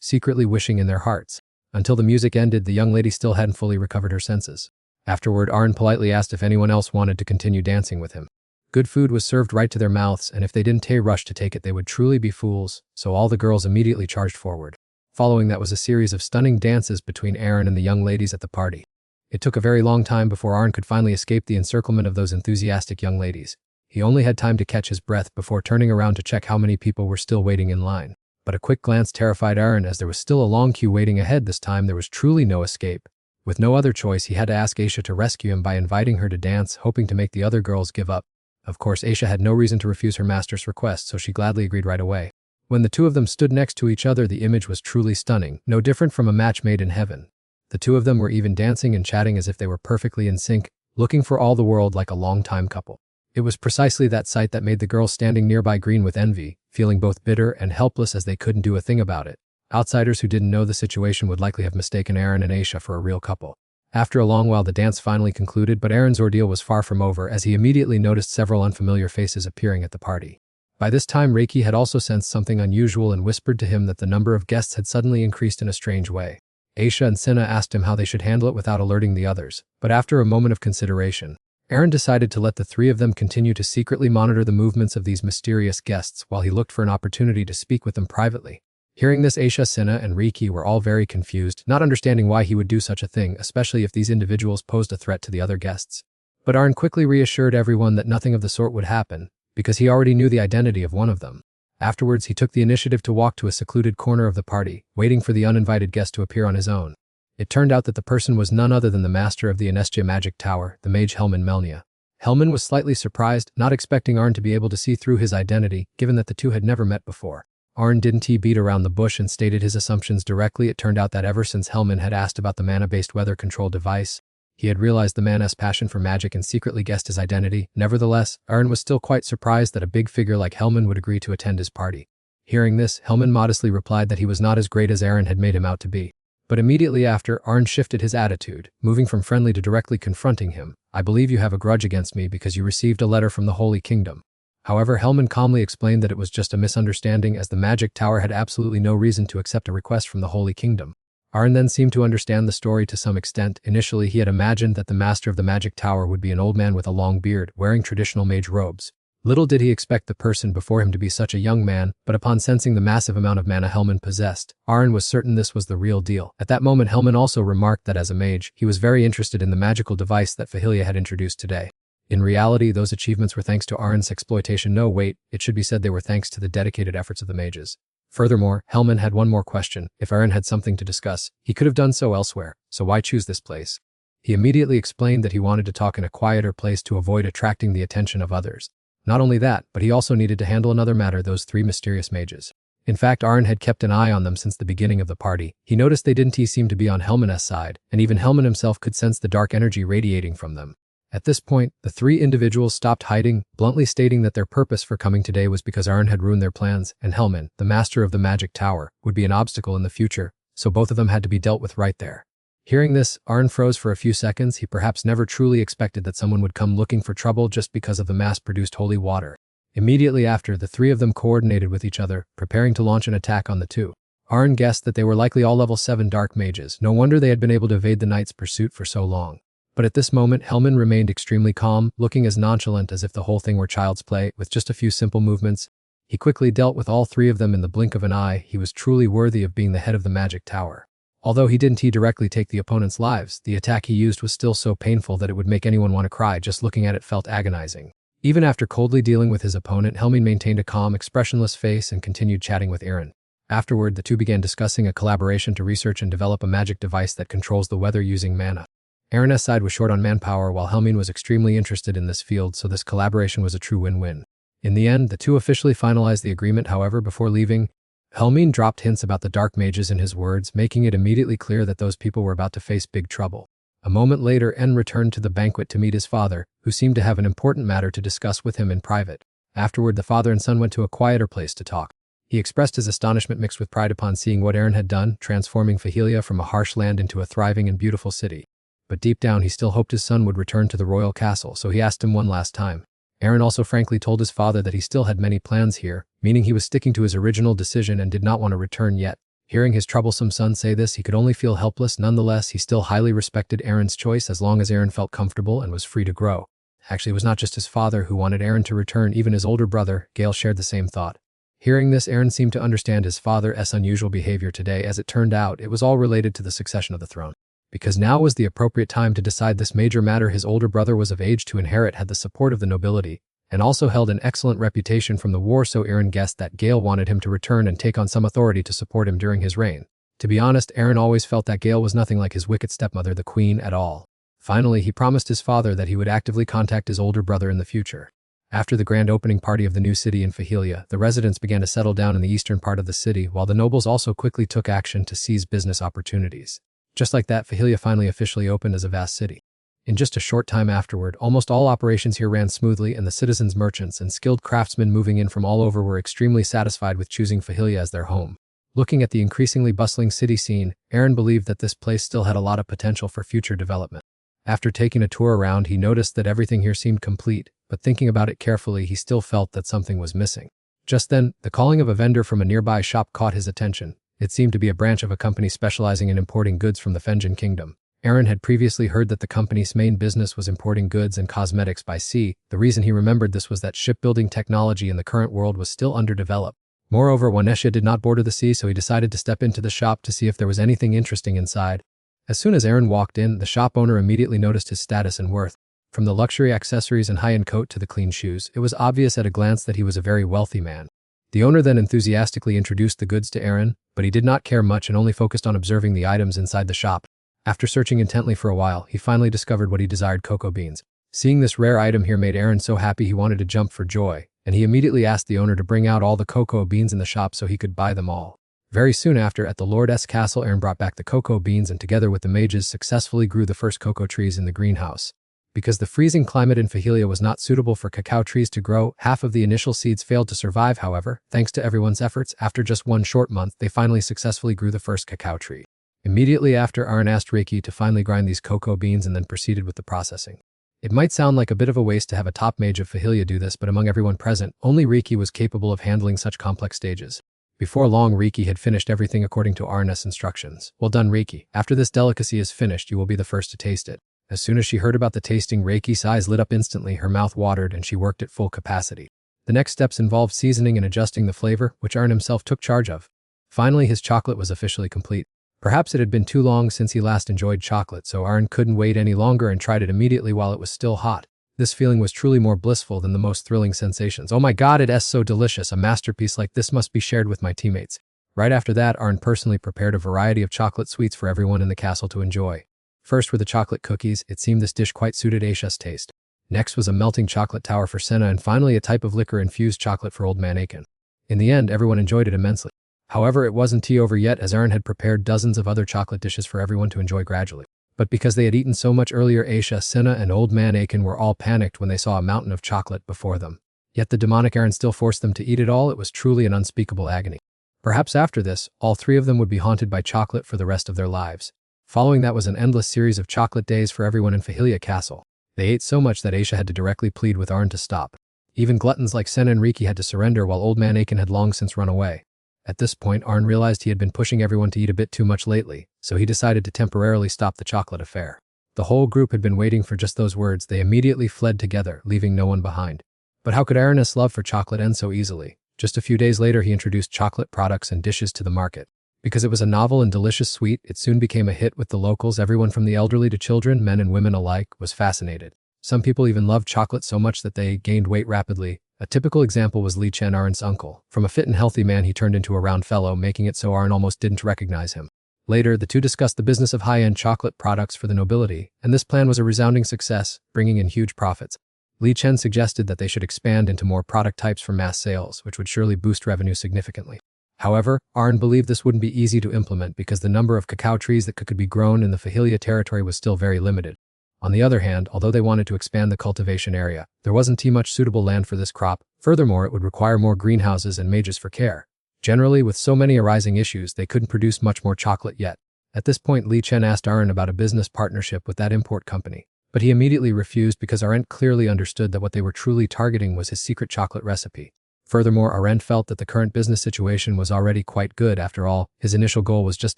secretly wishing in their hearts. Until the music ended, the young lady still hadn't fully recovered her senses. Afterward, Aaron politely asked if anyone else wanted to continue dancing with him. Good food was served right to their mouths, and if they didn't rush to take it, they would truly be fools, so all the girls immediately charged forward. Following that was a series of stunning dances between Aaron and the young ladies at the party. It took a very long time before Aaron could finally escape the encirclement of those enthusiastic young ladies. He only had time to catch his breath before turning around to check how many people were still waiting in line. But a quick glance terrified Aaron, as there was still a long queue waiting ahead. This time there was truly no escape. With no other choice, he had to ask Aisha to rescue him by inviting her to dance, hoping to make the other girls give up. Of course, Aisha had no reason to refuse her master's request, so she gladly agreed right away. When the two of them stood next to each other, the image was truly stunning, no different from a match made in heaven. The two of them were even dancing and chatting as if they were perfectly in sync, looking for all the world like a long-time couple. It was precisely that sight that made the girls standing nearby green with envy, feeling both bitter and helpless as they couldn't do a thing about it. Outsiders who didn't know the situation would likely have mistaken Aaron and Aisha for a real couple. After a long while, the dance finally concluded, but Aaron's ordeal was far from over, as he immediately noticed several unfamiliar faces appearing at the party. By this time, Reiki had also sensed something unusual and whispered to him that the number of guests had suddenly increased in a strange way. Aisha and Sinna asked him how they should handle it without alerting the others, but after a moment of consideration, Aaron decided to let the three of them continue to secretly monitor the movements of these mysterious guests while he looked for an opportunity to speak with them privately. Hearing this, Aisha, Sinna, and Reiki were all very confused, not understanding why he would do such a thing, especially if these individuals posed a threat to the other guests. But Aaron quickly reassured everyone that nothing of the sort would happen, because he already knew the identity of one of them. Afterwards, he took the initiative to walk to a secluded corner of the party, waiting for the uninvited guest to appear on his own. It turned out that the person was none other than the master of the Anestia magic tower, the mage Helman Melnia. Helman was slightly surprised, not expecting Arn to be able to see through his identity, given that the two had never met before. Arn didn't beat around the bush and stated his assumptions directly. It turned out that ever since Helman had asked about the mana-based weather control device, he had realized the man's passion for magic and secretly guessed his identity. Nevertheless, Arn was still quite surprised that a big figure like Helman would agree to attend his party. Hearing this, Helman modestly replied that he was not as great as Aaron had made him out to be. But immediately after, Arn shifted his attitude, moving from friendly to directly confronting him. "I believe you have a grudge against me because you received a letter from the Holy Kingdom. However, Hellman calmly explained that it was just a misunderstanding as the magic tower had absolutely no reason to accept a request from the Holy Kingdom. Arn then seemed to understand the story to some extent. Initially, he had imagined that the master of the magic tower would be an old man with a long beard, wearing traditional mage robes. Little did he expect the person before him to be such a young man, but upon sensing the massive amount of mana Hellman possessed, Arn was certain this was the real deal. At that moment, Hellman also remarked that as a mage, he was very interested in the magical device that Fahilia had introduced today. In reality, those achievements were thanks to Arn's exploitation. No, wait, it should be said they were thanks to the dedicated efforts of the mages. Furthermore, Hellman had one more question. If Aaron had something to discuss, he could have done so elsewhere, so why choose this place? He immediately explained that he wanted to talk in a quieter place to avoid attracting the attention of others. Not only that, but he also needed to handle another matter, those three mysterious mages. In fact, Arn had kept an eye on them since the beginning of the party. He noticed they didn't seem to be on Hellman's side, and even Hellman himself could sense the dark energy radiating from them. At this point, the three individuals stopped hiding, bluntly stating that their purpose for coming today was because Arn had ruined their plans, and Hellman, the master of the magic tower, would be an obstacle in the future, so both of them had to be dealt with right there. Hearing this, Arn froze for a few seconds. He perhaps never truly expected that someone would come looking for trouble just because of the mass-produced holy water. Immediately after, the three of them coordinated with each other, preparing to launch an attack on the two. Arn guessed that they were likely all level 7 dark mages. No wonder they had been able to evade the knight's pursuit for so long. But at this moment, Hellman remained extremely calm, looking as nonchalant as if the whole thing were child's play. With just a few simple movements, he quickly dealt with all three of them in the blink of an eye. He was truly worthy of being the head of the magic tower. Although he didn't directly take the opponent's lives, the attack he used was still so painful that it would make anyone want to cry. Just looking at it felt agonizing. Even after coldly dealing with his opponent, Hellman maintained a calm, expressionless face and continued chatting with Aaron. Afterward, the two began discussing a collaboration to research and develop a magic device that controls the weather using mana. Aaron's side was short on manpower while Hellman was extremely interested in this field, so this collaboration was a true win-win. In the end, the two officially finalized the agreement. However, before leaving, Hellman dropped hints about the dark mages in his words, making it immediately clear that those people were about to face big trouble. A moment later, En returned to the banquet to meet his father, who seemed to have an important matter to discuss with him in private. Afterward, the father and son went to a quieter place to talk. He expressed his astonishment mixed with pride upon seeing what Aaron had done, transforming Fahilia from a harsh land into a thriving and beautiful city. But deep down, he still hoped his son would return to the royal castle, so he asked him one last time. Aaron also frankly told his father that he still had many plans here, meaning he was sticking to his original decision and did not want to return yet. Hearing his troublesome son say this, he could only feel helpless. Nonetheless, he still highly respected Aaron's choice as long as Aaron felt comfortable and was free to grow. Actually, it was not just his father who wanted Aaron to return, even his older brother, Gale, shared the same thought. Hearing this, Aaron seemed to understand his father's unusual behavior today. As it turned out, it was all related to the succession of the throne. Because now was the appropriate time to decide this major matter. His older brother was of age to inherit, had the support of the nobility, and also held an excellent reputation from the war, so Aaron guessed that Gale wanted him to return and take on some authority to support him during his reign. To be honest, Aaron always felt that Gale was nothing like his wicked stepmother, the queen, at all. Finally, he promised his father that he would actively contact his older brother in the future. After the grand opening party of the new city in Fahilia, the residents began to settle down in the eastern part of the city, while the nobles also quickly took action to seize business opportunities. Just like that, Fahilia finally officially opened as a vast city. In just a short time afterward, almost all operations here ran smoothly, and the citizens, merchants, and skilled craftsmen moving in from all over were extremely satisfied with choosing Fahilia as their home. Looking at the increasingly bustling city scene, Aaron believed that this place still had a lot of potential for future development. After taking a tour around, he noticed that everything here seemed complete, but thinking about it carefully, he still felt that something was missing. Just then, the calling of a vendor from a nearby shop caught his attention. It seemed to be a branch of a company specializing in importing goods from the Fenjin Kingdom. Aaron had previously heard that the company's main business was importing goods and cosmetics by sea. The reason he remembered this was that shipbuilding technology in the current world was still underdeveloped. Moreover, Wanesha did not border the sea, so he decided to step into the shop to see if there was anything interesting inside. As soon as Aaron walked in, the shop owner immediately noticed his status and worth. From the luxury accessories and high-end coat to the clean shoes, it was obvious at a glance that he was a very wealthy man. The owner then enthusiastically introduced the goods to Aaron, but he did not care much and only focused on observing the items inside the shop. After searching intently for a while, he finally discovered what he desired: cocoa beans. Seeing this rare item here made Aaron so happy he wanted to jump for joy, and he immediately asked the owner to bring out all the cocoa beans in the shop so he could buy them all. Very soon after, at the Lord's castle, Aaron brought back the cocoa beans and together with the mages successfully grew the first cocoa trees in the greenhouse. Because the freezing climate in Fahilia was not suitable for cacao trees to grow, half of the initial seeds failed to survive. However, thanks to everyone's efforts, after just one short month, they finally successfully grew the first cacao tree. Immediately after, Aaron asked Reiki to finally grind these cocoa beans and then proceeded with the processing. It might sound like a bit of a waste to have a top mage of Fahilia do this, but among everyone present, only Riki was capable of handling such complex stages. Before long, Riki had finished everything according to Arna's instructions. Well done, Riki. After this delicacy is finished, you will be the first to taste it. As soon as she heard about the tasting, Riki's eyes lit up instantly, her mouth watered, and she worked at full capacity. The next steps involved seasoning and adjusting the flavor, which Arn himself took charge of. Finally, his chocolate was officially complete. Perhaps it had been too long since he last enjoyed chocolate, so Arn couldn't wait any longer and tried it immediately while it was still hot. This feeling was truly more blissful than the most thrilling sensations. Oh my god, it is so delicious. A masterpiece like this must be shared with my teammates. Right after that, Arn personally prepared a variety of chocolate sweets for everyone in the castle to enjoy. First were the chocolate cookies. It seemed this dish quite suited Aisha's taste. Next was a melting chocolate tower for Senna, and finally a type of liquor-infused chocolate for Old Man Aiken. In the end, everyone enjoyed it immensely. However, it wasn't tea over yet, as Arn had prepared dozens of other chocolate dishes for everyone to enjoy gradually. But because they had eaten so much earlier, Aisha, Senna, and Old Man Aiken were all panicked when they saw a mountain of chocolate before them. Yet the demonic Arn still forced them to eat it all. It was truly an unspeakable agony. Perhaps after this, all three of them would be haunted by chocolate for the rest of their lives. Following that was an endless series of chocolate days for everyone in Fahilia Castle. They ate so much that Aisha had to directly plead with Arn to stop. Even gluttons like Senna and Riki had to surrender, while Old Man Aiken had long since run away. At this point, Arn realized he had been pushing everyone to eat a bit too much lately, so he decided to temporarily stop the chocolate affair. The whole group had been waiting for just those words. They immediately fled together, leaving no one behind. But how could Arn's love for chocolate end so easily? Just a few days later, he introduced chocolate products and dishes to the market. Because it was a novel and delicious sweet, it soon became a hit with the locals. Everyone from the elderly to children, men and women alike, was fascinated. Some people even loved chocolate so much that they gained weight rapidly. A typical example was Li Chen, Arn's uncle. From a fit and healthy man, he turned into a round fellow, making it so Arn almost didn't recognize him. Later, the two discussed the business of high-end chocolate products for the nobility, and this plan was a resounding success, bringing in huge profits. Li Chen suggested that they should expand into more product types for mass sales, which would surely boost revenue significantly. However, Arn believed this wouldn't be easy to implement because the number of cacao trees that could be grown in the Fahilia territory was still very limited. On the other hand, although they wanted to expand the cultivation area, there wasn't too much suitable land for this crop. Furthermore, it would require more greenhouses and mages for care. Generally, with so many arising issues, they couldn't produce much more chocolate yet. At this point, Li Chen asked Arn about a business partnership with that import company, but he immediately refused because Arn clearly understood that what they were truly targeting was his secret chocolate recipe. Furthermore, Arn felt that the current business situation was already quite good. After all, his initial goal was just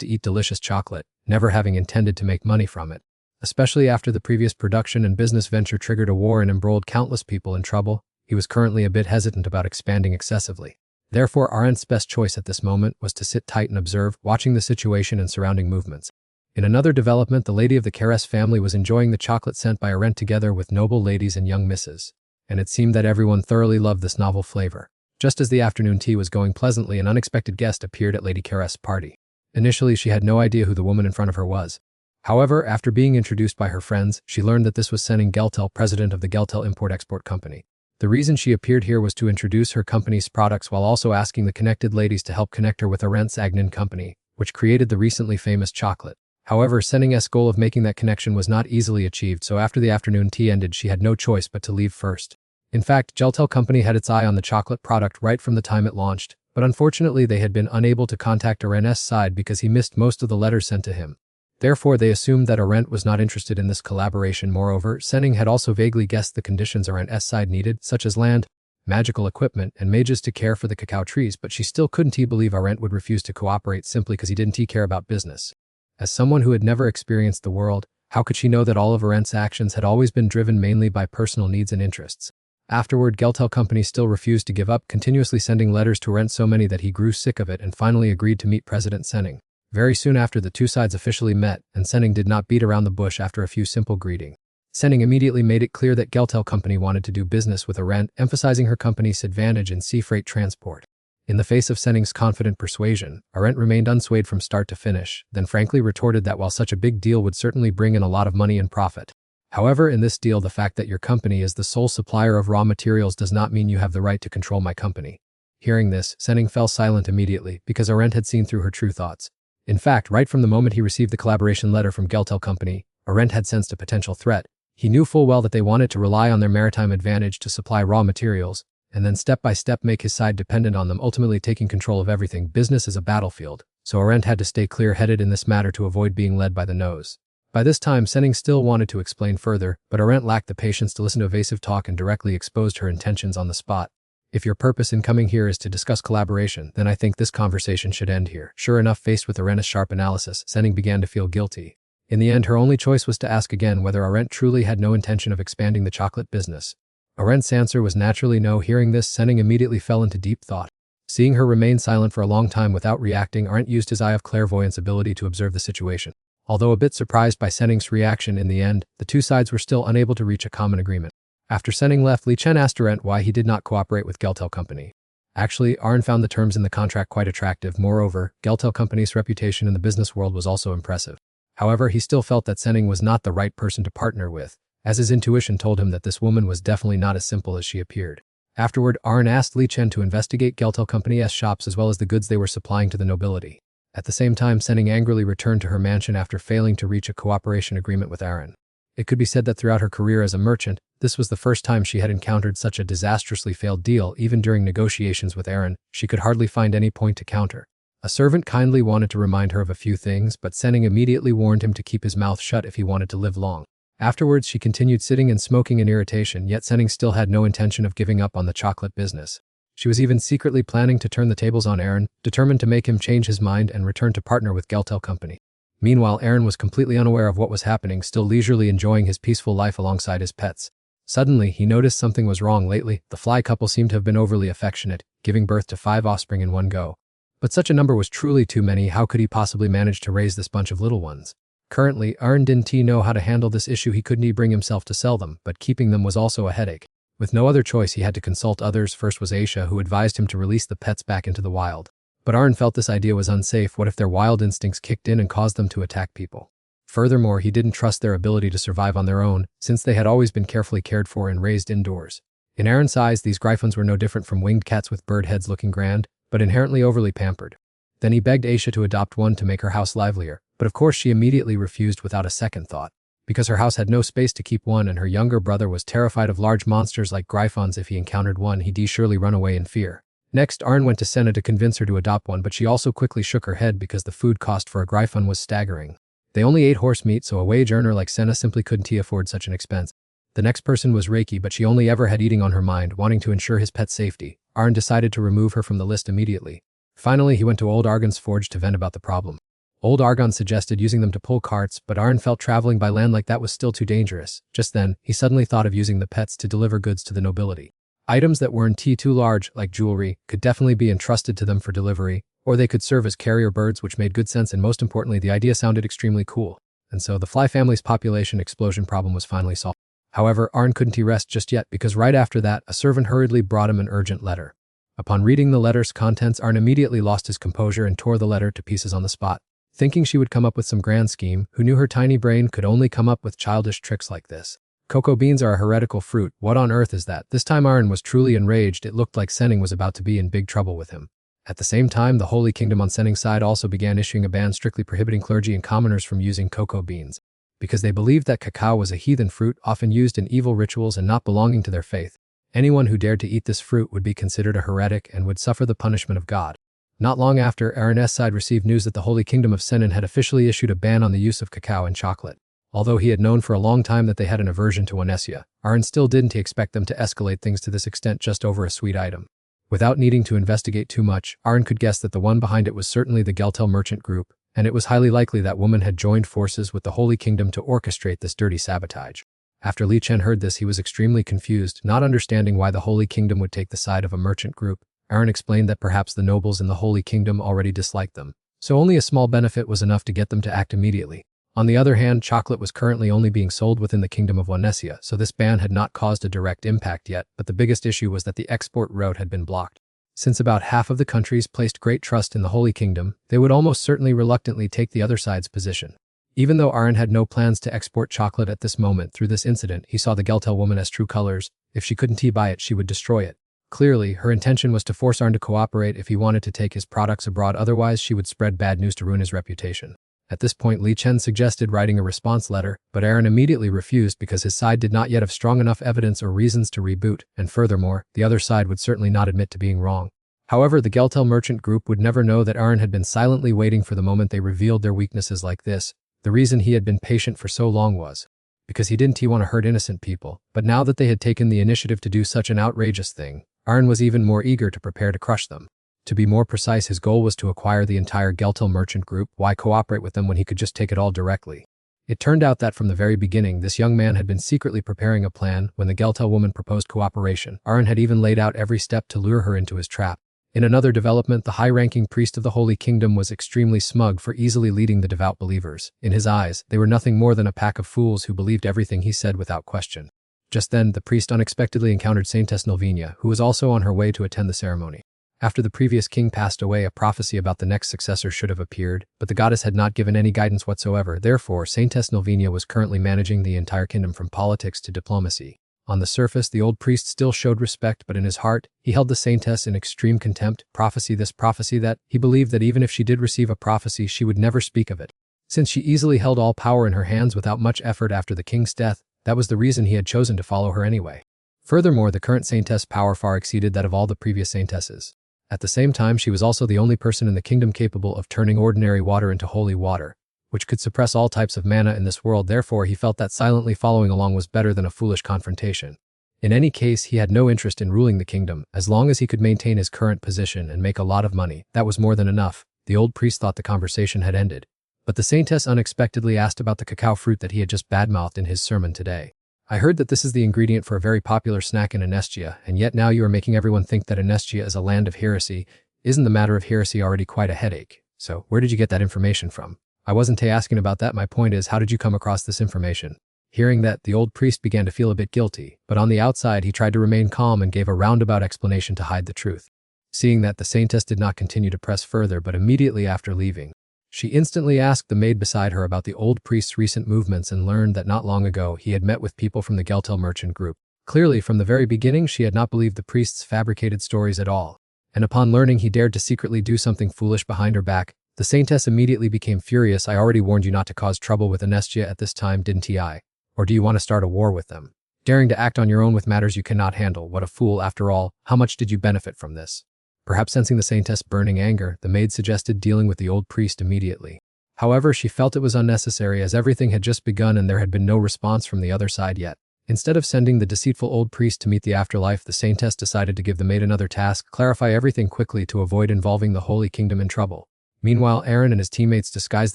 to eat delicious chocolate, never having intended to make money from it. Especially after the previous production and business venture triggered a war and embroiled countless people in trouble, he was currently a bit hesitant about expanding excessively. Therefore, Arn's best choice at this moment was to sit tight and observe, watching the situation and surrounding movements. In another development, the lady of the Keres family was enjoying the chocolate sent by Arn together with noble ladies and young misses, and it seemed that everyone thoroughly loved this novel flavor. Just as the afternoon tea was going pleasantly, an unexpected guest appeared at Lady Keres' party. Initially, she had no idea who the woman in front of her was. However, after being introduced by her friends, she learned that this was Senning Geltel, president of the Geltel Import-Export Company. The reason she appeared here was to introduce her company's products while also asking the connected ladies to help connect her with Arendt's Agnin company, which created the recently famous chocolate. However, Senning's goal of making that connection was not easily achieved, so after the afternoon tea ended, she had no choice but to leave first. In fact, Geltel Company had its eye on the chocolate product right from the time it launched, but unfortunately they had been unable to contact Arendt's side because he missed most of the letters sent to him. Therefore, they assumed that Arendt was not interested in this collaboration. Moreover, Senning had also vaguely guessed the conditions Arendt's side needed, such as land, magical equipment, and mages to care for the cacao trees, but she still couldn't believe Arendt would refuse to cooperate simply because he didn't care about business. As someone who had never experienced the world, how could she know that all of Arendt's actions had always been driven mainly by personal needs and interests? Afterward, Geltel Company still refused to give up, continuously sending letters to Arendt, so many that he grew sick of it and finally agreed to meet President Senning. Very soon after, the two sides officially met, and Senning did not beat around the bush after a few simple greetings. Senning immediately made it clear that Geltel Company wanted to do business with Arendt, emphasizing her company's advantage in sea freight transport. In the face of Senning's confident persuasion, Arendt remained unswayed from start to finish, then frankly retorted that while such a big deal would certainly bring in a lot of money and profit. However, in this deal, the fact that your company is the sole supplier of raw materials does not mean you have the right to control my company. Hearing this, Senning fell silent immediately because Arendt had seen through her true thoughts. In fact, right from the moment he received the collaboration letter from Geltel Company, Arendt had sensed a potential threat. He knew full well that they wanted to rely on their maritime advantage to supply raw materials, and then step by step make his side dependent on them, ultimately taking control of everything. Business is a battlefield, so Arendt had to stay clear-headed in this matter to avoid being led by the nose. By this time, Senning still wanted to explain further, but Arendt lacked the patience to listen to evasive talk and directly exposed her intentions on the spot. If your purpose in coming here is to discuss collaboration, then I think this conversation should end here. Sure enough, faced with Arendt's sharp analysis, Senning began to feel guilty. In the end, her only choice was to ask again whether Arendt truly had no intention of expanding the chocolate business. Arendt's answer was naturally no. Hearing this, Senning immediately fell into deep thought. Seeing her remain silent for a long time without reacting, Arendt used his eye of clairvoyance ability to observe the situation. Although a bit surprised by Senning's reaction in the end, the two sides were still unable to reach a common agreement. After Senning left, Li Chen asked Arendt why he did not cooperate with Geltel Company. Actually, Arendt found the terms in the contract quite attractive. Moreover, Geltel Company's reputation in the business world was also impressive. However, he still felt that Senning was not the right person to partner with, as his intuition told him that this woman was definitely not as simple as she appeared. Afterward, Arendt asked Li Chen to investigate Geltel Company's shops as well as the goods they were supplying to the nobility. At the same time, Senning angrily returned to her mansion after failing to reach a cooperation agreement with Arendt. It could be said that throughout her career as a merchant, this was the first time she had encountered such a disastrously failed deal. Even during negotiations with Arendt, she could hardly find any point to counter. A servant kindly wanted to remind her of a few things, but Senning immediately warned him to keep his mouth shut if he wanted to live long. Afterwards, she continued sitting and smoking in irritation, yet Senning still had no intention of giving up on the chocolate business. She was even secretly planning to turn the tables on Arendt, determined to make him change his mind and return to partner with Geltel Company. Meanwhile, Arendt was completely unaware of what was happening, still leisurely enjoying his peaceful life alongside his pets. Suddenly, he noticed something was wrong. Lately, the fly couple seemed to have been overly affectionate, giving birth to 5 offspring in one go. But such a number was truly too many. How could he possibly manage to raise this bunch of little ones? Currently, Arendt didn't know how to handle this issue. He couldn't bring himself to sell them, but keeping them was also a headache. With no other choice, he had to consult others. First was Aisha, who advised him to release the pets back into the wild. But Arendt felt this idea was unsafe. What if their wild instincts kicked in and caused them to attack people? Furthermore, he didn't trust their ability to survive on their own, since they had always been carefully cared for and raised indoors. In Arendt's eyes, these griffons were no different from winged cats with bird heads, looking grand, but inherently overly pampered. Then he begged Aisha to adopt one to make her house livelier, but of course she immediately refused without a second thought. Because her house had no space to keep one and her younger brother was terrified of large monsters like griffons. If he encountered one, he'd surely run away in fear. Next, Arendt went to Senna to convince her to adopt one, but she also quickly shook her head because the food cost for a griffon was staggering. They only ate horse meat, so a wage earner like Senna simply couldn't afford such an expense. The next person was Reiki, but she only ever had eating on her mind. Wanting to ensure his pet's safety, Arendt decided to remove her from the list immediately. Finally, he went to Old Argon's forge to vent about the problem. Old Argon suggested using them to pull carts, but Arendt felt traveling by land like that was still too dangerous. Just then, he suddenly thought of using the pets to deliver goods to the nobility. Items that weren't too large, like jewelry, could definitely be entrusted to them for delivery, or they could serve as carrier birds, which made good sense, and most importantly, the idea sounded extremely cool. And so the fly family's population explosion problem was finally solved. However, Arendt couldn't rest just yet, because right after that, a servant hurriedly brought him an urgent letter. Upon reading the letter's contents, Arendt immediately lost his composure and tore the letter to pieces on the spot. Thinking she would come up with some grand scheme, who knew her tiny brain could only come up with childish tricks like this. Cocoa beans are a heretical fruit. What on earth is that? This time Arendt was truly enraged. It looked like Senning was about to be in big trouble with him. At the same time, the Holy Kingdom on Senning's side also began issuing a ban strictly prohibiting clergy and commoners from using cocoa beans, because they believed that cacao was a heathen fruit often used in evil rituals and not belonging to their faith. Anyone who dared to eat this fruit would be considered a heretic and would suffer the punishment of God. Not long after, Arendt's side received news that the Holy Kingdom of Sennin had officially issued a ban on the use of cacao and chocolate. Although he had known for a long time that they had an aversion to Onesia, Arendt still didn't expect them to escalate things to this extent just over a sweet item. Without needing to investigate too much, Arendt could guess that the one behind it was certainly the Geltel merchant group, and it was highly likely that woman had joined forces with the Holy Kingdom to orchestrate this dirty sabotage. After Li Chen heard this, he was extremely confused, not understanding why the Holy Kingdom would take the side of a merchant group. Arendt explained that perhaps the nobles in the Holy Kingdom already disliked them, so only a small benefit was enough to get them to act immediately. On the other hand, chocolate was currently only being sold within the Kingdom of Onesia, so this ban had not caused a direct impact yet, but the biggest issue was that the export route had been blocked. Since about half of the countries placed great trust in the Holy Kingdom, they would almost certainly reluctantly take the other side's position. Even though Arendt had no plans to export chocolate at this moment, through this incident, he saw the Geltel woman as true colors. If she couldn't buy it, she would destroy it. Clearly, her intention was to force Arendt to cooperate if he wanted to take his products abroad, otherwise she would spread bad news to ruin his reputation. At this point, Li Chen suggested writing a response letter, but Arendt immediately refused because his side did not yet have strong enough evidence or reasons to reboot, and furthermore, the other side would certainly not admit to being wrong. However, the Geltel merchant group would never know that Arendt had been silently waiting for the moment they revealed their weaknesses like this. The reason he had been patient for so long was because he didn't want to hurt innocent people, but now that they had taken the initiative to do such an outrageous thing, Arn was even more eager to prepare to crush them. To be more precise, his goal was to acquire the entire Geltel merchant group. Why cooperate with them when he could just take it all directly? It turned out that from the very beginning, this young man had been secretly preparing a plan. When the Geltel woman proposed cooperation, Arn had even laid out every step to lure her into his trap. In another development, the high-ranking priest of the Holy Kingdom was extremely smug for easily leading the devout believers. In his eyes, they were nothing more than a pack of fools who believed everything he said without question. Just then, the priest unexpectedly encountered Saintess Nilvina, who was also on her way to attend the ceremony. After the previous king passed away, a prophecy about the next successor should have appeared, but the goddess had not given any guidance whatsoever. Therefore, Saintess Nilvina was currently managing the entire kingdom from politics to diplomacy. On the surface, the old priest still showed respect, but in his heart, he held the saintess in extreme contempt. Prophecy this, prophecy that. He believed that even if she did receive a prophecy, she would never speak of it. Since she easily held all power in her hands without much effort after the king's death, that was the reason he had chosen to follow her anyway. Furthermore, the current saintess' power far exceeded that of all the previous saintesses. At the same time, she was also the only person in the kingdom capable of turning ordinary water into holy water, which could suppress all types of mana in this world. Therefore, he felt that silently following along was better than a foolish confrontation. In any case, he had no interest in ruling the kingdom. As long as he could maintain his current position and make a lot of money, that was more than enough. The old priest thought the conversation had ended. But the saintess unexpectedly asked about the cacao fruit that he had just badmouthed in his sermon today. I heard that this is the ingredient for a very popular snack in Anestia, and yet now you are making everyone think that Anestia is a land of heresy. Isn't the matter of heresy already quite a headache? So, where did you get that information from? I wasn't asking about that. My point is, how did you come across this information? Hearing that, the old priest began to feel a bit guilty, but on the outside he tried to remain calm and gave a roundabout explanation to hide the truth. Seeing that, the saintess did not continue to press further, but immediately after leaving, she instantly asked the maid beside her about the old priest's recent movements and learned that not long ago he had met with people from the Geltel merchant group. Clearly, from the very beginning, she had not believed the priest's fabricated stories at all. And upon learning he dared to secretly do something foolish behind her back, the saintess immediately became furious. I already warned you not to cause trouble with Anestia at this time, didn't I? Or do you want to start a war with them? Daring to act on your own with matters you cannot handle. What a fool, after all. How much did you benefit from this? Perhaps sensing the saintess' burning anger, the maid suggested dealing with the old priest immediately. However, she felt it was unnecessary as everything had just begun and there had been no response from the other side yet. Instead of sending the deceitful old priest to meet the afterlife, the saintess decided to give the maid another task: clarify everything quickly to avoid involving the Holy Kingdom in trouble. Meanwhile, Aaron and his teammates disguised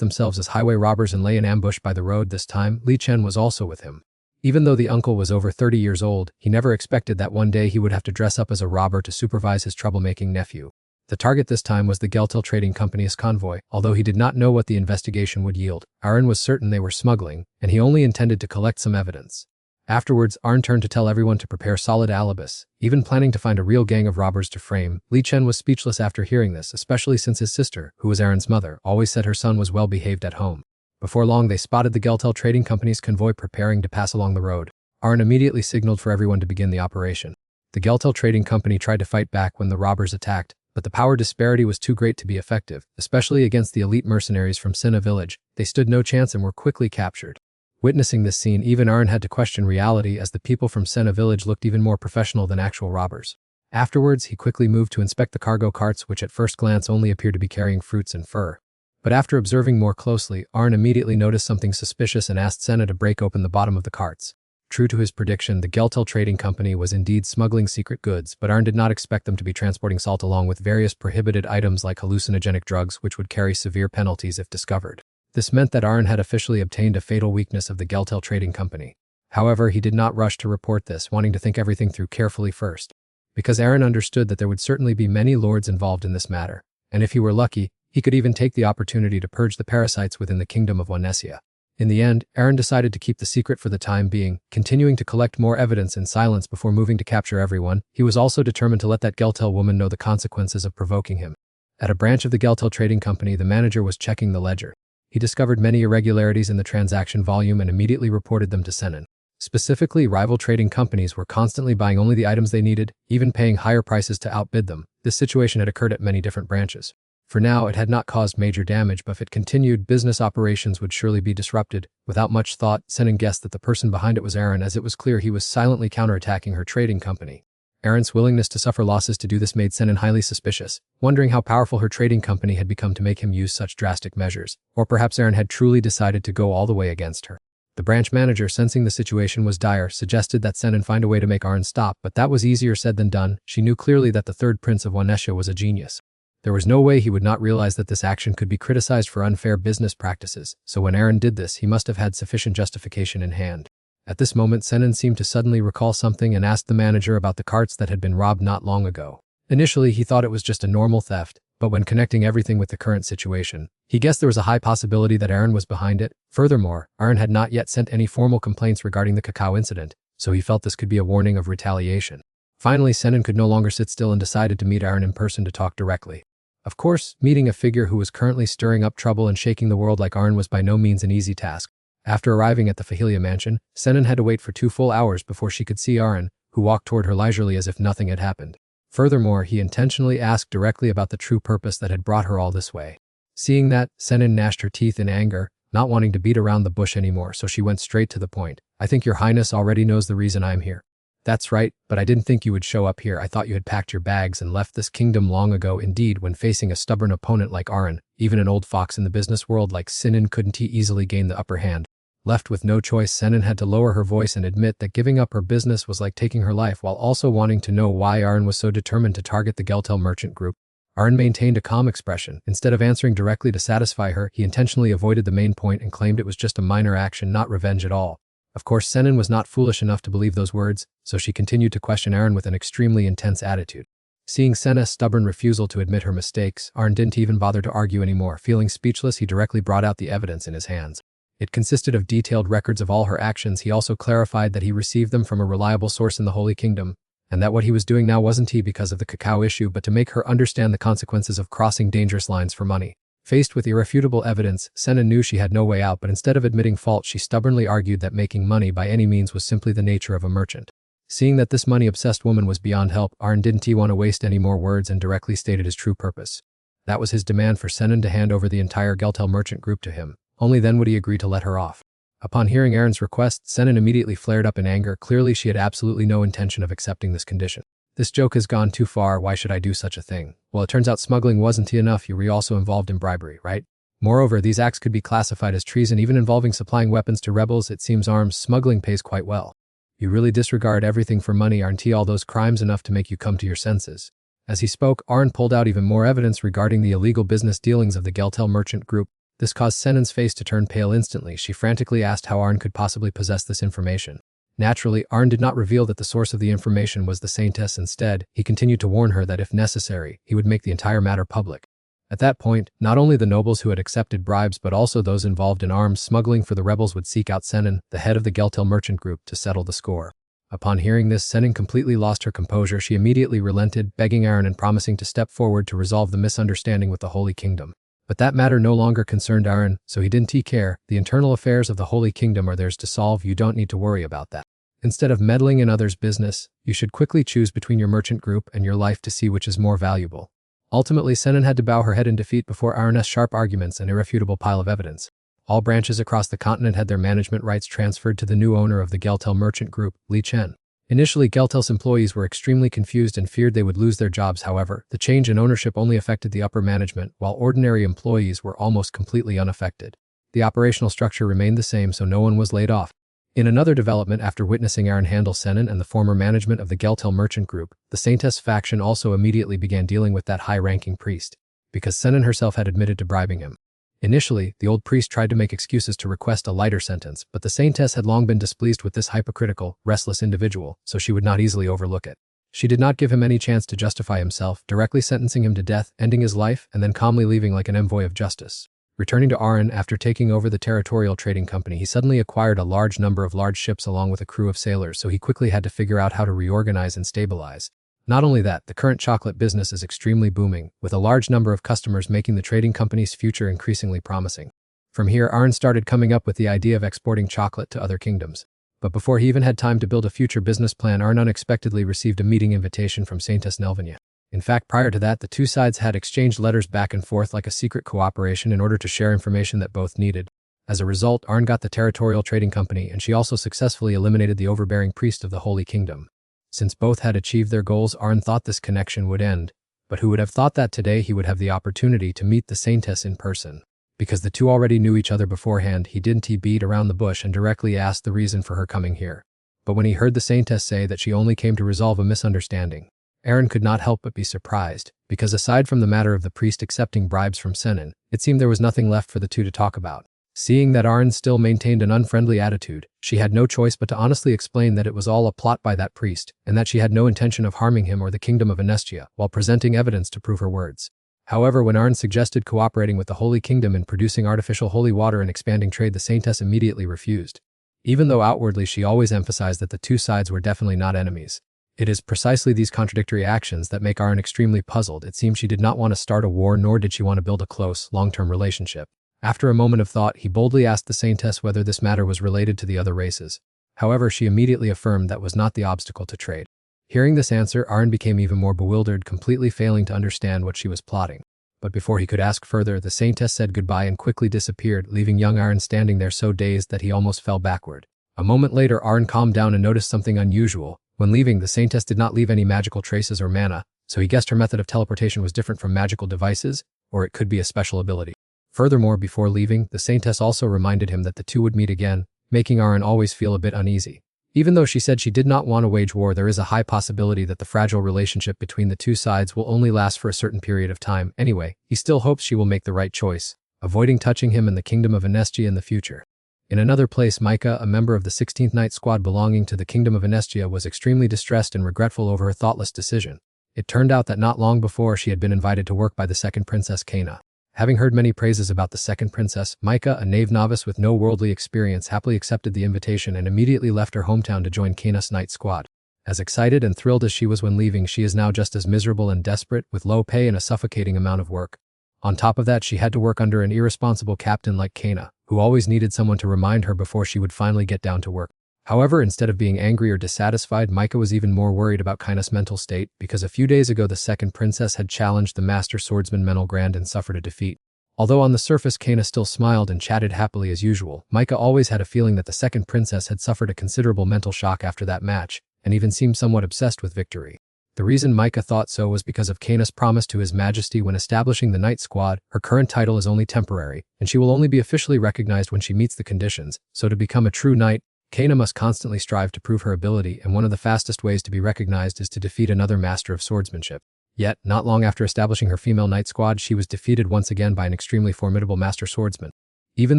themselves as highway robbers and lay in ambush by the road. This time, Li Chen was also with him. Even though the uncle was over 30 years old, he never expected that one day he would have to dress up as a robber to supervise his troublemaking nephew. The target this time was the Geltel Trading Company's convoy. Although he did not know what the investigation would yield, Aaron was certain they were smuggling, and he only intended to collect some evidence. Afterwards, Arn turned to tell everyone to prepare solid alibis, even planning to find a real gang of robbers to frame. Li Chen was speechless after hearing this, especially since his sister, who was Aaron's mother, always said her son was well behaved at home. Before long, they spotted the Geltel Trading Company's convoy preparing to pass along the road. Arn immediately signaled for everyone to begin the operation. The Geltel Trading Company tried to fight back when the robbers attacked, but the power disparity was too great to be effective, especially against the elite mercenaries from Sinna village. They stood no chance and were quickly captured. Witnessing this scene, even Arn had to question reality as the people from Senna village looked even more professional than actual robbers. Afterwards, he quickly moved to inspect the cargo carts, which at first glance only appeared to be carrying fruits and fur. But after observing more closely, Arn immediately noticed something suspicious and asked Senna to break open the bottom of the carts. True to his prediction, the Geltel Trading Company was indeed smuggling secret goods, but Arn did not expect them to be transporting salt along with various prohibited items like hallucinogenic drugs, which would carry severe penalties if discovered. This meant that Arn had officially obtained a fatal weakness of the Geltel Trading Company. However, he did not rush to report this, wanting to think everything through carefully first. Because Aaron understood that there would certainly be many lords involved in this matter, and if he were lucky, he could even take the opportunity to purge the parasites within the kingdom of Wanesia. In the end, Aaron decided to keep the secret for the time being, continuing to collect more evidence in silence before moving to capture everyone. He was also determined to let that Geltel woman know the consequences of provoking him. At a branch of the Geltel Trading Company, the manager was checking the ledger. He discovered many irregularities in the transaction volume and immediately reported them to Senan. Specifically, rival trading companies were constantly buying only the items they needed, even paying higher prices to outbid them. This situation had occurred at many different branches. For now, it had not caused major damage, but if it continued, business operations would surely be disrupted. Without much thought, Senan guessed that the person behind it was Aaron, as it was clear he was silently counterattacking her trading company. Erin's willingness to suffer losses to do this made Senin highly suspicious, wondering how powerful her trading company had become to make him use such drastic measures, or perhaps Erin had truly decided to go all the way against her. The branch manager, sensing the situation was dire, suggested that Senin find a way to make Arn stop, but that was easier said than done. She knew clearly that the third prince of Wanesha was a genius. There was no way he would not realize that this action could be criticized for unfair business practices, so when Aaron did this, he must have had sufficient justification in hand. At this moment, Senin seemed to suddenly recall something and asked the manager about the carts that had been robbed not long ago. Initially, he thought it was just a normal theft, but when connecting everything with the current situation, he guessed there was a high possibility that Aaron was behind it. Furthermore, Aaron had not yet sent any formal complaints regarding the cacao incident, so he felt this could be a warning of retaliation. Finally, Senin could no longer sit still and decided to meet Aaron in person to talk directly. Of course, meeting a figure who was currently stirring up trouble and shaking the world like Aaron was by no means an easy task. After arriving at the Fahilia mansion, Senin had to wait for 2 full hours before she could see Aaron, who walked toward her leisurely as if nothing had happened. Furthermore, he intentionally asked directly about the true purpose that had brought her all this way. Seeing that, Senin gnashed her teeth in anger, not wanting to beat around the bush anymore, so she went straight to the point. I think your highness already knows the reason I am here. That's right, but I didn't think you would show up here. I thought you had packed your bags and left this kingdom long ago. Indeed, when facing a stubborn opponent like Aaron, even an old fox in the business world like Senin couldn't he easily gain the upper hand. Left with no choice, Senin had to lower her voice and admit that giving up her business was like taking her life, while also wanting to know why Aaron was so determined to target the Geltel merchant group. Aaron maintained a calm expression. Instead of answering directly to satisfy her, he intentionally avoided the main point and claimed it was just a minor action, not revenge at all. Of course, Senin was not foolish enough to believe those words, so she continued to question Aaron with an extremely intense attitude. Seeing Sena's stubborn refusal to admit her mistakes, Aaron didn't even bother to argue anymore. Feeling speechless, he directly brought out the evidence in his hands. It consisted of detailed records of all her actions. He also clarified that he received them from a reliable source in the Holy Kingdom, and that what he was doing now wasn't because of the cacao issue, but to make her understand the consequences of crossing dangerous lines for money. Faced with irrefutable evidence, Senin knew she had no way out, but instead of admitting fault, she stubbornly argued that making money by any means was simply the nature of a merchant. Seeing that this money-obsessed woman was beyond help, Aaron didn't want to waste any more words and directly stated his true purpose. That was his demand for Senin to hand over the entire Geltel merchant group to him. Only then would he agree to let her off. Upon hearing Aaron's request, Senin immediately flared up in anger. Clearly, she had absolutely no intention of accepting this condition. This joke has gone too far. Why should I do such a thing? Well, it turns out smuggling wasn't enough. You were also involved in bribery, right? Moreover, these acts could be classified as treason, even involving supplying weapons to rebels. It seems arms smuggling pays quite well. You really disregard everything for money, aren't all those crimes enough to make you come to your senses? As he spoke, Aaron pulled out even more evidence regarding the illegal business dealings of the Geltel merchant group. This caused Senin's face to turn pale instantly. She frantically asked how Aaron could possibly possess this information. Naturally, Aaron did not reveal that the source of the information was the Saintess. Instead, he continued to warn her that if necessary, he would make the entire matter public. At that point, not only the nobles who had accepted bribes but also those involved in arms smuggling for the rebels would seek out Senin, the head of the Geltel merchant group, to settle the score. Upon hearing this, Senin completely lost her composure. She immediately relented, begging Aaron and promising to step forward to resolve the misunderstanding with the Holy Kingdom. But that matter no longer concerned Aaron, so he didn't care. The internal affairs of the Holy Kingdom are theirs to solve. You don't need to worry about that. Instead of meddling in others' business, you should quickly choose between your merchant group and your life to see which is more valuable. Ultimately, Senin had to bow her head in defeat before Aaron's sharp arguments and irrefutable pile of evidence. All branches across the continent had their management rights transferred to the new owner of the Geltel merchant group, Li Chen. Initially, Geltel's employees were extremely confused and feared they would lose their jobs. However, the change in ownership only affected the upper management, while ordinary employees were almost completely unaffected. The operational structure remained the same, so no one was laid off. In another development, after witnessing Aaron handle Senin and the former management of the Geltel merchant group, the Saintess faction also immediately began dealing with that high-ranking priest, because Senin herself had admitted to bribing him. Initially, the old priest tried to make excuses to request a lighter sentence, but the Saintess had long been displeased with this hypocritical, restless individual, so she would not easily overlook it. She did not give him any chance to justify himself, directly sentencing him to death, ending his life, and then calmly leaving like an envoy of justice. Returning to Aaron after taking over the territorial trading company, he suddenly acquired a large number of large ships along with a crew of sailors, so he quickly had to figure out how to reorganize and stabilize. Not only that, the current chocolate business is extremely booming, with a large number of customers making the trading company's future increasingly promising. From here, Aaron started coming up with the idea of exporting chocolate to other kingdoms. But before he even had time to build a future business plan, Aaron unexpectedly received a meeting invitation from Saintess Nelvania. In fact, prior to that, the two sides had exchanged letters back and forth like a secret cooperation in order to share information that both needed. As a result, Aaron got the territorial trading company, and she also successfully eliminated the overbearing priest of the Holy Kingdom. Since both had achieved their goals, Arn thought this connection would end, but who would have thought that today he would have the opportunity to meet the Saintess in person? Because the two already knew each other beforehand, he beat around the bush and directly asked the reason for her coming here. But when he heard the Saintess say that she only came to resolve a misunderstanding, Aaron could not help but be surprised, because aside from the matter of the priest accepting bribes from Senin, it seemed there was nothing left for the two to talk about. Seeing that Arn still maintained an unfriendly attitude, she had no choice but to honestly explain that it was all a plot by that priest, and that she had no intention of harming him or the kingdom of Anestia, while presenting evidence to prove her words. However, when Arn suggested cooperating with the Holy Kingdom in producing artificial holy water and expanding trade, the Saintess immediately refused. Even though outwardly she always emphasized that the two sides were definitely not enemies. It is precisely these contradictory actions that make Arn extremely puzzled. It seemed she did not want to start a war, nor did she want to build a close, long-term relationship. After a moment of thought, he boldly asked the Saintess whether this matter was related to the other races. However, she immediately affirmed that was not the obstacle to trade. Hearing this answer, Arn became even more bewildered, completely failing to understand what she was plotting. But before he could ask further, the Saintess said goodbye and quickly disappeared, leaving young Arn standing there so dazed that he almost fell backward. A moment later, Arn calmed down and noticed something unusual. When leaving, the Saintess did not leave any magical traces or mana, so he guessed her method of teleportation was different from magical devices, or it could be a special ability. Furthermore, before leaving, the Saintess also reminded him that the two would meet again, making Arn always feel a bit uneasy. Even though she said she did not want to wage war, there is a high possibility that the fragile relationship between the two sides will only last for a certain period of time. Anyway, he still hopes she will make the right choice, avoiding touching him and the kingdom of Anestia in the future. In another place, Micah, a member of the 16th Night Squad belonging to the kingdom of Anestia, was extremely distressed and regretful over her thoughtless decision. It turned out that not long before, she had been invited to work by the second princess, Kana. Having heard many praises about the second princess, Micah, a knave novice with no worldly experience, happily accepted the invitation and immediately left her hometown to join Kana's night squad. As excited and thrilled as she was when leaving, she is now just as miserable and desperate, with low pay and a suffocating amount of work. On top of that, she had to work under an irresponsible captain like Kana, who always needed someone to remind her before she would finally get down to work. However, instead of being angry or dissatisfied, Micah was even more worried about Kana's mental state, because a few days ago the second princess had challenged the master swordsman Menel Grand and suffered a defeat. Although on the surface Kana still smiled and chatted happily as usual, Micah always had a feeling that the second princess had suffered a considerable mental shock after that match, and even seemed somewhat obsessed with victory. The reason Micah thought so was because of Kana's promise to His Majesty when establishing the Night Squad. Her current title is only temporary, and she will only be officially recognized when she meets the conditions, so to become a true knight, Kana must constantly strive to prove her ability, and one of the fastest ways to be recognized is to defeat another master of swordsmanship. Yet, not long after establishing her female night squad, she was defeated once again by an extremely formidable master swordsman. Even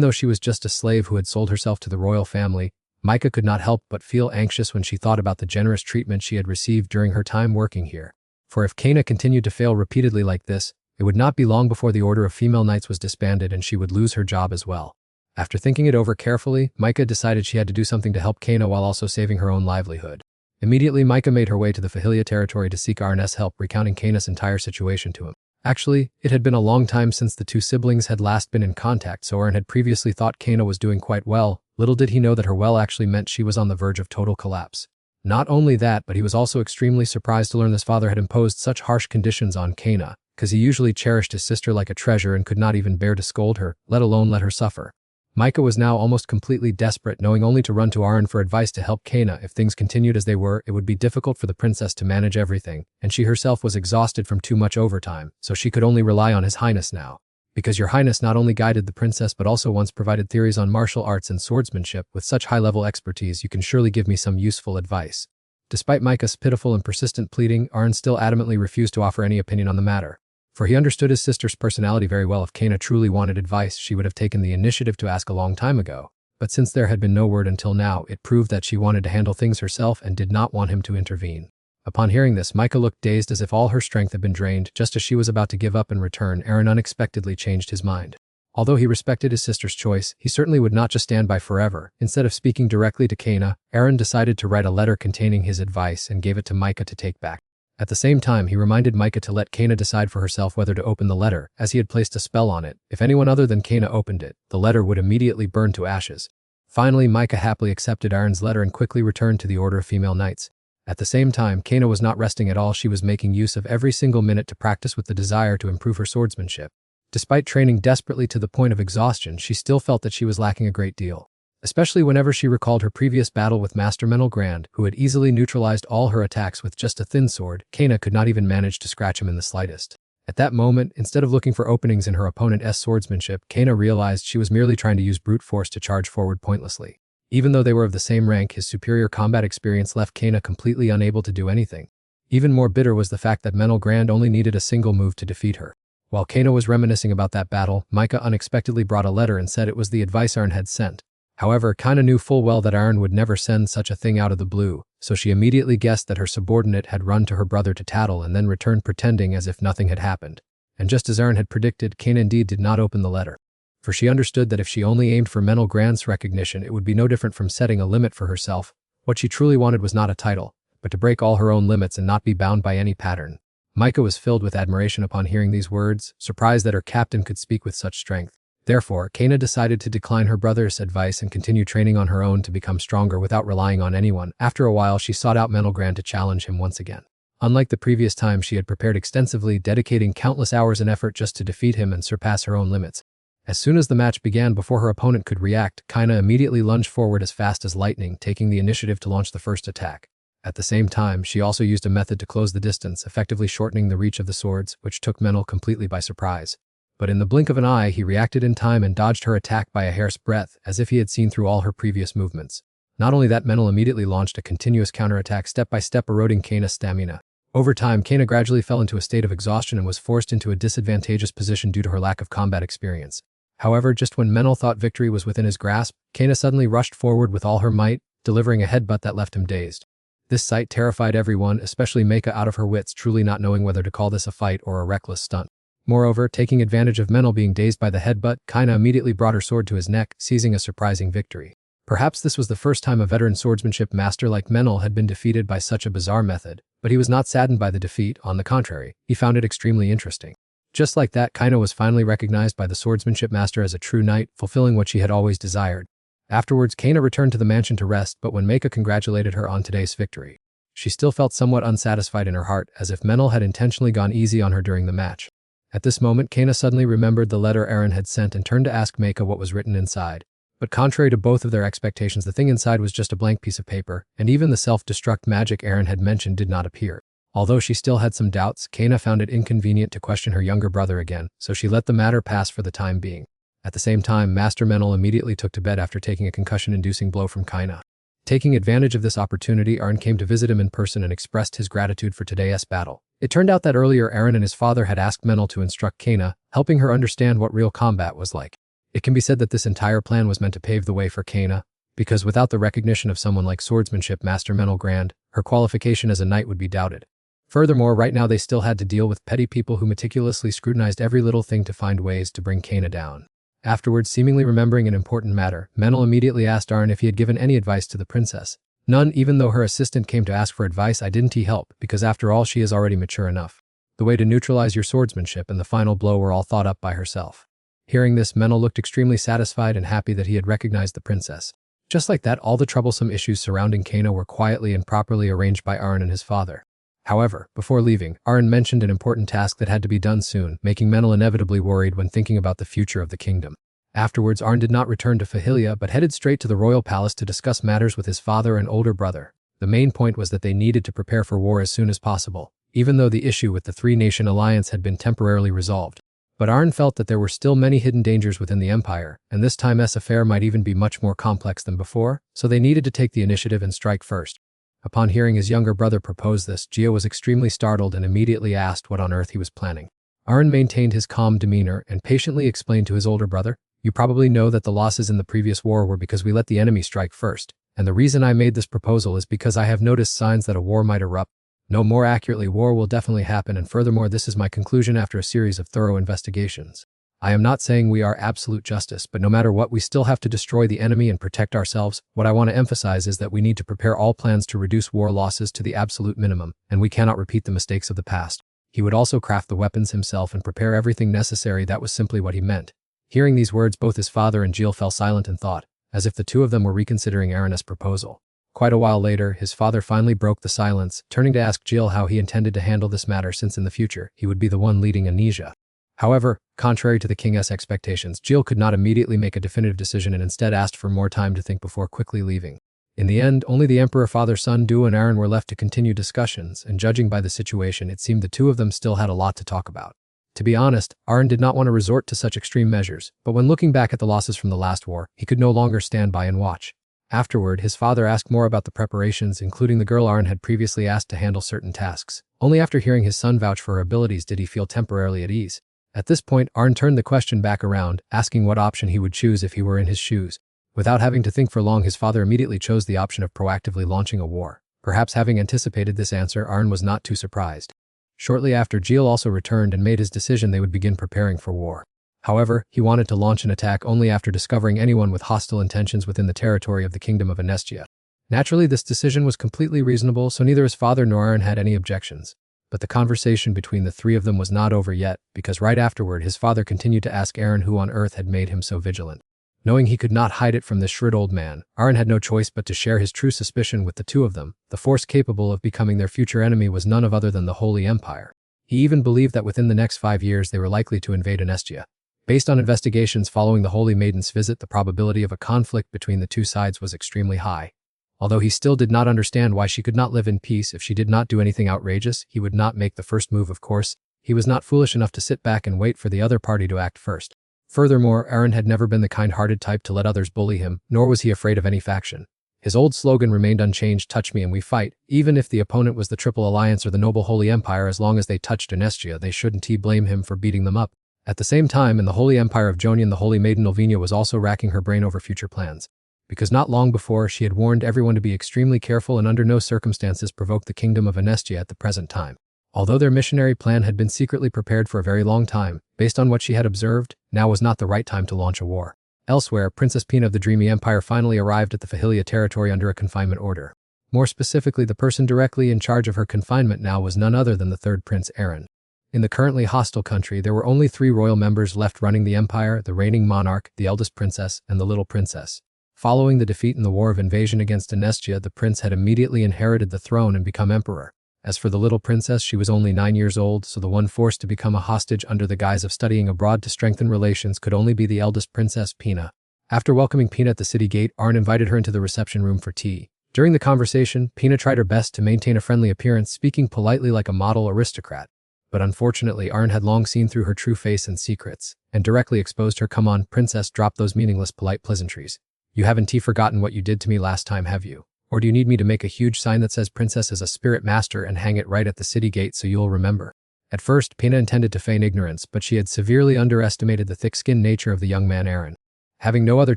though she was just a slave who had sold herself to the royal family, Micah could not help but feel anxious when she thought about the generous treatment she had received during her time working here. For if Kana continued to fail repeatedly like this, it would not be long before the Order of Female Knights was disbanded and she would lose her job as well. After thinking it over carefully, Micah decided she had to do something to help Kana while also saving her own livelihood. Immediately, Micah made her way to the Fahilia territory to seek Arn's help, recounting Kana's entire situation to him. Actually, it had been a long time since the two siblings had last been in contact, so Arn had previously thought Kana was doing quite well. Little did he know that her well actually meant she was on the verge of total collapse. Not only that, but he was also extremely surprised to learn his father had imposed such harsh conditions on Kana, because he usually cherished his sister like a treasure and could not even bear to scold her, let alone let her suffer. Micah was now almost completely desperate, knowing only to run to Arn for advice to help Kana. If things continued as they were, it would be difficult for the princess to manage everything, and she herself was exhausted from too much overtime, so she could only rely on His Highness now. Because Your Highness not only guided the princess but also once provided theories on martial arts and swordsmanship, with such high-level expertise, you can surely give me some useful advice. Despite Micah's pitiful and persistent pleading, Arn still adamantly refused to offer any opinion on the matter. For he understood his sister's personality very well. If Kana truly wanted advice, she would have taken the initiative to ask a long time ago. But since there had been no word until now, it proved that she wanted to handle things herself and did not want him to intervene. Upon hearing this, Micah looked dazed as if all her strength had been drained. Just as she was about to give up and return, Aaron unexpectedly changed his mind. Although he respected his sister's choice, he certainly would not just stand by forever. Instead of speaking directly to Kana, Aaron decided to write a letter containing his advice and gave it to Micah to take back. At the same time, he reminded Micah to let Kana decide for herself whether to open the letter, as he had placed a spell on it. If anyone other than Kana opened it, the letter would immediately burn to ashes. Finally, Micah happily accepted Aaron's letter and quickly returned to the Order of Female Knights. At the same time, Kana was not resting at all. She was making use of every single minute to practice with the desire to improve her swordsmanship. Despite training desperately to the point of exhaustion, she still felt that she was lacking a great deal. especially whenever she recalled her previous battle with Master Mental Grand, who had easily neutralized all her attacks with just a thin sword. Kana could not even manage to scratch him in the slightest. At that moment, instead of looking for openings in her opponent's swordsmanship, Kana realized she was merely trying to use brute force to charge forward pointlessly. Even though they were of the same rank, his superior combat experience left Kana completely unable to do anything. Even more bitter was the fact that Mental Grand only needed a single move to defeat her. While Kana was reminiscing about that battle, Micah unexpectedly brought a letter and said it was the advice Arn had sent. However, Kana knew full well that Arn would never send such a thing out of the blue, so she immediately guessed that her subordinate had run to her brother to tattle and then returned pretending as if nothing had happened. And just as Arn had predicted, Kana indeed did not open the letter. For she understood that if she only aimed for Mental Grand's recognition, it would be no different from setting a limit for herself. What she truly wanted was not a title, but to break all her own limits and not be bound by any pattern. Micah was filled with admiration upon hearing these words, surprised that her captain could speak with such strength. Therefore, Kana decided to decline her brother's advice and continue training on her own to become stronger without relying on anyone. After a while, she sought out Mental Grand to challenge him once again. Unlike the previous time, she had prepared extensively, dedicating countless hours and effort just to defeat him and surpass her own limits. As soon as the match began, before her opponent could react, Kana immediately lunged forward as fast as lightning, taking the initiative to launch the first attack. At the same time, she also used a method to close the distance, effectively shortening the reach of the swords, which took Mental completely by surprise. But in the blink of an eye, he reacted in time and dodged her attack by a hair's breadth, as if he had seen through all her previous movements. Not only that, Mental immediately launched a continuous counterattack, step by step eroding Kana's stamina. Over time, Kana gradually fell into a state of exhaustion and was forced into a disadvantageous position due to her lack of combat experience. However, just when Mental thought victory was within his grasp, Kana suddenly rushed forward with all her might, delivering a headbutt that left him dazed. This sight terrified everyone, especially Meika, out of her wits, truly not knowing whether to call this a fight or a reckless stunt. Moreover, taking advantage of Mental being dazed by the headbutt, Kana immediately brought her sword to his neck, seizing a surprising victory. Perhaps this was the first time a veteran swordsmanship master like Mental had been defeated by such a bizarre method, but he was not saddened by the defeat. On the contrary, he found it extremely interesting. Just like that, Kana was finally recognized by the swordsmanship master as a true knight, fulfilling what she had always desired. Afterwards, Kana returned to the mansion to rest, but when Meika congratulated her on today's victory, she still felt somewhat unsatisfied in her heart, as if Mental had intentionally gone easy on her during the match. At this moment, Kana suddenly remembered the letter Aaron had sent and turned to ask Meika what was written inside. But contrary to both of their expectations, the thing inside was just a blank piece of paper, and even the self-destruct magic Aaron had mentioned did not appear. Although she still had some doubts, Kana found it inconvenient to question her younger brother again, so she let the matter pass for the time being. At the same time, Master Mental immediately took to bed after taking a concussion-inducing blow from Kana. Taking advantage of this opportunity, Aaron came to visit him in person and expressed his gratitude for today's battle. It turned out that earlier Aaron and his father had asked Mental to instruct Kana, helping her understand what real combat was like. It can be said that this entire plan was meant to pave the way for Kana, because without the recognition of someone like swordsmanship Master Mental Grand, her qualification as a knight would be doubted. Furthermore, right now they still had to deal with petty people who meticulously scrutinized every little thing to find ways to bring Kana down. Afterwards, seemingly remembering an important matter, Mental immediately asked Arn if he had given any advice to the princess. None, even though her assistant came to ask for advice. I didn't help, because after all she is already mature enough. The way to neutralize your swordsmanship and the final blow were all thought up by herself. Hearing this, Mental looked extremely satisfied and happy that he had recognized the princess. Just like that, all the troublesome issues surrounding Kana were quietly and properly arranged by Arn and his father. However, before leaving, Arn mentioned an important task that had to be done soon, making Mental inevitably worried when thinking about the future of the kingdom. Afterwards, Arn did not return to Fahilia but headed straight to the royal palace to discuss matters with his father and older brother. The main point was that they needed to prepare for war as soon as possible, even though the issue with the three-nation alliance had been temporarily resolved. But Arn felt that there were still many hidden dangers within the empire, and this time's affair might even be much more complex than before, so they needed to take the initiative and strike first. Upon hearing his younger brother propose this, Gio was extremely startled and immediately asked what on earth he was planning. Arn maintained his calm demeanor and patiently explained to his older brother, "You probably know that the losses in the previous war were because we let the enemy strike first, and the reason I made this proposal is because I have noticed signs that a war might erupt. No, more accurately, war will definitely happen, and furthermore, this is my conclusion after a series of thorough investigations. I am not saying we are absolute justice, but no matter what, we still have to destroy the enemy and protect ourselves. What I want to emphasize is that we need to prepare all plans to reduce war losses to the absolute minimum, and we cannot repeat the mistakes of the past." He would also craft the weapons himself and prepare everything necessary. That was simply what he meant. Hearing these words, both his father and Jill fell silent in thought, as if the two of them were reconsidering Aaron's proposal. Quite a while later, his father finally broke the silence, turning to ask Jill how he intended to handle this matter, since in the future, he would be the one leading Amnesia. However, Contrary to the king's expectations, Jill could not immediately make a definitive decision and instead asked for more time to think before quickly leaving. In the end, only the Emperor Father Sun Du and Aaron were left to continue discussions, and judging by the situation, it seemed the two of them still had a lot to talk about. To be honest, Aaron did not want to resort to such extreme measures, but when looking back at the losses from the last war, he could no longer stand by and watch. Afterward, his father asked more about the preparations, including the girl Aaron had previously asked to handle certain tasks. Only after hearing his son vouch for her abilities did he feel temporarily at ease. At this point, Aaron turned the question back around, asking what option he would choose if he were in his shoes. Without having to think for long, his father immediately chose the option of proactively launching a war. Perhaps having anticipated this answer, Aaron was not too surprised. Shortly after, Jill also returned and made his decision they would begin preparing for war. However, he wanted to launch an attack only after discovering anyone with hostile intentions within the territory of the Kingdom of Anestia. Naturally, this decision was completely reasonable, so neither his father nor Aaron had any objections. But the conversation between the three of them was not over yet, because right afterward his father continued to ask Aaron who on earth had made him so vigilant. Knowing he could not hide it from this shrewd old man, Aaron had no choice but to share his true suspicion with the two of them. The force capable of becoming their future enemy was none other than the Holy Empire. He even believed that within the next 5 years they were likely to invade Anestia. Based on investigations following the Holy Maiden's visit, the probability of a conflict between the two sides was extremely high. Although he still did not understand why she could not live in peace if she did not do anything outrageous, he would not make the first move, of course. He was not foolish enough to sit back and wait for the other party to act first. Furthermore, Aaron had never been the kind-hearted type to let others bully him, nor was he afraid of any faction. His old slogan remained unchanged: touch me and we fight. Even if the opponent was the Triple Alliance or the noble Holy Empire, as long as they touched Anestia, they shouldn't blame him for beating them up. At the same time, in the Holy Empire of Jonian, the Holy Maiden Ulvina was also racking her brain over future plans. Because not long before, she had warned everyone to be extremely careful and under no circumstances provoke the Kingdom of Anestia at the present time. Although their missionary plan had been secretly prepared for a very long time, based on what she had observed, now was not the right time to launch a war. Elsewhere, Princess Pina of the Dreamy Empire finally arrived at the Fahilia territory under a confinement order. More specifically, the person directly in charge of her confinement now was none other than the third Prince Aaron. In the currently hostile country, there were only 3 royal members left running the empire: the reigning monarch, the eldest princess, and the little princess. Following the defeat in the war of invasion against Anestia, the prince had immediately inherited the throne and become emperor. As for the little princess, she was only 9 years old, so the one forced to become a hostage under the guise of studying abroad to strengthen relations could only be the eldest princess, Pina. After welcoming Pina at the city gate, Aaron invited her into the reception room for tea. During the conversation, Pina tried her best to maintain a friendly appearance, speaking politely like a model aristocrat. But unfortunately, Aaron had long seen through her true face and secrets, and directly exposed her. "Come on, princess, drop those meaningless polite pleasantries. You haven't forgotten what you did to me last time, have you? Or do you need me to make a huge sign that says princess is a spirit master and hang it right at the city gate so you'll remember?" At first, Pina intended to feign ignorance, but she had severely underestimated the thick-skinned nature of the young man Aaron. Having no other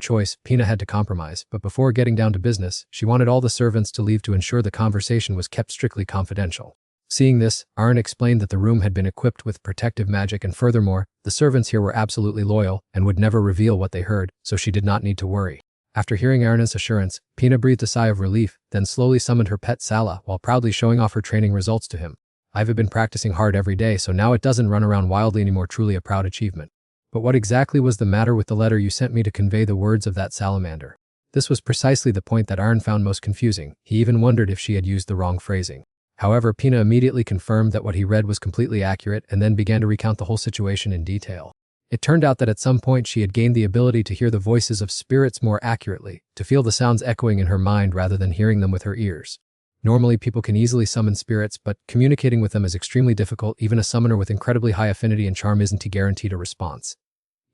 choice, Pina had to compromise, but before getting down to business, she wanted all the servants to leave to ensure the conversation was kept strictly confidential. Seeing this, Aaron explained that the room had been equipped with protective magic, and furthermore, the servants here were absolutely loyal and would never reveal what they heard, so she did not need to worry. After hearing Aaron's assurance, Pina breathed a sigh of relief, then slowly summoned her pet Sala while proudly showing off her training results to him. "I've been practicing hard every day, so now it doesn't run around wildly anymore. Truly a proud achievement." "But what exactly was the matter with the letter you sent me to convey the words of that salamander?" This was precisely the point that Aaron found most confusing. He even wondered if she had used the wrong phrasing. However, Pina immediately confirmed that what he read was completely accurate and then began to recount the whole situation in detail. It turned out that at some point she had gained the ability to hear the voices of spirits more accurately, to feel the sounds echoing in her mind rather than hearing them with her ears. Normally, people can easily summon spirits, but communicating with them is extremely difficult. Even a summoner with incredibly high affinity and charm isn't guaranteed a response.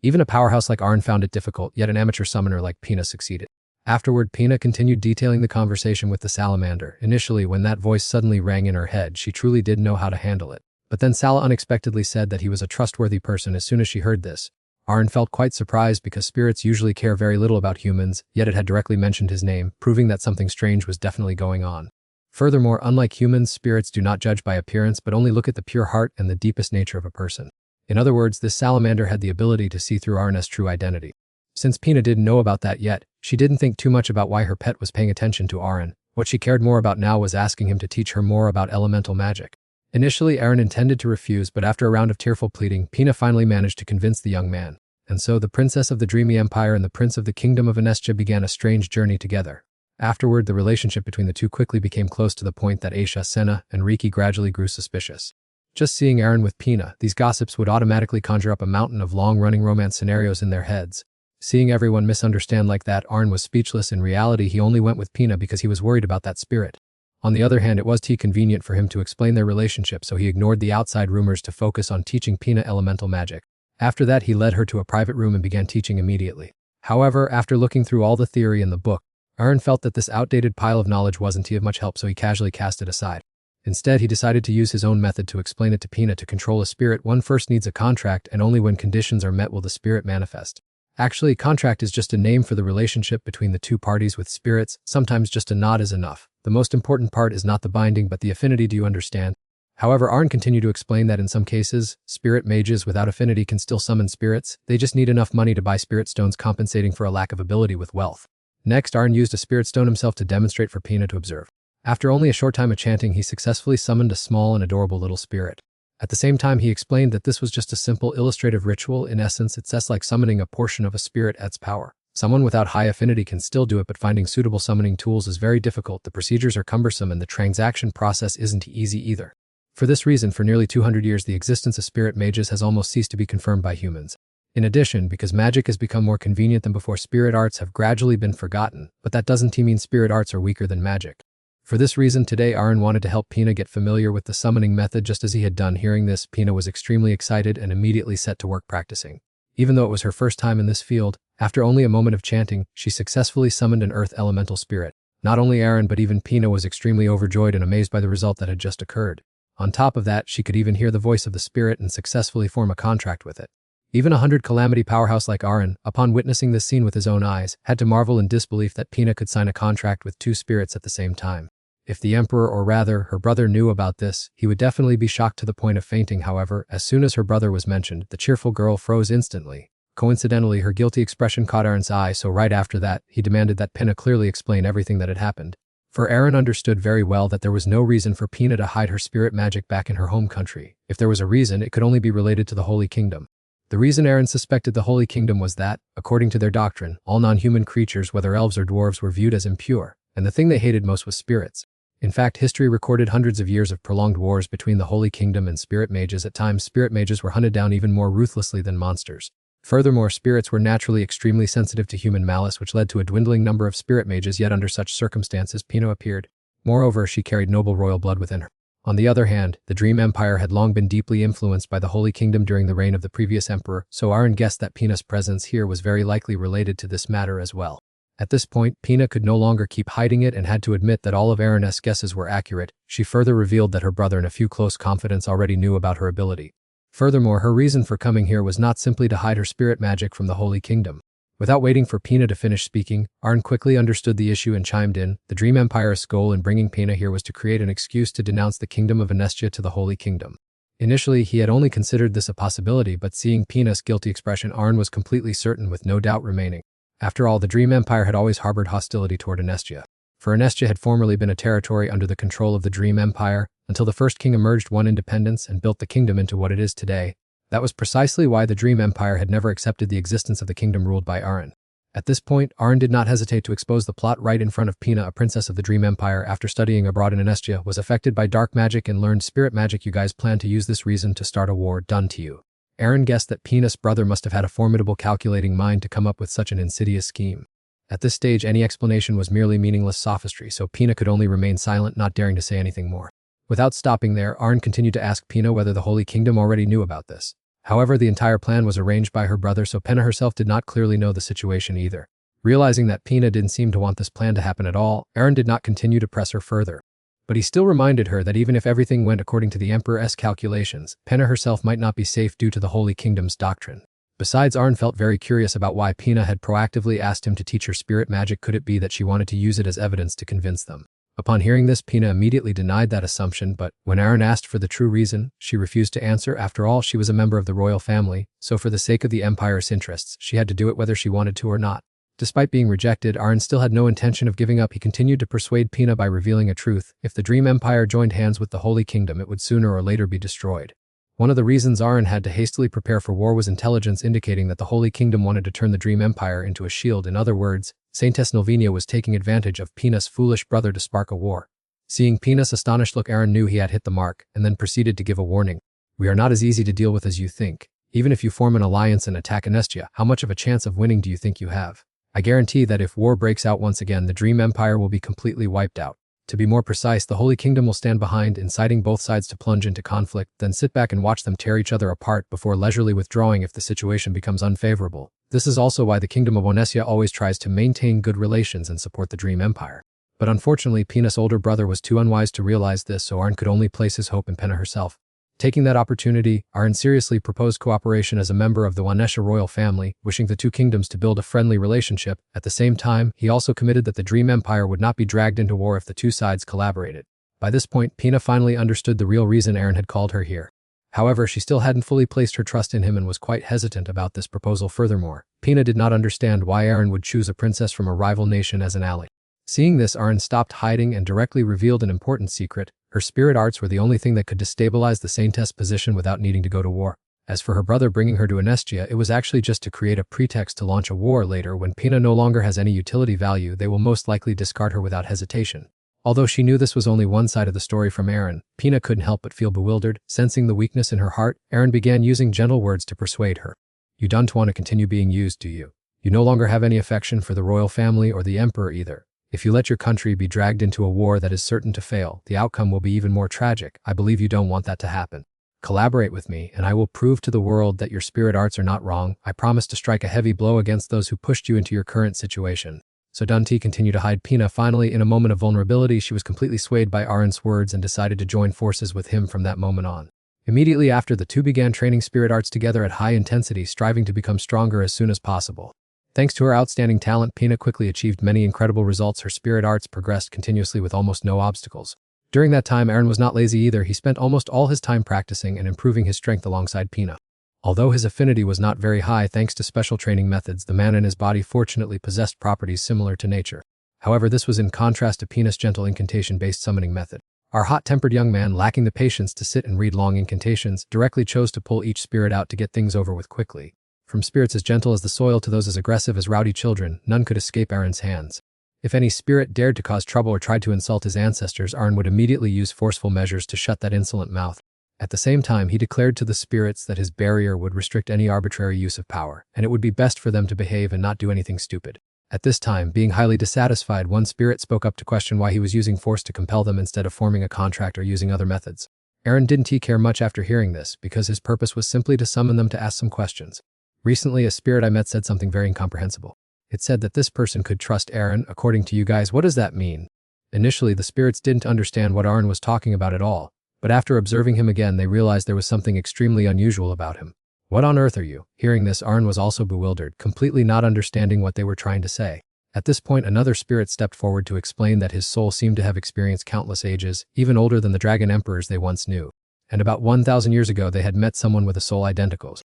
Even a powerhouse like Aaron found it difficult, yet an amateur summoner like Pina succeeded. Afterward, Pina continued detailing the conversation with the salamander. Initially, when that voice suddenly rang in her head, she truly did know how to handle it. But then Sala unexpectedly said that he was a trustworthy person. As soon as she heard this, Aaron felt quite surprised because spirits usually care very little about humans, yet it had directly mentioned his name, proving that something strange was definitely going on. Furthermore, unlike humans, spirits do not judge by appearance but only look at the pure heart and the deepest nature of a person. In other words, this salamander had the ability to see through Aaron's true identity. Since Pina didn't know about that yet, she didn't think too much about why her pet was paying attention to Aaron. What she cared more about now was asking him to teach her more about elemental magic. Initially, Aaron intended to refuse, but after a round of tearful pleading, Pina finally managed to convince the young man. And so the princess of the Dreamy Empire and the prince of the Kingdom of Anestia began a strange journey together. Afterward, the relationship between the two quickly became close to the point that Aisha, Senna, and Riki gradually grew suspicious. Just seeing Aaron with Pina, these gossips would automatically conjure up a mountain of long-running romance scenarios in their heads. Seeing everyone misunderstand like that, Aaron was speechless. In reality, he only went with Pina because he was worried about that spirit. On the other hand, it was too convenient for him to explain their relationship, so he ignored the outside rumors to focus on teaching Pina elemental magic. After that, he led her to a private room and began teaching immediately. However, after looking through all the theory in the book, Aaron felt that this outdated pile of knowledge wasn't of much help, so he casually cast it aside. Instead, he decided to use his own method to explain it to Pina. To control a spirit, one first needs a contract, and only when conditions are met will the spirit manifest. Actually, contract is just a name for the relationship between the two parties with spirits. Sometimes just a nod is enough. The most important part is not the binding but the affinity. Do you understand? However, Arn continued to explain that in some cases, spirit mages without affinity can still summon spirits. They just need enough money to buy spirit stones, compensating for a lack of ability with wealth. Next, Arn used a spirit stone himself to demonstrate for Pina to observe. After only a short time of chanting, he successfully summoned a small and adorable little spirit. At the same time, he explained that this was just a simple illustrative ritual. In essence, it's just like summoning a portion of a spirit at its power. Someone without high affinity can still do it, but finding suitable summoning tools is very difficult. The procedures are cumbersome and the transaction process isn't easy either. For this reason, for nearly 200 years, the existence of spirit mages has almost ceased to be confirmed by humans. In addition, because magic has become more convenient than before, spirit arts have gradually been forgotten, but that doesn't mean spirit arts are weaker than magic. For this reason, today Aaron wanted to help Pina get familiar with the summoning method just as he had done. Hearing this, Pina was extremely excited and immediately set to work practicing. Even though it was her first time in this field, after only a moment of chanting, she successfully summoned an earth elemental spirit. Not only Aaron but even Pina was extremely overjoyed and amazed by the result that had just occurred. On top of that, she could even hear the voice of the spirit and successfully form a contract with it. Even 100 calamity powerhouse like Aaron, upon witnessing this scene with his own eyes, had to marvel in disbelief that Pina could sign a contract with two spirits at the same time. If the emperor, or rather her brother, knew about this, he would definitely be shocked to the point of fainting. However, as soon as her brother was mentioned, the cheerful girl froze instantly. Coincidentally, her guilty expression caught Aaron's eye, so right after that, he demanded that Pina clearly explain everything that had happened. For Aaron understood very well that there was no reason for Pina to hide her spirit magic back in her home country. If there was a reason, it could only be related to the Holy Kingdom. The reason Aaron suspected the Holy Kingdom was that, according to their doctrine, all non-human creatures, whether elves or dwarves, were viewed as impure, and the thing they hated most was spirits. In fact, history recorded hundreds of years of prolonged wars between the Holy Kingdom and spirit mages. At times, spirit mages were hunted down even more ruthlessly than monsters. Furthermore, spirits were naturally extremely sensitive to human malice, which led to a dwindling number of spirit mages. Yet under such circumstances, Pina appeared. Moreover, she carried noble royal blood within her. On the other hand, the Dream Empire had long been deeply influenced by the Holy Kingdom during the reign of the previous emperor, so Aaron guessed that Pina's presence here was very likely related to this matter as well. At this point, Pina could no longer keep hiding it and had to admit that all of Aaron's guesses were accurate. She further revealed that her brother and a few close confidants already knew about her ability. Furthermore, her reason for coming here was not simply to hide her spirit magic from the Holy Kingdom. Without waiting for Pina to finish speaking, Aaron quickly understood the issue and chimed in. The Dream Empire's goal in bringing Pina here was to create an excuse to denounce the Kingdom of Anestia to the Holy Kingdom. Initially, he had only considered this a possibility, but seeing Pina's guilty expression, Aaron was completely certain with no doubt remaining. After all, the Dream Empire had always harbored hostility toward Anestia. For Anestia had formerly been a territory under the control of the Dream Empire, until the first king emerged, won independence, and built the kingdom into what it is today. That was precisely why the Dream Empire had never accepted the existence of the kingdom ruled by Aaron. At this point, Aaron did not hesitate to expose the plot right in front of Pina. A princess of the Dream Empire, after studying abroad in Anestia, was affected by dark magic and learned spirit magic. You guys plan to use this reason to start a war. Done to you. Aaron guessed that Pina's brother must have had a formidable calculating mind to come up with such an insidious scheme. At this stage, any explanation was merely meaningless sophistry, so Pina could only remain silent, not daring to say anything more. Without stopping there, Aaron continued to ask Pina whether the Holy Kingdom already knew about this. However, the entire plan was arranged by her brother, so Pina herself did not clearly know the situation either. Realizing that Pina didn't seem to want this plan to happen at all, Aaron did not continue to press her further. But he still reminded her that even if everything went according to the Emperor's calculations, Pina herself might not be safe due to the Holy Kingdom's doctrine. Besides, Aaron felt very curious about why Pina had proactively asked him to teach her spirit magic. Could it be that she wanted to use it as evidence to convince them? Upon hearing this, Pina immediately denied that assumption, but when Aaron asked for the true reason, she refused to answer. After all, she was a member of the royal family, so for the sake of the Empire's interests, she had to do it whether she wanted to or not. Despite being rejected, Aaron still had no intention of giving up. He continued to persuade Pina by revealing a truth. If the Dream Empire joined hands with the Holy Kingdom, it would sooner or later be destroyed. One of the reasons Aaron had to hastily prepare for war was intelligence indicating that the Holy Kingdom wanted to turn the Dream Empire into a shield. In other words, Saintess Nilvenia was taking advantage of Pina's foolish brother to spark a war. Seeing Pina's astonished look, Aaron knew he had hit the mark, and then proceeded to give a warning. We are not as easy to deal with as you think. Even if you form an alliance and attack Anestia, how much of a chance of winning do you think you have? I guarantee that if war breaks out once again, the Dream Empire will be completely wiped out. To be more precise, the Holy Kingdom will stand behind, inciting both sides to plunge into conflict, then sit back and watch them tear each other apart before leisurely withdrawing if the situation becomes unfavorable. This is also why the Kingdom of Onesia always tries to maintain good relations and support the Dream Empire. But unfortunately, Pina's older brother was too unwise to realize this, so Arn could only place his hope in Pena herself. Taking that opportunity, Arn seriously proposed cooperation as a member of the Onesia royal family, wishing the two kingdoms to build a friendly relationship. At the same time, he also committed that the Dream Empire would not be dragged into war if the two sides collaborated. By this point, Pina finally understood the real reason Aaron had called her here. However, she still hadn't fully placed her trust in him and was quite hesitant about this proposal. Furthermore, Pina did not understand why Aaron would choose a princess from a rival nation as an ally. Seeing this, Arn stopped hiding and directly revealed an important secret. Her spirit arts were the only thing that could destabilize the Saintess position without needing to go to war. As for her brother bringing her to Anestia, it was actually just to create a pretext to launch a war later. When Pina no longer has any utility value, they will most likely discard her without hesitation. Although she knew this was only one side of the story from Aaron, Pina couldn't help but feel bewildered. Sensing the weakness in her heart, Aaron began using gentle words to persuade her. You don't want to continue being used, do you? You no longer have any affection for the royal family or the emperor either. If you let your country be dragged into a war that is certain to fail, the outcome will be even more tragic. I believe you don't want that to happen. Collaborate with me, and I will prove to the world that your spirit arts are not wrong. I promise to strike a heavy blow against those who pushed you into your current situation. So Dunti continued to hide Pina. Finally, in a moment of vulnerability, she was completely swayed by Aaron's words and decided to join forces with him from that moment on. Immediately after, the two began training spirit arts together at high intensity, striving to become stronger as soon as possible. Thanks to her outstanding talent, Pina quickly achieved many incredible results. Her spirit arts progressed continuously with almost no obstacles. During that time, Aaron was not lazy either. He spent almost all his time practicing and improving his strength alongside Pina. Although his affinity was not very high thanks to special training methods, the man in his body fortunately possessed properties similar to nature. However, this was in contrast to Pina's gentle incantation-based summoning method. Our hot-tempered young man, lacking the patience to sit and read long incantations, directly chose to pull each spirit out to get things over with quickly. From spirits as gentle as the soil to those as aggressive as rowdy children, none could escape Aaron's hands. If any spirit dared to cause trouble or tried to insult his ancestors, Aaron would immediately use forceful measures to shut that insolent mouth. At the same time, he declared to the spirits that his barrier would restrict any arbitrary use of power, and it would be best for them to behave and not do anything stupid. At this time, being highly dissatisfied, one spirit spoke up to question why he was using force to compel them instead of forming a contract or using other methods. Aaron didn't care much after hearing this, because his purpose was simply to summon them to ask some questions. Recently, a spirit I met said something very incomprehensible. It said that this person could trust Aaron. According to you guys, what does that mean? Initially, the spirits didn't understand what Aaron was talking about at all, but after observing him again, they realized there was something extremely unusual about him. What on earth are you? Hearing this, Aaron was also bewildered, completely not understanding what they were trying to say. At this point, another spirit stepped forward to explain that his soul seemed to have experienced countless ages, even older than the dragon emperors they once knew. And about 1,000 years ago, they had met someone with a soul identical.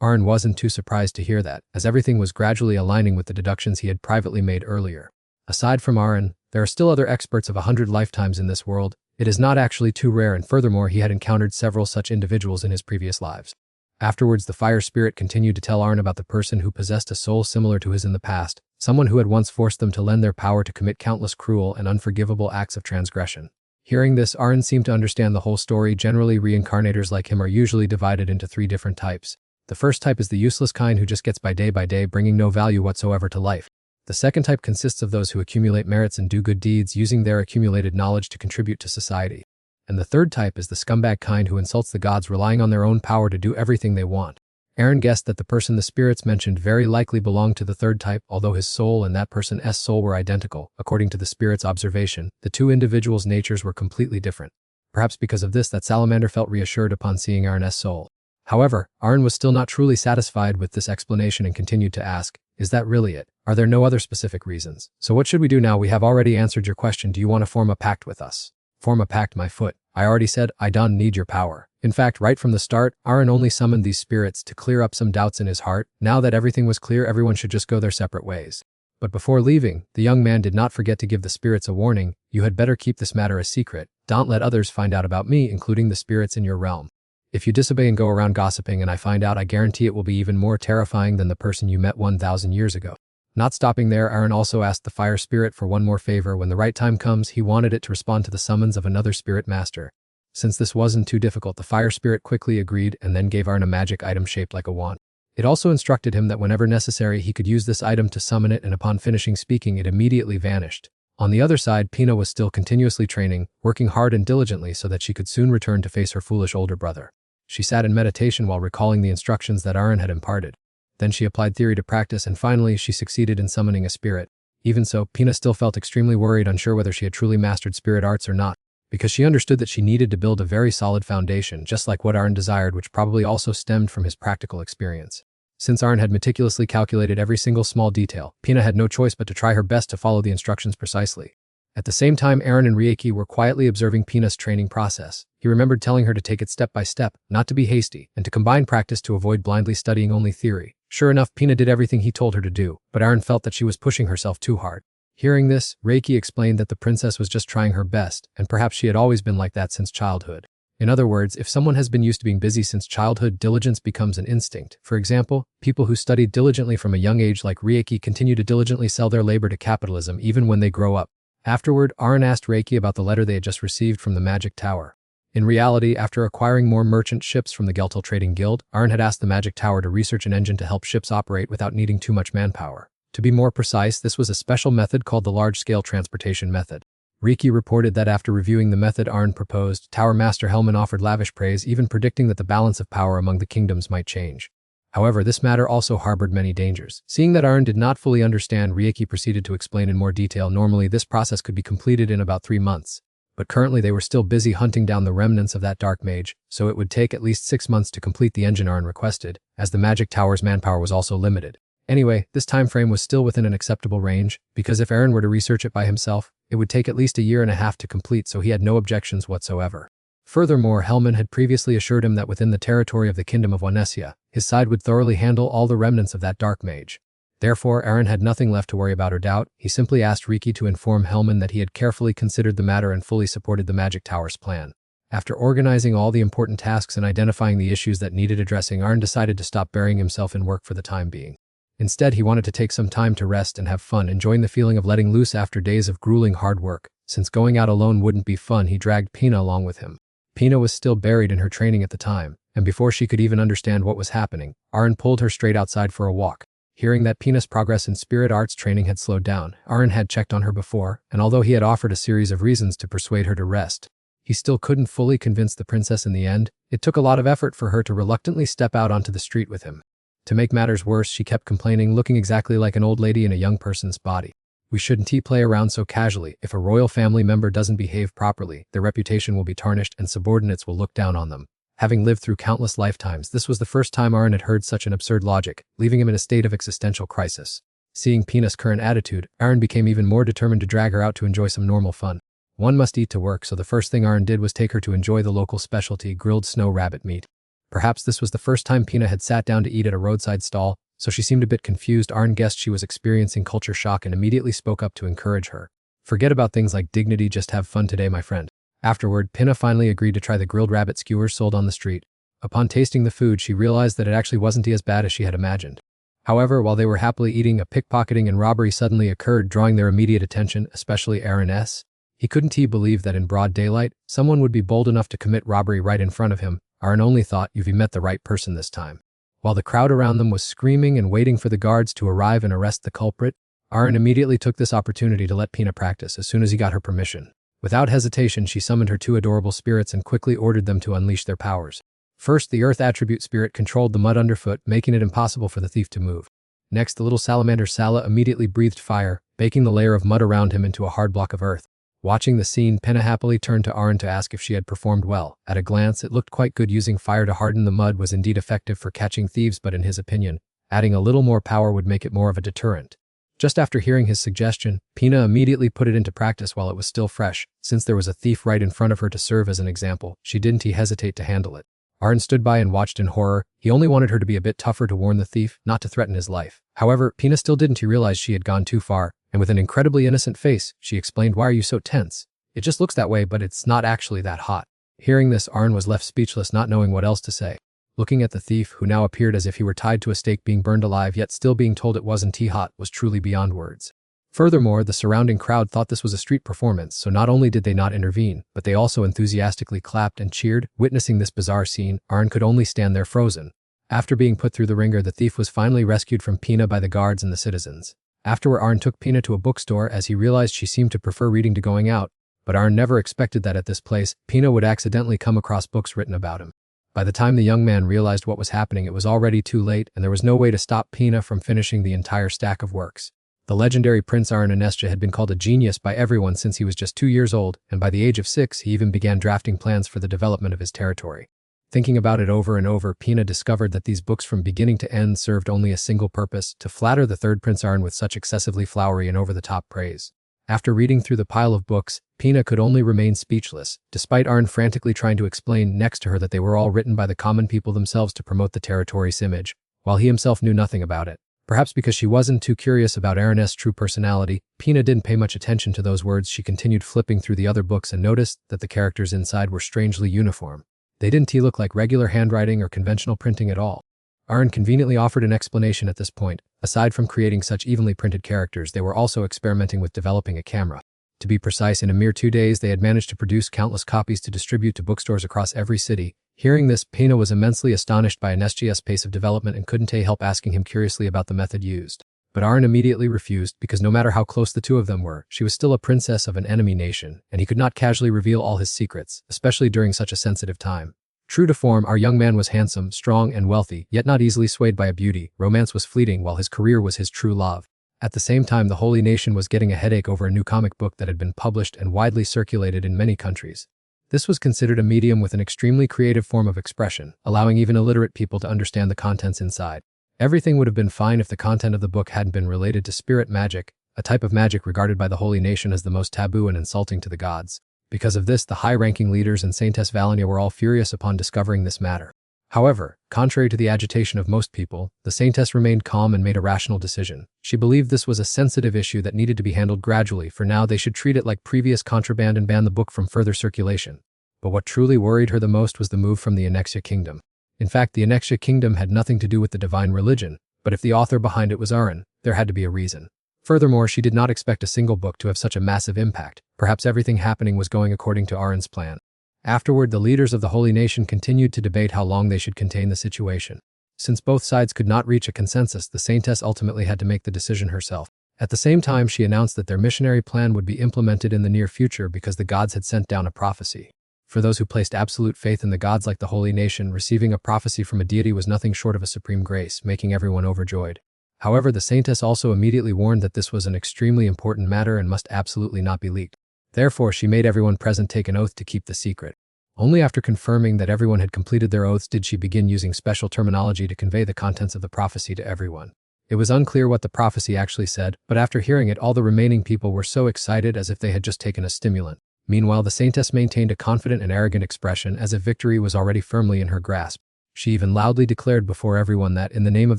Aaron wasn't too surprised to hear that, as everything was gradually aligning with the deductions he had privately made earlier. Aside from Aaron, there are still other experts of 100 lifetimes in this world. It is not actually too rare, and furthermore, he had encountered several such individuals in his previous lives. Afterwards, the fire spirit continued to tell Aaron about the person who possessed a soul similar to his in the past, someone who had once forced them to lend their power to commit countless cruel and unforgivable acts of transgression. Hearing this, Aaron seemed to understand the whole story. Generally, reincarnators like him are usually divided into 3 different types. The first type is the useless kind who just gets by, bringing no value whatsoever to life. The second type consists of those who accumulate merits and do good deeds, using their accumulated knowledge to contribute to society. And the third type is the scumbag kind who insults the gods, relying on their own power to do everything they want. Aaron guessed that the person the spirits mentioned very likely belonged to the third type, although his soul and that person's soul were identical. According to the spirit's observation, the two individuals' natures were completely different. Perhaps because of this, that salamander felt reassured upon seeing Aaron's soul. However, Aaron was still not truly satisfied with this explanation and continued to ask, is that really it? Are there no other specific reasons? So what should we do now? We have already answered your question. Do you want to form a pact with us? Form a pact, my foot. I already said, I don't need your power. In fact, right from the start, Aaron only summoned these spirits to clear up some doubts in his heart. Now that everything was clear, everyone should just go their separate ways. But before leaving, the young man did not forget to give the spirits a warning. You had better keep this matter a secret. Don't let others find out about me, including the spirits in your realm. If you disobey and go around gossiping and I find out, I guarantee it will be even more terrifying than the person you met 1,000 years ago. Not stopping there, Aaron also asked the fire spirit for one more favor. When the right time comes, he wanted it to respond to the summons of another spirit master. Since this wasn't too difficult, the fire spirit quickly agreed and then gave Arn a magic item shaped like a wand. It also instructed him that whenever necessary he could use this item to summon it, and upon finishing speaking it immediately vanished. On the other side, Pina was still continuously training, working hard and diligently so that she could soon return to face her foolish older brother. She sat in meditation while recalling the instructions that Arn had imparted. Then she applied theory to practice and finally she succeeded in summoning a spirit. Even so, Pina still felt extremely worried, unsure whether she had truly mastered spirit arts or not, because she understood that she needed to build a very solid foundation, just like what Arn desired, which probably also stemmed from his practical experience. Since Arn had meticulously calculated every single small detail, Pina had no choice but to try her best to follow the instructions precisely. At the same time, Aaron and Rieki were quietly observing Pina's training process. He remembered telling her to take it step by step, not to be hasty, and to combine practice to avoid blindly studying only theory. Sure enough, Pina did everything he told her to do, but Aaron felt that she was pushing herself too hard. Hearing this, Reiki explained that the princess was just trying her best, and perhaps she had always been like that since childhood. In other words, if someone has been used to being busy since childhood, diligence becomes an instinct. For example, people who studied diligently from a young age like Reiki continue to diligently sell their labor to capitalism even when they grow up. Afterward, Aaron asked Reiki about the letter they had just received from the Magic Tower. In reality, after acquiring more merchant ships from the Geltel Trading Guild, Aaron had asked the Magic Tower to research an engine to help ships operate without needing too much manpower. To be more precise, this was a special method called the large-scale transportation method. Reiki reported that after reviewing the method Aaron proposed, Tower Master Hellman offered lavish praise, even predicting that the balance of power among the kingdoms might change. However, this matter also harbored many dangers. Seeing that Aaron did not fully understand, Reiki proceeded to explain in more detail. Normally, this process could be completed in about 3 months. But currently they were still busy hunting down the remnants of that dark mage, so it would take at least 6 months to complete the engine Aaron requested, as the Magic Tower's manpower was also limited. Anyway, this time frame was still within an acceptable range, because if Aaron were to research it by himself, it would take at least a year and a half to complete, so he had no objections whatsoever. Furthermore, Hellman had previously assured him that within the territory of the Kingdom of Wanesia, his side would thoroughly handle all the remnants of that dark mage. Therefore, Aaron had nothing left to worry about or doubt. He simply asked Reiki to inform Hellman that he had carefully considered the matter and fully supported the Magic Tower's plan. After organizing all the important tasks and identifying the issues that needed addressing, Aaron decided to stop burying himself in work for the time being. Instead, he wanted to take some time to rest and have fun, enjoying the feeling of letting loose after days of grueling hard work. Since going out alone wouldn't be fun, he dragged Pina along with him. Pina was still buried in her training at the time, and before she could even understand what was happening, Aaron pulled her straight outside for a walk. Hearing that Pina's progress in spirit arts training had slowed down, Aaron had checked on her before, and although he had offered a series of reasons to persuade her to rest, he still couldn't fully convince the princess in the end. It took a lot of effort for her to reluctantly step out onto the street with him. To make matters worse, she kept complaining, looking exactly like an old lady in a young person's body. We shouldn't play around so casually. If a royal family member doesn't behave properly, their reputation will be tarnished and subordinates will look down on them. Having lived through countless lifetimes, this was the first time Aaron had heard such an absurd logic, leaving him in a state of existential crisis. Seeing Pina's current attitude, Aaron became even more determined to drag her out to enjoy some normal fun. One must eat to work, so the first thing Aaron did was take her to enjoy the local specialty, grilled snow rabbit meat. Perhaps this was the first time Pina had sat down to eat at a roadside stall, so she seemed a bit confused. Aaron guessed she was experiencing culture shock and immediately spoke up to encourage her. Forget about things like dignity, just have fun today, my friend. Afterward, Pina finally agreed to try the grilled rabbit skewers sold on the street. Upon tasting the food, she realized that it actually wasn't as bad as she had imagined. However, while they were happily eating, a pickpocketing and robbery suddenly occurred, drawing their immediate attention, especially Aaron's. He couldn't believe that in broad daylight, someone would be bold enough to commit robbery right in front of him. Aaron only thought, you've met the right person this time. While the crowd around them was screaming and waiting for the guards to arrive and arrest the culprit, Aaron immediately took this opportunity to let Pina practice as soon as he got her permission. Without hesitation, she summoned her 2 adorable spirits and quickly ordered them to unleash their powers. First, the earth attribute spirit controlled the mud underfoot, making it impossible for the thief to move. Next, the little salamander Sala immediately breathed fire, baking the layer of mud around him into a hard block of earth. Watching the scene, Pina happily turned to Aaron to ask if she had performed well. At a glance, it looked quite good. Using fire to harden the mud was indeed effective for catching thieves, but in his opinion, adding a little more power would make it more of a deterrent. Just after hearing his suggestion, Pina immediately put it into practice while it was still fresh. Since there was a thief right in front of her to serve as an example, she didn't hesitate to handle it. Aaron stood by and watched in horror. He only wanted her to be a bit tougher to warn the thief, not to threaten his life. However, Pina still didn't realize she had gone too far, and with an incredibly innocent face, she explained, why are you so tense? It just looks that way, but it's not actually that hot. Hearing this, Aaron was left speechless, not knowing what else to say. Looking at the thief, who now appeared as if he were tied to a stake being burned alive, yet still being told it wasn't hot, was truly beyond words. Furthermore, the surrounding crowd thought this was a street performance, so not only did they not intervene, but they also enthusiastically clapped and cheered. Witnessing this bizarre scene, Arn could only stand there frozen. After being put through the ringer, the thief was finally rescued from Pina by the guards and the citizens. Afterward, Arn took Pina to a bookstore as he realized she seemed to prefer reading to going out, but Arn never expected that at this place, Pina would accidentally come across books written about him. By the time the young man realized what was happening, it was already too late, and there was no way to stop Pina from finishing the entire stack of works. The legendary Prince Arn Anestia had been called a genius by everyone since he was just 2 years old, and by the age of 6 he even began drafting plans for the development of his territory. Thinking about it over and over, Pina discovered that these books from beginning to end served only a single purpose: to flatter the third Prince Arn with such excessively flowery and over-the-top praise. After reading through the pile of books, Pina could only remain speechless, despite Arn frantically trying to explain next to her that they were all written by the common people themselves to promote the territory's image, while he himself knew nothing about it. Perhaps because she wasn't too curious about Aaron's true personality, Pina didn't pay much attention to those words. She continued flipping through the other books and noticed that the characters inside were strangely uniform. They didn't look like regular handwriting or conventional printing at all. Arn conveniently offered an explanation at this point. Aside from creating such evenly printed characters, they were also experimenting with developing a camera. To be precise, in a mere 2 days, they had managed to produce countless copies to distribute to bookstores across every city. Hearing this, Pina was immensely astonished by Anestia's pace of development and couldn't help asking him curiously about the method used. But Arn immediately refused, because no matter how close the two of them were, she was still a princess of an enemy nation, and he could not casually reveal all his secrets, especially during such a sensitive time. True to form, our young man was handsome, strong, and wealthy, yet not easily swayed by a beauty. Romance was fleeting, while his career was his true love. At the same time, the Holy Nation was getting a headache over a new comic book that had been published and widely circulated in many countries. This was considered a medium with an extremely creative form of expression, allowing even illiterate people to understand the contents inside. Everything would have been fine if the content of the book hadn't been related to spirit magic, a type of magic regarded by the Holy Nation as the most taboo and insulting to the gods. Because of this, the high-ranking leaders in Saintess Valenia were all furious upon discovering this matter. However, contrary to the agitation of most people, the Saintess remained calm and made a rational decision. She believed this was a sensitive issue that needed to be handled gradually. For now, they should treat it like previous contraband and ban the book from further circulation. But what truly worried her the most was the move from the Annexia Kingdom. In fact, the Annexia Kingdom had nothing to do with the divine religion, but if the author behind it was Arn, there had to be a reason. Furthermore, she did not expect a single book to have such a massive impact. Perhaps everything happening was going according to Arn's plan. Afterward, the leaders of the Holy Nation continued to debate how long they should contain the situation. Since both sides could not reach a consensus, the Saintess ultimately had to make the decision herself. At the same time, she announced that their missionary plan would be implemented in the near future because the gods had sent down a prophecy. For those who placed absolute faith in the gods like the Holy Nation, receiving a prophecy from a deity was nothing short of a supreme grace, making everyone overjoyed. However, the Saintess also immediately warned that this was an extremely important matter and must absolutely not be leaked. Therefore, she made everyone present take an oath to keep the secret. Only after confirming that everyone had completed their oaths did she begin using special terminology to convey the contents of the prophecy to everyone. It was unclear what the prophecy actually said, but after hearing it, all the remaining people were so excited as if they had just taken a stimulant. Meanwhile, the Saintess maintained a confident and arrogant expression as if victory was already firmly in her grasp. She even loudly declared before everyone that, in the name of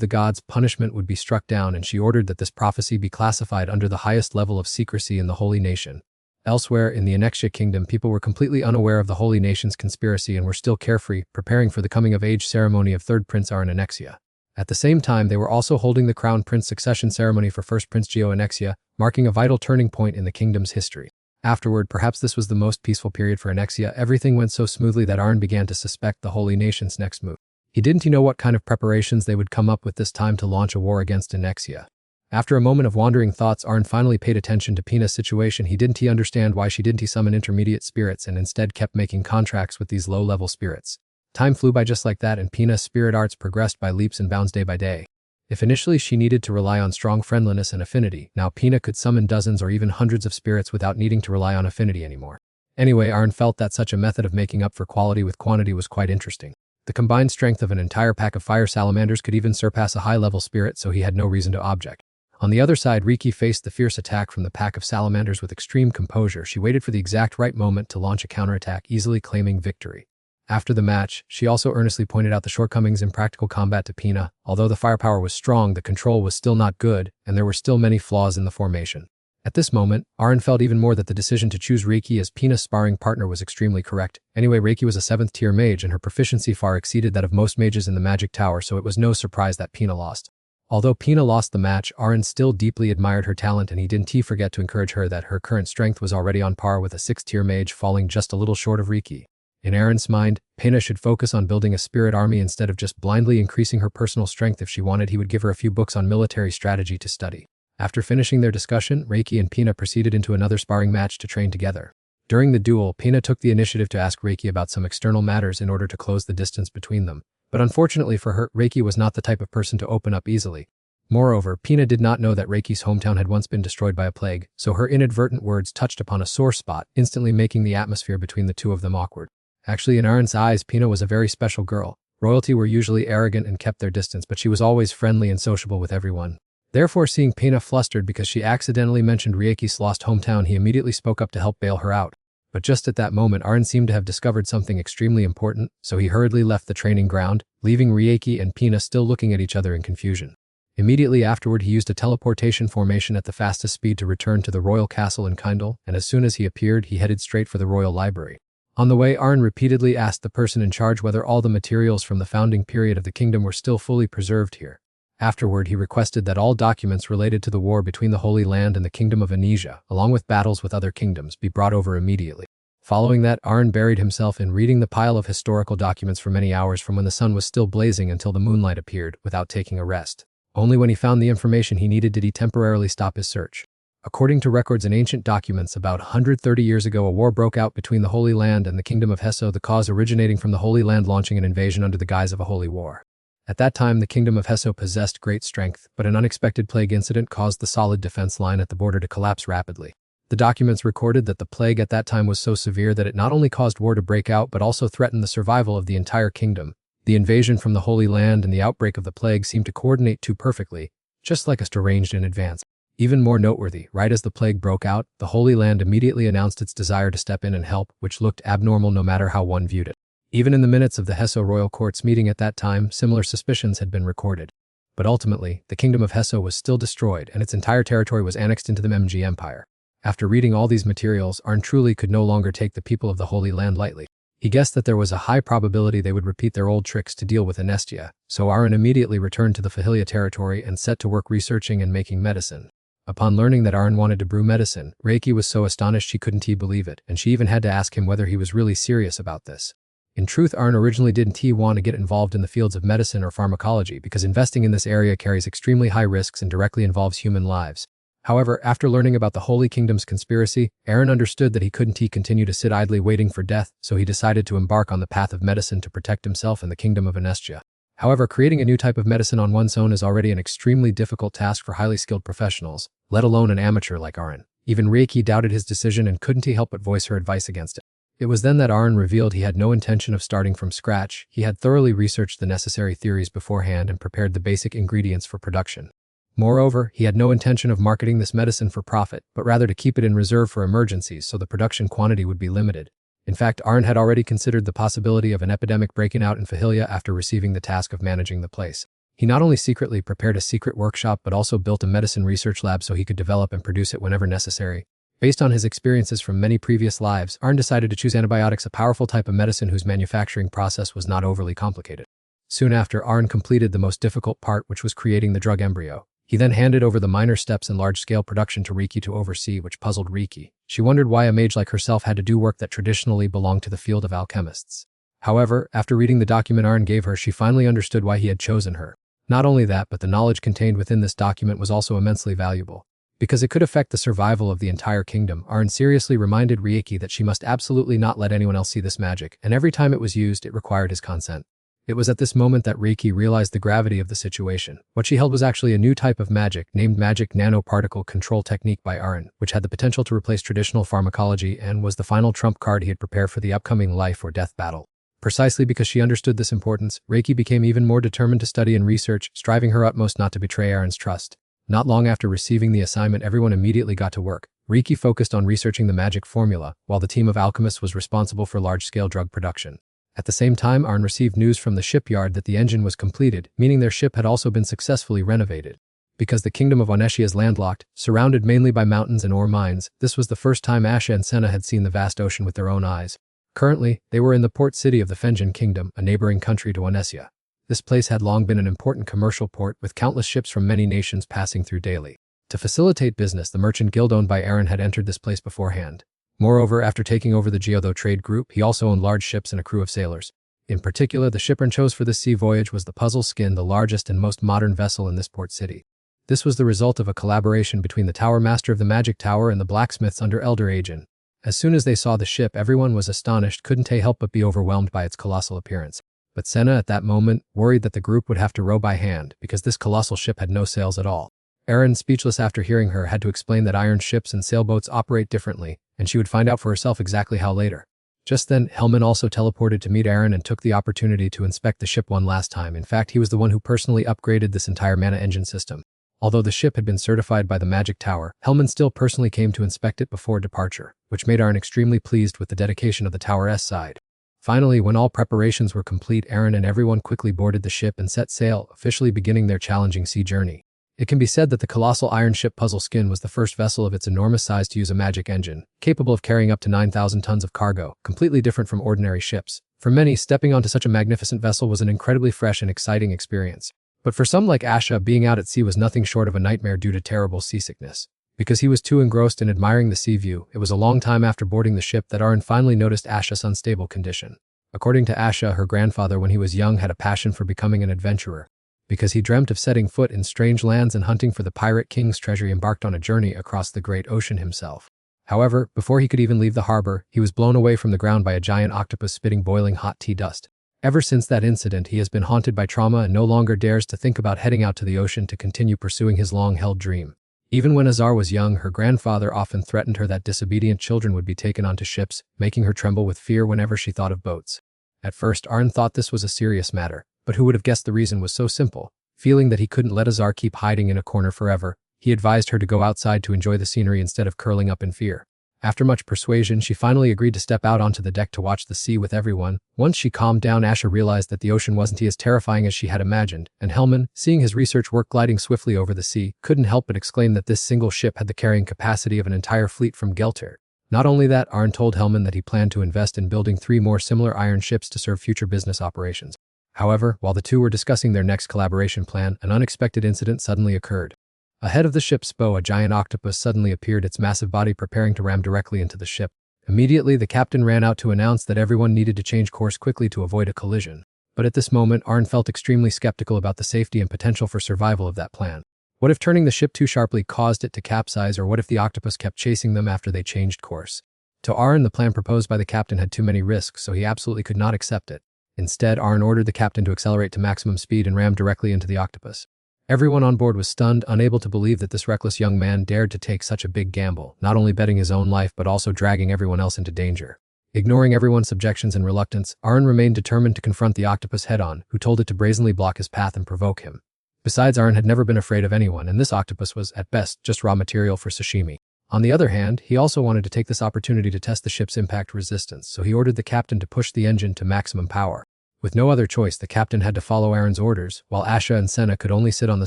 the gods, punishment would be struck down, and she ordered that this prophecy be classified under the highest level of secrecy in the Holy Nation. Elsewhere, in the Annexia Kingdom, people were completely unaware of the Holy Nation's conspiracy and were still carefree, preparing for the coming-of-age ceremony of third Prince Arn Annexia. At the same time, they were also holding the Crown Prince succession ceremony for first Prince Geo Annexia, marking a vital turning point in the kingdom's history. Afterward, perhaps this was the most peaceful period for Annexia. Everything went so smoothly that Arn began to suspect the Holy Nation's next move. He didn't know what kind of preparations they would come up with this time to launch a war against Annexia. After a moment of wandering thoughts, Arn finally paid attention to Pina's situation. He didn't understand why she didn't summon intermediate spirits and instead kept making contracts with these low-level spirits. Time flew by just like that, and Pina's spirit arts progressed by leaps and bounds day by day. If initially she needed to rely on strong friendliness and affinity, now Pina could summon dozens or even hundreds of spirits without needing to rely on affinity anymore. Anyway, Arn felt that such a method of making up for quality with quantity was quite interesting. The combined strength of an entire pack of fire salamanders could even surpass a high-level spirit, so he had no reason to object. On the other side, Riki faced the fierce attack from the pack of salamanders with extreme composure. She waited for the exact right moment to launch a counterattack, easily claiming victory. After the match, she also earnestly pointed out the shortcomings in practical combat to Pina. Although the firepower was strong, the control was still not good, and there were still many flaws in the formation. At this moment, Arn felt even more that the decision to choose Reiki as Pina's sparring partner was extremely correct. Anyway, Reiki was a 7th-tier mage, and her proficiency far exceeded that of most mages in the Magic Tower, so it was no surprise that Pina lost. Although Pina lost the match, Aaron still deeply admired her talent, and he didn't forget to encourage her that her current strength was already on par with a 6th-tier mage, falling just a little short of Riki. In Aaron's mind, Pina should focus on building a spirit army instead of just blindly increasing her personal strength. If she wanted, he would give her a few books on military strategy to study. After finishing their discussion, Reiki and Pina proceeded into another sparring match to train together. During the duel, Pina took the initiative to ask Reiki about some external matters in order to close the distance between them. But unfortunately for her, Reiki was not the type of person to open up easily. Moreover, Pina did not know that Reiki's hometown had once been destroyed by a plague, so her inadvertent words touched upon a sore spot, instantly making the atmosphere between the two of them awkward. Actually, in Aaron's eyes, Pina was a very special girl. Royalty were usually arrogant and kept their distance, but she was always friendly and sociable with everyone. Therefore, seeing Pina flustered because she accidentally mentioned Reiki's lost hometown, he immediately spoke up to help bail her out. But just at that moment, Aaron seemed to have discovered something extremely important, so he hurriedly left the training ground, leaving Reiki and Pina still looking at each other in confusion. Immediately afterward, he used a teleportation formation at the fastest speed to return to the royal castle in Kindle, and as soon as he appeared, he headed straight for the royal library. On the way, Aaron repeatedly asked the person in charge whether all the materials from the founding period of the kingdom were still fully preserved here. Afterward, he requested that all documents related to the war between the Holy Land and the Kingdom of Anesia, along with battles with other kingdoms, be brought over immediately. Following that, Aaron buried himself in reading the pile of historical documents for many hours from when the sun was still blazing until the moonlight appeared, without taking a rest. Only when he found the information he needed did he temporarily stop his search. According to records in ancient documents, about 130 years ago a war broke out between the Holy Land and the Kingdom of Hesso, the cause originating from the Holy Land launching an invasion under the guise of a holy war. At that time, the Kingdom of Hesso possessed great strength, but an unexpected plague incident caused the solid defense line at the border to collapse rapidly. The documents recorded that the plague at that time was so severe that it not only caused war to break out but also threatened the survival of the entire kingdom. The invasion from the Holy Land and the outbreak of the plague seemed to coordinate too perfectly, just like us arranged in advance. Even more noteworthy, right as the plague broke out, the Holy Land immediately announced its desire to step in and help, which looked abnormal no matter how one viewed it. Even in the minutes of the Hesso Royal Court's meeting at that time, similar suspicions had been recorded. But ultimately, the Kingdom of Hesso was still destroyed and its entire territory was annexed into the MG Empire. After reading all these materials, Aaron truly could no longer take the people of the Holy Land lightly. He guessed that there was a high probability they would repeat their old tricks to deal with Anestia, so Aaron immediately returned to the Fahilia territory and set to work researching and making medicine. Upon learning that Aaron wanted to brew medicine, Reiki was so astonished she couldn't believe it, and she even had to ask him whether he was really serious about this. In truth, Aaron originally didn't want to get involved in the fields of medicine or pharmacology because investing in this area carries extremely high risks and directly involves human lives. However, after learning about the Holy Kingdom's conspiracy, Aaron understood that he couldn't continue to sit idly waiting for death, so he decided to embark on the path of medicine to protect himself and the Kingdom of Anestia. However, creating a new type of medicine on one's own is already an extremely difficult task for highly skilled professionals, let alone an amateur like Aaron. Even Reiki doubted his decision and couldn't help but voice her advice against it. It was then that Aaron revealed he had no intention of starting from scratch. He had thoroughly researched the necessary theories beforehand and prepared the basic ingredients for production. Moreover, he had no intention of marketing this medicine for profit, but rather to keep it in reserve for emergencies so the production quantity would be limited. In fact, Aaron had already considered the possibility of an epidemic breaking out in Fahilia after receiving the task of managing the place. He not only secretly prepared a secret workshop but also built a medicine research lab so he could develop and produce it whenever necessary. Based on his experiences from many previous lives, Aaron decided to choose antibiotics, a powerful type of medicine whose manufacturing process was not overly complicated. Soon after, Aaron completed the most difficult part, which was creating the drug embryo. He then handed over the minor steps in large-scale production to Reiki to oversee, which puzzled Reiki. She wondered why a mage like herself had to do work that traditionally belonged to the field of alchemists. However, after reading the document Aaron gave her, she finally understood why he had chosen her. Not only that, but the knowledge contained within this document was also immensely valuable. Because it could affect the survival of the entire kingdom, Aaron seriously reminded Reiki that she must absolutely not let anyone else see this magic, and every time it was used, it required his consent. It was at this moment that Reiki realized the gravity of the situation. What she held was actually a new type of magic, named Magic Nanoparticle Control Technique by Aaron, which had the potential to replace traditional pharmacology and was the final trump card he had prepared for the upcoming life or death battle. Precisely because she understood this importance, Reiki became even more determined to study and research, striving her utmost not to betray Aaron's trust. Not long after receiving the assignment, everyone immediately got to work. Reiki focused on researching the magic formula, while the team of alchemists was responsible for large-scale drug production. At the same time, Aaron received news from the shipyard that the engine was completed, meaning their ship had also been successfully renovated. Because the kingdom of Anesia is landlocked, surrounded mainly by mountains and ore mines, this was the first time Asha and Senna had seen the vast ocean with their own eyes. Currently, they were in the port city of the Fenjin Kingdom, a neighboring country to Anesia. This place had long been an important commercial port with countless ships from many nations passing through daily. To facilitate business, the merchant guild owned by Aaron had entered this place beforehand. Moreover, after taking over the Geotho trade group, he also owned large ships and a crew of sailors. In particular, the ship Aaron chose for this sea voyage was the Puzzle Skin, the largest and most modern vessel in this port city. This was the result of a collaboration between the Tower Master of the Magic Tower and the blacksmiths under Elder Agent. As soon as they saw the ship, everyone was astonished, couldn't help but be overwhelmed by its colossal appearance. But Senna at that moment worried that the group would have to row by hand because this colossal ship had no sails at all. Aaron, speechless after hearing her, had to explain that iron ships and sailboats operate differently, and she would find out for herself exactly how later. Just then, Hellman also teleported to meet Aaron and took the opportunity to inspect the ship one last time. In fact, he was the one who personally upgraded this entire mana engine system. Although the ship had been certified by the Magic Tower, Hellman still personally came to inspect it before departure, which made Aaron extremely pleased with the dedication of the Tower's side. Finally, when all preparations were complete, Aaron and everyone quickly boarded the ship and set sail, officially beginning their challenging sea journey. It can be said that the colossal iron ship Puzzle Skin was the first vessel of its enormous size to use a magic engine, capable of carrying up to 9,000 tons of cargo, completely different from ordinary ships. For many, stepping onto such a magnificent vessel was an incredibly fresh and exciting experience. But for some like Asha, being out at sea was nothing short of a nightmare due to terrible seasickness. Because he was too engrossed in admiring the sea view, it was a long time after boarding the ship that Aaron finally noticed Asha's unstable condition. According to Asha, her grandfather when he was young had a passion for becoming an adventurer. Because he dreamt of setting foot in strange lands and hunting for the Pirate King's treasure, he embarked on a journey across the great ocean himself. However, before he could even leave the harbor, he was blown away from the ground by a giant octopus spitting boiling hot tea dust. Ever since that incident, he has been haunted by trauma and no longer dares to think about heading out to the ocean to continue pursuing his long-held dream. Even when Azar was young, her grandfather often threatened her that disobedient children would be taken onto ships, making her tremble with fear whenever she thought of boats. At first, Aaron thought this was a serious matter, but who would have guessed the reason was so simple? Feeling that he couldn't let Azar keep hiding in a corner forever, he advised her to go outside to enjoy the scenery instead of curling up in fear. After much persuasion, she finally agreed to step out onto the deck to watch the sea with everyone. Once she calmed down, Asha realized that the ocean wasn't as terrifying as she had imagined, and Hellman, seeing his research work gliding swiftly over the sea, couldn't help but exclaim that this single ship had the carrying capacity of an entire fleet from Gelter. Not only that, Aaron told Hellman that he planned to invest in building 3 more similar iron ships to serve future business operations. However, while the two were discussing their next collaboration plan, an unexpected incident suddenly occurred. Ahead of the ship's bow, a giant octopus suddenly appeared, its massive body preparing to ram directly into the ship. Immediately, the captain ran out to announce that everyone needed to change course quickly to avoid a collision. But at this moment, Aaron felt extremely skeptical about the safety and potential for survival of that plan. What if turning the ship too sharply caused it to capsize, or what if the octopus kept chasing them after they changed course? To Aaron, the plan proposed by the captain had too many risks, so he absolutely could not accept it. Instead, Aaron ordered the captain to accelerate to maximum speed and ram directly into the octopus. Everyone on board was stunned, unable to believe that this reckless young man dared to take such a big gamble, not only betting his own life but also dragging everyone else into danger. Ignoring everyone's objections and reluctance, Aaron remained determined to confront the octopus head-on, who told it to brazenly block his path and provoke him. Besides, Aaron had never been afraid of anyone, and this octopus was, at best, just raw material for sashimi. On the other hand, he also wanted to take this opportunity to test the ship's impact resistance, so he ordered the captain to push the engine to maximum power. With no other choice, the captain had to follow Aaron's orders, while Asha and Senna could only sit on the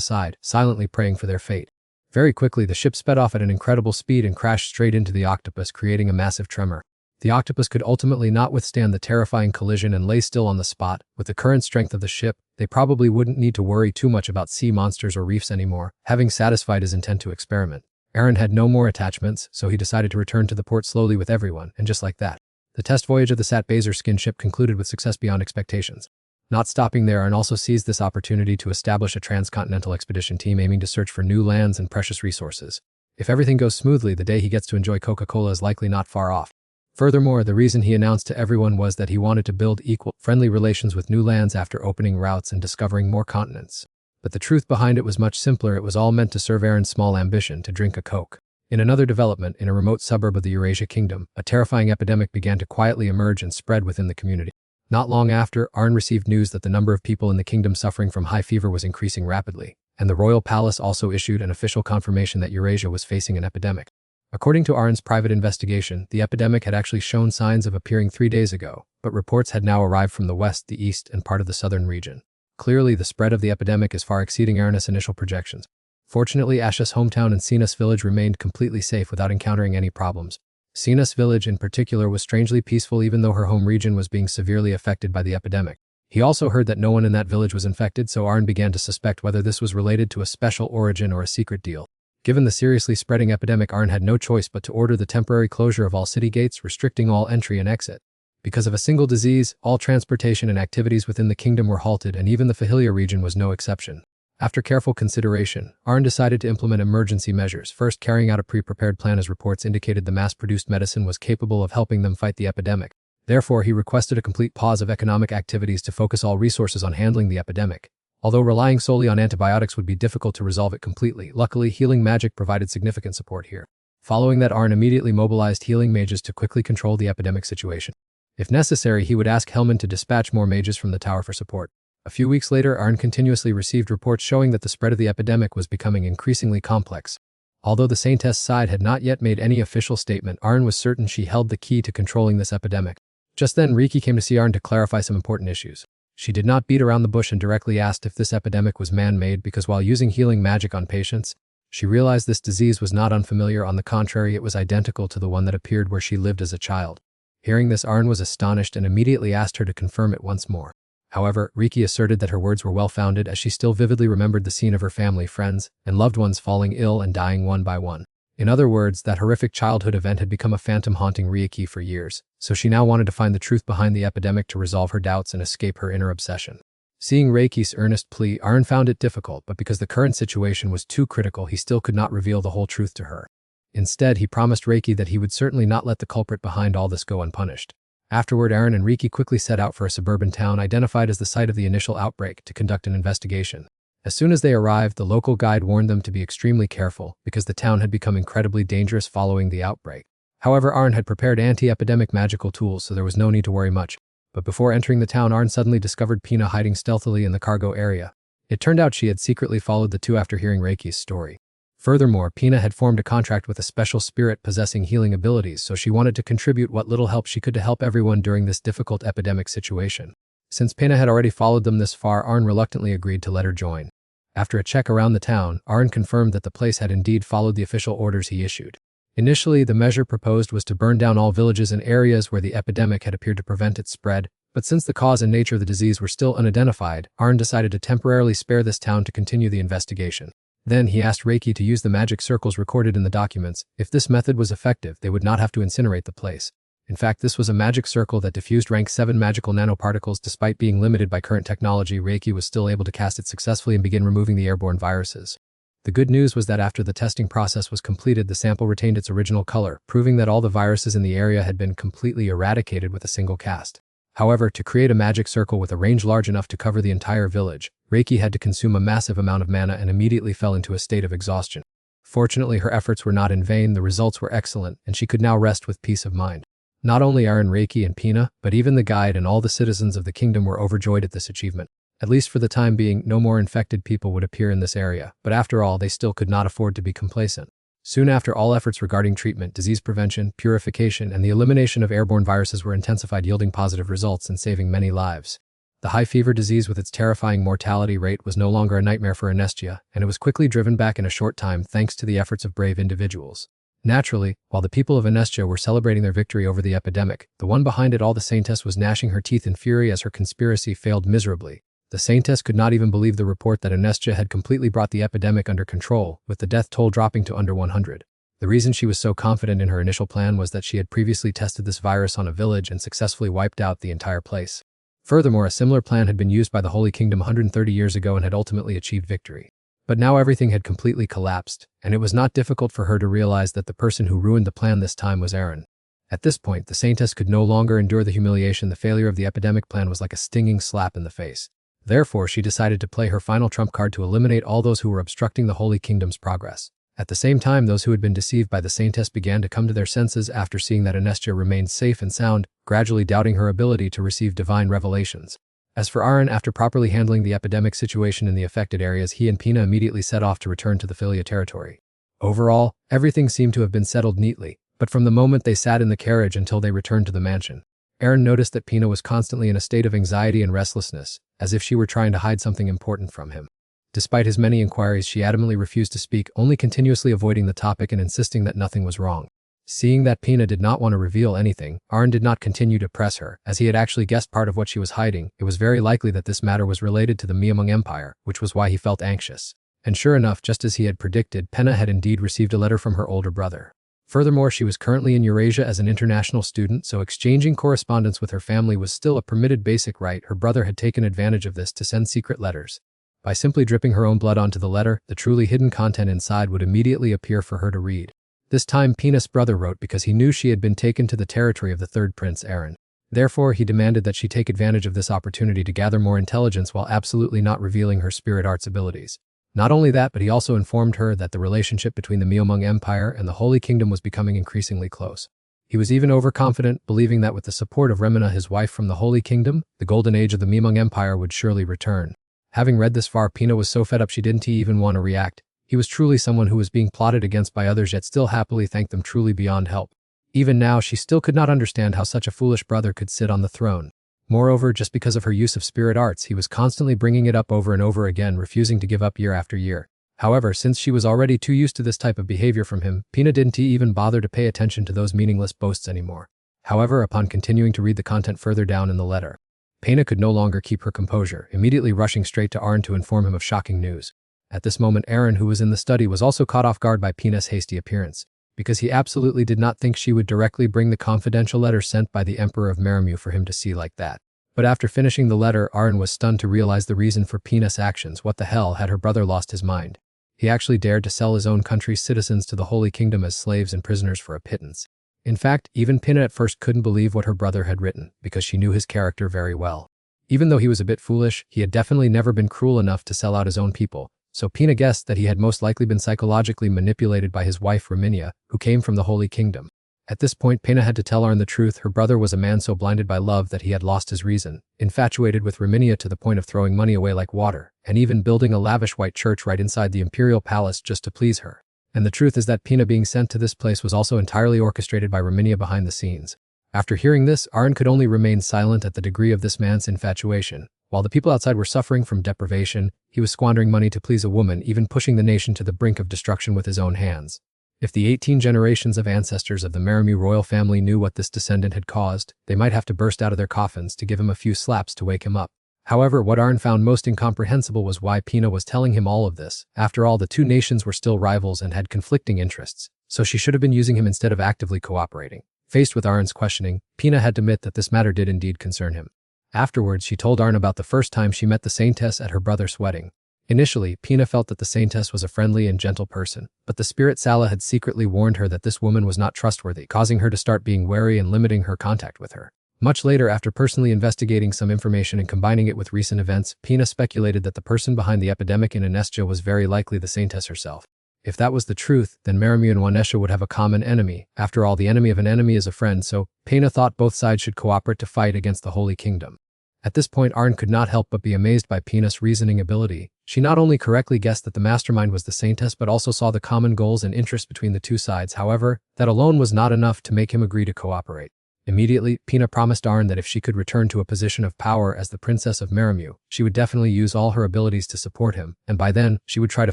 side, silently praying for their fate. Very quickly, the ship sped off at an incredible speed and crashed straight into the octopus, creating a massive tremor. The octopus could ultimately not withstand the terrifying collision and lay still on the spot. With the current strength of the ship, they probably wouldn't need to worry too much about sea monsters or reefs anymore, having satisfied his intent to experiment. Aaron had no more attachments, so he decided to return to the port slowly with everyone, and just like that, the test voyage of the Satbazer skin ship concluded with success beyond expectations. Not stopping there, Aaron also seized this opportunity to establish a transcontinental expedition team aiming to search for new lands and precious resources. If everything goes smoothly, the day he gets to enjoy Coca-Cola is likely not far off. Furthermore, the reason he announced to everyone was that he wanted to build equal, friendly relations with new lands after opening routes and discovering more continents. But the truth behind it was much simpler. It was all meant to serve Aaron's small ambition to drink a Coke. In another development, in a remote suburb of the Eurasia Kingdom, a terrifying epidemic began to quietly emerge and spread within the community. Not long after, Aaron received news that the number of people in the kingdom suffering from high fever was increasing rapidly, and the royal palace also issued an official confirmation that Eurasia was facing an epidemic. According to Aaron's private investigation, the epidemic had actually shown signs of appearing 3 days ago, but reports had now arrived from the west, the east, and part of the southern region. Clearly, the spread of the epidemic is far exceeding Aaron's initial projections. Fortunately, Asha's hometown and Sinus village remained completely safe without encountering any problems. Sinus village in particular was strangely peaceful even though her home region was being severely affected by the epidemic. He also heard that no one in that village was infected, so Arn began to suspect whether this was related to a special origin or a secret deal. Given the seriously spreading epidemic, Arn had no choice but to order the temporary closure of all city gates, restricting all entry and exit. Because of a single disease, all transportation and activities within the kingdom were halted, and even the Fahilia region was no exception. After careful consideration, Arn decided to implement emergency measures, first carrying out a pre-prepared plan as reports indicated the mass-produced medicine was capable of helping them fight the epidemic. Therefore, he requested a complete pause of economic activities to focus all resources on handling the epidemic. Although relying solely on antibiotics would be difficult to resolve it completely, luckily healing magic provided significant support here. Following that, Arn immediately mobilized healing mages to quickly control the epidemic situation. If necessary, he would ask Helman to dispatch more mages from the tower for support. A few weeks later, Arn continuously received reports showing that the spread of the epidemic was becoming increasingly complex. Although the Saintess side had not yet made any official statement, Arn was certain she held the key to controlling this epidemic. Just then, Riki came to see Arn to clarify some important issues. She did not beat around the bush and directly asked if this epidemic was man-made, because while using healing magic on patients, she realized this disease was not unfamiliar. On the contrary, it was identical to the one that appeared where she lived as a child. Hearing this, Arn was astonished and immediately asked her to confirm it once more. However, Riki asserted that her words were well-founded, as she still vividly remembered the scene of her family, friends, and loved ones falling ill and dying one by one. In other words, that horrific childhood event had become a phantom haunting Riki for years, so she now wanted to find the truth behind the epidemic to resolve her doubts and escape her inner obsession. Seeing Riki's earnest plea, Arn found it difficult, but because the current situation was too critical, he still could not reveal the whole truth to her. Instead, he promised Riki that he would certainly not let the culprit behind all this go unpunished. Afterward, Arn and Riki quickly set out for a suburban town identified as the site of the initial outbreak to conduct an investigation. As soon as they arrived, the local guide warned them to be extremely careful because the town had become incredibly dangerous following the outbreak. However, Arn had prepared anti-epidemic magical tools, so there was no need to worry much. But before entering the town, Arn suddenly discovered Pina hiding stealthily in the cargo area. It turned out she had secretly followed the two after hearing Riki's story. Furthermore, Pina had formed a contract with a special spirit possessing healing abilities, so she wanted to contribute what little help she could to help everyone during this difficult epidemic situation. Since Pina had already followed them this far, Arn reluctantly agreed to let her join. After a check around the town, Arn confirmed that the place had indeed followed the official orders he issued. Initially, the measure proposed was to burn down all villages and areas where the epidemic had appeared to prevent its spread, but since the cause and nature of the disease were still unidentified, Arn decided to temporarily spare this town to continue the investigation. Then he asked Riki to use the magic circles recorded in the documents. If this method was effective, they would not have to incinerate the place. In fact, this was a magic circle that diffused rank 7 magical nanoparticles. Despite being limited by current technology, Riki was still able to cast it successfully and begin removing the airborne viruses. The good news was that after the testing process was completed, the sample retained its original color, proving that all the viruses in the area had been completely eradicated with a single cast. However, to create a magic circle with a range large enough to cover the entire village, Riki had to consume a massive amount of mana and immediately fell into a state of exhaustion. Fortunately, her efforts were not in vain. The results were excellent, and she could now rest with peace of mind. Not only Arn, Riki, and Pina, but even the guide and all the citizens of the kingdom were overjoyed at this achievement. At least for the time being, no more infected people would appear in this area, but after all, they still could not afford to be complacent. Soon after, all efforts regarding treatment, disease prevention, purification, and the elimination of airborne viruses were intensified, yielding positive results and saving many lives. The high fever disease with its terrifying mortality rate was no longer a nightmare for Anestia, and it was quickly driven back in a short time thanks to the efforts of brave individuals. Naturally, while the people of Anestia were celebrating their victory over the epidemic, the one behind it all, the Saintess, was gnashing her teeth in fury as her conspiracy failed miserably. The Saintess could not even believe the report that Anestia had completely brought the epidemic under control, with the death toll dropping to under 100. The reason she was so confident in her initial plan was that she had previously tested this virus on a village and successfully wiped out the entire place. Furthermore, a similar plan had been used by the Holy Kingdom 130 years ago and had ultimately achieved victory. But now everything had completely collapsed, and it was not difficult for her to realize that the person who ruined the plan this time was Aaron. At this point, the Saintess could no longer endure the humiliation. The failure of the epidemic plan was like a stinging slap in the face. Therefore, she decided to play her final trump card to eliminate all those who were obstructing the Holy Kingdom's progress. At the same time, those who had been deceived by the Saintess began to come to their senses after seeing that Anestia remained safe and sound, gradually doubting her ability to receive divine revelations. As for Aaron, after properly handling the epidemic situation in the affected areas, he and Pina immediately set off to return to the Filia territory. Overall, everything seemed to have been settled neatly, but from the moment they sat in the carriage until they returned to the mansion, Aaron noticed that Pina was constantly in a state of anxiety and restlessness, as if she were trying to hide something important from him. Despite his many inquiries, she adamantly refused to speak, only continuously avoiding the topic and insisting that nothing was wrong. Seeing that Pina did not want to reveal anything, Arn did not continue to press her, as he had actually guessed part of what she was hiding. It was very likely that this matter was related to the Miamung Empire, which was why he felt anxious. And sure enough, just as he had predicted, Pena had indeed received a letter from her older brother. Furthermore, she was currently in Eurasia as an international student, so exchanging correspondence with her family was still a permitted basic right. Her brother had taken advantage of this to send secret letters. By simply dripping her own blood onto the letter, the truly hidden content inside would immediately appear for her to read. This time Pena's brother wrote because he knew she had been taken to the territory of the third prince, Aaron. Therefore, he demanded that she take advantage of this opportunity to gather more intelligence while absolutely not revealing her spirit arts abilities. Not only that, but he also informed her that the relationship between the Miamung Empire and the Holy Kingdom was becoming increasingly close. He was even overconfident, believing that with the support of Remina, his wife from the Holy Kingdom, the golden age of the Miamung Empire would surely return. Having read this far, Pina was so fed up she didn't even want to react. He was truly someone who was being plotted against by others, yet still happily thanked them, truly beyond help. Even now, she still could not understand how such a foolish brother could sit on the throne. Moreover, just because of her use of spirit arts, he was constantly bringing it up over and over again, refusing to give up year after year. However, since she was already too used to this type of behavior from him, Pina didn't even bother to pay attention to those meaningless boasts anymore. However, upon continuing to read the content further down in the letter, Pina could no longer keep her composure, immediately rushing straight to Arn to inform him of shocking news. At this moment, Aaron, who was in the study, was also caught off guard by Pina's hasty appearance, because he absolutely did not think she would directly bring the confidential letter sent by the Emperor of Meramu for him to see like that. But after finishing the letter, Aaron was stunned to realize the reason for Pina's actions. What the hell had her brother lost his mind? He actually dared to sell his own country's citizens to the Holy Kingdom as slaves and prisoners for a pittance. In fact, even Pina at first couldn't believe what her brother had written, because she knew his character very well. Even though he was a bit foolish, he had definitely never been cruel enough to sell out his own people. So Pina guessed that he had most likely been psychologically manipulated by his wife Raminia, who came from the Holy Kingdom. At this point, Pina had to tell Arn the truth. Her brother was a man so blinded by love that he had lost his reason, infatuated with Raminia to the point of throwing money away like water, and even building a lavish white church right inside the imperial palace just to please her. And the truth is that Pina being sent to this place was also entirely orchestrated by Raminia behind the scenes. After hearing this, Arn could only remain silent at the degree of this man's infatuation. While the people outside were suffering from deprivation, he was squandering money to please a woman, even pushing the nation to the brink of destruction with his own hands. If the 18 generations of ancestors of the Meramu royal family knew what this descendant had caused, they might have to burst out of their coffins to give him a few slaps to wake him up. However, what Arn found most incomprehensible was why Pina was telling him all of this. After all, the two nations were still rivals and had conflicting interests, so she should have been using him instead of actively cooperating. Faced with Arn's questioning, Pina had to admit that this matter did indeed concern him. Afterwards, she told Arn about the first time she met the Saintess at her brother's wedding. Initially, Pina felt that the Saintess was a friendly and gentle person, but the spirit Sala had secretly warned her that this woman was not trustworthy, causing her to start being wary and limiting her contact with her. Much later, after personally investigating some information and combining it with recent events, Pina speculated that the person behind the epidemic in Anestia was very likely the Saintess herself. If that was the truth, then Meramu and Wanesha would have a common enemy. After all, the enemy of an enemy is a friend, so Pina thought both sides should cooperate to fight against the Holy Kingdom. At this point, Arn could not help but be amazed by Pina's reasoning ability. She not only correctly guessed that the mastermind was the Saintess, but also saw the common goals and interests between the two sides. However, that alone was not enough to make him agree to cooperate. Immediately, Pina promised Arn that if she could return to a position of power as the Princess of Meramu, she would definitely use all her abilities to support him, and by then, she would try to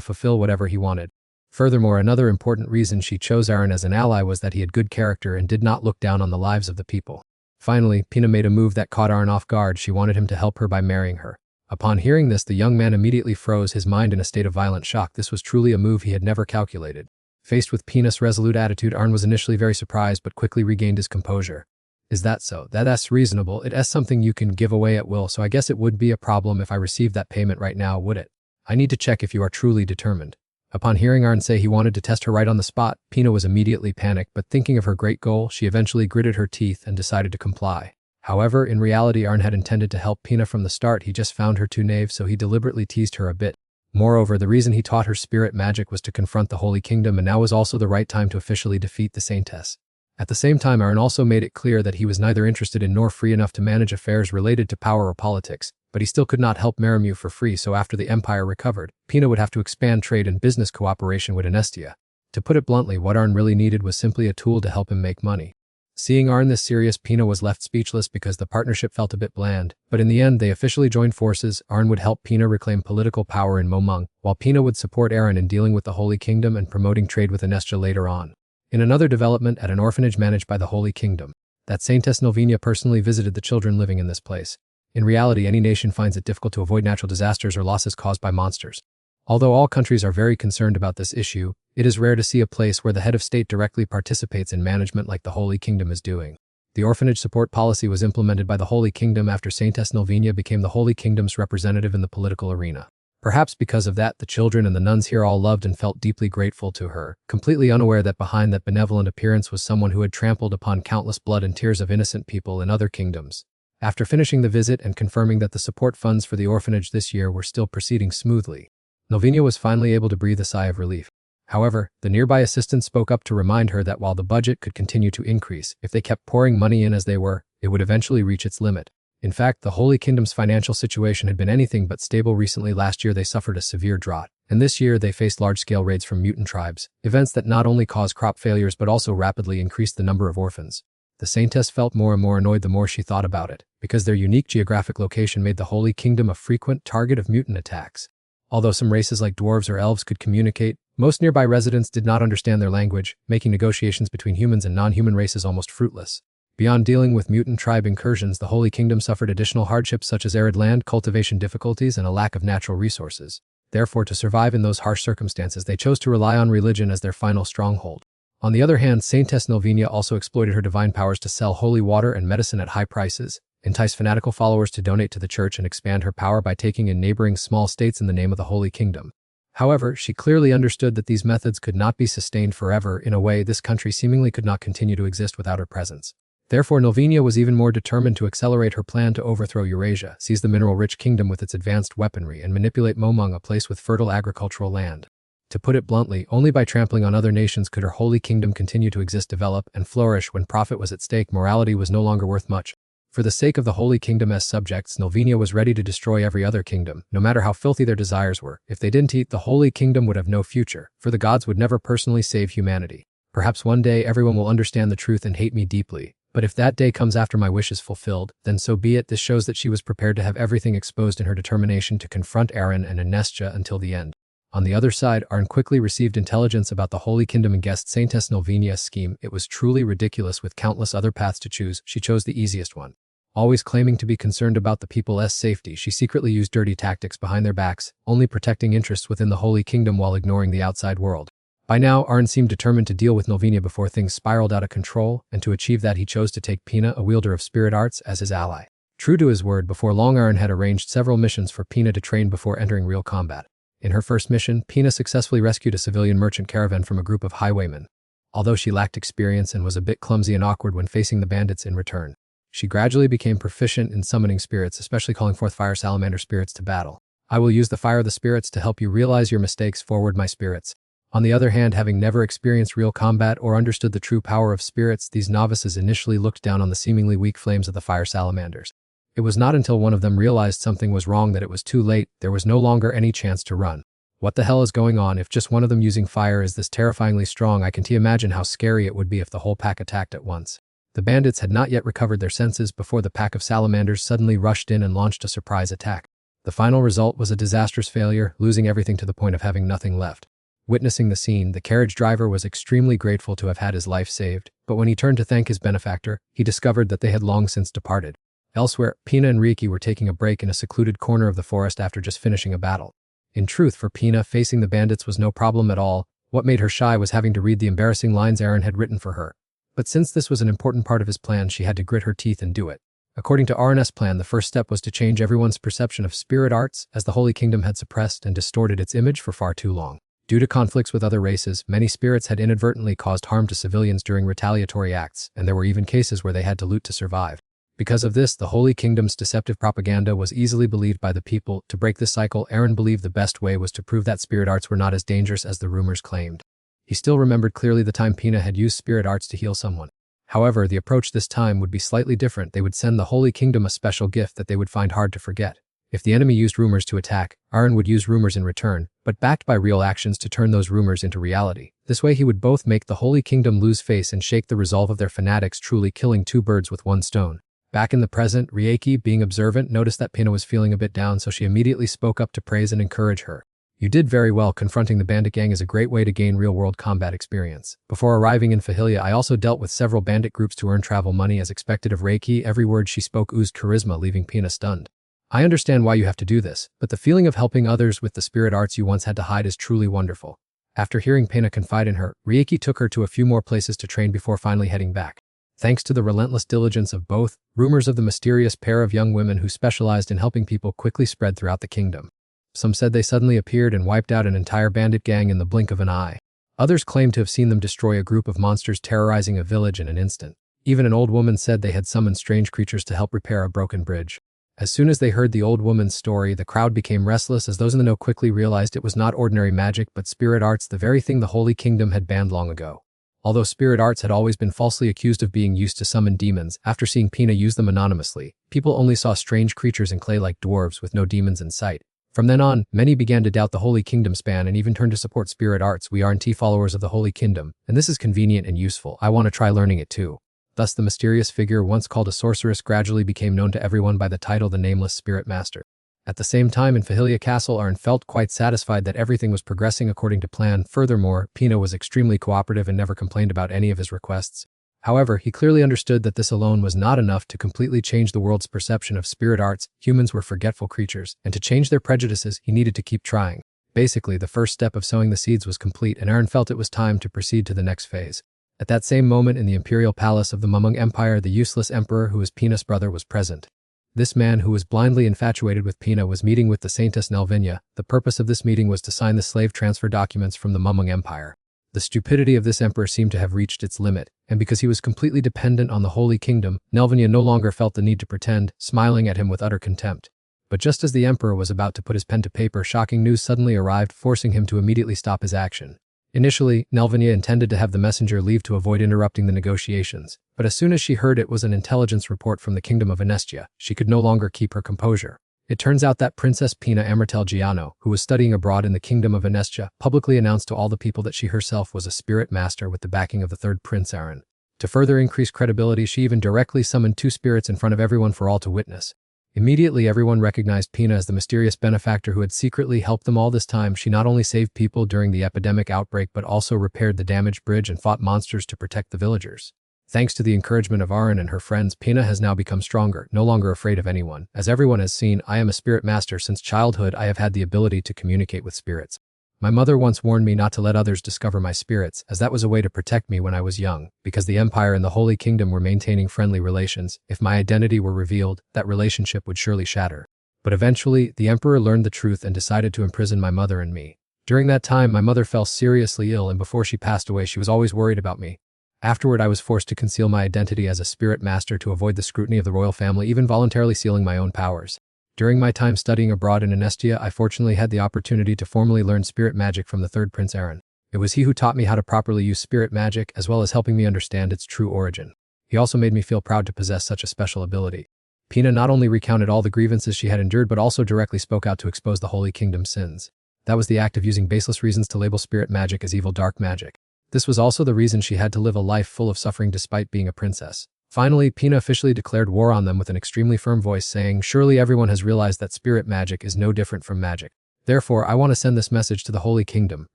fulfill whatever he wanted. Furthermore, another important reason she chose Arn as an ally was that he had good character and did not look down on the lives of the people. Finally, Pina made a move that caught Arn off guard. She wanted him to help her by marrying her. Upon hearing this, the young man immediately froze, his mind in a state of violent shock. This was truly a move he had never calculated. Faced with Pina's resolute attitude, Arn was initially very surprised but quickly regained his composure. Is that so? That's reasonable. It's something you can give away at will, so I guess it would be a problem if I received that payment right now, would it? I need to check if you are truly determined. Upon hearing Arn say he wanted to test her right on the spot, Pina was immediately panicked, but thinking of her great goal, she eventually gritted her teeth and decided to comply. However, in reality, Arn had intended to help Pina from the start. He just found her too naive, so he deliberately teased her a bit. Moreover, the reason he taught her spirit magic was to confront the Holy Kingdom, and now was also the right time to officially defeat the Saintess. At the same time, Arn also made it clear that he was neither interested in nor free enough to manage affairs related to power or politics, but he still could not help Meramu for free, so after the Empire recovered, Pina would have to expand trade and business cooperation with Anestia. To put it bluntly, what Arn really needed was simply a tool to help him make money. Seeing Arn this serious, Pina was left speechless because the partnership felt a bit bland, but in the end they officially joined forces. Arn would help Pina reclaim political power in Momung, while Pina would support Aaron in dealing with the Holy Kingdom and promoting trade with Anestia later on. In another development at an orphanage managed by the Holy Kingdom, that Saintess Novenia personally visited the children living in this place. In reality, any nation finds it difficult to avoid natural disasters or losses caused by monsters. Although all countries are very concerned about this issue, it is rare to see a place where the head of state directly participates in management like the Holy Kingdom is doing. The orphanage support policy was implemented by the Holy Kingdom after Saintess Novenia became the Holy Kingdom's representative in the political arena. Perhaps because of that, the children and the nuns here all loved and felt deeply grateful to her, completely unaware that behind that benevolent appearance was someone who had trampled upon countless blood and tears of innocent people in other kingdoms. After finishing the visit and confirming that the support funds for the orphanage this year were still proceeding smoothly, Novenia was finally able to breathe a sigh of relief. However, the nearby assistant spoke up to remind her that while the budget could continue to increase, if they kept pouring money in as they were, it would eventually reach its limit. In fact, the Holy Kingdom's financial situation had been anything but stable recently. Last year they suffered a severe drought, and this year they faced large-scale raids from mutant tribes, events that not only caused crop failures but also rapidly increased the number of orphans. The Saintess felt more and more annoyed the more she thought about it, because their unique geographic location made the Holy Kingdom a frequent target of mutant attacks. Although some races like dwarves or elves could communicate, most nearby residents did not understand their language, making negotiations between humans and non-human races almost fruitless. Beyond dealing with mutant tribe incursions, the Holy Kingdom suffered additional hardships such as arid land, cultivation difficulties, and a lack of natural resources. Therefore, to survive in those harsh circumstances, they chose to rely on religion as their final stronghold. On the other hand, Saintess Novenia also exploited her divine powers to sell holy water and medicine at high prices, entice fanatical followers to donate to the church, and expand her power by taking in neighboring small states in the name of the Holy Kingdom. However, she clearly understood that these methods could not be sustained forever. In a way, this country seemingly could not continue to exist without her presence. Therefore, Novenia was even more determined to accelerate her plan to overthrow Eurasia, seize the mineral-rich kingdom with its advanced weaponry, and manipulate Momung, a place with fertile agricultural land. To put it bluntly, only by trampling on other nations could her Holy Kingdom continue to exist, develop, and flourish. When profit was at stake, morality was no longer worth much. For the sake of the Holy Kingdom as subjects, Novenia was ready to destroy every other kingdom, no matter how filthy their desires were. If they didn't eat, the Holy Kingdom would have no future, for the gods would never personally save humanity. Perhaps one day everyone will understand the truth and hate me deeply. But if that day comes after my wish is fulfilled, then so be it. This shows that she was prepared to have everything exposed in her determination to confront Aaron and Anestia until the end. On the other side, Aaron quickly received intelligence about the Holy Kingdom and guessed Saintess Novenia's scheme. It was truly ridiculous. With countless other paths to choose, she chose the easiest one. Always claiming to be concerned about the people's safety, she secretly used dirty tactics behind their backs, only protecting interests within the Holy Kingdom while ignoring the outside world. By now, Aaron seemed determined to deal with Novenia before things spiraled out of control, and to achieve that he chose to take Pina, a wielder of spirit arts, as his ally. True to his word, before long Aaron had arranged several missions for Pina to train before entering real combat. In her first mission, Pina successfully rescued a civilian merchant caravan from a group of highwaymen. Although she lacked experience and was a bit clumsy and awkward when facing the bandits in return, she gradually became proficient in summoning spirits, especially calling forth fire salamander spirits to battle. "I will use the fire of the spirits to help you realize your mistakes. Forward, my spirits." On the other hand, having never experienced real combat or understood the true power of spirits, these novices initially looked down on the seemingly weak flames of the fire salamanders. It was not until one of them realized something was wrong that it was too late. There was no longer any chance to run. What the hell is going on? If just one of them using fire is this terrifyingly strong, I can imagine how scary it would be if the whole pack attacked at once. The bandits had not yet recovered their senses before the pack of salamanders suddenly rushed in and launched a surprise attack. The final result was a disastrous failure, losing everything to the point of having nothing left. Witnessing the scene, the carriage driver was extremely grateful to have had his life saved, but when he turned to thank his benefactor, he discovered that they had long since departed. Elsewhere, Pina and Rieki were taking a break in a secluded corner of the forest after just finishing a battle. In truth, for Pina, facing the bandits was no problem at all. What made her shy was having to read the embarrassing lines Aaron had written for her. But since this was an important part of his plan, she had to grit her teeth and do it. According to Aaron's plan, the first step was to change everyone's perception of spirit arts, as the Holy Kingdom had suppressed and distorted its image for far too long. Due to conflicts with other races, many spirits had inadvertently caused harm to civilians during retaliatory acts, and there were even cases where they had to loot to survive. Because of this, the Holy Kingdom's deceptive propaganda was easily believed by the people. To break this cycle, Aaron believed the best way was to prove that spirit arts were not as dangerous as the rumors claimed. He still remembered clearly the time Pina had used spirit arts to heal someone. However, the approach this time would be slightly different. They would send the Holy Kingdom a special gift that they would find hard to forget. If the enemy used rumors to attack, Aaron would use rumors in return, but backed by real actions to turn those rumors into reality. This way he would both make the Holy Kingdom lose face and shake the resolve of their fanatics, truly killing two birds with one stone. Back in the present, Rieki, being observant, noticed that Pina was feeling a bit down, so she immediately spoke up to praise and encourage her. You did very well. Confronting the bandit gang is a great way to gain real-world combat experience. Before arriving in Fahilia, I also dealt with several bandit groups to earn travel money as expected of Reiki. Every word she spoke oozed charisma, leaving Pina stunned. I understand why you have to do this, but the feeling of helping others with the spirit arts you once had to hide is truly wonderful. After hearing Pina confide in her, Reiki took her to a few more places to train before finally heading back. Thanks to the relentless diligence of both, rumors of the mysterious pair of young women who specialized in helping people quickly spread throughout the kingdom. Some said they suddenly appeared and wiped out an entire bandit gang in the blink of an eye. Others claimed to have seen them destroy a group of monsters terrorizing a village in an instant. Even an old woman said they had summoned strange creatures to help repair a broken bridge. As soon as they heard the old woman's story, the crowd became restless as those in the know quickly realized it was not ordinary magic but spirit arts, the very thing the Holy Kingdom had banned long ago. Although spirit arts had always been falsely accused of being used to summon demons, after seeing Pina use them anonymously, people only saw strange creatures in clay like dwarves with no demons in sight. From then on, many began to doubt the Holy Kingdom's ban and even turned to support spirit arts. We aren't followers of the Holy Kingdom, and this is convenient and useful. I want to try learning it too. Thus the mysterious figure once called a sorceress gradually became known to everyone by the title the Nameless Spirit Master. At the same time in Fahilia Castle, Arn felt quite satisfied that everything was progressing according to plan. Furthermore, Pina was extremely cooperative and never complained about any of his requests. However, he clearly understood that this alone was not enough to completely change the world's perception of spirit arts. Humans were forgetful creatures, and to change their prejudices, he needed to keep trying. Basically, the first step of sowing the seeds was complete, and Arn felt it was time to proceed to the next phase. At that same moment in the imperial palace of the Mumung Empire, the useless emperor who was Pina's brother was present. This man, who was blindly infatuated with Pina, was meeting with the Saintess Nelvinia. The purpose of this meeting was to sign the slave transfer documents from the Mumung Empire. The stupidity of this emperor seemed to have reached its limit, and because he was completely dependent on the Holy Kingdom, Nelvinia no longer felt the need to pretend, smiling at him with utter contempt. But just as the emperor was about to put his pen to paper, shocking news suddenly arrived, forcing him to immediately stop his action. Initially, Nelvinia intended to have the messenger leave to avoid interrupting the negotiations, but as soon as she heard it was an intelligence report from the Kingdom of Venestia, she could no longer keep her composure. It turns out that Princess Pina Amartelgiano, who was studying abroad in the Kingdom of Venestia, publicly announced to all the people that she herself was a spirit master with the backing of the third Prince Aaron. To further increase credibility, she even directly summoned two spirits in front of everyone for all to witness. Immediately, everyone recognized Pina as the mysterious benefactor who had secretly helped them all this time. She not only saved people during the epidemic outbreak but also repaired the damaged bridge and fought monsters to protect the villagers. Thanks to the encouragement of Aaron and her friends, Pina has now become stronger, no longer afraid of anyone. As everyone has seen, I am a spirit master. Since childhood, I have had the ability to communicate with spirits. My mother once warned me not to let others discover my spirits, as that was a way to protect me when I was young, because the Empire and the Holy Kingdom were maintaining friendly relations. If my identity were revealed, that relationship would surely shatter. But eventually, the Emperor learned the truth and decided to imprison my mother and me. During that time, my mother fell seriously ill, and before she passed away, she was always worried about me. Afterward, I was forced to conceal my identity as a spirit master to avoid the scrutiny of the royal family, even voluntarily sealing my own powers. During my time studying abroad in Anestia, I fortunately had the opportunity to formally learn spirit magic from the third Prince Aaron. It was he who taught me how to properly use spirit magic, as well as helping me understand its true origin. He also made me feel proud to possess such a special ability. Pina not only recounted all the grievances she had endured but also directly spoke out to expose the Holy Kingdom's sins. That was the act of using baseless reasons to label spirit magic as evil dark magic. This was also the reason she had to live a life full of suffering despite being a princess. Finally, Pina officially declared war on them with an extremely firm voice, saying, "Surely everyone has realized that spirit magic is no different from magic. Therefore, I want to send this message to the Holy Kingdom.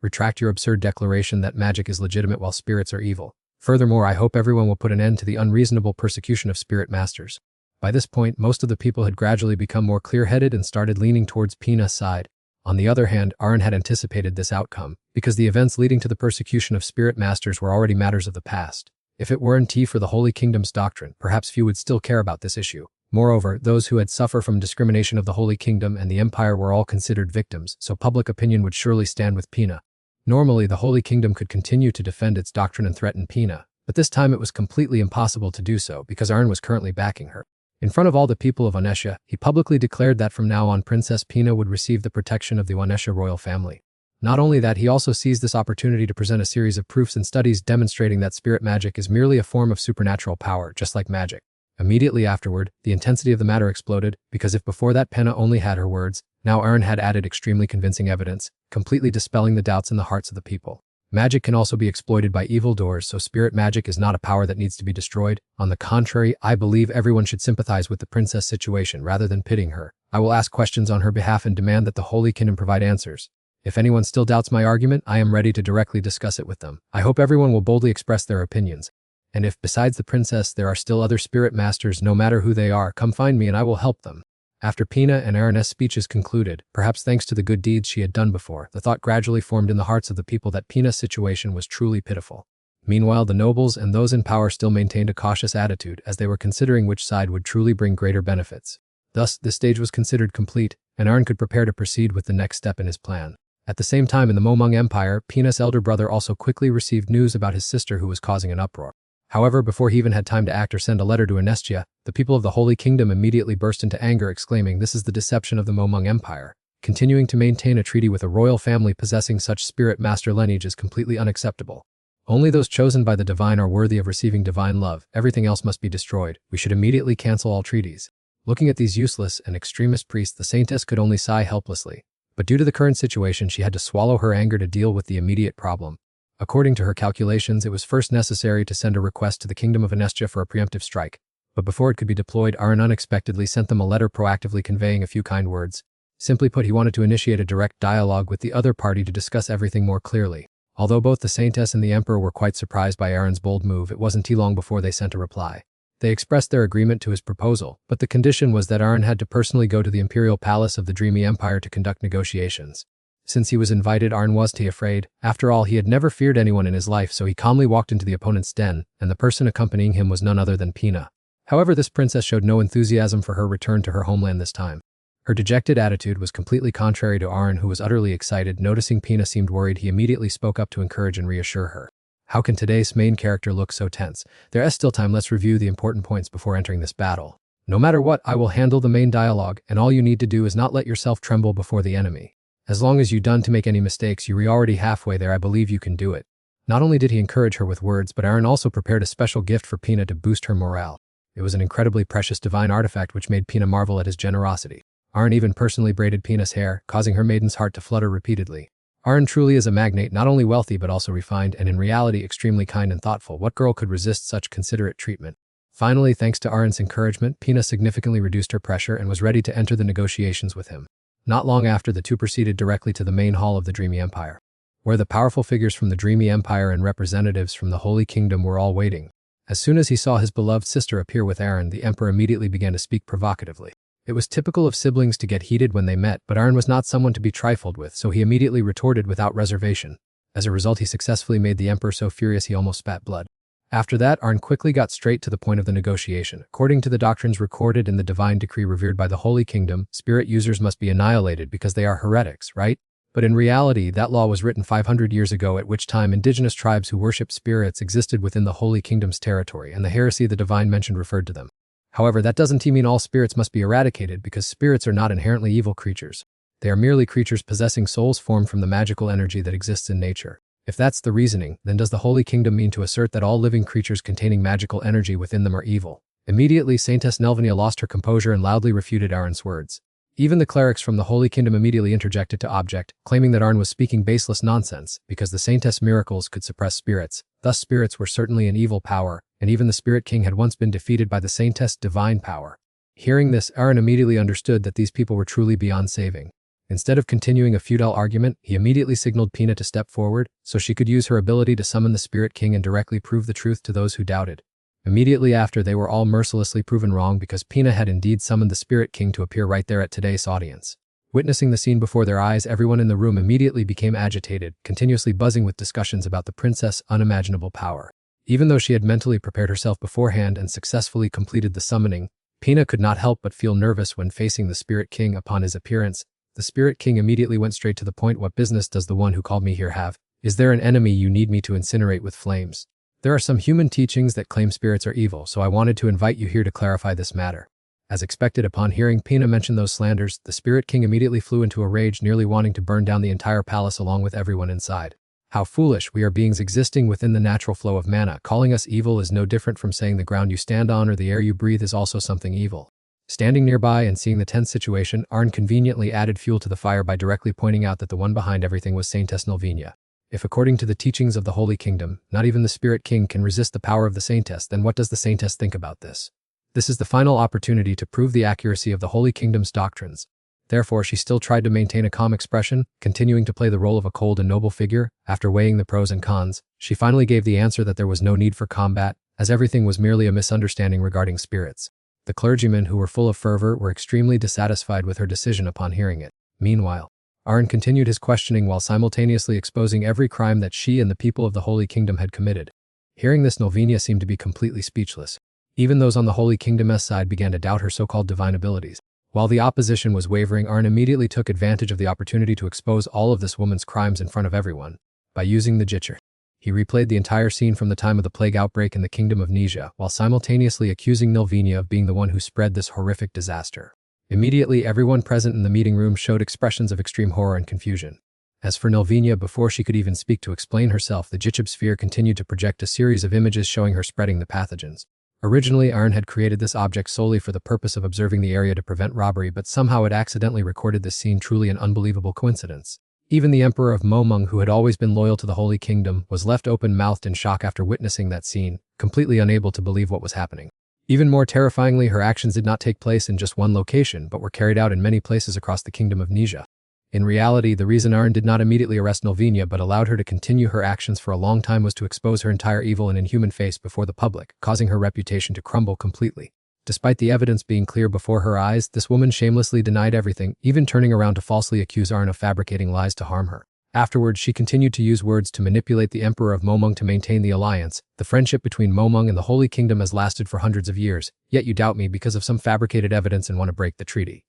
Retract your absurd declaration that magic is legitimate while spirits are evil. Furthermore, I hope everyone will put an end to the unreasonable persecution of spirit masters." By this point, most of the people had gradually become more clear-headed and started leaning towards Pina's side. On the other hand, Aaron had anticipated this outcome, because the events leading to the persecution of spirit masters were already matters of the past. If it weren't for the Holy Kingdom's doctrine, perhaps few would still care about this issue. Moreover, those who had suffered from discrimination of the Holy Kingdom and the Empire were all considered victims, so public opinion would surely stand with Pina. Normally, the Holy Kingdom could continue to defend its doctrine and threaten Pina, but this time it was completely impossible to do so because Aaron was currently backing her. In front of all the people of Onesha, he publicly declared that from now on Princess Pina would receive the protection of the Onesha royal family. Not only that, he also seized this opportunity to present a series of proofs and studies demonstrating that spirit magic is merely a form of supernatural power, just like magic. Immediately afterward, the intensity of the matter exploded, because if before that Pina only had her words, now Aaron had added extremely convincing evidence, completely dispelling the doubts in the hearts of the people. Magic can also be exploited by evildoers, so spirit magic is not a power that needs to be destroyed. On the contrary, I believe everyone should sympathize with the princess situation rather than pitying her. I will ask questions on her behalf and demand that the Holy Kingdom provide answers. If anyone still doubts my argument, I am ready to directly discuss it with them. I hope everyone will boldly express their opinions. And if, besides the princess, there are still other spirit masters, no matter who they are, come find me and I will help them." After Pina and Aaron's speeches concluded, perhaps thanks to the good deeds she had done before, the thought gradually formed in the hearts of the people that Pina's situation was truly pitiful. Meanwhile, the nobles and those in power still maintained a cautious attitude as they were considering which side would truly bring greater benefits. Thus, this stage was considered complete, and Aaron could prepare to proceed with the next step in his plan. At the same time, in the Momong Empire, Pina's elder brother also quickly received news about his sister who was causing an uproar. However, before he even had time to act or send a letter to Anestia, the people of the Holy Kingdom immediately burst into anger, exclaiming, "This is the deception of the Momong Empire. Continuing to maintain a treaty with a royal family possessing such spirit master lineage is completely unacceptable. Only those chosen by the divine are worthy of receiving divine love. Everything else must be destroyed. We should immediately cancel all treaties." Looking at these useless and extremist priests, the saintess could only sigh helplessly. But due to the current situation, she had to swallow her anger to deal with the immediate problem. According to her calculations, it was first necessary to send a request to the kingdom of Anestia for a preemptive strike. But before it could be deployed, Aaron unexpectedly sent them a letter proactively conveying a few kind words. Simply put, he wanted to initiate a direct dialogue with the other party to discuss everything more clearly. Although both the saintess and the emperor were quite surprised by Aaron's bold move, it wasn't too long before they sent a reply. They expressed their agreement to his proposal, but the condition was that Aaron had to personally go to the imperial palace of the Dreamy Empire to conduct negotiations. Since he was invited, Aaron wasn't afraid. After all, he had never feared anyone in his life, so he calmly walked into the opponent's den, and the person accompanying him was none other than Pina. However, this princess showed no enthusiasm for her return to her homeland this time. Her dejected attitude was completely contrary to Aaron, who was utterly excited. Noticing Pina seemed worried, he immediately spoke up to encourage and reassure her. How can today's main character look so tense? There is still time. Let's review the important points before entering this battle. No matter what, I will handle the main dialogue, and all you need to do is not let yourself tremble before the enemy. As long as you don't make any mistakes, you're already halfway there. I believe you can do it. Not only did he encourage her with words, but Aaron also prepared a special gift for Pina to boost her morale. It was an incredibly precious divine artifact which made Pina marvel at his generosity. Aaron even personally braided Pina's hair, causing her maiden's heart to flutter repeatedly. Aaron truly is a magnate, not only wealthy but also refined and in reality extremely kind and thoughtful. What girl could resist such considerate treatment? Finally, thanks to Aaron's encouragement, Pina significantly reduced her pressure and was ready to enter the negotiations with him. Not long after, the two proceeded directly to the main hall of the Dreamy Empire, where the powerful figures from the Dreamy Empire and representatives from the Holy Kingdom were all waiting. As soon as he saw his beloved sister appear with Aaron, the emperor immediately began to speak provocatively. It was typical of siblings to get heated when they met, but Aaron was not someone to be trifled with, so he immediately retorted without reservation. As a result, he successfully made the emperor so furious he almost spat blood. After that, Aaron quickly got straight to the point of the negotiation. According to the doctrines recorded in the divine decree revered by the Holy Kingdom, spirit users must be annihilated because they are heretics, right? But in reality, that law was written 500 years ago, at which time indigenous tribes who worship spirits existed within the Holy Kingdom's territory, and the heresy the divine mentioned referred to them. However, that doesn't mean all spirits must be eradicated, because spirits are not inherently evil creatures. They are merely creatures possessing souls formed from the magical energy that exists in nature. If that's the reasoning, then does the Holy Kingdom mean to assert that all living creatures containing magical energy within them are evil? Immediately, Saintess Nelvania lost her composure and loudly refuted Aaron's words. Even the clerics from the Holy Kingdom immediately interjected to object, claiming that Aaron was speaking baseless nonsense, because the Saintess' miracles could suppress spirits. Thus, spirits were certainly an evil power, and even the Spirit King had once been defeated by the Saintess' divine power. Hearing this, Aaron immediately understood that these people were truly beyond saving. Instead of continuing a futile argument, he immediately signaled Pina to step forward, so she could use her ability to summon the Spirit King and directly prove the truth to those who doubted. Immediately after, they were all mercilessly proven wrong, because Pina had indeed summoned the Spirit King to appear right there at today's audience. Witnessing the scene before their eyes, everyone in the room immediately became agitated, continuously buzzing with discussions about the princess' unimaginable power. Even though she had mentally prepared herself beforehand and successfully completed the summoning, Pina could not help but feel nervous when facing the Spirit King. Upon his appearance, the Spirit King immediately went straight to the point. "What business does the one who called me here have? Is there an enemy you need me to incinerate with flames? There are some human teachings that claim spirits are evil, so I wanted to invite you here to clarify this matter." As expected, upon hearing Pina mention those slanders, the Spirit King immediately flew into a rage, nearly wanting to burn down the entire palace along with everyone inside. How foolish! We are beings existing within the natural flow of mana. Calling us evil is no different from saying the ground you stand on or the air you breathe is also something evil. Standing nearby and seeing the tense situation, Aaron conveniently added fuel to the fire by directly pointing out that the one behind everything was Saintess Nelvania. If, according to the teachings of the Holy Kingdom, not even the Spirit King can resist the power of the Saintess, then what does the Saintess think about this? This is the final opportunity to prove the accuracy of the Holy Kingdom's doctrines. Therefore, she still tried to maintain a calm expression, continuing to play the role of a cold and noble figure. After weighing the pros and cons, she finally gave the answer that there was no need for combat, as everything was merely a misunderstanding regarding spirits. The clergymen, who were full of fervor, were extremely dissatisfied with her decision upon hearing it. Meanwhile, Arn continued his questioning while simultaneously exposing every crime that she and the people of the Holy Kingdom had committed. Hearing this, Nilvina seemed to be completely speechless. Even those on the Holy Kingdom's side began to doubt her so-called divine abilities. While the opposition was wavering, Arn immediately took advantage of the opportunity to expose all of this woman's crimes in front of everyone. By using the Jitcher, he replayed the entire scene from the time of the plague outbreak in the Kingdom of Nija, while simultaneously accusing Nilvina of being the one who spread this horrific disaster. Immediately, everyone present in the meeting room showed expressions of extreme horror and confusion. As for Nilvina, before she could even speak to explain herself, the Jichib sphere continued to project a series of images showing her spreading the pathogens. Originally, Arn had created this object solely for the purpose of observing the area to prevent robbery, but somehow it accidentally recorded this scene, truly an unbelievable coincidence. Even the Emperor of Momung, who had always been loyal to the Holy Kingdom, was left open-mouthed in shock after witnessing that scene, completely unable to believe what was happening. Even more terrifyingly, her actions did not take place in just one location, but were carried out in many places across the Kingdom of Nija. In reality, the reason Arn did not immediately arrest Nilvina but allowed her to continue her actions for a long time was to expose her entire evil and inhuman face before the public, causing her reputation to crumble completely. Despite the evidence being clear before her eyes, this woman shamelessly denied everything, even turning around to falsely accuse Arn of fabricating lies to harm her. Afterwards, she continued to use words to manipulate the Emperor of Momung to maintain the alliance. The friendship between Momung and the Holy Kingdom has lasted for hundreds of years, yet you doubt me because of some fabricated evidence and want to break the treaty.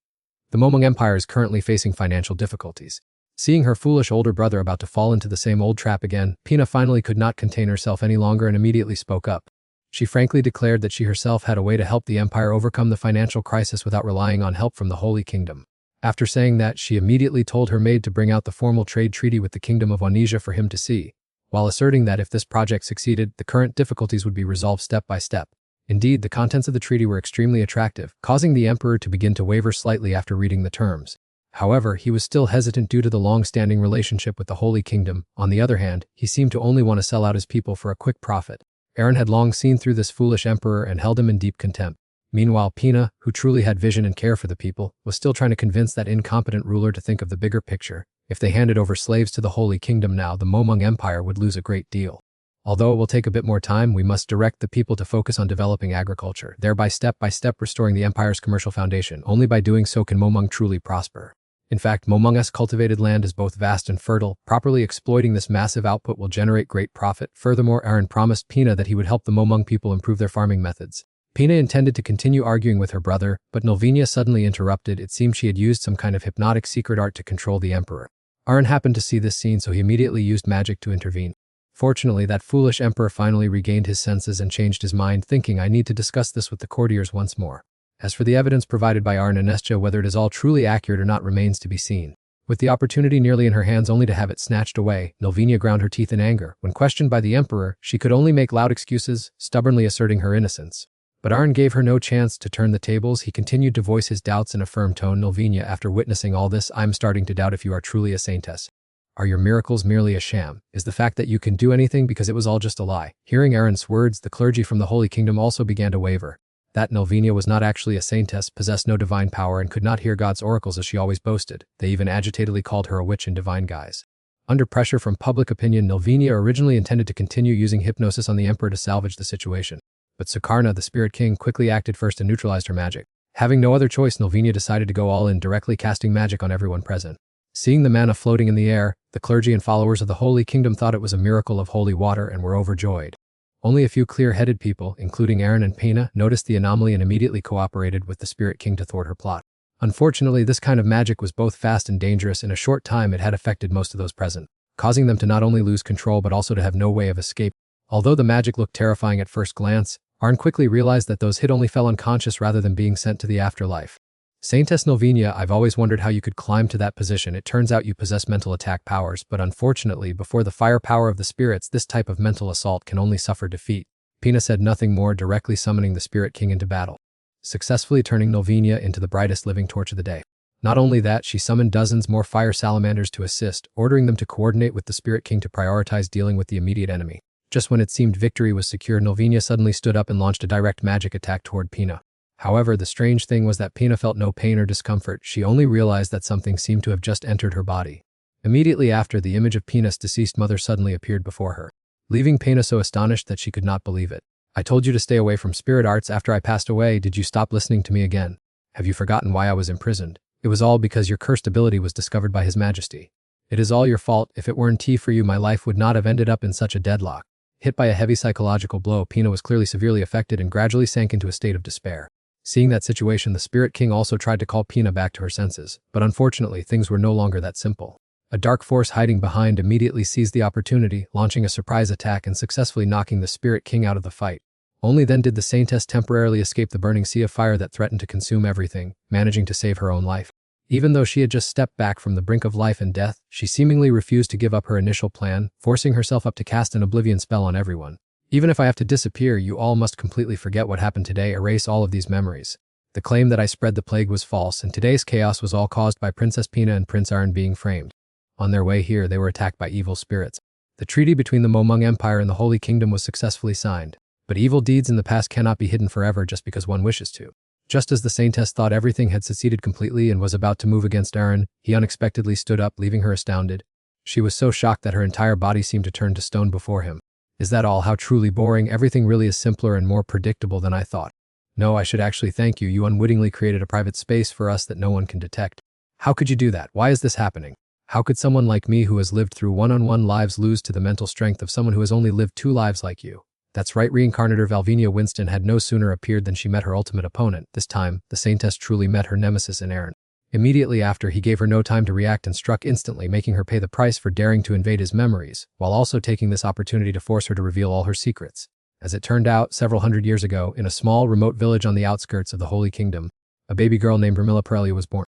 The Momung Empire is currently facing financial difficulties. Seeing her foolish older brother about to fall into the same old trap again, Pina finally could not contain herself any longer and immediately spoke up. She frankly declared that she herself had a way to help the empire overcome the financial crisis without relying on help from the Holy Kingdom. After saying that, she immediately told her maid to bring out the formal trade treaty with the Kingdom of Wanija for him to see, while asserting that if this project succeeded, the current difficulties would be resolved step by step. Indeed, the contents of the treaty were extremely attractive, causing the emperor to begin to waver slightly after reading the terms. However, he was still hesitant due to the long-standing relationship with the Holy Kingdom. On the other hand, he seemed to only want to sell out his people for a quick profit. Aaron had long seen through this foolish emperor and held him in deep contempt. Meanwhile, Pina, who truly had vision and care for the people, was still trying to convince that incompetent ruler to think of the bigger picture. If they handed over slaves to the Holy Kingdom now, the Momung Empire would lose a great deal. Although it will take a bit more time, we must direct the people to focus on developing agriculture, thereby step by step restoring the empire's commercial foundation. Only by doing so can Momung truly prosper. In fact, Momung's cultivated land is both vast and fertile. Properly exploiting this massive output will generate great profit. Furthermore, Aaron promised Pina that he would help the Momung people improve their farming methods. Pina intended to continue arguing with her brother, but Nilvina suddenly interrupted. It seemed she had used some kind of hypnotic secret art to control the emperor. Aaron happened to see this scene, so he immediately used magic to intervene. Fortunately, that foolish emperor finally regained his senses and changed his mind, thinking, I need to discuss this with the courtiers once more. As for the evidence provided by Aaron and Nestia, whether it is all truly accurate or not remains to be seen. With the opportunity nearly in her hands only to have it snatched away, Nilvina ground her teeth in anger. When questioned by the emperor, she could only make loud excuses, stubbornly asserting her innocence. But Aaron gave her no chance to turn the tables. He continued to voice his doubts in a firm tone. Nilvina, after witnessing all this, I'm starting to doubt if you are truly a saintess. Are your miracles merely a sham? Is the fact that you can do anything because it was all just a lie? Hearing Aaron's words, the clergy from the Holy Kingdom also began to waver. That Nilvina was not actually a saintess, possessed no divine power, and could not hear God's oracles as she always boasted. They even agitatedly called her a witch in divine guise. Under pressure from public opinion, Nilvina originally intended to continue using hypnosis on the emperor to salvage the situation. But Sukarna, the Spirit King, quickly acted first and neutralized her magic. Having no other choice, Nilvina decided to go all in, directly casting magic on everyone present. Seeing the manna floating in the air, the clergy and followers of the Holy Kingdom thought it was a miracle of holy water and were overjoyed. Only a few clear-headed people, including Aaron and Pina, noticed the anomaly and immediately cooperated with the Spirit King to thwart her plot. Unfortunately, this kind of magic was both fast and dangerous. In a short time, it had affected most of those present, causing them to not only lose control but also to have no way of escape. Although the magic looked terrifying at first glance, Aaron quickly realized that those hit only fell unconscious rather than being sent to the afterlife. Saintess Nilvina, I've always wondered how you could climb to that position. It turns out you possess mental attack powers, but unfortunately, before the firepower of the spirits, this type of mental assault can only suffer defeat. Pina said nothing more, directly summoning the Spirit King into battle, successfully turning Nilvina into the brightest living torch of the day. Not only that, she summoned dozens more fire salamanders to assist, ordering them to coordinate with the Spirit King to prioritize dealing with the immediate enemy. Just when it seemed victory was secure, Nilvina suddenly stood up and launched a direct magic attack toward Pina. However, the strange thing was that Pina felt no pain or discomfort. She only realized that something seemed to have just entered her body. Immediately after, the image of Pina's deceased mother suddenly appeared before her, leaving Pina so astonished that she could not believe it. I told you to stay away from spirit arts after I passed away. Did you stop listening to me again? Have you forgotten why I was imprisoned? It was all because your cursed ability was discovered by His Majesty. It is all your fault. If it weren't for you, my life would not have ended up in such a deadlock. Hit by a heavy psychological blow, Pina was clearly severely affected and gradually sank into a state of despair. Seeing that situation, the Spirit King also tried to call Pina back to her senses, but unfortunately things were no longer that simple. A dark force hiding behind immediately seized the opportunity, launching a surprise attack and successfully knocking the Spirit King out of the fight. Only then did the Saintess temporarily escape the burning sea of fire that threatened to consume everything, managing to save her own life. Even though she had just stepped back from the brink of life and death, she seemingly refused to give up her initial plan, forcing herself up to cast an oblivion spell on everyone. Even if I have to disappear, you all must completely forget what happened today, erase all of these memories. The claim that I spread the plague was false, and today's chaos was all caused by Princess Pina and Prince Arn being framed. On their way here, they were attacked by evil spirits. The treaty between the Momung Empire and the Holy Kingdom was successfully signed. But evil deeds in the past cannot be hidden forever just because one wishes to. Just as the Saintess thought everything had succeeded completely and was about to move against Arn, he unexpectedly stood up, leaving her astounded. She was so shocked that her entire body seemed to turn to stone before him. Is that all? How truly boring. Everything really is simpler and more predictable than I thought. No, I should actually thank you. You unwittingly created a private space for us that no one can detect. How could you do that? Why is this happening? How could someone like me who has lived through one-on-one lives lose to the mental strength of someone who has only lived 2 lives like you? That's right, reincarnator Valvinia Winston had no sooner appeared than she met her ultimate opponent. This time, the Saintess truly met her nemesis in Aaron. Immediately after, he gave her no time to react and struck instantly, making her pay the price for daring to invade his memories, while also taking this opportunity to force her to reveal all her secrets. As it turned out, several hundred years ago, in a small, remote village on the outskirts of the Holy Kingdom, a baby girl named Ramilla Pirelli was born.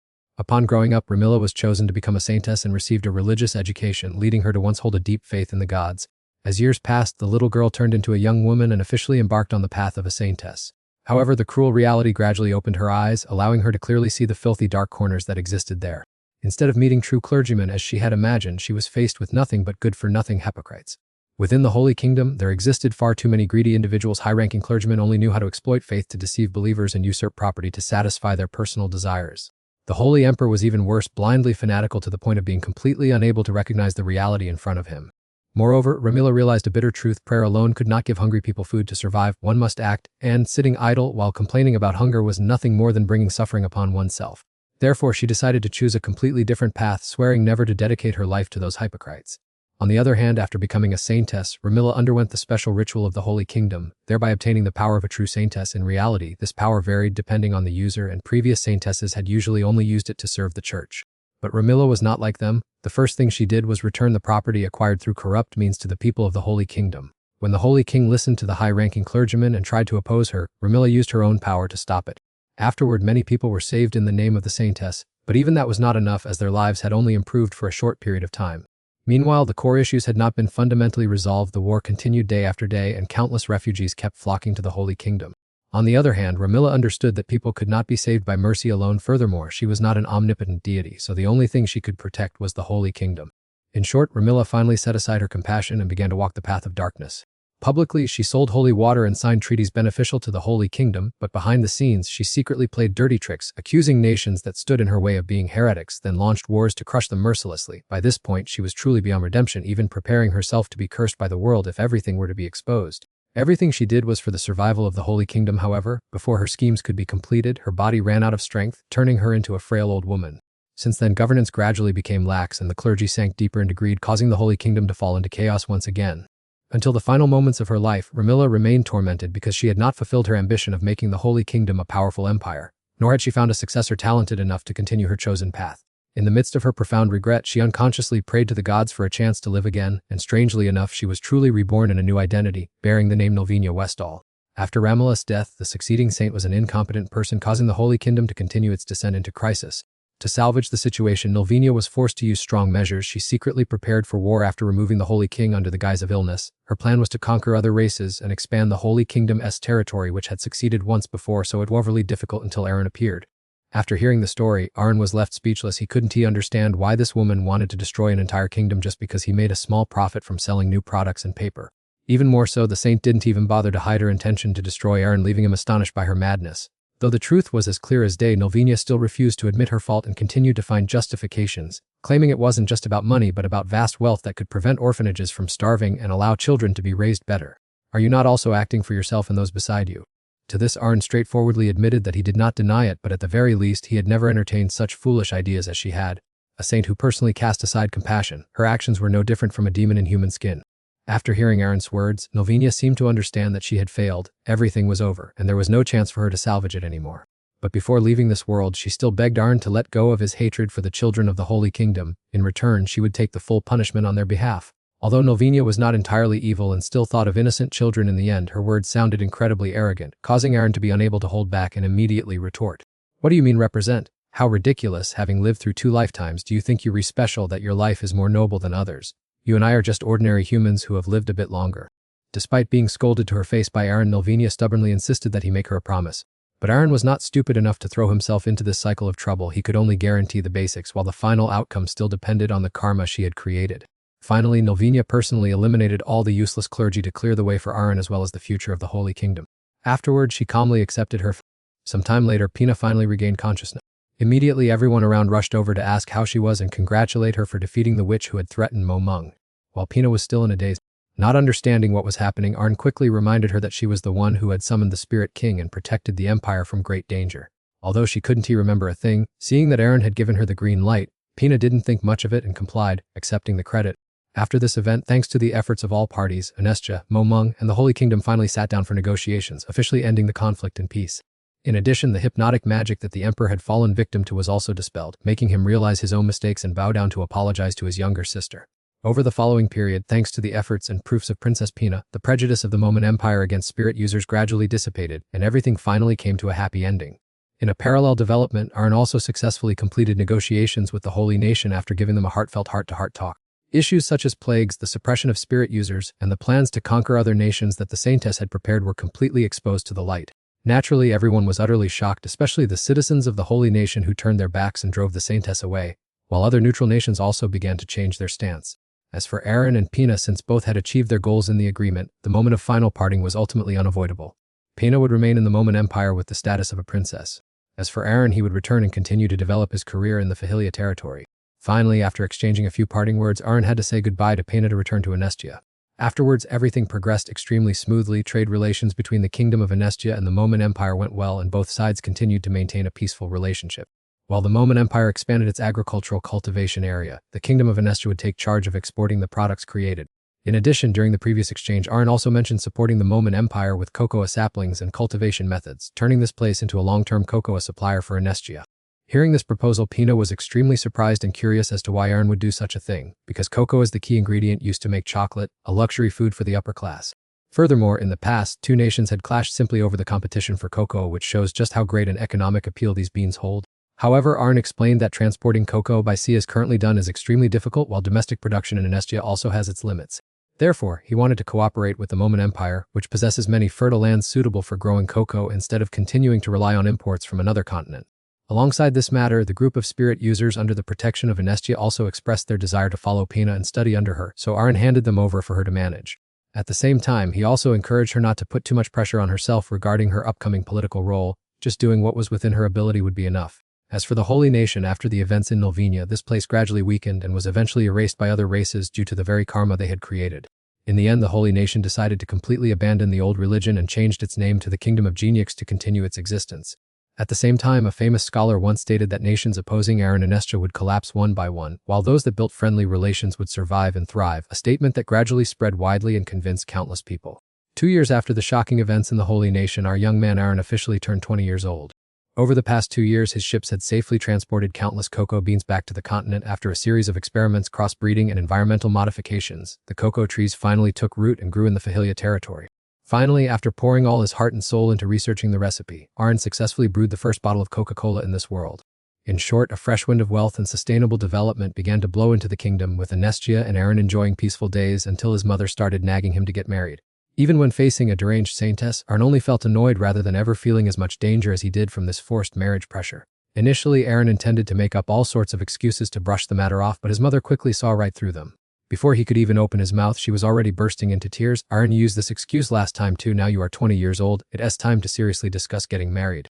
Upon growing up, Ramilla was chosen to become a saintess and received a religious education, leading her to once hold a deep faith in the gods. As years passed, the little girl turned into a young woman and officially embarked on the path of a saintess. However, the cruel reality gradually opened her eyes, allowing her to clearly see the filthy dark corners that existed there. Instead of meeting true clergymen as she had imagined, she was faced with nothing but good-for-nothing hypocrites. Within the Holy Kingdom, there existed far too many greedy individuals. High-ranking clergymen only knew how to exploit faith to deceive believers and usurp property to satisfy their personal desires. The Holy Emperor was even worse, blindly fanatical to the point of being completely unable to recognize the reality in front of him. Moreover, Ramilla realized a bitter truth: prayer alone could not give hungry people food to survive. One must act, and sitting idle while complaining about hunger was nothing more than bringing suffering upon oneself. Therefore, she decided to choose a completely different path, swearing never to dedicate her life to those hypocrites. On the other hand, after becoming a saintess, Ramilla underwent the special ritual of the Holy Kingdom, thereby obtaining the power of a true saintess. In reality, this power varied depending on the user, and previous saintesses had usually only used it to serve the church. But Ramilla was not like them. The first thing she did was return the property acquired through corrupt means to the people of the Holy Kingdom. When the Holy King listened to the high-ranking clergyman and tried to oppose her, Ramilla used her own power to stop it. Afterward, many people were saved in the name of the saintess, but even that was not enough, as their lives had only improved for a short period of time. Meanwhile, the core issues had not been fundamentally resolved. The war continued day after day, and countless refugees kept flocking to the Holy Kingdom. On the other hand, Ramilla understood that people could not be saved by mercy alone. Furthermore, she was not an omnipotent deity, so the only thing she could protect was the Holy Kingdom. In short, Ramilla finally set aside her compassion and began to walk the path of darkness. Publicly, she sold holy water and signed treaties beneficial to the Holy Kingdom, but behind the scenes, she secretly played dirty tricks, accusing nations that stood in her way of being heretics, then launched wars to crush them mercilessly. By this point, she was truly beyond redemption, even preparing herself to be cursed by the world if everything were to be exposed. Everything she did was for the survival of the Holy Kingdom. However, before her schemes could be completed, her body ran out of strength, turning her into a frail old woman. Since then, governance gradually became lax and the clergy sank deeper into greed, causing the Holy Kingdom to fall into chaos once again. Until the final moments of her life, Ramilla remained tormented because she had not fulfilled her ambition of making the Holy Kingdom a powerful empire, nor had she found a successor talented enough to continue her chosen path. In the midst of her profound regret, she unconsciously prayed to the gods for a chance to live again, and strangely enough, she was truly reborn in a new identity, bearing the name Nilvinia Westall. After Ramilla's death, the succeeding saint was an incompetent person, causing the Holy Kingdom to continue its descent into crisis. To salvage the situation, Nilvinia was forced to use strong measures. She secretly prepared for war after removing the Holy King under the guise of illness. Her plan was to conquer other races and expand the Holy Kingdom's territory, which had succeeded once before, so it was overly difficult until Aaron appeared. After hearing the story, Arn was left speechless. He couldn't understand why this woman wanted to destroy an entire kingdom just because he made a small profit from selling new products and paper. Even more so, the saint didn't even bother to hide her intention to destroy Aaron, leaving him astonished by her madness. Though the truth was as clear as day, Nelvina still refused to admit her fault and continued to find justifications, claiming it wasn't just about money but about vast wealth that could prevent orphanages from starving and allow children to be raised better. Are you not also acting for yourself and those beside you? To this, Arn straightforwardly admitted that he did not deny it, but at the very least he had never entertained such foolish ideas as she had. A saint who personally cast aside compassion, her actions were no different from a demon in human skin. After hearing Aaron's words, Nelvina seemed to understand that she had failed, everything was over, and there was no chance for her to salvage it anymore. But before leaving this world, she still begged Aaron to let go of his hatred for the children of the Holy Kingdom. In return, she would take the full punishment on their behalf. Although Nelvina was not entirely evil and still thought of innocent children in the end, her words sounded incredibly arrogant, causing Aaron to be unable to hold back and immediately retort. What do you mean represent? How ridiculous, having lived through 2 lifetimes, do you think you're special, that your life is more noble than others? You and I are just ordinary humans who have lived a bit longer. Despite being scolded to her face by Aaron, Nelvina stubbornly insisted that he make her a promise. But Aaron was not stupid enough to throw himself into this cycle of trouble. He could only guarantee the basics, while the final outcome still depended on the karma she had created. Finally, Nelvina personally eliminated all the useless clergy to clear the way for Aaron as well as the future of the Holy Kingdom. Afterward, she calmly accepted her fate. Some time later, Pina finally regained consciousness. Immediately, everyone around rushed over to ask how she was and congratulate her for defeating the witch who had threatened Mo Mung. While Pina was still in a daze, not understanding what was happening, Arn quickly reminded her that she was the one who had summoned the Spirit King and protected the Empire from great danger. Although she couldn't remember a thing, seeing that Aaron had given her the green light, Pina didn't think much of it and complied, accepting the credit. After this event, thanks to the efforts of all parties, Anestia, Mo Mung, and the Holy Kingdom finally sat down for negotiations, officially ending the conflict in peace. In addition, the hypnotic magic that the Emperor had fallen victim to was also dispelled, making him realize his own mistakes and bow down to apologize to his younger sister. Over the following period, thanks to the efforts and proofs of Princess Pina, the prejudice of the Moman Empire against spirit users gradually dissipated, and everything finally came to a happy ending. In a parallel development, Arn also successfully completed negotiations with the Holy Nation after giving them a heartfelt heart-to-heart talk. Issues such as plagues, the suppression of spirit users, and the plans to conquer other nations that the Saintess had prepared were completely exposed to the light. Naturally, everyone was utterly shocked, especially the citizens of the Holy Nation who turned their backs and drove the Saintess away, while other neutral nations also began to change their stance. As for Aaron and Pina, since both had achieved their goals in the agreement, the moment of final parting was ultimately unavoidable. Pina would remain in the Moman Empire with the status of a princess. As for Aaron, he would return and continue to develop his career in the Fahilia territory. Finally, after exchanging a few parting words, Aaron had to say goodbye to Pina to return to Anestia. Afterwards, everything progressed extremely smoothly. Trade relations between the Kingdom of Anestia and the Moman Empire went well, and both sides continued to maintain a peaceful relationship. While the Moman Empire expanded its agricultural cultivation area, the Kingdom of Anestia would take charge of exporting the products created. In addition, during the previous exchange, Arn also mentioned supporting the Moman Empire with cocoa saplings and cultivation methods, turning this place into a long-term cocoa supplier for Anestia. Hearing this proposal, Pina was extremely surprised and curious as to why Arn would do such a thing, because cocoa is the key ingredient used to make chocolate, a luxury food for the upper class. Furthermore, in the past, 2 nations had clashed simply over the competition for cocoa, which shows just how great an economic appeal these beans hold. However, Arn explained that transporting cocoa by sea as currently done is extremely difficult, while domestic production in Anestia also has its limits. Therefore, he wanted to cooperate with the Moman Empire, which possesses many fertile lands suitable for growing cocoa, instead of continuing to rely on imports from another continent. Alongside this matter, the group of spirit users under the protection of Anestia also expressed their desire to follow Pina and study under her, so Arn handed them over for her to manage. At the same time, he also encouraged her not to put too much pressure on herself regarding her upcoming political role. Just doing what was within her ability would be enough. As for the Holy Nation, after the events in Nelvina, this place gradually weakened and was eventually erased by other races due to the very karma they had created. In the end, the Holy Nation decided to completely abandon the old religion and changed its name to the Kingdom of Geniux to continue its existence. At the same time, a famous scholar once stated that nations opposing Aaron and Anestia would collapse one by one, while those that built friendly relations would survive and thrive, a statement that gradually spread widely and convinced countless people. 2 years after the shocking events in the Holy Nation, our young man Aaron officially turned 20 years old. Over the past 2 years, his ships had safely transported countless cocoa beans back to the continent. After a series of experiments, crossbreeding, and environmental modifications, the cocoa trees finally took root and grew in the Fahilia territory. Finally, after pouring all his heart and soul into researching the recipe, Arn successfully brewed the first bottle of Coca-Cola in this world. In short, a fresh wind of wealth and sustainable development began to blow into the kingdom, with Anestia and Aaron enjoying peaceful days until his mother started nagging him to get married. Even when facing a deranged saintess, Arn only felt annoyed rather than ever feeling as much danger as he did from this forced marriage pressure. Initially, Aaron intended to make up all sorts of excuses to brush the matter off, but his mother quickly saw right through them. Before he could even open his mouth, she was already bursting into tears. Aaron used this excuse last time too. Now you are 20 years old, it's time to seriously discuss getting married.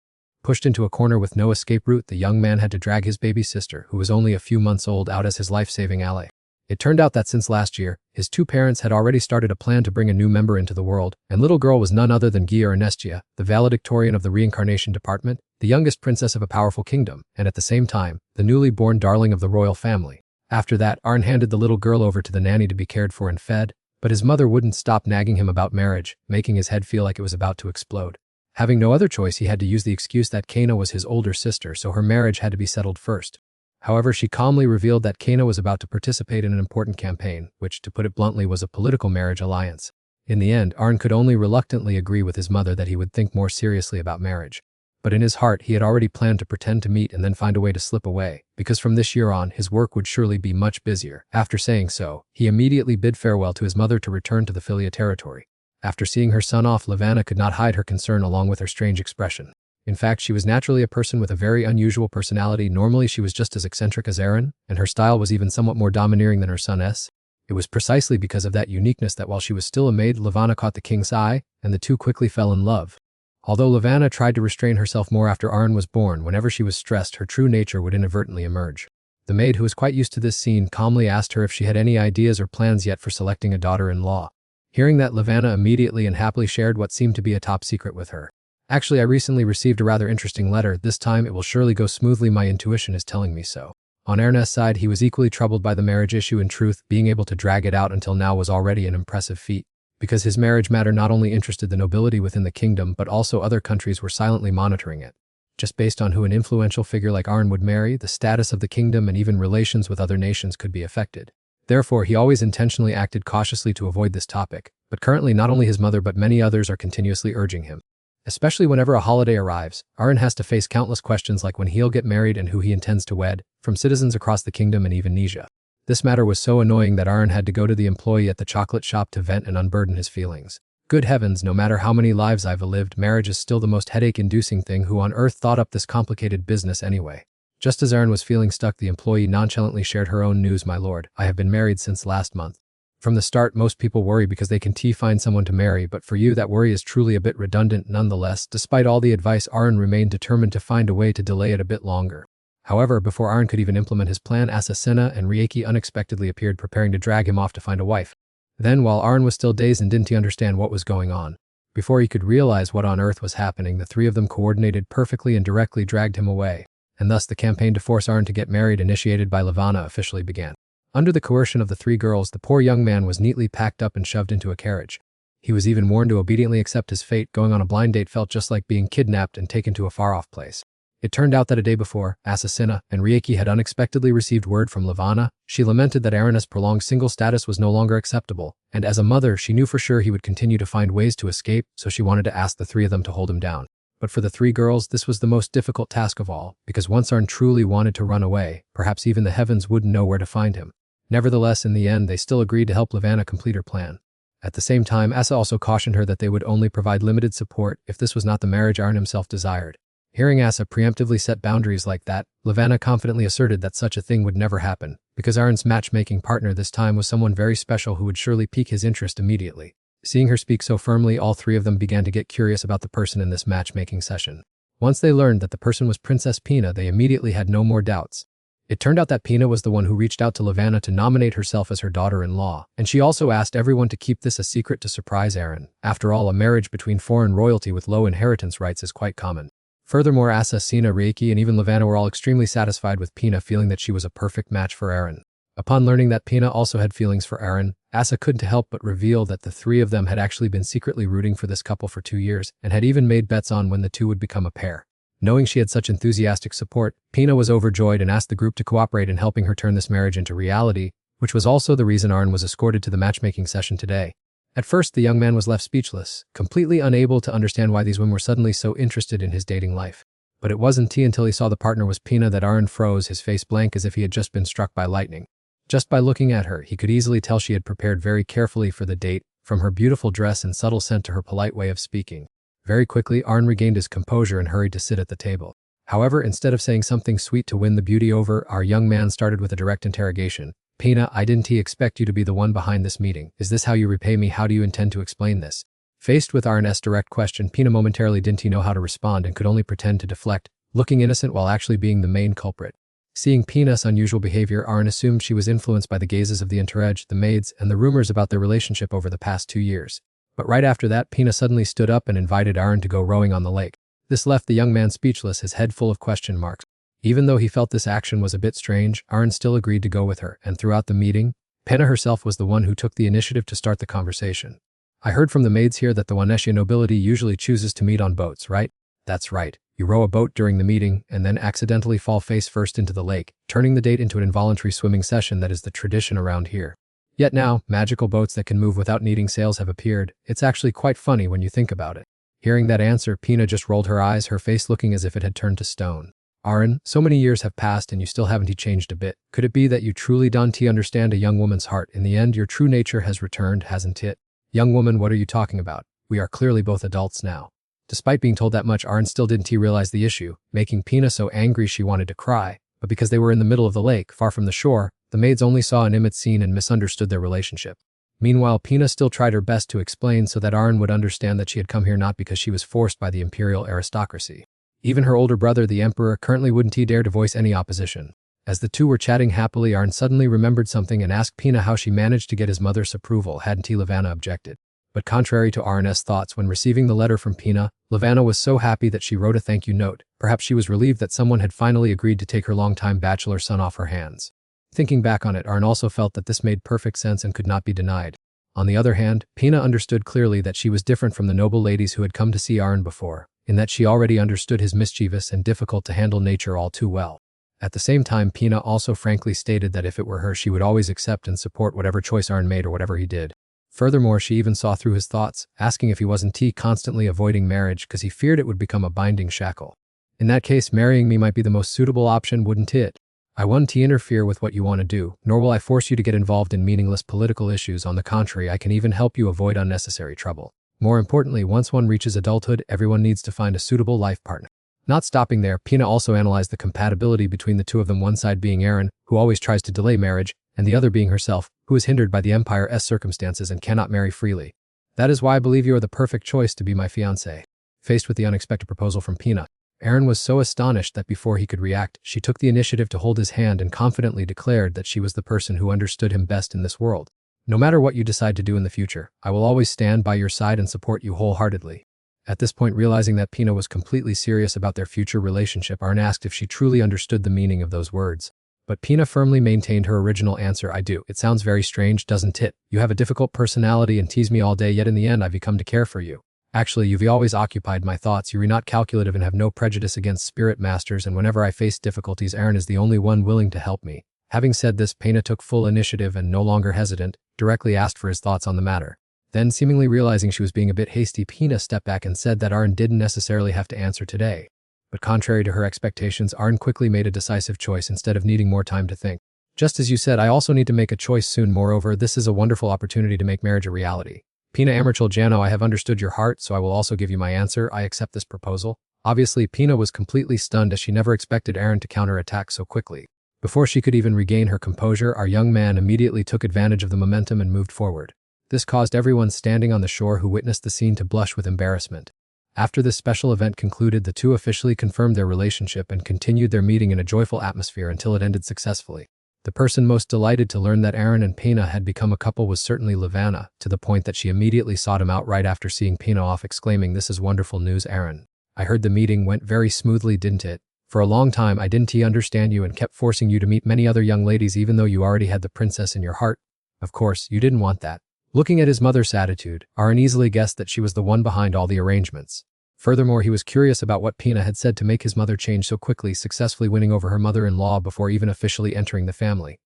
Pushed into a corner with no escape route, the young man had to drag his baby sister, who was only a few months old, out as his life-saving ally. It turned out that since last year, his two parents had already started a plan to bring a new member into the world, and little girl was none other than Gia Ernestia, the valedictorian of the reincarnation department, the youngest princess of a powerful kingdom, and at the same time, the newly born darling of the royal family. After that, Arn handed the little girl over to the nanny to be cared for and fed, but his mother wouldn't stop nagging him about marriage, making his head feel like it was about to explode. Having no other choice, he had to use the excuse that Kana was his older sister, so her marriage had to be settled first. However, she calmly revealed that Kana was about to participate in an important campaign, which, to put it bluntly, was a political marriage alliance. In the end, Arn could only reluctantly agree with his mother that he would think more seriously about marriage. But in his heart, he had already planned to pretend to meet and then find a way to slip away, because from this year on, his work would surely be much busier. After saying so, he immediately bid farewell to his mother to return to the Philia territory. After seeing her son off, Lavanna could not hide her concern along with her strange expression. In fact, she was naturally a person with a very unusual personality. Normally, she was just as eccentric as Aaron, and her style was even somewhat more domineering than her son's. It was precisely because of that uniqueness that while she was still a maid, Lavanna caught the king's eye, and the two quickly fell in love. Although Lavanna tried to restrain herself more after Aaron was born, whenever she was stressed, her true nature would inadvertently emerge. The maid, who was quite used to this scene, calmly asked her if she had any ideas or plans yet for selecting a daughter-in-law. Hearing that, Lavanna immediately and happily shared what seemed to be a top secret with her. Actually, I recently received a rather interesting letter. This time it will surely go smoothly. My intuition is telling me so. On Ernest's side, he was equally troubled by the marriage issue. In truth, being able to drag it out until now was already an impressive feat, because his marriage matter not only interested the nobility within the kingdom, but also other countries were silently monitoring it. Just based on who an influential figure like Arn would marry, the status of the kingdom and even relations with other nations could be affected. Therefore, he always intentionally acted cautiously to avoid this topic, but currently not only his mother but many others are continuously urging him. Especially whenever a holiday arrives, Arn has to face countless questions like when he'll get married and who he intends to wed, from citizens across the kingdom and even Nisha. This matter was so annoying that Arn had to go to the employee at the chocolate shop to vent and unburden his feelings. Good heavens, no matter how many lives I've lived, marriage is still the most headache-inducing thing. Who on earth thought up this complicated business anyway? Just as Arn was feeling stuck, the employee nonchalantly shared her own news. My lord, I have been married since last month. From the start, most people worry because they can find someone to marry, but for you that worry is truly a bit redundant. Nonetheless, despite all the advice, Arn remained determined to find a way to delay it a bit longer. However, before Arn could even implement his plan, Assassina and Rieki unexpectedly appeared, preparing to drag him off to find a wife. Then, while Arn was still dazed and didn't understand what was going on, before he could realize what on earth was happening, the three of them coordinated perfectly and directly dragged him away, and thus the campaign to force Arn to get married, initiated by Lavanna, officially began. Under the coercion of the three girls, the poor young man was neatly packed up and shoved into a carriage. He was even warned to obediently accept his fate. Going on a blind date felt just like being kidnapped and taken to a far-off place. It turned out that a day before, Assassina and Rieki had unexpectedly received word from Lavanna. She lamented that Aaron's prolonged single status was no longer acceptable, and as a mother, she knew for sure he would continue to find ways to escape, so she wanted to ask the three of them to hold him down. But for the three girls, this was the most difficult task of all, because once Arn truly wanted to run away, perhaps even the heavens wouldn't know where to find him. Nevertheless, in the end, they still agreed to help Lavanna complete her plan. At the same time, Asa also cautioned her that they would only provide limited support if this was not the marriage Arn himself desired. Hearing Asa preemptively set boundaries like that, Lavanna confidently asserted that such a thing would never happen, because Arn's matchmaking partner this time was someone very special who would surely pique his interest immediately. Seeing her speak so firmly, all three of them began to get curious about the person in this matchmaking session. Once they learned that the person was Princess Pina, they immediately had no more doubts. It turned out that Pina was the one who reached out to Lavanna to nominate herself as her daughter-in-law, and she also asked everyone to keep this a secret to surprise Aaron. After all, a marriage between foreign royalty with low inheritance rights is quite common. Furthermore, Assassina, Rieki, and even Lavanna were all extremely satisfied with Pina, feeling that she was a perfect match for Aaron. Upon learning that Pina also had feelings for Aaron, Asa couldn't help but reveal that the three of them had actually been secretly rooting for this couple for 2 years, and had even made bets on when the two would become a pair. Knowing she had such enthusiastic support, Pina was overjoyed and asked the group to cooperate in helping her turn this marriage into reality, which was also the reason Arn was escorted to the matchmaking session today. At first, the young man was left speechless, completely unable to understand why these women were suddenly so interested in his dating life. But it wasn't until he saw the partner was Pina that Arn froze, his face blank as if he had just been struck by lightning. Just by looking at her, he could easily tell she had prepared very carefully for the date, from her beautiful dress and subtle scent to her polite way of speaking. Very quickly, Arn regained his composure and hurried to sit at the table. However, instead of saying something sweet to win the beauty over, our young man started with a direct interrogation. Pina, I didn't expect you to be the one behind this meeting. Is this how you repay me? How do you intend to explain this? Faced with Arn's direct question, Pina momentarily didn't know how to respond and could only pretend to deflect, looking innocent while actually being the main culprit. Seeing Pina's unusual behavior, Arn assumed she was influenced by the gazes of the entourage, the maids, and the rumors about their relationship over the past 2 years. But right after that, Pina suddenly stood up and invited Arn to go rowing on the lake. This left the young man speechless, his head full of question marks. Even though he felt this action was a bit strange, Arn still agreed to go with her, and throughout the meeting, Pina herself was the one who took the initiative to start the conversation. I heard from the maids here that the Waneshia nobility usually chooses to meet on boats, right? That's right. You row a boat during the meeting and then accidentally fall face first into the lake, turning the date into an involuntary swimming session that is the tradition around here. Yet now, magical boats that can move without needing sails have appeared. It's actually quite funny when you think about it. Hearing that answer, Pina just rolled her eyes, her face looking as if it had turned to stone. Arn, so many years have passed and you still haven't changed a bit. Could it be that you truly don't understand a young woman's heart? In the end, your true nature has returned, hasn't it? Young woman, what are you talking about? We are clearly both adults now. Despite being told that much, Arn still didn't realize the issue, making Pina so angry she wanted to cry. But because they were in the middle of the lake, far from the shore, the maids only saw an intimate scene and misunderstood their relationship. Meanwhile, Pina still tried her best to explain so that Arn would understand that she had come here not because she was forced by the imperial aristocracy. Even her older brother, the emperor, currently wouldn't dare to voice any opposition. As the two were chatting happily, Arn suddenly remembered something and asked Pina how she managed to get his mother's approval, hadn't Lavanna objected. But contrary to Arn's thoughts, when receiving the letter from Pina, Lavanna was so happy that she wrote a thank you note. Perhaps she was relieved that someone had finally agreed to take her longtime bachelor son off her hands. Thinking back on it, Arn also felt that this made perfect sense and could not be denied. On the other hand, Pina understood clearly that she was different from the noble ladies who had come to see Arn before, in that she already understood his mischievous and difficult-to-handle nature all too well. At the same time, Pina also frankly stated that if it were her, she would always accept and support whatever choice Arn made or whatever he did. Furthermore, she even saw through his thoughts, asking if he wasn't constantly avoiding marriage because he feared it would become a binding shackle. In that case, marrying me might be the most suitable option, wouldn't it? I won't interfere with what you want to do, nor will I force you to get involved in meaningless political issues. On the contrary, I can even help you avoid unnecessary trouble. More importantly, once one reaches adulthood, everyone needs to find a suitable life partner. Not stopping there, Pina also analyzed the compatibility between the two of them, one side being Aaron, who always tries to delay marriage, and the other being herself, who is hindered by the Empire's circumstances and cannot marry freely. That is why I believe you are the perfect choice to be my fiancé. Faced with the unexpected proposal from Pina, Aaron was so astonished that before he could react, she took the initiative to hold his hand and confidently declared that she was the person who understood him best in this world. No matter what you decide to do in the future, I will always stand by your side and support you wholeheartedly. At this point, realizing that Pina was completely serious about their future relationship, Aaron asked if she truly understood the meaning of those words. But Pina firmly maintained her original answer, I do. It sounds very strange, doesn't it? You have a difficult personality and tease me all day, yet in the end I've come to care for you. Actually, you've always occupied my thoughts. You are not calculative and have no prejudice against spirit masters, and whenever I face difficulties, Aaron is the only one willing to help me. Having said this, Pina took full initiative and, no longer hesitant, directly asked for his thoughts on the matter. Then, seemingly realizing she was being a bit hasty, Pina stepped back and said that Aaron didn't necessarily have to answer today. But contrary to her expectations, Aaron quickly made a decisive choice instead of needing more time to think. Just as you said, I also need to make a choice soon. Moreover, this is a wonderful opportunity to make marriage a reality. Pina Amarchil Jano, I have understood your heart, so I will also give you my answer. I accept this proposal. Obviously, Pina was completely stunned as she never expected Aaron to counterattack so quickly. Before she could even regain her composure, our young man immediately took advantage of the momentum and moved forward. This caused everyone standing on the shore who witnessed the scene to blush with embarrassment. After this special event concluded, the two officially confirmed their relationship and continued their meeting in a joyful atmosphere until it ended successfully. The person most delighted to learn that Aaron and Pina had become a couple was certainly Lavanna, to the point that she immediately sought him out right after seeing Pina off, exclaiming, "This is wonderful news, Aaron. I heard the meeting went very smoothly, didn't it? For a long time I didn't understand you and kept forcing you to meet many other young ladies even though you already had the princess in your heart. Of course, you didn't want that." Looking at his mother's attitude, Aaron easily guessed that she was the one behind all the arrangements. Furthermore, he was curious about what Pina had said to make his mother change so quickly, successfully winning over her mother-in-law before even officially entering the family.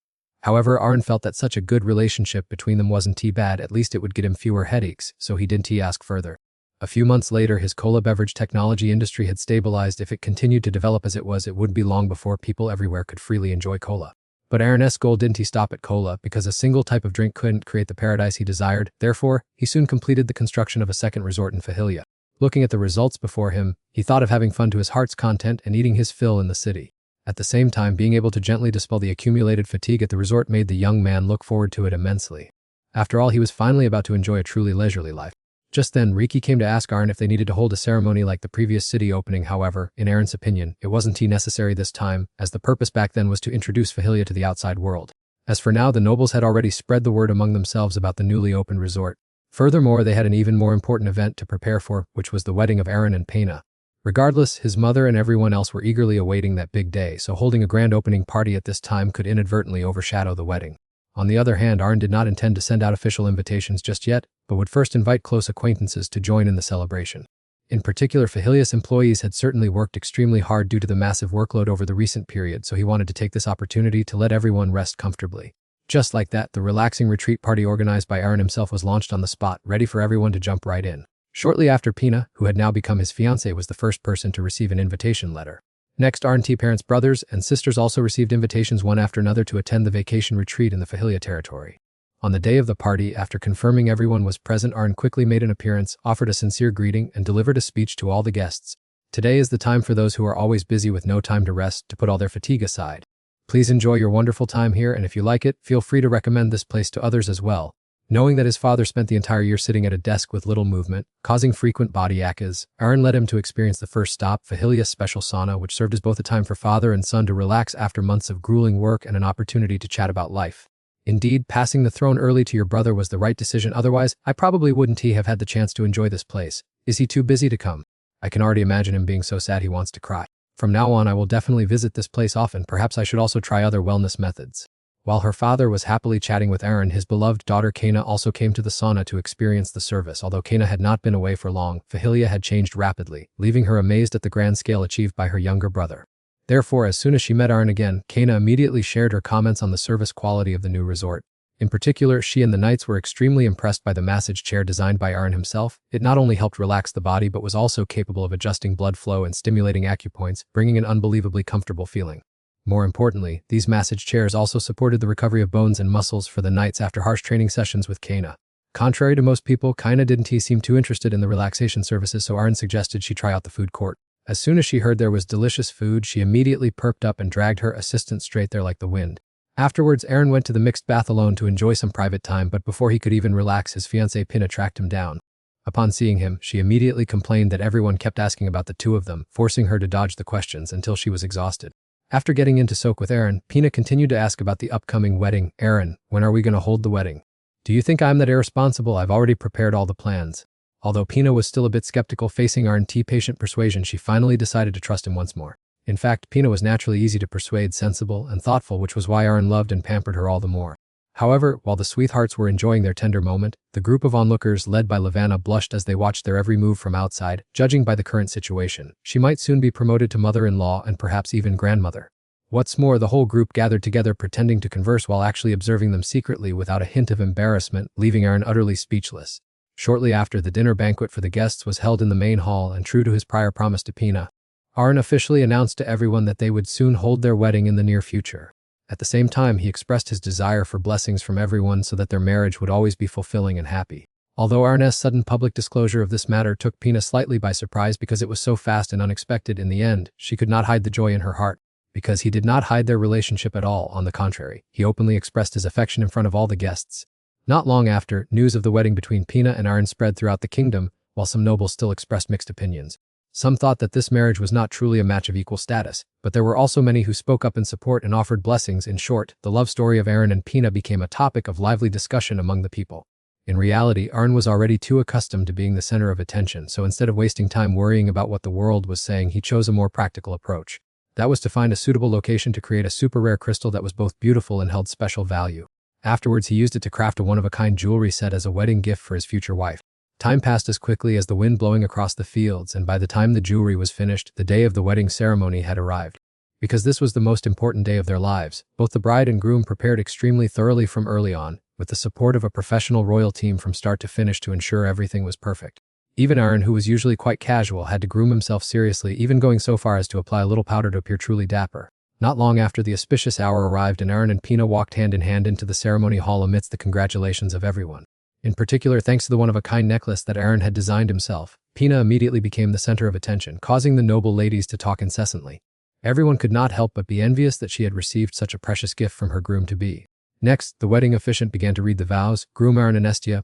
However, Aaron felt that such a good relationship between them wasn't bad, at least it would get him fewer headaches, so he didn't ask further. A few months later, his cola beverage technology industry had stabilized. If it continued to develop as it was, it wouldn't be long before people everywhere could freely enjoy cola. But Aaron's goal didn't stop at cola, because a single type of drink couldn't create the paradise he desired. Therefore, he soon completed the construction of a second resort in Fahilia. Looking at the results before him, he thought of having fun to his heart's content and eating his fill in the city. At the same time, being able to gently dispel the accumulated fatigue at the resort made the young man look forward to it immensely. After all, he was finally about to enjoy a truly leisurely life. Just then, Riki came to ask Arn if they needed to hold a ceremony like the previous city opening. However, in Aaron's opinion, it wasn't necessary this time, as the purpose back then was to introduce Fahilia to the outside world. As for now, the nobles had already spread the word among themselves about the newly opened resort. Furthermore, they had an even more important event to prepare for, which was the wedding of Aaron and Pena. Regardless, his mother and everyone else were eagerly awaiting that big day, so holding a grand opening party at this time could inadvertently overshadow the wedding. On the other hand, Arn did not intend to send out official invitations just yet, but would first invite close acquaintances to join in the celebration. In particular, Fahilia's employees had certainly worked extremely hard due to the massive workload over the recent period, so he wanted to take this opportunity to let everyone rest comfortably. Just like that, the relaxing retreat party organized by Aaron himself was launched on the spot, ready for everyone to jump right in. Shortly after, Pena, who had now become his fiancée, was the first person to receive an invitation letter. Next, Arn's parents, brothers, and sisters also received invitations one after another to attend the vacation retreat in the Fahilia territory. On the day of the party, after confirming everyone was present, Arn quickly made an appearance, offered a sincere greeting, and delivered a speech to all the guests. Today is the time for those who are always busy with no time to rest to put all their fatigue aside. Please enjoy your wonderful time here, and if you like it, feel free to recommend this place to others as well. Knowing that his father spent the entire year sitting at a desk with little movement, causing frequent body aches, Aaron led him to experience the first stop, Fahilia's special sauna, which served as both a time for father and son to relax after months of grueling work and an opportunity to chat about life. Indeed, passing the throne early to your brother was the right decision, otherwise, I probably wouldn't have had the chance to enjoy this place. Is he too busy to come? I can already imagine him being so sad he wants to cry. From now on, I will definitely visit this place often. Perhaps I should also try other wellness methods. While her father was happily chatting with Aaron, his beloved daughter Kana also came to the sauna to experience the service. Although Kana had not been away for long, Fahilia had changed rapidly, leaving her amazed at the grand scale achieved by her younger brother. Therefore, as soon as she met Aaron again, Kana immediately shared her comments on the service quality of the new resort. In particular, she and the knights were extremely impressed by the massage chair designed by Aaron himself. It not only helped relax the body but was also capable of adjusting blood flow and stimulating acupoints, bringing an unbelievably comfortable feeling. More importantly, these massage chairs also supported the recovery of bones and muscles for the knights after harsh training sessions with Kana. Contrary to most people, Kana didn't seem too interested in the relaxation services, so Aaron suggested she try out the food court. As soon as she heard there was delicious food, she immediately perked up and dragged her assistant straight there like the wind. Afterwards, Aaron went to the mixed bath alone to enjoy some private time, but before he could even relax, his fiancée Pina tracked him down. Upon seeing him, she immediately complained that everyone kept asking about the two of them, forcing her to dodge the questions until she was exhausted. After getting in to soak with Aaron, Pina continued to ask about the upcoming wedding. Aaron, when are we going to hold the wedding? Do you think I'm that irresponsible? I've already prepared all the plans. Although Pina was still a bit skeptical facing Aaron's patient persuasion, she finally decided to trust him once more. In fact, Pina was naturally easy to persuade, sensible, and thoughtful, which was why Aaron loved and pampered her all the more. However, while the sweethearts were enjoying their tender moment, the group of onlookers led by Lavanna blushed as they watched their every move from outside. Judging by the current situation, she might soon be promoted to mother-in-law and perhaps even grandmother. What's more, the whole group gathered together pretending to converse while actually observing them secretly without a hint of embarrassment, leaving Aaron utterly speechless. Shortly after, the dinner banquet for the guests was held in the main hall, and true to his prior promise to Pina, Aaron officially announced to everyone that they would soon hold their wedding in the near future. At the same time, he expressed his desire for blessings from everyone so that their marriage would always be fulfilling and happy. Although Aaron's sudden public disclosure of this matter took Pina slightly by surprise because it was so fast and unexpected, in the end, she could not hide the joy in her heart. Because he did not hide their relationship at all, on the contrary, he openly expressed his affection in front of all the guests. Not long after, news of the wedding between Pina and Aaron spread throughout the kingdom, while some nobles still expressed mixed opinions. Some thought that this marriage was not truly a match of equal status, but there were also many who spoke up in support and offered blessings. In short, the love story of Aaron and Pina became a topic of lively discussion among the people. In reality, Aaron was already too accustomed to being the center of attention, so instead of wasting time worrying about what the world was saying, he chose a more practical approach. That was to find a suitable location to create a super rare crystal that was both beautiful and held special value. Afterwards, he used it to craft a one-of-a-kind jewelry set as a wedding gift for his future wife. Time passed as quickly as the wind blowing across the fields, and by the time the jewelry was finished, the day of the wedding ceremony had arrived. Because this was the most important day of their lives, both the bride and groom prepared extremely thoroughly from early on, with the support of a professional royal team from start to finish to ensure everything was perfect. Even Aaron, who was usually quite casual, had to groom himself seriously, even going so far as to apply a little powder to appear truly dapper. Not long after, the auspicious hour arrived, and Aaron and Pina walked hand in hand into the ceremony hall amidst the congratulations of everyone. In particular, thanks to the one-of-a-kind necklace that Aaron had designed himself, Pina immediately became the center of attention, causing the noble ladies to talk incessantly. Everyone could not help but be envious that she had received such a precious gift from her groom-to-be. Next, the wedding officiant began to read the vows. Groom Aaron,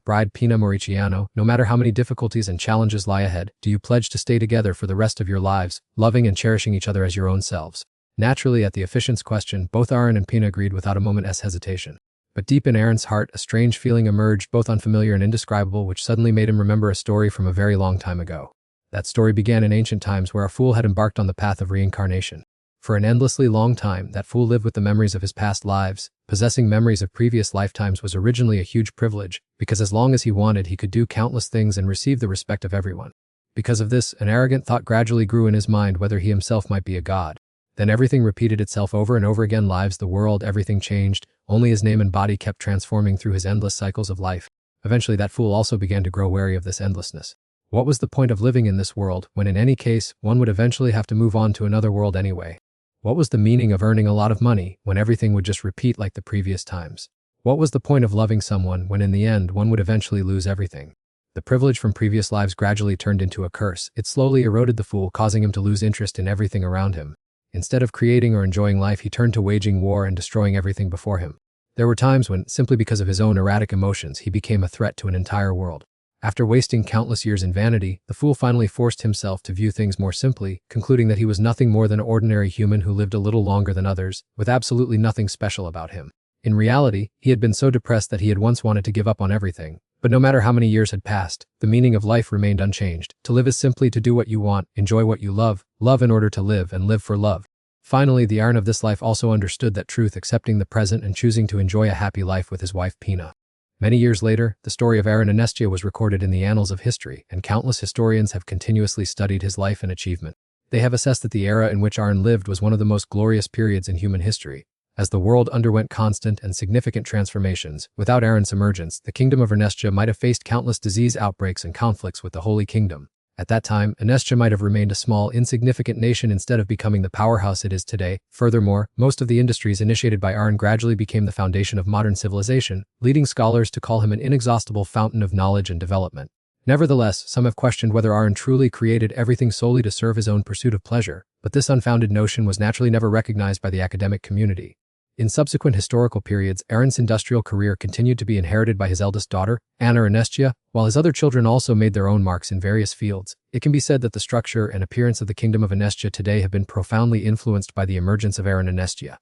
bride Pina Mauriciano, no matter how many difficulties and challenges lie ahead, do you pledge to stay together for the rest of your lives, loving and cherishing each other as your own selves? Naturally, at the officiant's question, both Aaron and Pina agreed without a moment's hesitation. But deep in Aaron's heart, a strange feeling emerged, both unfamiliar and indescribable, which suddenly made him remember a story from a very long time ago. That story began in ancient times, where a fool had embarked on the path of reincarnation. For an endlessly long time, that fool lived with the memories of his past lives. Possessing memories of previous lifetimes was originally a huge privilege, because as long as he wanted, he could do countless things and receive the respect of everyone. Because of this, an arrogant thought gradually grew in his mind whether he himself might be a god. Then everything repeated itself over and over again. Lives, the world, everything changed. Only his name and body kept transforming through his endless cycles of life. Eventually, that fool also began to grow wary of this endlessness. What was the point of living in this world, when in any case, one would eventually have to move on to another world anyway? What was the meaning of earning a lot of money, when everything would just repeat like the previous times? What was the point of loving someone, when in the end, one would eventually lose everything? The privilege from previous lives gradually turned into a curse. It slowly eroded the fool, causing him to lose interest in everything around him. Instead of creating or enjoying life, he turned to waging war and destroying everything before him. There were times when, simply because of his own erratic emotions, he became a threat to an entire world. After wasting countless years in vanity, the fool finally forced himself to view things more simply, concluding that he was nothing more than an ordinary human who lived a little longer than others, with absolutely nothing special about him. In reality, he had been so depressed that he had once wanted to give up on everything. But no matter how many years had passed, the meaning of life remained unchanged. To live is simply to do what you want, enjoy what you love in order to live, and live for love. Finally, the Aaron of this life also understood that truth, accepting the present and choosing to enjoy a happy life with his wife Pina. Many years later, the story of Aaron was recorded in the annals of history, and countless historians have continuously studied his life and achievement. They have assessed that the era in which Aaron lived was one of the most glorious periods in human history. As the world underwent constant and significant transformations, without Aaron's emergence, the kingdom of Ernestia might have faced countless disease outbreaks and conflicts with the Holy Kingdom. At that time, Ernestia might have remained a small, insignificant nation instead of becoming the powerhouse it is today. Furthermore, most of the industries initiated by Aaron gradually became the foundation of modern civilization, leading scholars to call him an inexhaustible fountain of knowledge and development. Nevertheless, some have questioned whether Aaron truly created everything solely to serve his own pursuit of pleasure, but this unfounded notion was naturally never recognized by the academic community. In subsequent historical periods, Aaron's industrial career continued to be inherited by his eldest daughter, Anna Ernestia, while his other children also made their own marks in various fields. It can be said that the structure and appearance of the kingdom of Ernestia today have been profoundly influenced by the emergence of Aaron Ernestia.